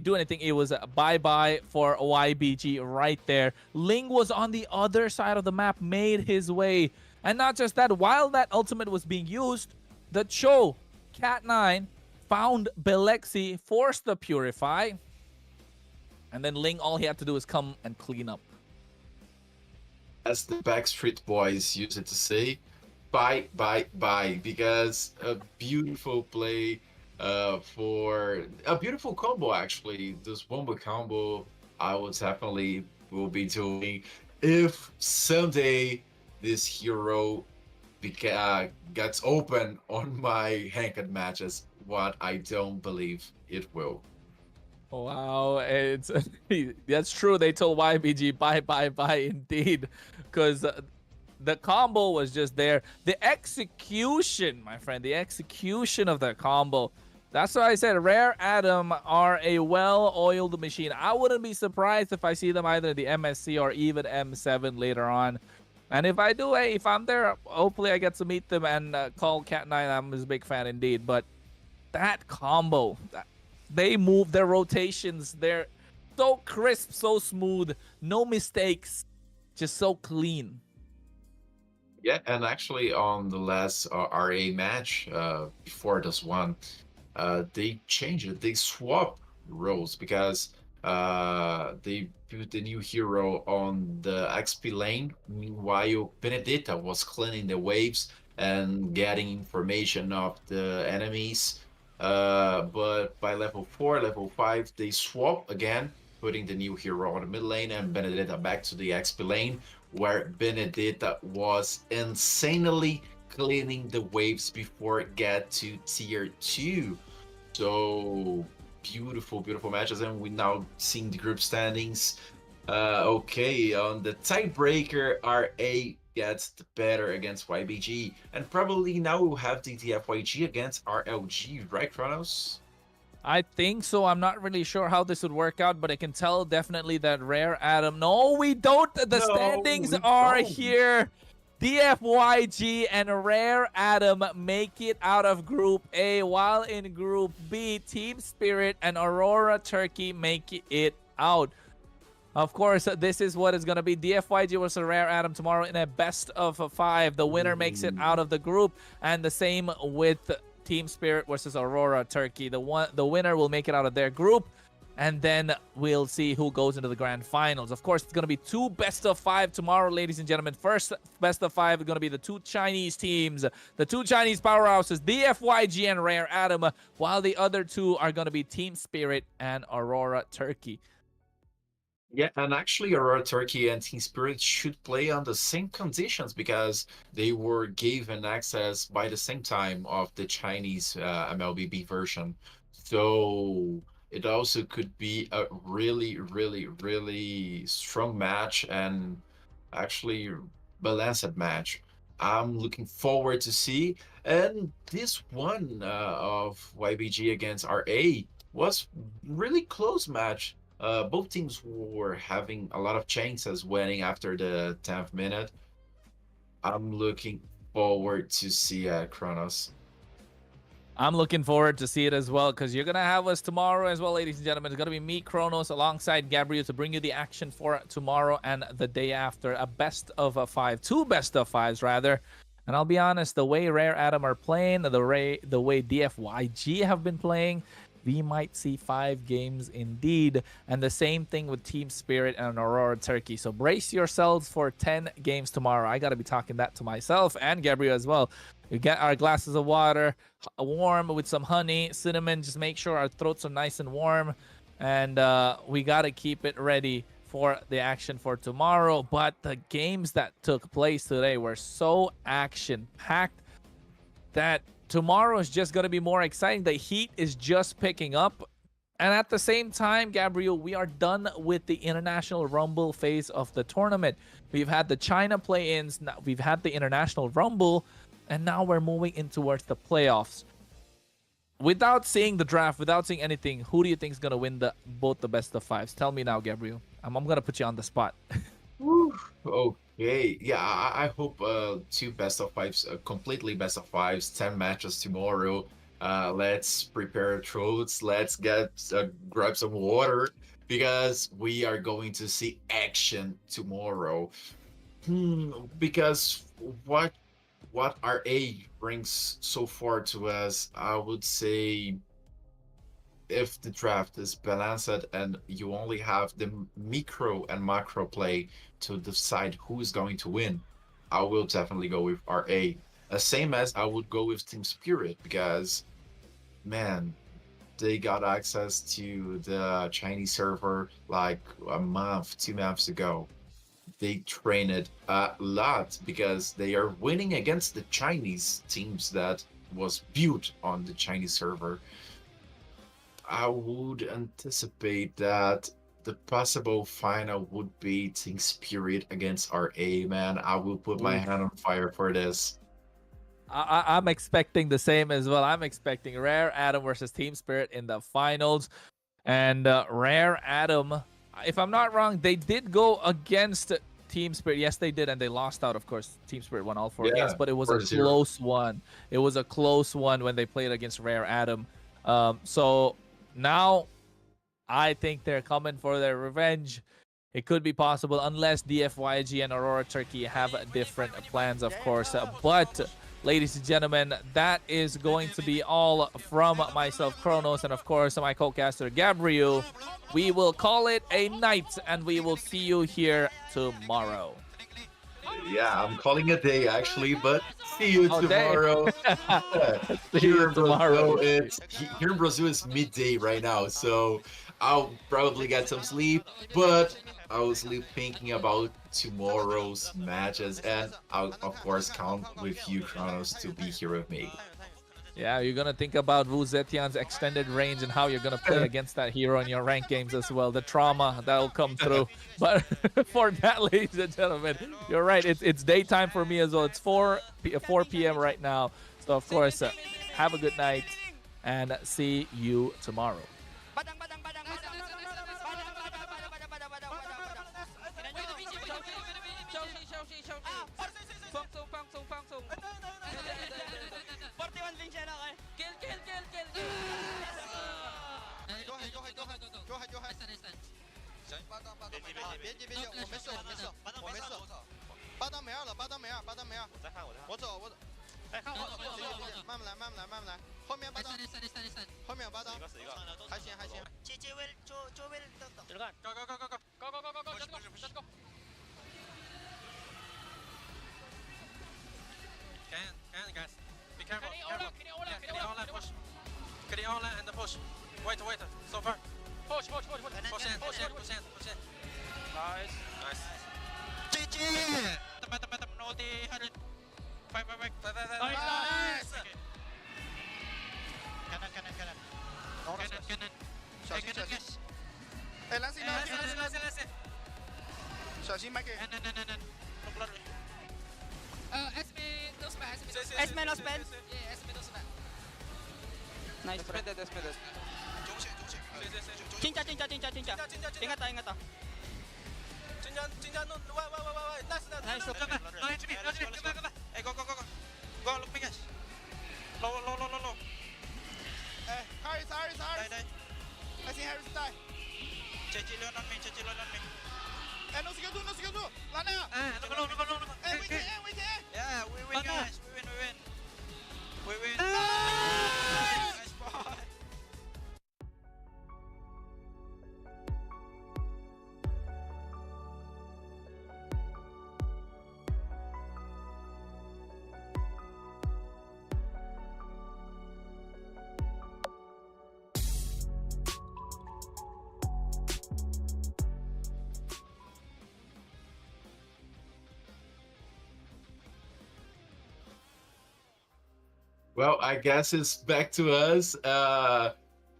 do anything. It was a bye-bye for YBG right there. Ling was on the other side of the map, made his way. And not just that, while that ultimate was being used, the Cho, Cat9, found Belexi, forced the Purify, and then Ling, all he had to do is come and clean up. As the Backstreet Boys used to say, bye, because a beautiful play for a beautiful combo, actually. This wombo combo I will definitely will be doing if someday this hero gets open on my ranked matches, what I don't believe it will. Wow, that's true. They told YBG bye indeed, because the combo was just there. The execution, my friend, the execution of that combo That's why I said Rare Atom are a well-oiled machine. I wouldn't be surprised if I see them either in the MSC or even M7 later on. And if I do, hey, if I'm there, hopefully I get to meet them and call Cat9. I'm his big fan indeed. But that combo, they move their rotations. They're so crisp, so smooth, no mistakes, just so clean. Yeah, and actually on the last RA match before this one, they changed it. They swap roles because they put the new hero on the XP lane. Meanwhile, Benedetta was cleaning the waves and getting information of the enemies. But by level 4, level 5, they swap again, putting the new hero on the mid lane and Benedetta back to the XP lane, where Benedetta was insanely cleaning the waves before it get to tier 2. So beautiful, beautiful matches, and we now seeing the group standings. Okay, on the tiebreaker, RA gets the better against YBG, and probably now we'll have the DFYG against RLG, right, Kronos? I think so. I'm not really sure how this would work out, but I can tell definitely that Rare Atom. No, we don't. The standings are here. DFYG and Rare Atom make it out of Group A, while in Group B, Team Spirit and Aurora Turkey make it out. Of course, this is what is going to be DFYG versus Rare Atom tomorrow in a best of 5. The winner makes it out of the group, and the same with Team Spirit versus Aurora Turkey. The winner will make it out of their group, and then we'll see who goes into the grand finals. Of course, it's going to be 2 best of 5 tomorrow, ladies and gentlemen. First best of 5 is going to be the 2 Chinese teams, the 2 Chinese powerhouses, DFYG and Rare Atom, while the other 2 are going to be Team Spirit and Aurora Turkey. Yeah, and actually Aurora Turkey and Team Spirit should play on the same conditions because they were given access by the same time of the Chinese MLBB version. So it also could be a really, really, really strong match and actually balanced match. I'm looking forward to see. And this one of YBG against RA was really close match. Both teams were having a lot of chances winning after the 10th minute. I'm looking forward to see Kronos. I'm looking forward to see it as well, because you're going to have us tomorrow as well, ladies and gentlemen. It's going to be me, Kronos, alongside Gabriel to bring you the action for tomorrow and the day after. A best of 5, 2 best of 5s rather. And I'll be honest, the way Rare Atom are playing, the way DFYG have been playing, we might see 5 games indeed. And the same thing with Team Spirit and Aurora Turkey. So brace yourselves for 10 games tomorrow. I got to be talking that to myself and Gabriel as well. We get our glasses of water warm with some honey, cinnamon. Just make sure our throats are nice and warm. And we got to keep it ready for the action for tomorrow. But the games that took place today were so action-packed that tomorrow is just going to be more exciting. The heat is just picking up. And at the same time, Gabriel, we are done with the International Rumble phase of the tournament. We've had the China play-ins, we've had the International Rumble, and now we're moving in towards the playoffs. Without seeing the draft, without seeing anything, who do you think is going to win both the best of 5s? Tell me now, Gabriel. I'm going to put you on the spot. Okay, yeah, I hope 2 best of 5s, completely best of 5s, 10 matches tomorrow. Let's prepare throats, let's grab some water, because we are going to see action tomorrow. Because what RA brings so far to us, I would say, if the draft is balanced and you only have the micro and macro play to decide who is going to win, I will definitely go with RA. Same as I would go with Team Spirit, because, man, they got access to the Chinese server like a month, 2 months ago. They train it a lot because they are winning against the Chinese teams that was built on the Chinese server. I would anticipate that the possible final would be Team Spirit against RA, man. I will put my hand on fire for this. I'm expecting the same as well. I'm expecting Rare Adam versus Team Spirit in the finals. And Rare Adam, if I'm not wrong, they did go against Team Spirit. Yes, they did, and they lost out, of course. Team Spirit won all 4 games, but it was a 4-0. close one. It was a close one when they played against Rare Adam. So now I think they're coming for their revenge. It could be possible unless DFYG and Aurora Turkey have different plans, of course. But ladies and gentlemen, that is going to be all from myself, Kronos, and of course my co-caster Gabriel. We will call it a night, and we will see you here tomorrow. Yeah, I'm calling a day actually, but see you tomorrow. Here in Brazil, here in Brazil it's midday right now, so I'll probably get some sleep, but I will sleep thinking about tomorrow's matches, and I'll of course count with you, Kronos, to be here with me. Yeah, you're gonna think about Wu Zetian's extended range and how you're gonna play against that hero in your rank games as well. The trauma that'll come through. But for that, ladies and gentlemen, you're right. It's daytime for me as well. It's 4 p.m. right now. So of course, have a good night and see you tomorrow. Guys. Be careful. Kadiola push. Kadiola and the push. Wait. So far. Push in. Nice. GG! Better. No, the 100. Fight. Nice! Cannon. Guys. 哎，蓝色，小心麦克。SB no spam. SB no spam. Yeah, SB no spam. Nice. Spam. 진짜. 인갔다. 진짜 no. Nice. No HB. Hey, go. Go, look me guys. Low. 哎 ，Harris。I think Harris die. JG learn on me. Eh, no skill two. Lana. No. Eh, we can. Yeah, we win, guys. We win. Nice! Nice boy. Well, I guess it's back to us.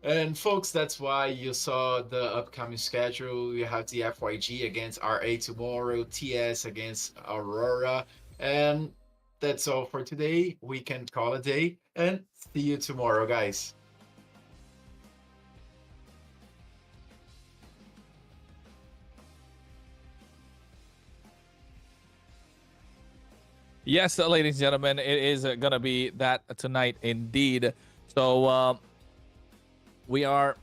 And folks, that's why you saw the upcoming schedule. We have the DFYG against RA tomorrow, TS against Aurora. And that's all for today. We can call it a day and see you tomorrow, guys. Yes, ladies and gentlemen, it is going to be that tonight indeed. So we are,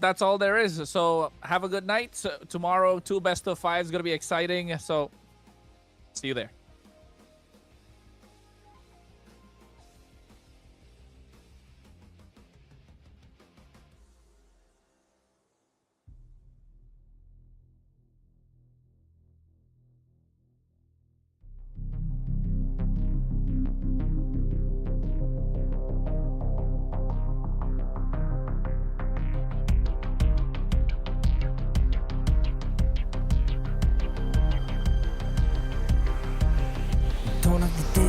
that's all there is. So have a good night. So, tomorrow, 2 best of 5 is going to be exciting. So see you there. Dawn of the day.